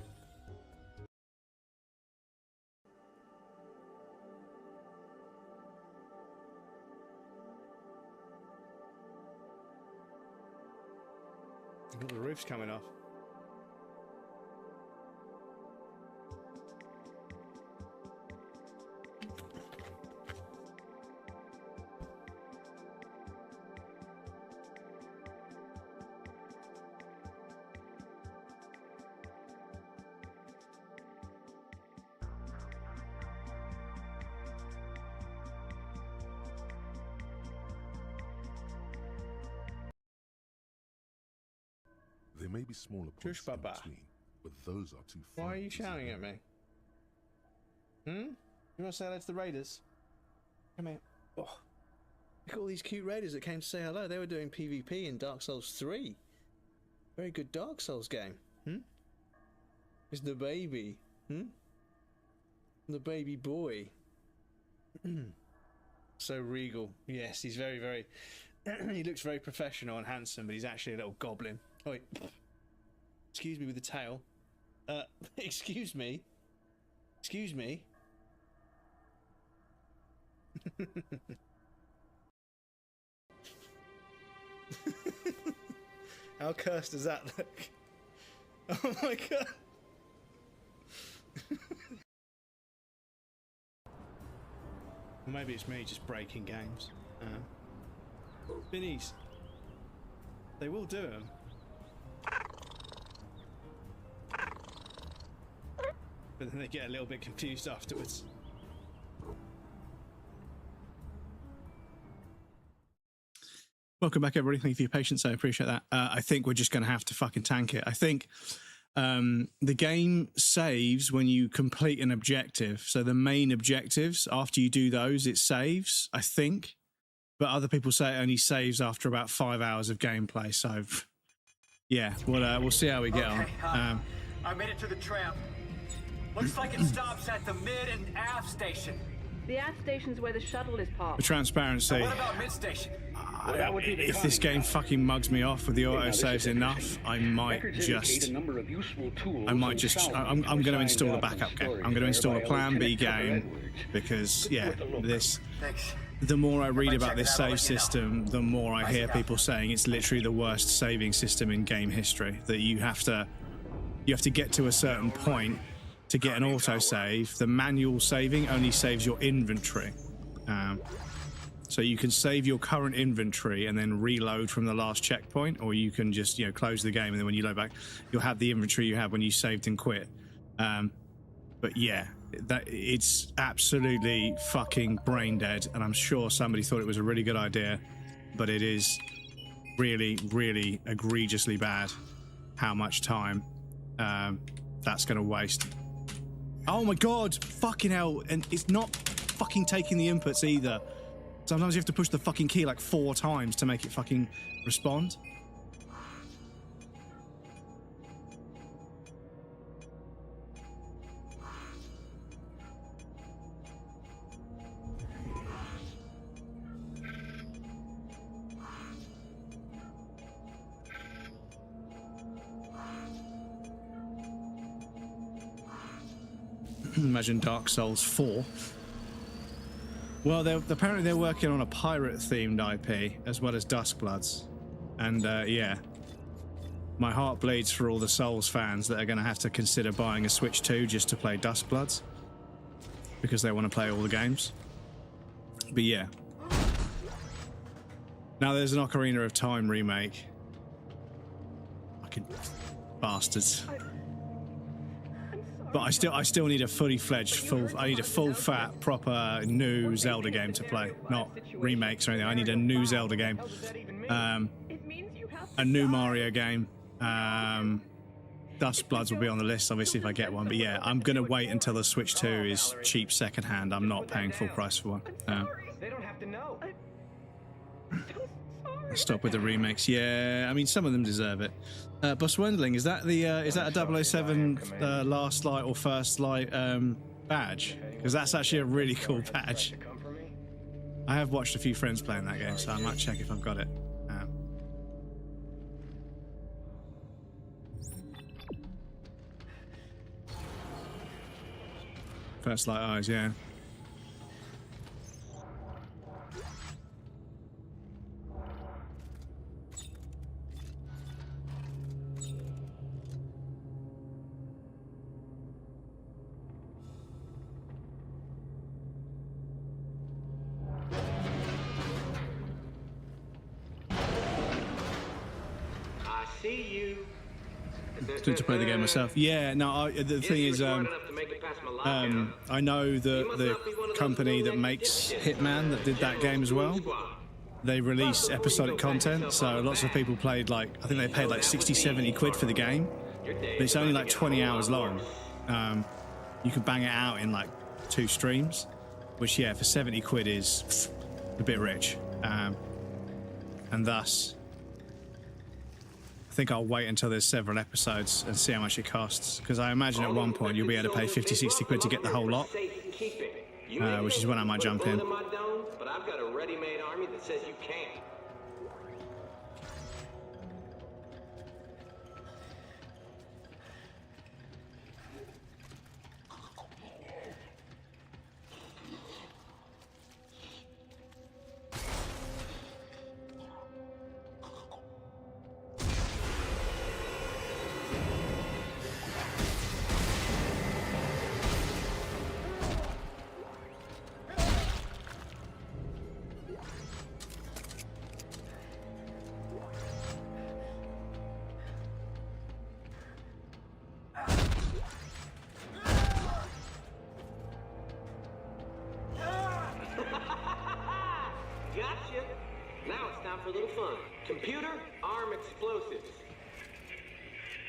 The roof's coming off. There may be smaller points in between, but those are too far. Why are you shouting at me? You want to say hello to the Raiders? Come here. Oh. Look at all these cute Raiders that came to say hello. They were doing PvP in Dark Souls 3. Very good Dark Souls game. It's the baby. The baby boy. So regal. Yes, he's very, very... he looks very professional and handsome, but he's actually a little goblin. Oh, wait. Excuse me with the tail. Excuse me. Excuse me. How cursed does that look? Oh my god. Well, maybe it's me just breaking games. Binnies. They will do them. But then they get a little bit confused afterwards. Welcome back, everybody. Thank you for your patience. I appreciate that. I think we're just going to have to fucking tank it. I think the game saves when you complete an objective. So the main objectives, after you do those, it saves, I think. But other people say it only saves after about 5 hours of gameplay. So, yeah, we'll see how we get on. I made it to the tram. Looks like it stops at the mid and aft station. The aft station's where the shuttle is parked. For transparency, What about mid station? if this game fucking mugs me off with the autosaves enough, I might just I'm going to install a backup game. I'm going to install a plan B game because, yeah, the more I read about this save system, the more I hear people saying it's literally the worst saving system in game history. That you have to get to a certain point to get an autosave. The manual saving only saves your inventory. So you can save your current inventory and then reload from the last checkpoint, or you can just, close the game and then when you load back, you'll have the inventory you had when you saved and quit. But yeah, it's absolutely fucking brain dead, and I'm sure somebody thought it was a really good idea, but it is really, really egregiously bad how much time that's going to waste. Oh my god, fucking hell, and it's not fucking taking the inputs either. Sometimes you have to push the fucking key like 4 times to make it fucking respond. Imagine Dark Souls 4. Well, apparently they're working on a pirate-themed IP as well as Duskbloods, and yeah, my heart bleeds for all the Souls fans that are going to have to consider buying a Switch 2 just to play Duskbloods because they want to play all the games. But yeah, now there's an Ocarina of Time remake. Fucking bastards. But I still need a fully fledged, I need a full fat, proper new Zelda game to play, not remakes or anything. I need a new Zelda game, a new Mario game. Duskbloods will be on the list, obviously, if I get one. But yeah, I'm gonna wait until the Switch 2 is cheap secondhand. I'm not paying full price for one. They don't have to know. Stop with the remakes. Yeah, I mean, some of them deserve it. Bus Wendling, is that a 007 last light or first light badge? Because that's actually a really cool badge. I have watched a few friends playing that game, so I might check if I've got it. First light eyes, yeah. To play the game myself. Yeah, no, the thing is, I know the company that makes Hitman that did that game as well. They release episodic content, so lots of people played, like, I think they paid like 60-70 quid for the game, but it's only like 20 hours long. You can bang it out in like 2 streams, which, yeah, for 70 quid is a bit rich. And thus, I think I'll wait until there's several episodes and see how much it costs, because I imagine at one point you'll be able to pay 50-60 quid to get the whole lot, which is when I might jump in. But I've got a ready-made army that says you can't. time for a little fun. Computer, arm explosives.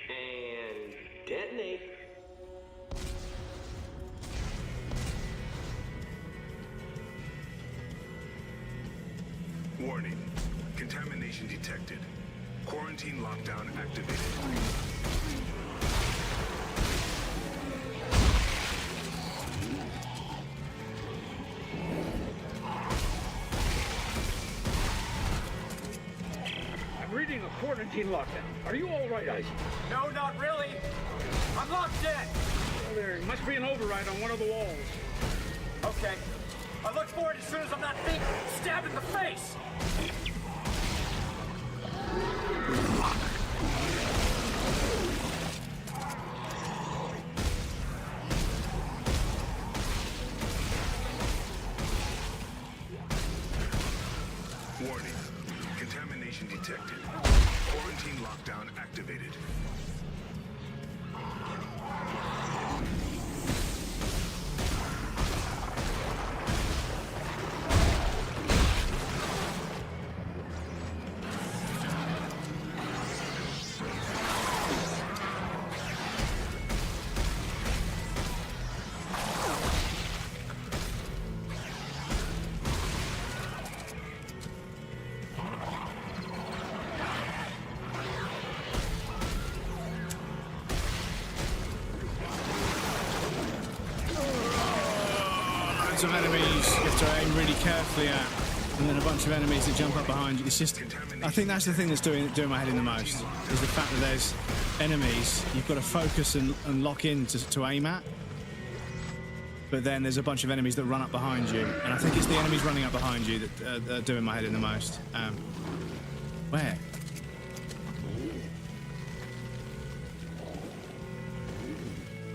And detonate. Warning. Contamination detected. Quarantine lockdown activated. I'm reading a quarantine lockdown. Are you all right, Isaac? No, not really. I'm locked in. Well, there must be an override on one of the walls. Okay. I look for it as soon as I'm not being stabbed in the face. Warning. Contamination detected. Quarantine lockdown activated. Of enemies you have to aim really carefully at, and then a bunch of enemies that jump up behind you. It's just, I think that's the thing that's doing my head in the most, is the fact that there's enemies you've got to focus and lock in to aim at, but then there's a bunch of enemies that run up behind you, and I think it's the enemies running up behind you that are doing my head in the most. Where?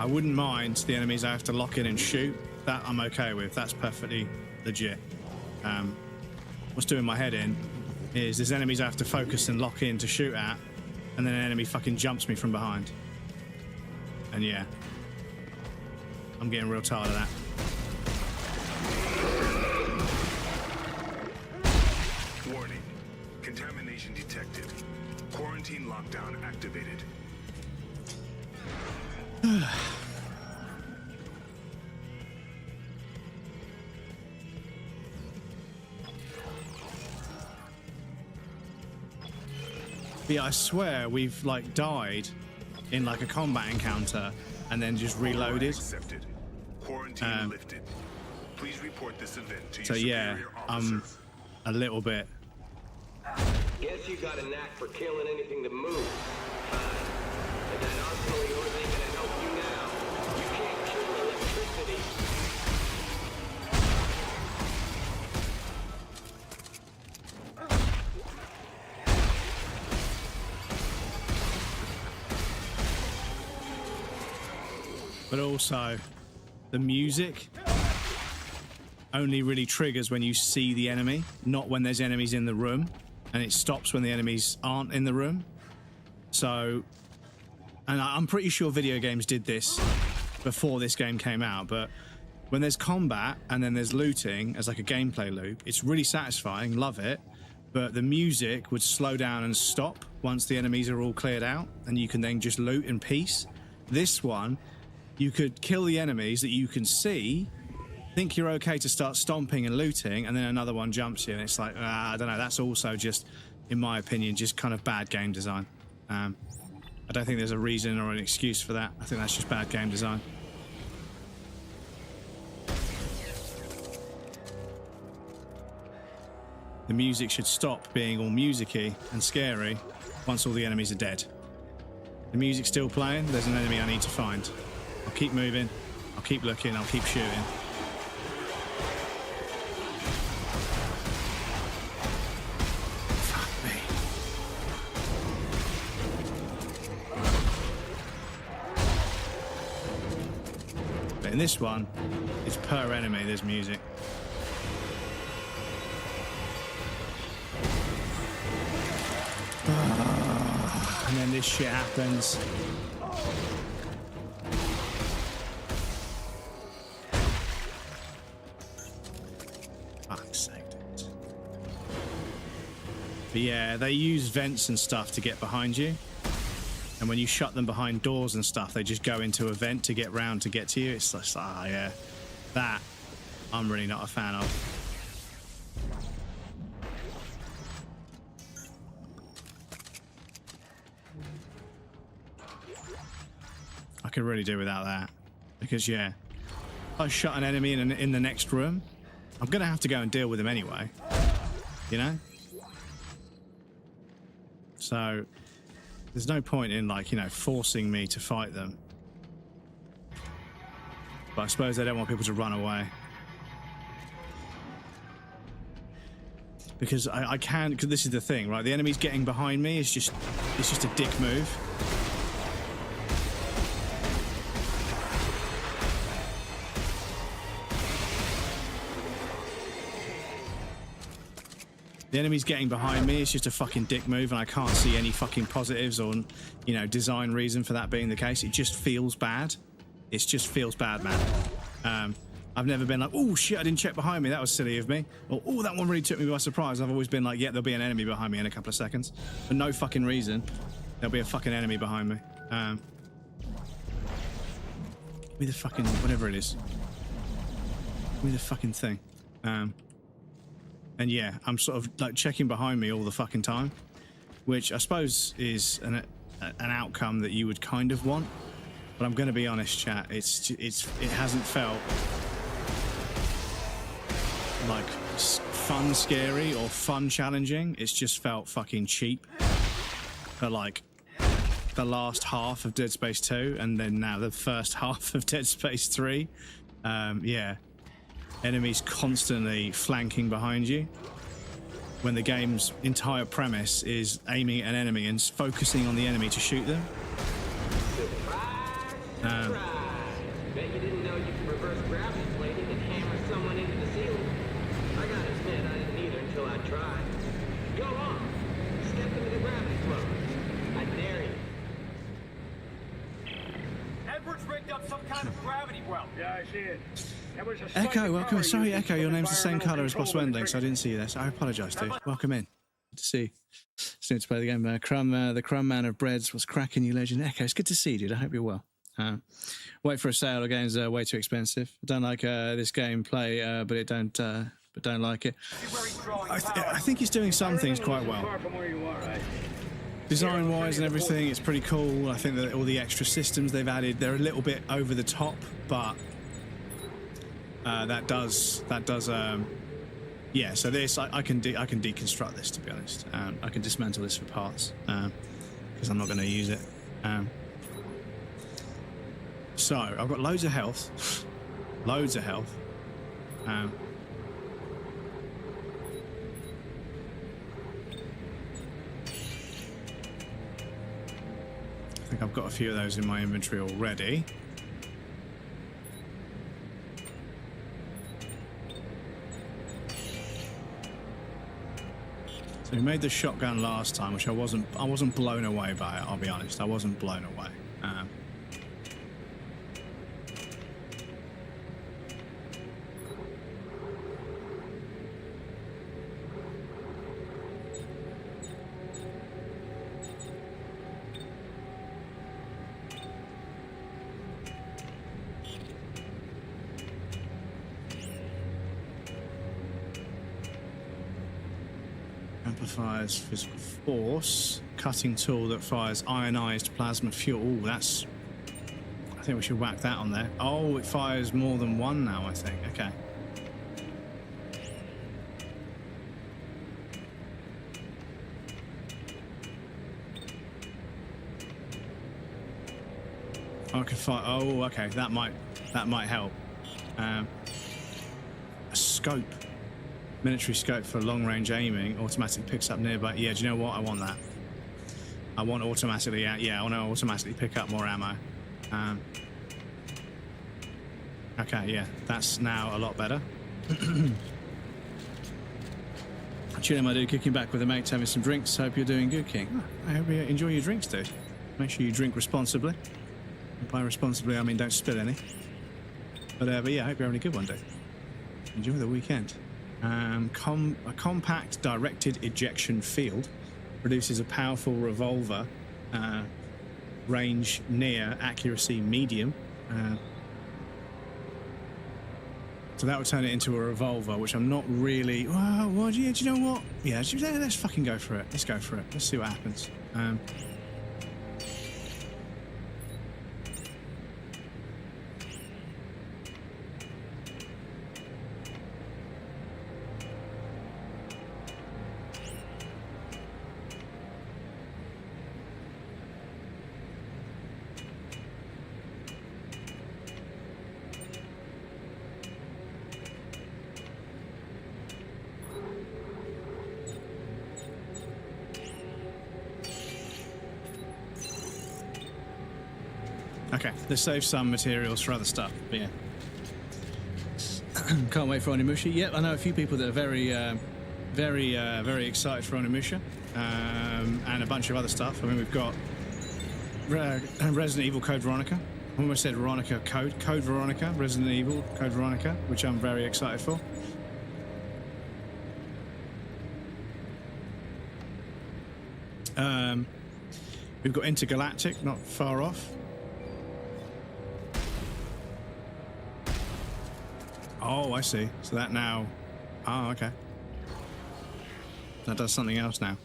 I wouldn't mind the enemies I have to lock in and shoot. That I'm okay with. That's perfectly legit. What's doing my head in is there's enemies I have to focus and lock in to shoot at, and then an enemy fucking jumps me from behind. And yeah, I'm getting real tired of that. Warning. Contamination detected. Quarantine lockdown activated. Yeah, I swear we've like died in like a combat encounter and then just reloaded. Accepted. Quarantine lifted. Please report this event to So your yeah, superior I'm officer. a little bit. Guess you got a knack for killing anything that moves. Fine. And that arsenal of yours ain't gonna help you now. You can't kill electricity. But also, the music only really triggers when you see the enemy, not when there's enemies in the room, and it stops when the enemies aren't in the room. So, and I'm pretty sure video games did this before this game came out, but when there's combat and then there's looting as like a gameplay loop, it's really satisfying, love it, but the music would slow down and stop once the enemies are all cleared out, and you can then just loot in peace. This one, you could kill the enemies that you can see, think you're okay to start stomping and looting, and then another one jumps you, and it's like, I don't know, that's also just, in my opinion, just kind of bad game design. I don't think there's a reason or an excuse for that. I think that's just bad game design. The music should stop being all music-y and scary once all the enemies are dead. The music's still playing, there's an enemy I need to find. I'll keep moving, I'll keep looking, I'll keep shooting. Fuck me. But in this one, it's per enemy, there's music. And then this shit happens. Fuck's sake, dude. But yeah, they use vents and stuff to get behind you. And when you shut them behind doors and stuff, they just go into a vent to get round to get to you. It's just, yeah, that I'm really not a fan of. I could really do without that. Because, yeah, if I shut an enemy in the next room, I'm going to have to go and deal with them anyway. You know? So there's no point in, like, you know, forcing me to fight them. But I suppose they don't want people to run away. Because I can, because this is the thing, right? The enemy's getting behind me. It's just a dick move. The enemy's getting behind me. It's just a fucking dick move, and I can't see any fucking positives or, you know, design reason for that being the case. It just feels bad. It just feels bad, man. I've never been like, oh shit, I didn't check behind me. That was silly of me. Or, oh, that one really took me by surprise. I've always been like, yeah, there'll be an enemy behind me in a couple of seconds. For no fucking reason, there'll be a fucking enemy behind me. Give me the fucking, whatever it is. Give me the fucking thing. And yeah, I'm sort of like checking behind me all the fucking time, which I suppose is an outcome that you would kind of want. But I'm going to be honest, chat. It hasn't felt like fun, scary, or fun, challenging. It's just felt fucking cheap. For like the last half of Dead Space 2, and then now the first half of Dead Space 3. Yeah. Enemies constantly flanking behind you when the game's entire premise is aiming at an enemy and focusing on the enemy to shoot them. Bet you didn't know you could reverse gravity plating and hammer someone into the ceiling. I gotta admit, I didn't either until I tried. Go on, step into the gravity flow. I dare you. Edwards rigged up some kind of gravity well. Yeah, I see it. Echo, welcome. Sorry, Echo, your name's the same colour as Boss Wendling, so I didn't see you there. So I apologise, dude. Welcome in. Good to see you. Still to play the game. The Crumb Man of Breads was cracking, you legend. Echo, it's good to see you, dude. I hope you're well. Wait for a sale. The game's way too expensive. I don't like this gameplay, but don't like it. I think he's doing some things quite well. Design-wise and everything, it's pretty cool. I think that all the extra systems they've added, they're a little bit over the top, but that does yeah. So this I can deconstruct this, to be honest. I can dismantle this for parts because I'm not going to use it. So I've got loads of health, loads of health. I think I've got a few of those in my inventory already. So we made the shotgun last time, which I wasn't blown away by it. I'll be honest, I wasn't blown away. Amplifies physical force. Cutting tool that fires ionized plasma fuel. Ooh, that's... I think we should whack that on there. Oh, it fires more than one now, I think. Okay. I can fire... Oh, okay. That might help. A scope. Military scope for long-range aiming. Automatically picks up nearby. Yeah, do you know what? I want that. I want automatically... Yeah, I want to automatically pick up more ammo. Okay, yeah. That's now a lot better. Chilling, my dude. Kicking back with a mate. Having some drinks. Hope you're doing good, King. Oh, I hope you enjoy your drinks, dude. Make sure you drink responsibly. And by responsibly, I mean don't spill any. But yeah, I hope you're having a good one, dude. Enjoy the weekend. A compact directed ejection field produces a powerful revolver, range near, accuracy medium. So that would turn it into a revolver, which I'm not really... Well, do you know what? Yeah, let's fucking go for it. Let's go for it. Let's see what happens. Okay, let's save some materials for other stuff, but yeah. Can't wait for Onimusha. Yep, I know a few people that are very excited for Onimusha, and a bunch of other stuff. I mean, we've got Resident Evil Code Veronica. I almost said Veronica Code Veronica, Resident Evil Code Veronica, which I'm very excited for. We've got Intergalactic, not far off. Oh, I see. So that now... Oh, okay. That does something else now.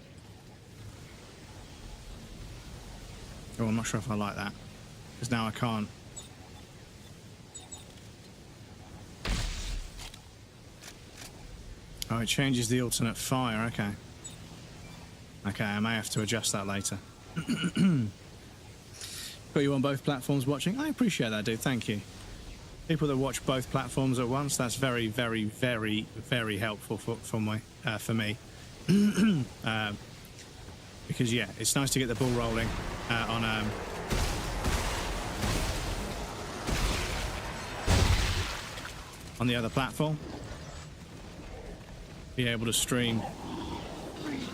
Oh, I'm not sure if I like that. Because now I can't... Oh, it changes the alternate fire. Okay. Okay, I may have to adjust that later. Got you on both platforms watching? I appreciate that, dude. Thank you. People that watch both platforms at once, that's very, very, very, very helpful for me. Because, yeah, it's nice to get the ball rolling on the other platform. Be able to stream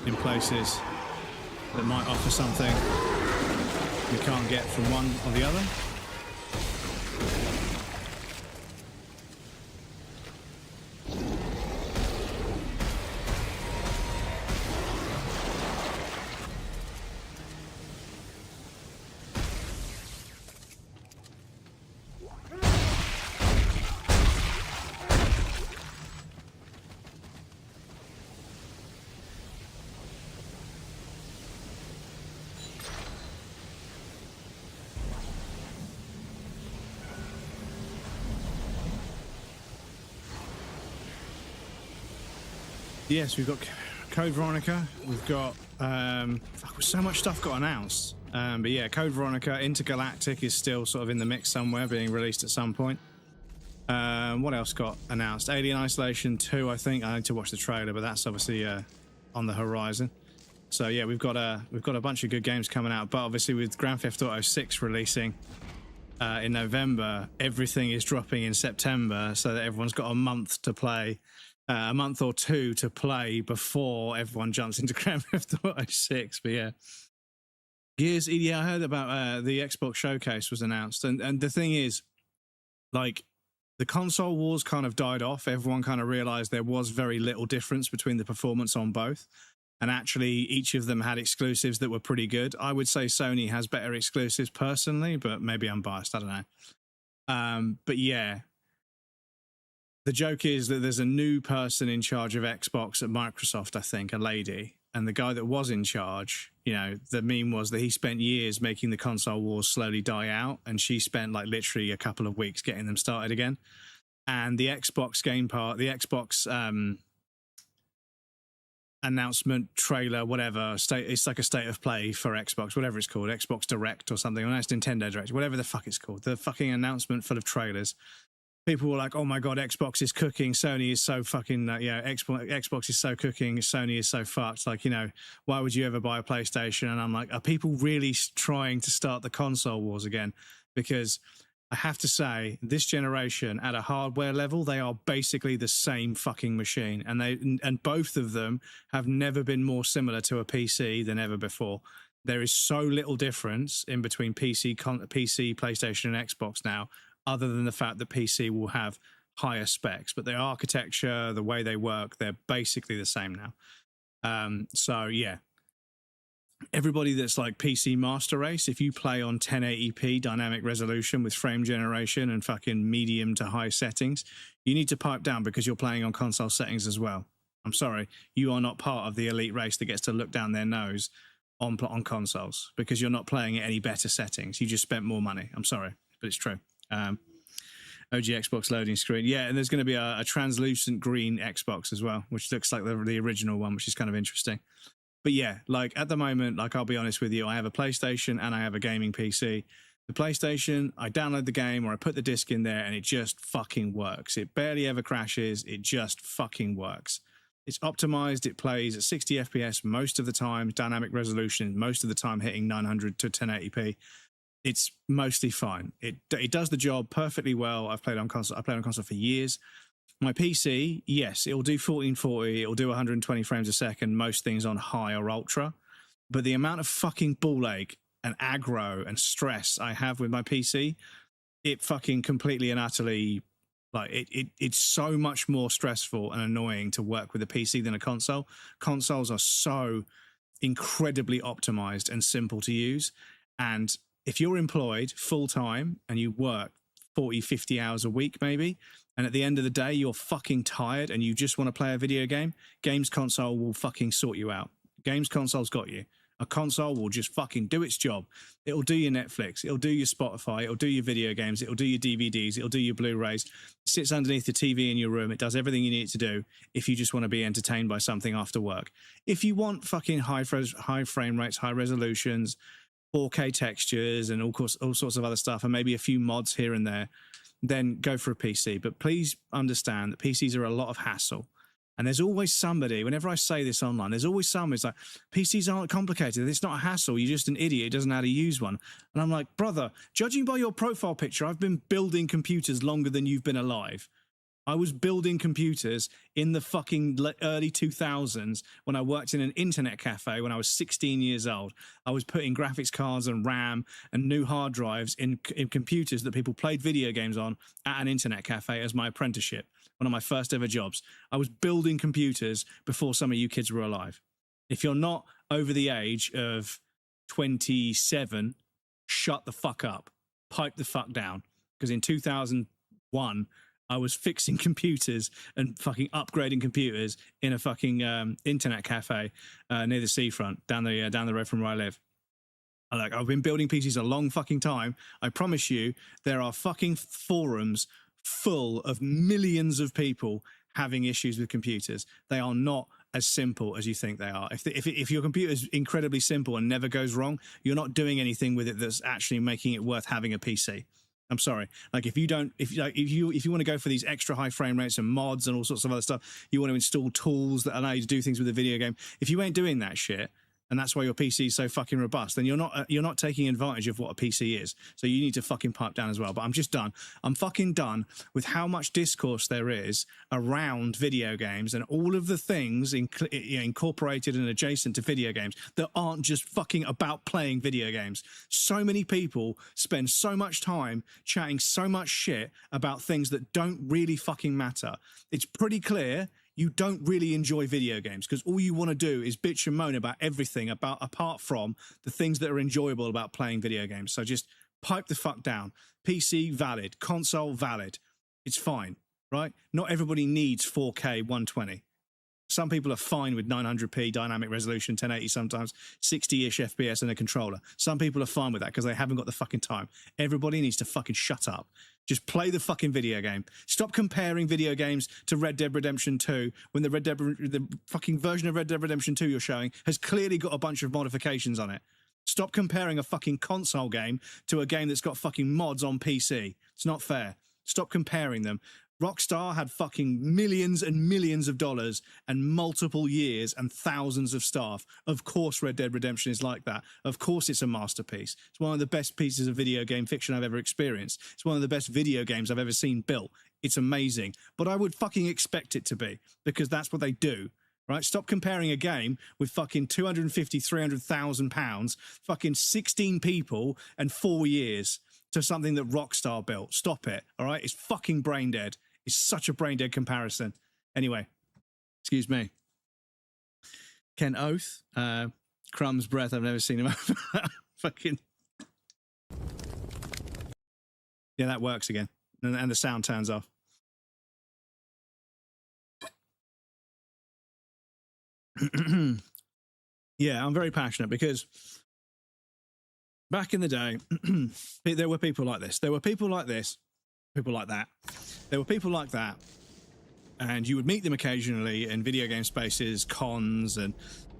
in places that might offer something we can't get from one or the other. Yes, we've got Code Veronica. We've got so much stuff got announced. But yeah, Code Veronica, Intergalactic is still sort of in the mix somewhere, being released at some point. What else got announced? Alien Isolation 2, I think. I need to watch the trailer, but that's obviously on the horizon. So yeah, we've got a bunch of good games coming out. But obviously with Grand Theft Auto 6 releasing in November, everything is dropping in September, so that everyone's got a month to play. A month or two to play before everyone jumps into Grand Theft Auto 6. But yeah, Gears. Yeah, I heard about the Xbox Showcase was announced, and the thing is, like, the console wars kind of died off. Everyone kind of realized there was very little difference between the performance on both, and actually each of them had exclusives that were pretty good. I would say Sony has better exclusives personally, but maybe I'm biased. I don't know. But yeah. The joke is that there's a new person in charge of Xbox at Microsoft, I think, a lady. And the guy that was in charge, you know, the meme was that he spent years making the console wars slowly die out, and she spent like literally a couple of weeks getting them started again. And the Xbox game part, the Xbox announcement trailer, whatever, it's like a state of play for Xbox, whatever it's called, Xbox Direct or something, or no, it's Nintendo Direct, whatever the fuck it's called. The fucking announcement full of trailers. People were like, oh my God, Xbox is cooking. Sony is so fucking, Xbox is so cooking. Sony is so fucked. Like, you know, why would you ever buy a PlayStation? And I'm like, are people really trying to start the console wars again? Because I have to say, this generation at a hardware level, they are basically the same fucking machine. And both of them have never been more similar to a PC than ever before. There is so little difference in between PC, PlayStation, and Xbox now, other than the fact that PC will have higher specs, but the architecture, the way they work, they're basically the same now. So yeah, everybody that's like PC Master Race, if you play on 1080p dynamic resolution with frame generation and fucking medium to high settings, you need to pipe down because you're playing on console settings as well. I'm sorry, you are not part of the elite race that gets to look down their nose on consoles because you're not playing at any better settings. You just spent more money. I'm sorry, but it's true. OG Xbox loading screen. Yeah, and there's going to be a translucent green Xbox as well, which looks like the original one, which is kind of interesting. But yeah, like at the moment, like I'll be honest with you, I have a PlayStation and I have a gaming PC. The PlayStation, I download the game or I put the disc in there and it just fucking works. It barely ever crashes. It just fucking works. It's optimized. It plays at 60 FPS most of the time, dynamic resolution, most of the time hitting 900 to 1080p. It's mostly fine. It does the job perfectly well. I've played on console. I played on console for years. My PC, yes, it'll do 1440. It'll do 120 frames a second, most things on high or ultra. But the amount of fucking ball ache and aggro and stress I have with my PC, it fucking completely and utterly... Like it's so much more stressful and annoying to work with a PC than a console. Consoles are so incredibly optimized and simple to use. And if you're employed full time and you work 40, 50 hours a week, maybe, and at the end of the day, you're fucking tired and you just want to play a video game, games console will fucking sort you out. Games console's got you. A console will just fucking do its job. It'll do your Netflix. It'll do your Spotify. It'll do your video games. It'll do your DVDs. It'll do your Blu-rays. It sits underneath the TV in your room. It does everything you need it to do if you just want to be entertained by something after work. If you want fucking high frame rates, high resolutions, 4K textures, and all sorts of other stuff, and maybe a few mods here and there, then go for a PC. But please understand that PCs are a lot of hassle. And there's always somebody, whenever I say this online, there's always someone who's like, PCs aren't complicated. It's not a hassle. You're just an idiot who doesn't know how to use one. And I'm like, brother, judging by your profile picture, I've been building computers longer than you've been alive. I was building computers in the fucking early 2000s when I worked in an internet cafe when I was 16 years old. I was putting graphics cards and RAM and new hard drives in computers that people played video games on at an internet cafe as my apprenticeship. One of my first ever jobs. I was building computers before some of you kids were alive. If you're not over the age of 27, shut the fuck up. Pipe the fuck down. Because in 2001, I was fixing computers and fucking upgrading computers in a fucking internet cafe near the seafront, down the road from where I live. I've been building PCs a long fucking time. I promise you, there are fucking forums full of millions of people having issues with computers. They are not as simple as you think they are. If your computer is incredibly simple and never goes wrong, you're not doing anything with it that's actually making it worth having a PC. I'm sorry. Like if you want to go for these extra high frame rates and mods and all sorts of other stuff, you want to install tools that allow you to do things with a video game. If you ain't doing that shit, and that's why your PC is so fucking robust, then you're not taking advantage of what a PC is. So you need to fucking pipe down as well. But I'm just done. I'm fucking done with how much discourse there is around video games and all of the things incorporated and adjacent to video games that aren't just fucking about playing video games. So many people spend so much time chatting so much shit about things that don't really fucking matter. It's pretty clear you don't really enjoy video games because all you want to do is bitch and moan about everything apart from the things that are enjoyable about playing video games. So just pipe the fuck down. PC valid, console valid. It's fine, right? Not everybody needs 4K 120. Some people are fine with 900p dynamic resolution, 1080 sometimes, 60-ish FPS and a controller. Some people are fine with that because they haven't got the fucking time. Everybody needs to fucking shut up. Just play the fucking video game. Stop comparing video games to Red Dead Redemption 2 when the fucking version of Red Dead Redemption 2 you're showing has clearly got a bunch of modifications on it. Stop comparing a fucking console game to a game that's got fucking mods on PC. It's not fair. Stop comparing them. Rockstar had fucking millions and millions of dollars and multiple years and thousands of staff. Of course Red Dead Redemption is like that. Of course it's a masterpiece. It's one of the best pieces of video game fiction I've ever experienced. It's one of the best video games I've ever seen built. It's amazing. But I would fucking expect it to be because that's what they do. Right? Stop comparing a game with fucking 250, 300,000 pounds, fucking 16 people and 4 years to something that Rockstar built. Stop it. All right? It's fucking brain dead. It's such a brain dead comparison. Anyway, excuse me. Ken Oath, Crumb's breath. I've never seen him over. Fucking. Yeah, that works again. And the sound turns off. Yeah, I'm very passionate because back in the day, there were people like this. There were people like this, people like that. There were people like that. And you would meet them occasionally in video game spaces, cons, and,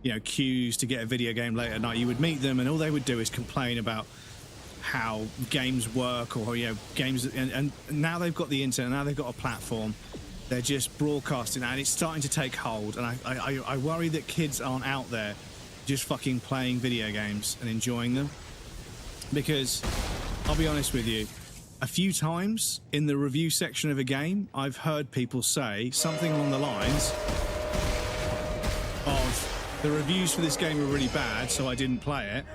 you know, queues to get a video game late at night. You would meet them and all they would do is complain about how games work, or, you know, games. And now they've got the internet, now they've got a platform. They're just broadcasting, and it's starting to take hold. And I worry that kids aren't out there just fucking playing video games and enjoying them. Because I'll be honest with you, a few times in the review section of a game, I've heard people say something along the lines of, the reviews for this game were really bad, so I didn't play it.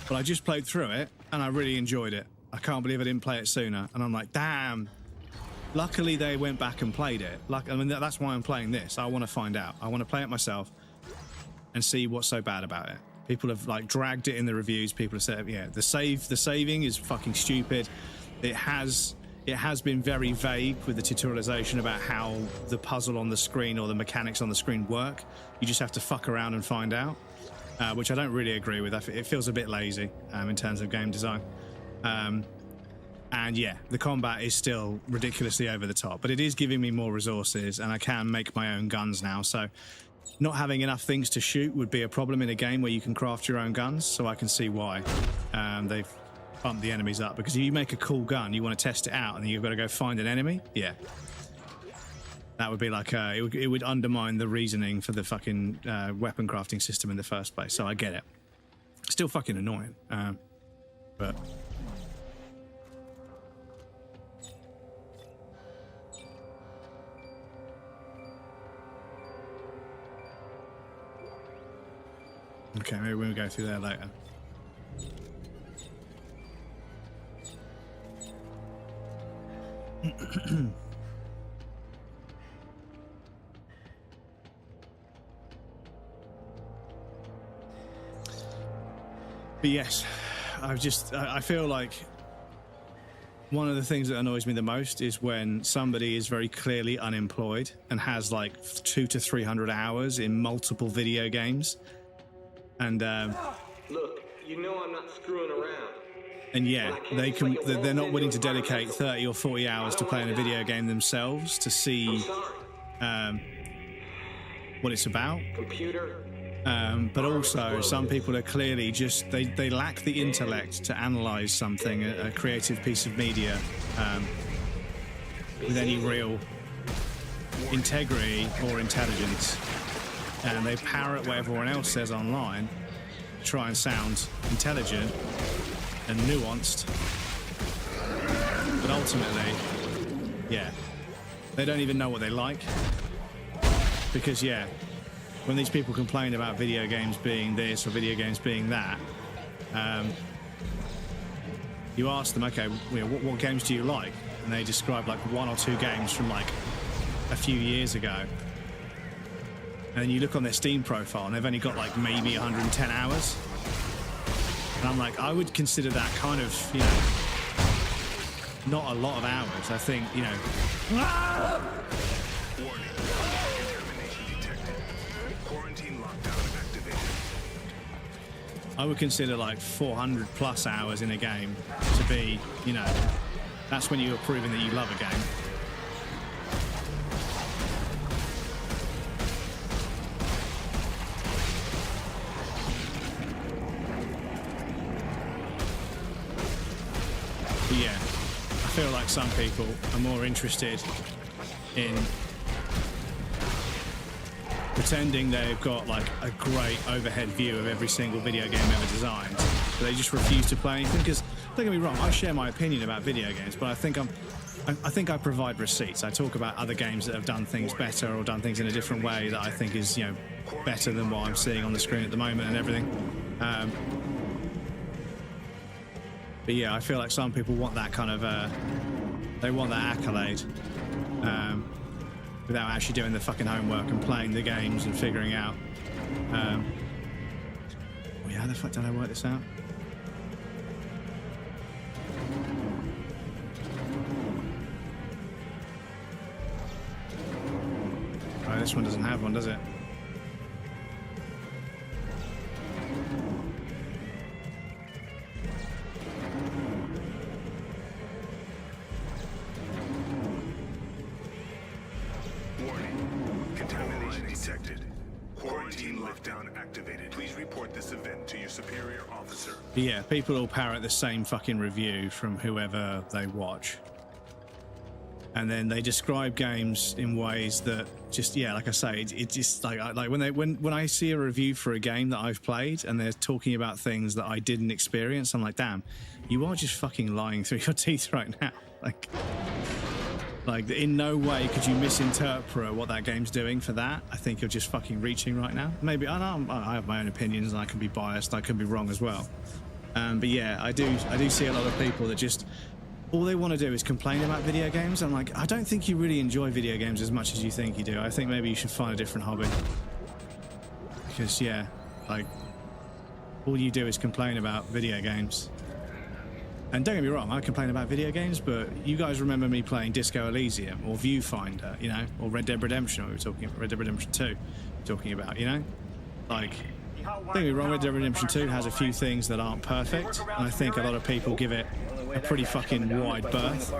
But I just played through it, and I really enjoyed it. I can't believe I didn't play it sooner. And I'm like, damn. Luckily, they went back and played it. I mean, that's why I'm playing this. I want to find out. I want to play it myself and see what's so bad about it. People have like dragged it in the reviews. People have said, yeah, the saving is fucking stupid. It has been very vague with the tutorialization about how the puzzle on the screen or the mechanics on the screen work. You just have to fuck around and find out, which I don't really agree with. It feels a bit lazy in terms of game design. And yeah, the combat is still ridiculously over the top, but it is giving me more resources and I can make my own guns now. So not having enough things to shoot would be a problem in a game where you can craft your own guns. So I can see why they've bumped the enemies up, because if you make a cool gun, you want to test it out and then you've got to go find an enemy. Yeah. That would be like, it would undermine the reasoning for the fucking weapon crafting system in the first place. So I get it. Still fucking annoying. But... Okay, maybe we'll go through there later. But yes, I feel like one of the things that annoys me the most is when somebody is very clearly unemployed and has like 200 to 300 hours in multiple video games. And look, you know I'm not screwing around. And yeah, they're not willing to dedicate 30 or 40 hours to playing a video game themselves to see what it's about. Computer. But also, some people are clearly just they lack the intellect to analyze something, a creative piece of media, with any real integrity or intelligence. And they parrot what everyone else says online, try and sound intelligent and nuanced, but ultimately, yeah, they don't even know what they like. Because yeah, when these people complain about video games being this or video games being that, you ask them, okay, you know, what games do you like? And they describe like 1 or 2 games from like a few years ago. And then you look on their Steam profile and they've only got like maybe 110 hours. And I'm like, I would consider that kind of, you know, not a lot of hours. I think, you know... Warning. Contamination detected. Quarantine lockdown activated. I would consider like 400 plus hours in a game to be, you know, that's when you're proving that you love a game. Yeah, I feel like some people are more interested in pretending they've got like a great overhead view of every single video game ever designed, but they just refuse to play anything. Because don't get me wrong, I share my opinion about video games, but I think I provide receipts. I talk about other games that have done things better or done things in a different way that I think is, you know, better than what I'm seeing on the screen at the moment and everything. But yeah, I feel like some people want that kind of, they want that accolade. without actually doing the fucking homework and playing the games and figuring out. Oh yeah, how the fuck did I work this out? Oh, this one doesn't have one, does it? Warning. Contamination detected. Quarantine lift-down activated. Please report this event to your superior officer. Yeah, people all parrot the same fucking review from whoever they watch. And then they describe games in ways that just, yeah, like I say, it's just like when I see a review for a game that I've played and they're talking about things that I didn't experience, I'm like, damn, you are just fucking lying through your teeth right now. Like in no way could you misinterpret what that game's doing for that. I think you're just fucking reaching right now. Maybe, I know I have my own opinions and I can be biased, I can be wrong as well. But yeah, I do see a lot of people that just, all they want to do is complain about video games. I'm like, I don't think you really enjoy video games as much as you think you do. I think maybe you should find a different hobby. Because yeah, like, all you do is complain about video games. And don't get me wrong, I complain about video games, but you guys remember me playing Disco Elysium or Viewfinder, you know, or Red Dead Redemption, we were talking about Red Dead Redemption 2, talking about, you know? Like, don't get me wrong, Red Dead Redemption 2 has a few things that aren't perfect, and I think a lot of people give it a pretty fucking wide berth,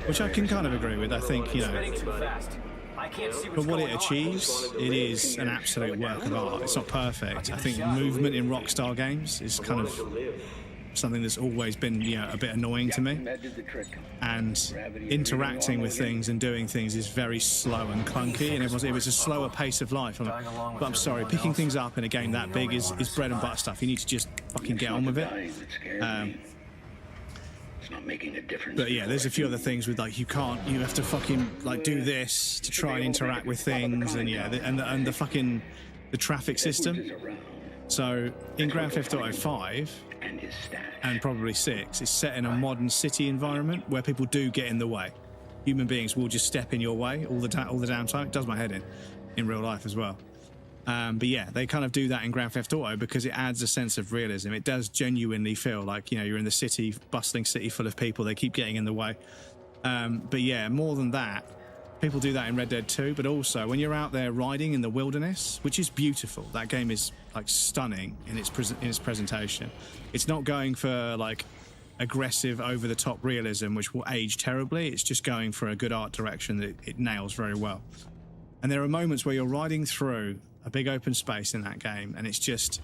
which I can kind of agree with. I think, you know, for what it achieves, it is an absolute work of art. It's not perfect. I think movement in Rockstar games is kind of something that's always been, you know, a bit annoying to me, and interacting with things and doing things is very slow and clunky, and it was a slower pace of life. But I'm sorry, picking things up in a game that big is bread and butter stuff. You need to just fucking get on with it. It's not making a difference. But yeah, there's a few other things with, like, you have to fucking like do this to try and interact with things, and yeah, and the fucking the traffic system. So in Grand Theft Auto 5 and probably 6, it's set in a modern city environment where people do get in the way. Human beings will just step in your way all the damn time. It does my head in real life as well. But yeah, they kind of do that in Grand Theft Auto because it adds a sense of realism. It does genuinely feel like, you know, you're in the city, bustling city full of people. They keep getting in the way. But yeah, more than that, people do that in Red Dead 2, but also when you're out there riding in the wilderness, which is beautiful. That game is like stunning in its presentation. It's not going for like aggressive, over-the-top realism, which will age terribly. It's just going for a good art direction that it nails very well. And there are moments where you're riding through a big open space in that game, and it's just,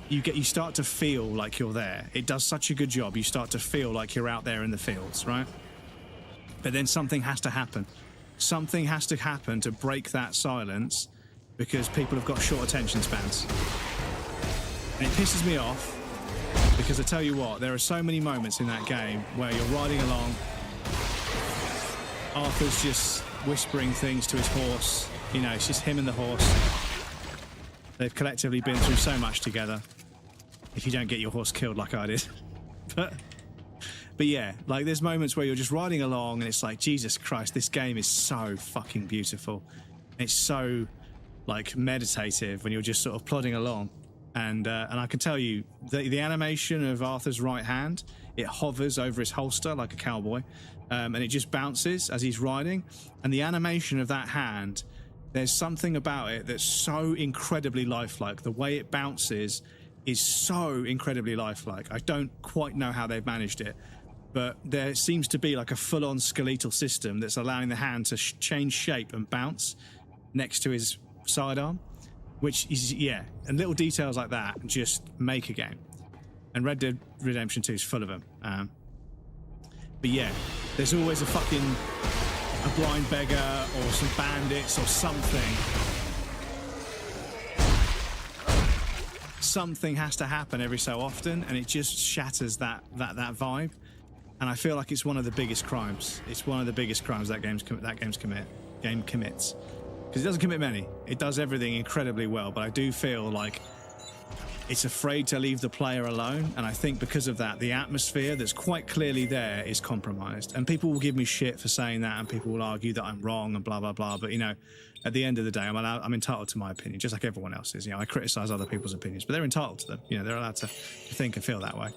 you start to feel like you're there. It does such a good job. You start to feel like you're out there in the fields, right? But then something has to happen. Something has to happen to break that silence, because people have got short attention spans. And it pisses me off, because I tell you what, there are so many moments in that game where you're riding along, Arthur's just whispering things to his horse, you know, it's just him and the horse. They've collectively been through so much together, if you don't get your horse killed like I did. But yeah, like there's moments where you're just riding along and it's like, Jesus Christ, this game is so fucking beautiful. It's so like meditative when you're just sort of plodding along. And I can tell you, the animation of Arthur's right hand, it hovers over his holster like a cowboy, and it just bounces as he's riding. And the animation of that hand, there's something about it that's so incredibly lifelike. The way it bounces is so incredibly lifelike. I don't quite know how they've managed it, but there seems to be like a full-on skeletal system that's allowing the hand to change shape and bounce next to his sidearm, which is, yeah, and little details like that just make a game. And Red Dead Redemption 2 is full of them. But yeah, there's always a blind beggar or some bandits or something. Something has to happen every so often, and it just shatters that vibe. And I feel like it's one of the biggest crimes. It's one of the biggest crimes that game commits. Because it doesn't commit many. It does everything incredibly well, but I do feel like it's afraid to leave the player alone. And I think because of that, the atmosphere that's quite clearly there is compromised. And people will give me shit for saying that, and people will argue that I'm wrong and blah, blah, blah. But, you know, at the end of the day, I'm entitled to my opinion, just like everyone else is. You know, I criticize other people's opinions, but they're entitled to them. You know, they're allowed to think and feel that way.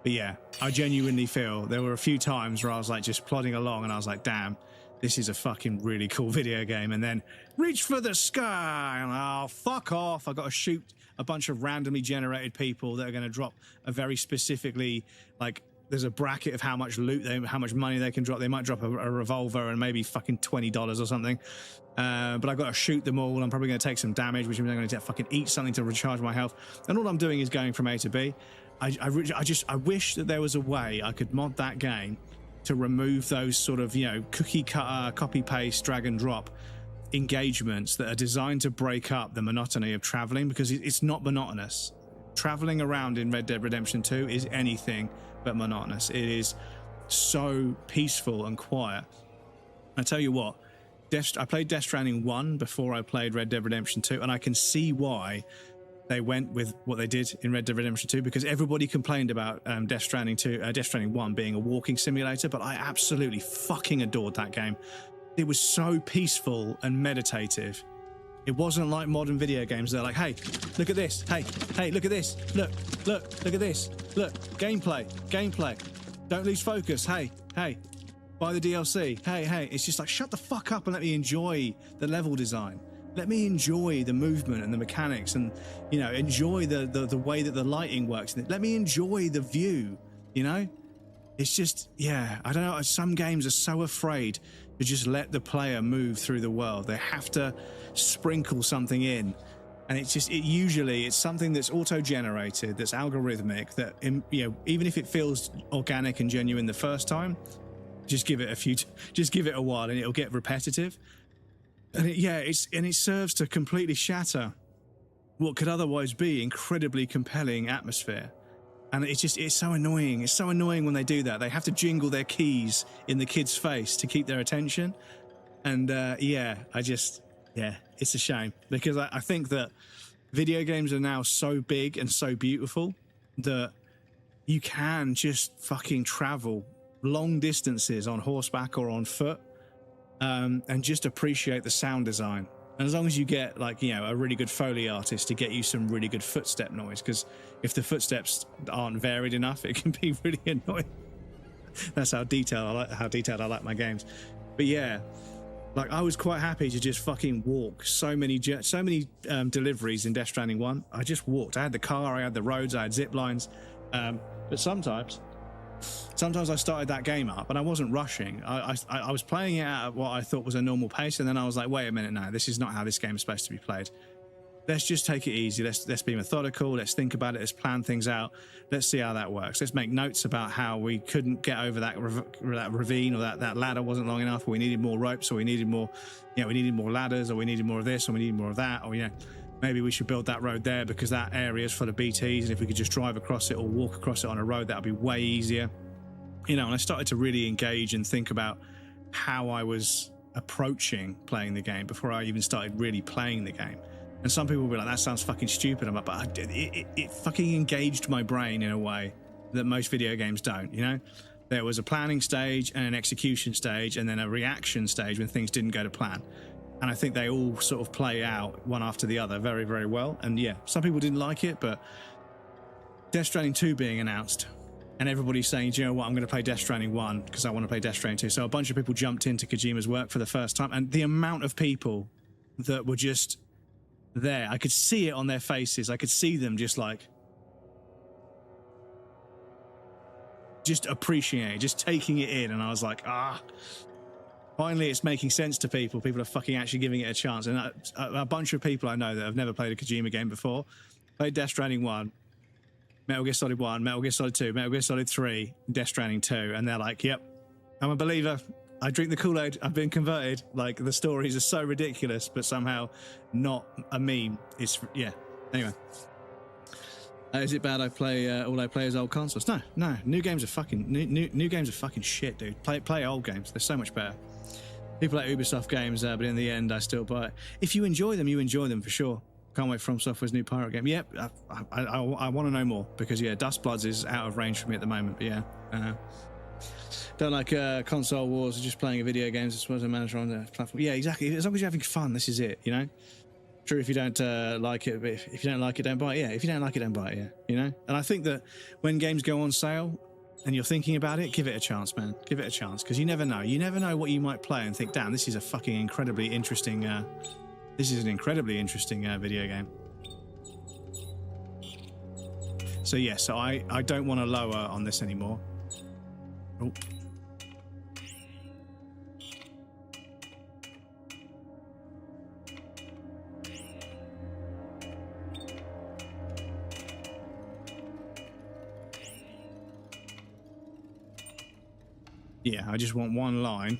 But yeah, I genuinely feel there were a few times where I was like just plodding along and I was like, damn, this is a fucking really cool video game. And then reach for the sky and oh, fuck off. I got to shoot a bunch of randomly generated people that are going to drop a very specifically, like, there's a bracket of how much loot, how much money they can drop. They might drop a revolver and maybe fucking $20 or something. But I've got to shoot them all. I'm probably going to take some damage, which means I'm going to fucking eat something to recharge my health. And all I'm doing is going from A to B. I wish that there was a way I could mod that game to remove those sort of, you know, cookie cutter, copy paste, drag and drop engagements that are designed to break up the monotony of traveling, because it's not monotonous. Traveling around in Red Dead Redemption 2 is anything but monotonous. It is so peaceful and quiet. I tell you what, I played Death Stranding 1 before I played Red Dead Redemption 2, and I can see why they went with what they did in Red Dead Redemption 2, because everybody complained about Death Stranding 1 being a walking simulator, but I absolutely fucking adored that game. It was so peaceful and meditative. It wasn't like modern video games. They're like, hey, look at this. Hey, look at this. Look at this. Look, gameplay. Don't lose focus. Hey, buy the DLC. Hey. It's just like, shut the fuck up and let me enjoy the level design. Let me enjoy the movement and the mechanics, and, you know, enjoy the way that the lighting works. Let me enjoy the view, you know? It's just, yeah, I don't know. Some games are so afraid to just let the player move through the world. They have to sprinkle something in. And it's just, it's something that's auto-generated, that's algorithmic, that, you know, even if it feels organic and genuine the first time, just give it a while and it'll get repetitive. And it serves to completely shatter what could otherwise be incredibly compelling atmosphere. And it's so annoying. It's so annoying when they do that. They have to jingle their keys in the kid's face to keep their attention. And it's a shame, because I think that video games are now so big and so beautiful that you can just fucking travel long distances on horseback or on foot, and just appreciate the sound design. And as long as you get, like, you know, a really good Foley artist to get you some really good footstep noise, because if the footsteps aren't varied enough, it can be really annoying. That's how detailed I like my games. But yeah, like, I was quite happy to just fucking walk so many deliveries in Death Stranding 1. I just walked. I had the car, I had the roads, I had zip lines. But sometimes I started that game up and I wasn't rushing. I was playing it at what I thought was a normal pace, and then I was like, wait a minute, no, this is not how this game is supposed to be played. Let's just take it easy. Let's be methodical. Let's think about it. Let's plan things out. Let's see how that works. Let's make notes about how we couldn't get over that ravine, or that ladder wasn't long enough, or we needed more ropes, or we needed more ladders, or we needed more of this, or we needed more of that, or, you know, maybe we should build that road there because that area is full of BTs, and if we could just drive across it or walk across it on a road, that would be way easier. You know, and I started to really engage and think about how I was approaching playing the game before I even started really playing the game. And some people will be like, that sounds fucking stupid. I'm like, but it fucking engaged my brain in a way that most video games don't, you know? There was a planning stage and an execution stage and then a reaction stage when things didn't go to plan. And I think they all sort of play out one after the other very, very well. And yeah, some people didn't like it, but Death Stranding 2 being announced, and everybody's saying, do you know what, I'm going to play Death Stranding 1 because I want to play Death Stranding 2. So a bunch of people jumped into Kojima's work for the first time, and the amount of people that were just there, I could see it on their faces. I could see them just like, just appreciating, just taking it in. And I was like, finally it's making sense to people. People are fucking actually giving it a chance. And a bunch of people I know that have never played a Kojima game before, played Death Stranding 1, Metal Gear Solid 1, Metal Gear Solid 2, Metal Gear Solid 3, Death Stranding 2, and they're like, yep, I'm a believer. I drink the Kool-Aid. I've been converted. Like, the stories are so ridiculous, but somehow not a meme. It's, yeah. Anyway. Is it bad all I play is old consoles? No. New games are fucking new games are fucking shit, dude. Play old games. They're so much better. People like Ubisoft games, but in the end, I still buy it. If you enjoy them for sure. Can't wait for From Software's new pirate game. Yep, I want to know more because yeah, Dust Bloods is out of range for me at the moment. But yeah, don't like console wars. Just playing a video games as well as a manager on the platform. Yeah, exactly. As long as you're having fun, this is it. You know. True, if you don't like it, but if you don't like it, don't buy it. Yeah, if you don't like it, don't buy it. Yeah, you know. And I think that when games go on sale and you're thinking about it, give it a chance, man. Give it a chance because you never know. You never know what you might play and think, damn, this is a fucking incredibly interesting. This is an incredibly interesting video game. So yeah, so I don't want to lower on this anymore. Oh. Yeah, I just want one line.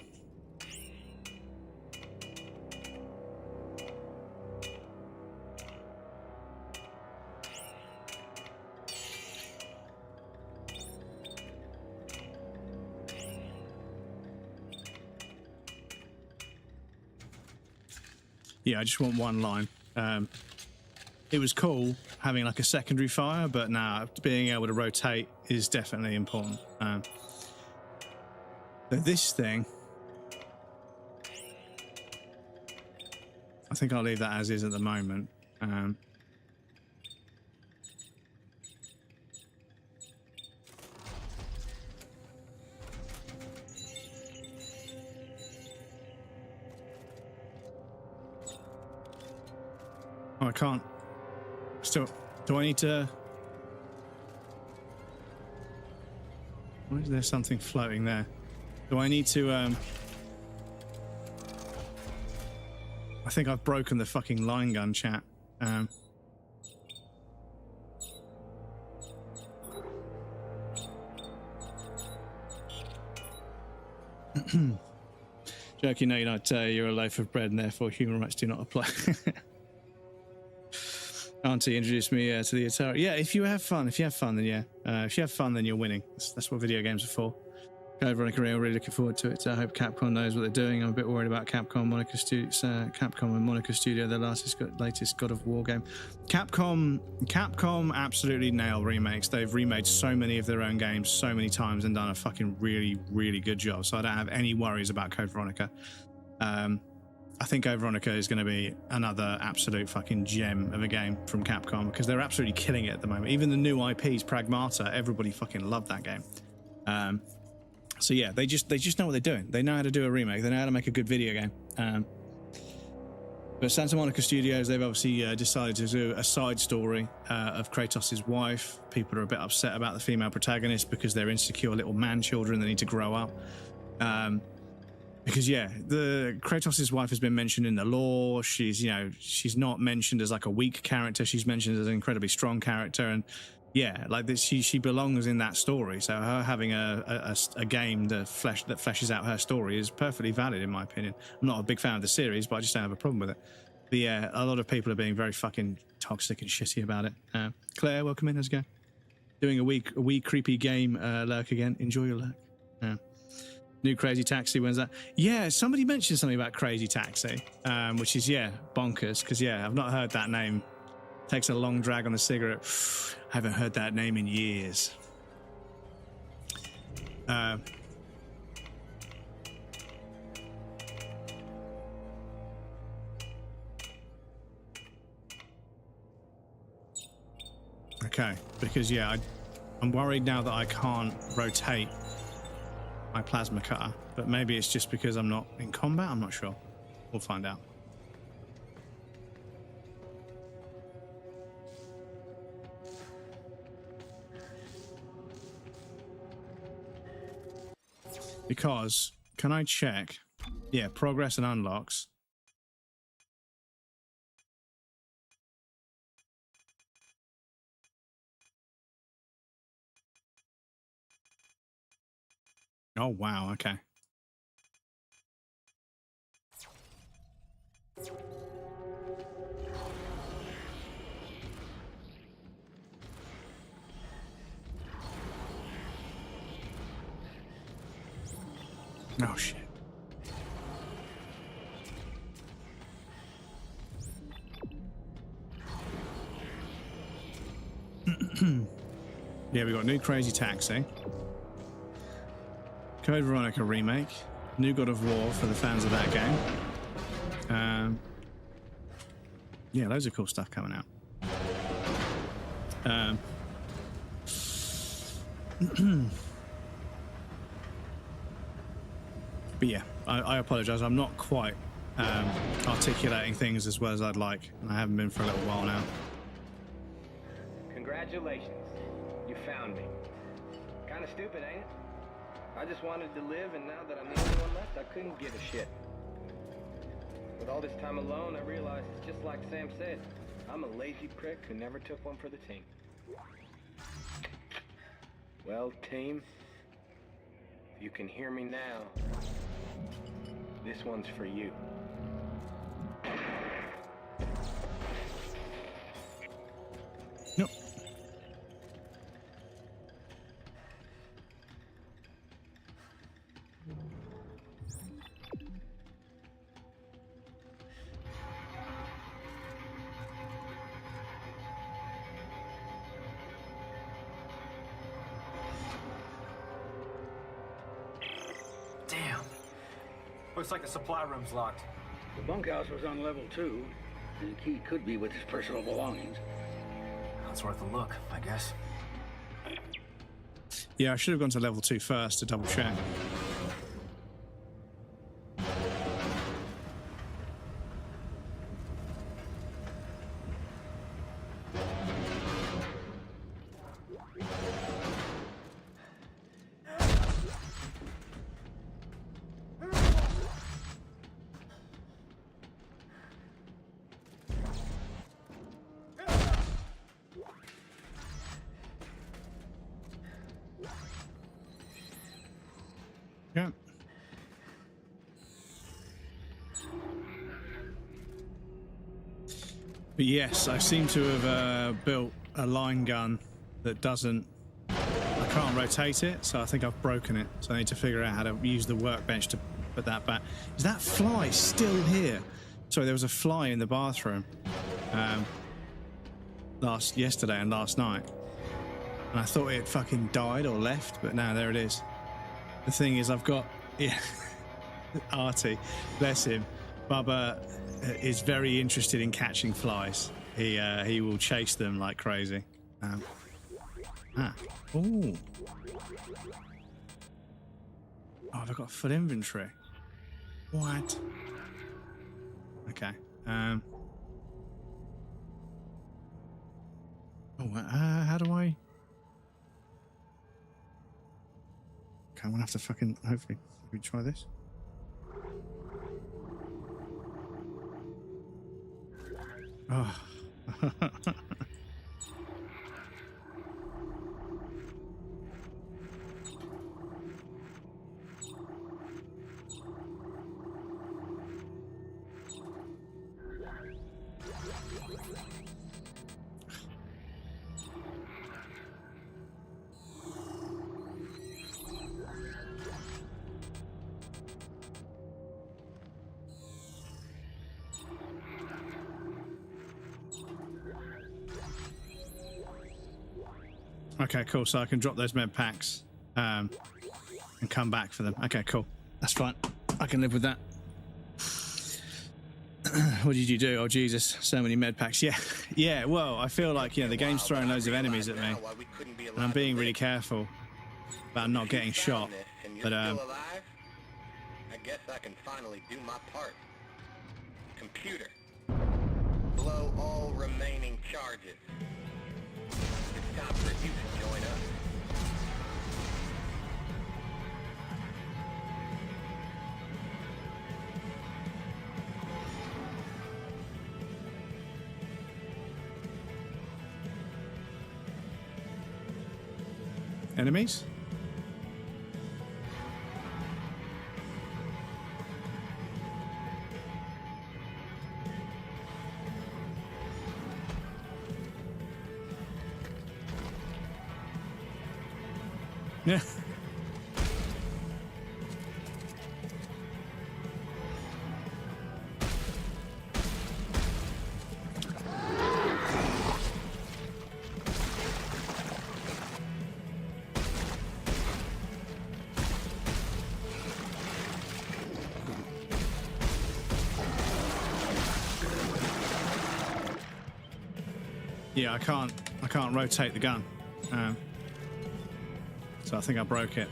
Yeah, I just want one line. It was cool having like a secondary fire, but now being able to rotate is definitely important. But this thing, I think I'll leave that as is at the moment. Oh, I can't. Still, do I need to? Why is there something floating there? Do I need to, I think I've broken the fucking line gun, chat. Joking, no, you're not. You're a loaf of bread and therefore human rights do not apply. Auntie introduced me to the Atari. Yeah, if you have fun, then yeah. If you have fun, then you're winning. That's what video games are for. Veronica, I'm really looking forward to it. I hope Capcom knows what they're doing. I'm a bit worried about Capcom and Monica Studio, their latest God of War game. Capcom absolutely nail remakes. They've remade so many of their own games so many times and done a fucking really, really good job. So I don't have any worries about Code Veronica. I think Code Veronica is going to be another absolute fucking gem of a game from Capcom because they're absolutely killing it at the moment. Even the new IPs, Pragmata, everybody fucking loved that game. So yeah, they just know what they're doing. They know how to do a remake. They know how to make a good video game. But Santa Monica Studios, they've obviously decided to do a side story of Kratos' wife. People are a bit upset about the female protagonist because they're insecure little man children that need to grow up. Because yeah, the Kratos' wife has been mentioned in the lore. She's she's not mentioned as like a weak character. She's mentioned as an incredibly strong character, and yeah, like this, she belongs in that story. So her having a game that fleshes out her story is perfectly valid in my opinion. I'm not a big fan of the series, but I just don't have a problem with it. But yeah, a lot of people are being very fucking toxic and shitty about it. Claire, welcome in. How's it going? Doing a wee creepy game lurk again. Enjoy your lurk. New Crazy Taxi, when's that? Yeah, somebody mentioned something about Crazy Taxi, which is, yeah, bonkers, because, yeah, I've not heard that name. Takes a long drag on the cigarette. I haven't heard that name in years. Okay, because, yeah, I'm worried now that I can't rotate my plasma cutter, but maybe it's just because I'm not in combat. I'm not sure. We'll find out. Because, can I check? Yeah, progress and unlocks. Oh, wow, okay. Oh, shit. Yeah, we got new Crazy Taxi, Code Veronica remake, new God of War for the fans of that game. Yeah, loads of cool stuff coming out. But yeah, I apologize. I'm not quite articulating things as well as I'd like, and I haven't been for a little while now. Congratulations. You found me. Kind of stupid, ain't it? I just wanted to live, and now that I'm the only one left, I couldn't give a shit. With all this time alone, I realized it's just like Sam said. I'm a lazy prick who never took one for the team. Well, team, if you can hear me now, this one's for you. Nope. Damn. Looks like the supply room's locked. The bunkhouse was on level 2. The key could be with his personal belongings. That's worth a look, I guess. Yeah, I should have gone to level 2 first to double check. Yeah. But yes, I seem to have built a line gun that doesn't... I can't rotate it, so I think I've broken it. So I need to figure out how to use the workbench to put that back. Is that fly still here? Sorry, there was a fly in the bathroom yesterday and last night. And I thought it had fucking died or left, but now there it is. The thing is, I've got, yeah, Artie, bless him. Bubba is very interested in catching flies. He will chase them like crazy. Oh, I've got full inventory. What? Okay. How do I? Okay, I'm gonna have to fucking hopefully we try this. Oh. Okay, cool. So I can drop those med packs and come back for them. Okay, cool. That's fine. I can live with that. What did you do? Oh, Jesus. So many med packs. Yeah. Yeah, well, I feel like, the game's throwing loads of enemies at me. And I'm being really careful about not getting shot. But, I guess I can finally do my part. Computer, blow all remaining charges. It's time for you to join us. Enemies? Yeah. Yeah, I can't rotate the gun. So I think I broke it.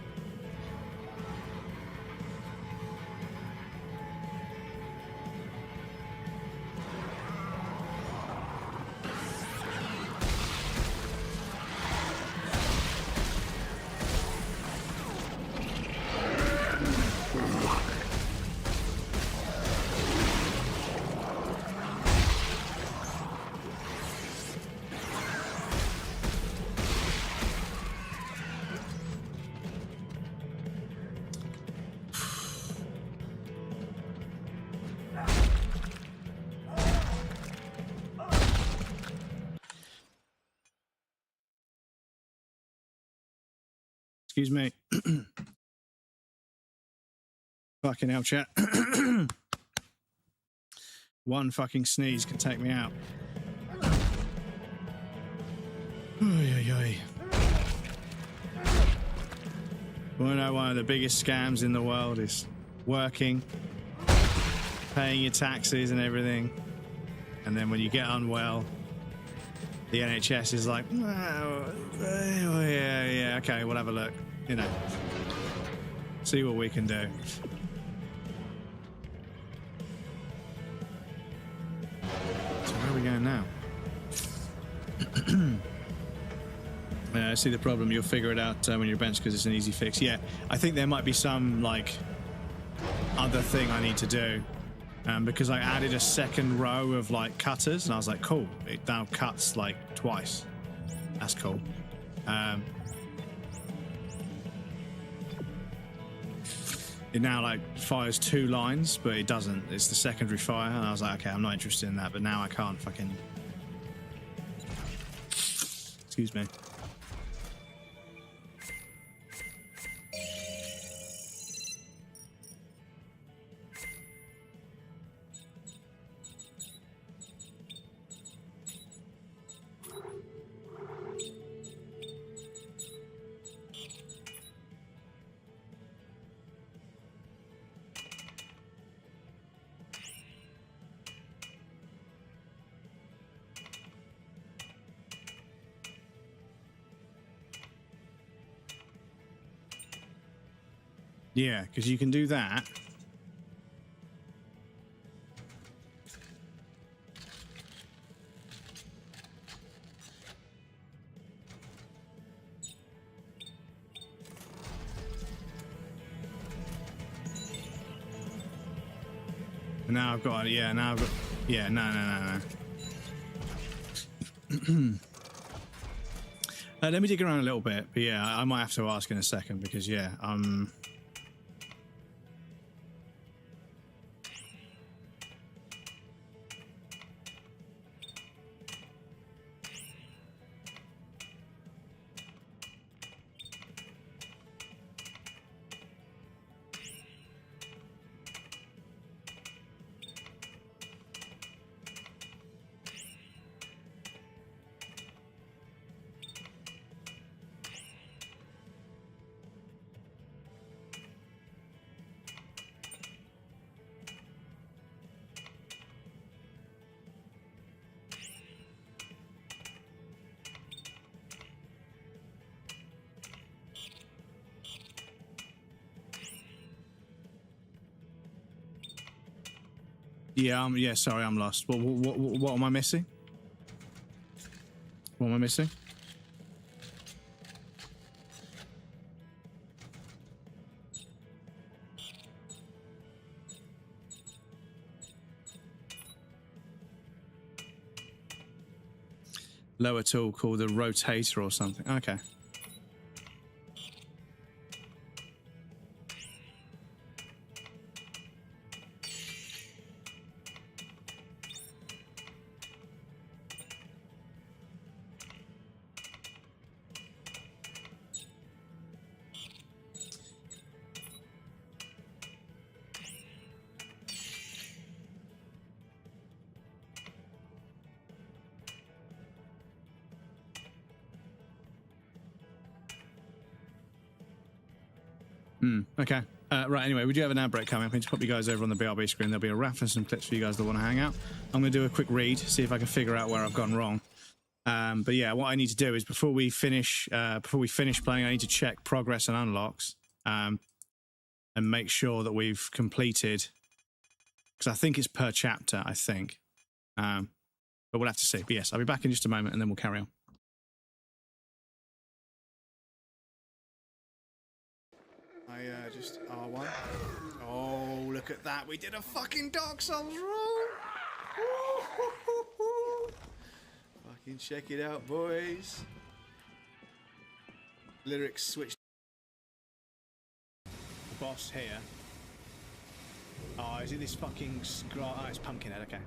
Excuse me. Fucking hell, chat. One fucking sneeze can take me out. Oy, oy, oy. Well, no, one of the biggest scams in the world is working, paying your taxes and everything, and then when you get unwell, the NHS is like, oh, yeah, okay, we'll have a look. You know, see what we can do. So where are we going now? I see the problem. You'll figure it out when you're benched because it's an easy fix. Yeah, I think there might be some like other thing I need to do because I added a second row of like cutters, and I was like, cool, it now cuts like twice. That's cool. It now like fires 2 lines, but it doesn't. It's the secondary fire, and I was like, okay, I'm not interested in that. But now I can't fucking. Excuse me. Yeah, because you can do that. And now I've got, yeah, now I've got, yeah, no. Let me dig around a little bit, but yeah, I might have to ask in a second because, yeah, yeah, sorry, I'm lost. What am I missing? What am I missing? Lower tool called the rotator or something. Okay. Okay. Right, anyway, we do have an ad break coming. I'm going to pop you guys over on the BRB screen. There'll be a raffle and some clips for you guys that want to hang out. I'm going to do a quick read, see if I can figure out where I've gone wrong. But yeah, what I need to do is before we finish playing, I need to check progress and unlocks, and make sure that we've completed, because I think it's per chapter, I think. But we'll have to see. But yes, I'll be back in just a moment and then we'll carry on. I just R1. Oh, look at that. We did a fucking Dark Souls roll. Fucking check it out, boys. Lyrics switched. The boss here. Oh, is it this fucking oh, it's Pumpkinhead, okay.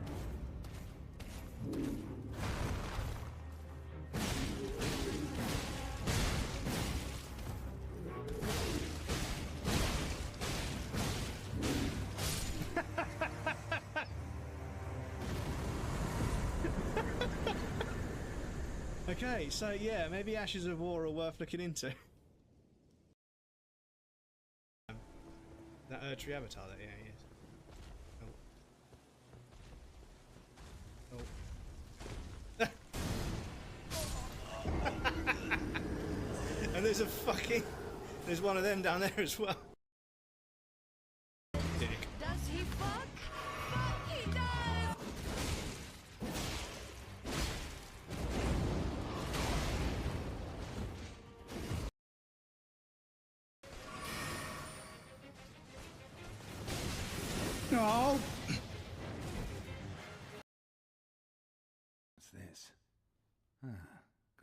Okay, so yeah, maybe Ashes of War are worth looking into. That Erdtree avatar there, yeah, he is. And there's there's one of them down there as well. Dick. Does he fuck? Fuck, he does! No. What's this? Huh.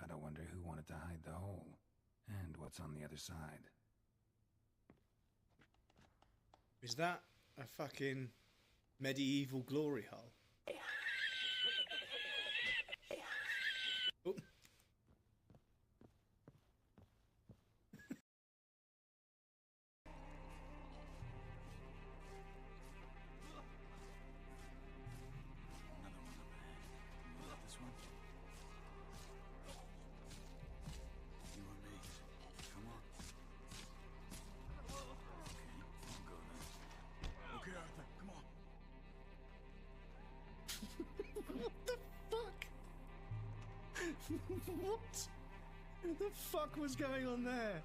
Gotta wonder who wanted to hide the hole. And what's on the other side. Is that a fucking medieval glory hole? Oh. This one? You or me? Come on. Okay, I'll go then. Okay, Arthur, come on. What the fuck? What the fuck was going on there?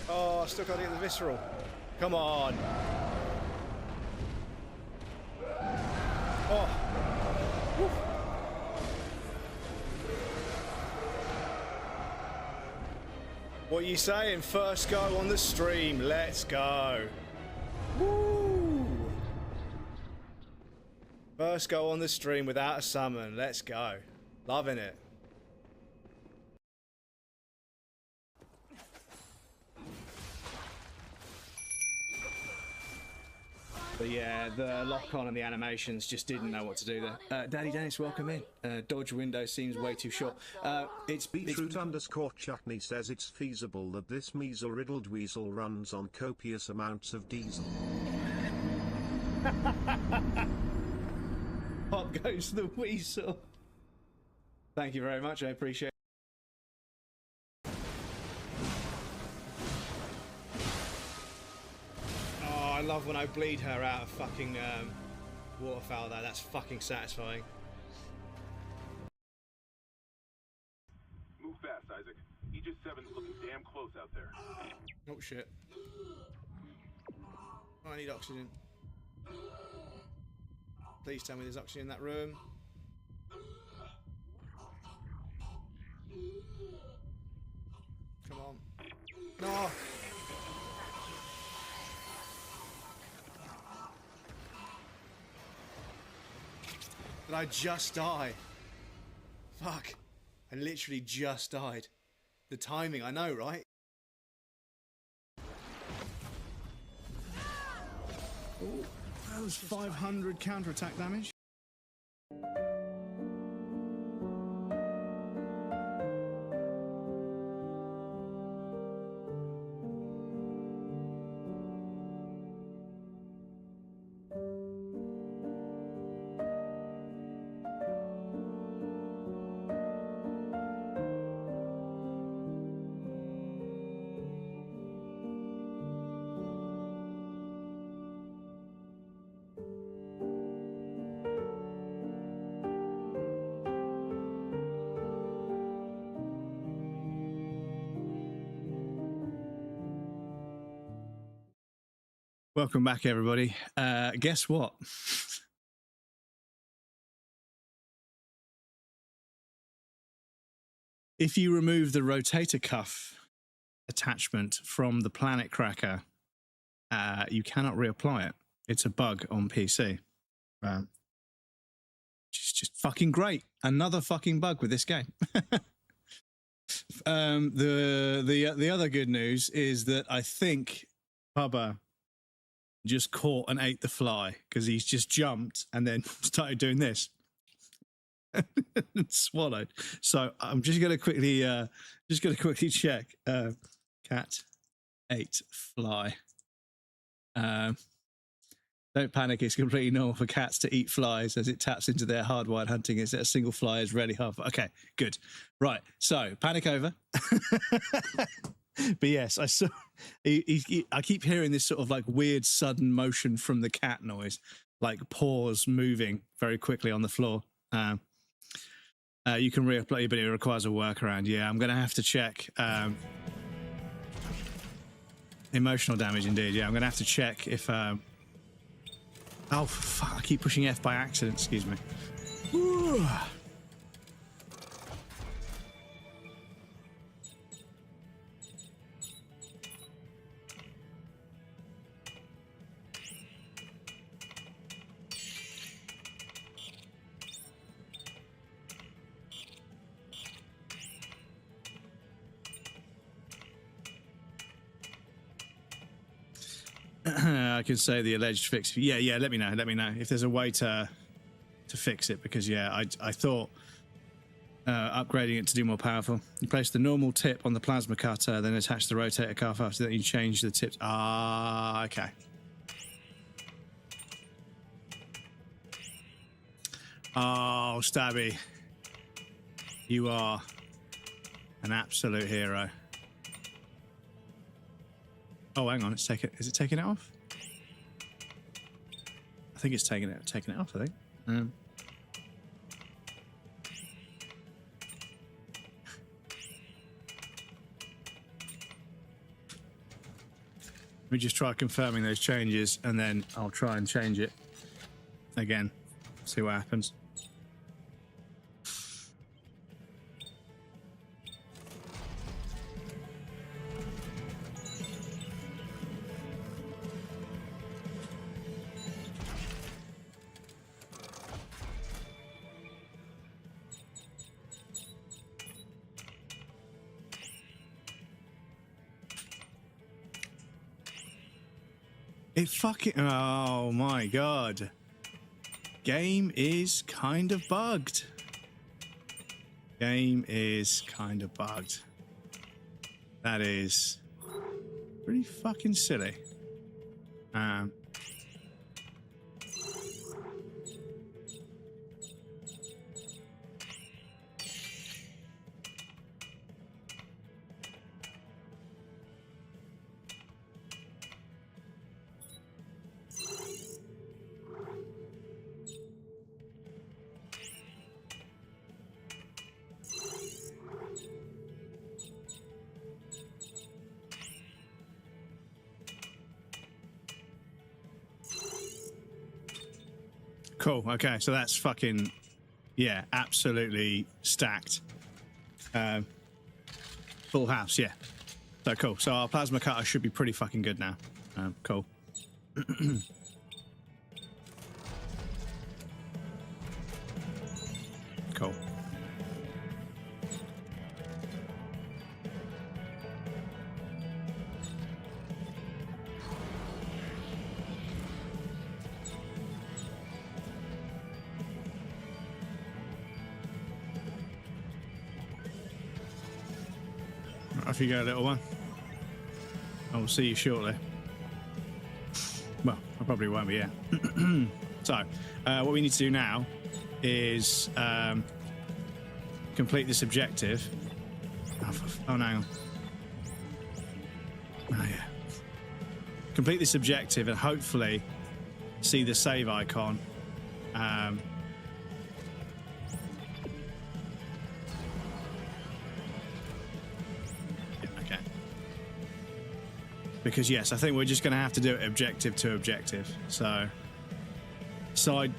Oh, I still got to get the visceral. Come on. Oh. Woo. What are you saying? First go on the stream. Let's go. Woo. First go on the stream without a summon. Let's go. Loving it. But yeah, the lock-on and the animations just didn't know what to do there. Daddy Dennis, welcome in. Dodge window seems way too short. It's Beetroot_Chutney says it's feasible that this measle-riddled weasel runs on copious amounts of diesel. Pop goes the weasel. Thank you very much, I appreciate it. I love when I bleed her out of fucking waterfowl though, that's fucking satisfying. Move fast, Isaac. Aegis 7's looking damn close out there. Oh shit. Oh, I need oxygen. Please tell me there's oxygen in that room. Come on. No! Did I just die? Fuck. I literally just died. The timing, I know, right? Oh, that was 500 counterattack damage. Welcome back, everybody. Guess what? If you remove the rotator cuff attachment from the Planet Cracker, you cannot reapply it. It's a bug on PC. Which is just fucking great. Another fucking bug with this game. The other good news is that I think Bubba just caught and ate the fly because he's just jumped and then started doing this and swallowed. So I'm just going to quickly check. Cat ate fly. Don't panic, it's completely normal for cats to eat flies as it taps into their hardwired hunting instinct. A single fly is rarely harmful. Okay, good. Right, so panic over. But yes, I saw. I keep hearing this sort of like weird sudden motion from the cat noise, like paws moving very quickly on the floor. You can reapply, but it requires a workaround. Yeah, I'm going to have to check. Emotional damage, indeed. Yeah, I'm going to have to check if... Oh, fuck, I keep pushing F by accident, excuse me. Ooh. I can say the alleged fix. Yeah. Let me know if there's a way to fix it, because yeah, I thought upgrading it to do more powerful. You place the normal tip on the plasma cutter, then attach the rotator cuff after that. You change the tips. Ah, okay. Oh, Stabby, you are an absolute hero. Oh, hang on, is it taking it off? I think it's taking it off, I think. Let me just try confirming those changes, and then I'll try and change it again. See what happens. It fucking... Oh my god. Game is kind of bugged. Game is kind of bugged. That is pretty fucking silly. Cool. Okay, so that's fucking, yeah, absolutely stacked. Full house, yeah. So cool. So our plasma cutter should be pretty fucking good now. Cool. Cool. Off you go, little one. I will see you shortly. Well, I probably won't be, yeah. So, what we need to do now is complete this objective. Oh, no, hang on. Oh, yeah. Complete this objective and hopefully see the save icon. Because yes, I think we're just going to have to do it objective to objective. So side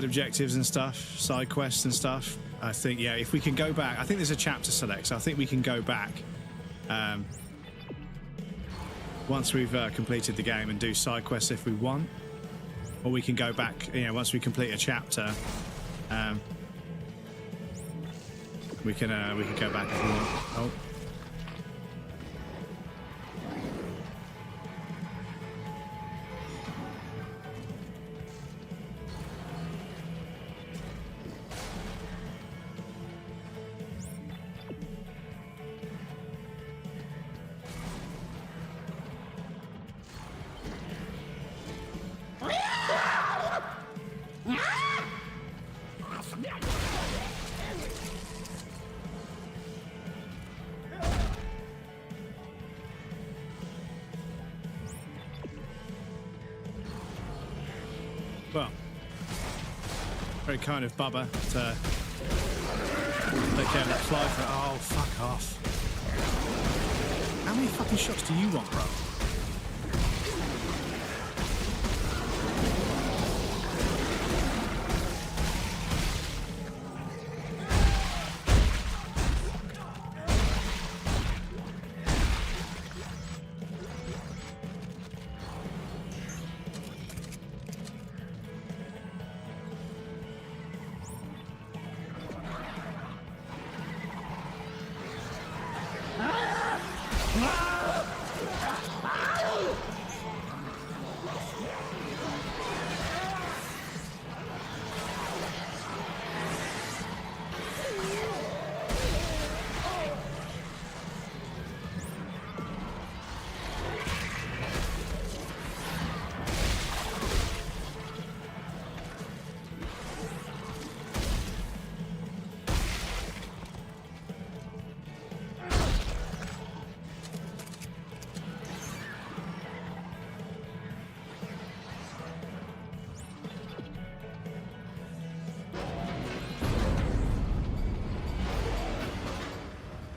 objectives and stuff, side quests and stuff. I think, yeah, if we can go back, I think there's a chapter select, so I think we can go back once we've completed the game and do side quests if we want, or we can go back, you know, once we complete a chapter, we can go back if we want. Oh. Well, very kind of Bubba to take care of that fly for. Oh, fuck off. How many fucking shots do you want, bro?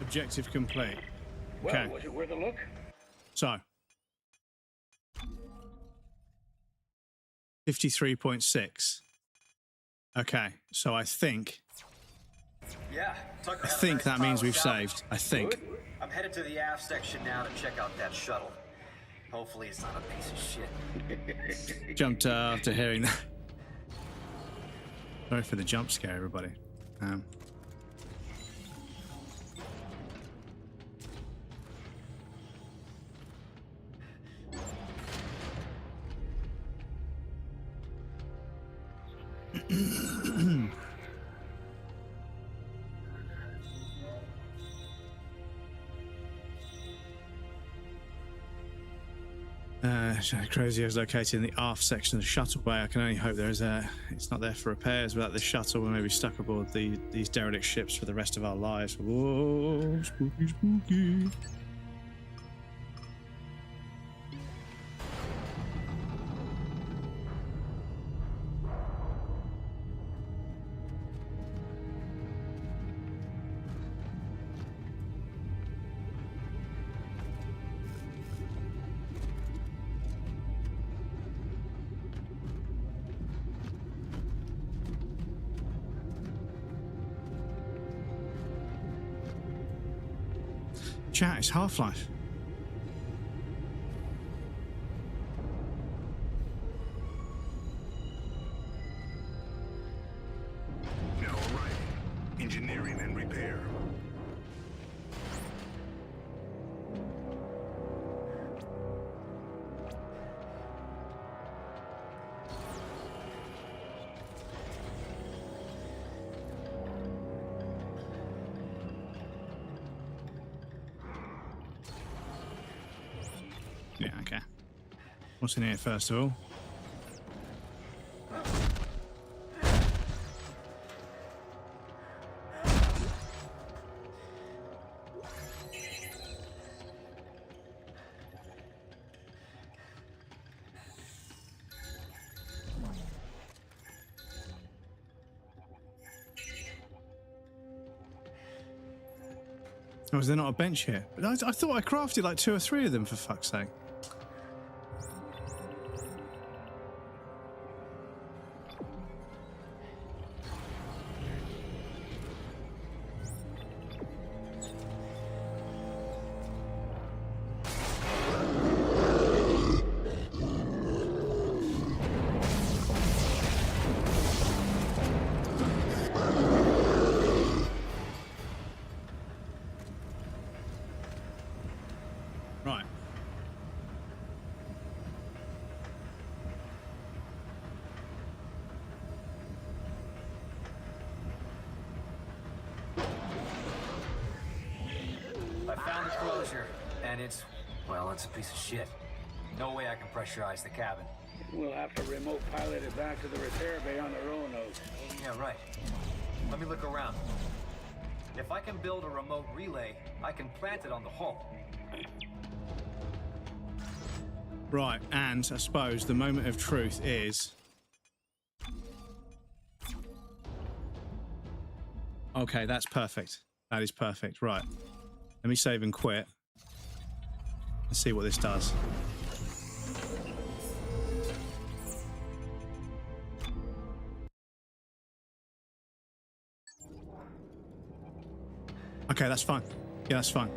Objective complete. Okay. Well, was it worth a look? So 53.6. Okay, so I think Yeah, Tucker. that means we've saved. I think. Good. I'm headed to the aft section now to check out that shuttle. Hopefully it's not a piece of shit. Jumped after hearing that. Sorry for the jump scare, everybody. Crazy is located in the aft section of the shuttle bay. I can only hope it's not there for repairs. Without the shuttle, we may be stuck aboard these derelict ships for the rest of our lives. Whoa, spooky, spooky. Chat, it's Half-Life. Now arriving. Engineering and repair. Yeah, okay. What's in here, first of all? Oh, is there not a bench here? But I thought I crafted like 2 or 3 of them, for fuck's sake. Right. I found the closure, and it's, well, it's a piece of shit. No way I can pressurize the cabin. We'll have to remote pilot it back to the repair bay on the Roanoke. Yeah, right. Let me look around. If I can build a remote relay, I can plant it on the hull. Right, and I suppose the moment of truth is... Okay, that's perfect. That is perfect. Right. Let me save and quit. Let's see what this does. Okay, that's fine. Yeah, that's fine.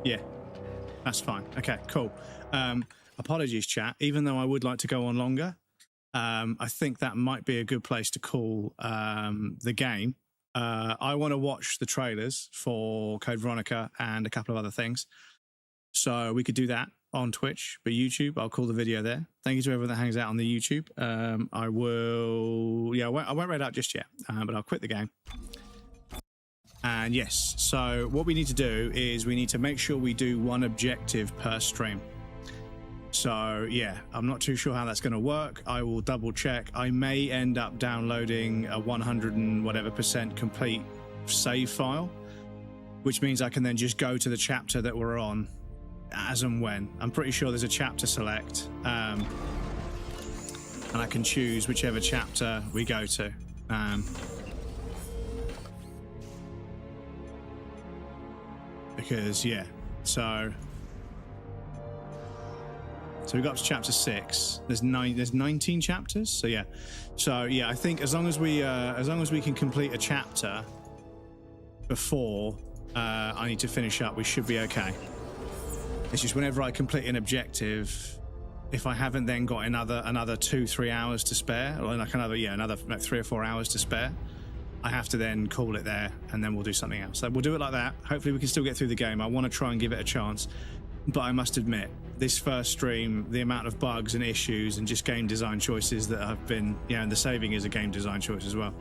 Yeah, that's fine. Okay, cool. Apologies, chat. Even though I would like to go on longer, I think that might be a good place to call the game. I want to watch the trailers for Code Veronica and a couple of other things. So we could do that on Twitch, but YouTube, I'll call the video there. Thank you to everyone that hangs out on the YouTube. I will, yeah, I won't read out just yet, but I'll quit the game. And yes, so what we need to do is we need to make sure we do one objective per stream. So yeah, I'm not too sure how that's going to work. I will double check. I may end up downloading a 100 and whatever % complete save file, which means I can then just go to the chapter that we're on as and when. I'm pretty sure there's a chapter select, and I can choose whichever chapter we go to. Because yeah, so we got up to chapter 6. There's 19 chapters. So yeah, I think as long as we can complete a chapter before I need to finish up, we should be okay. It's just whenever I complete an objective, if I haven't then got another 2-3 hours to spare, or like another 3 or 4 hours to spare, I have to then call it there, and then we'll do something else. So we'll do it like that. Hopefully we can still get through the game. I want to try and give it a chance, but I must admit, this first stream, the amount of bugs and issues and just game design choices that have been, and the saving is a game design choice as well.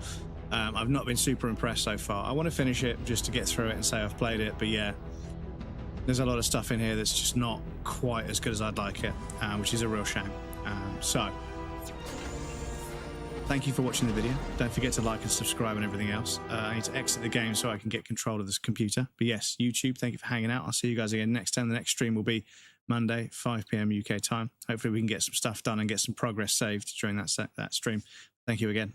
I've not been super impressed so far. I want to finish it just to get through it and say I've played it, but yeah, there's a lot of stuff in here that's just not quite as good as I'd like it, which is a real shame. So thank you for watching the video. Don't forget to like and subscribe and everything else. I need to exit the game so I can get control of this computer. But yes, YouTube, thank you for hanging out. I'll see you guys again next time. The next stream will be Monday, 5 p.m. UK time. Hopefully we can get some stuff done and get some progress saved during that stream. Thank you again.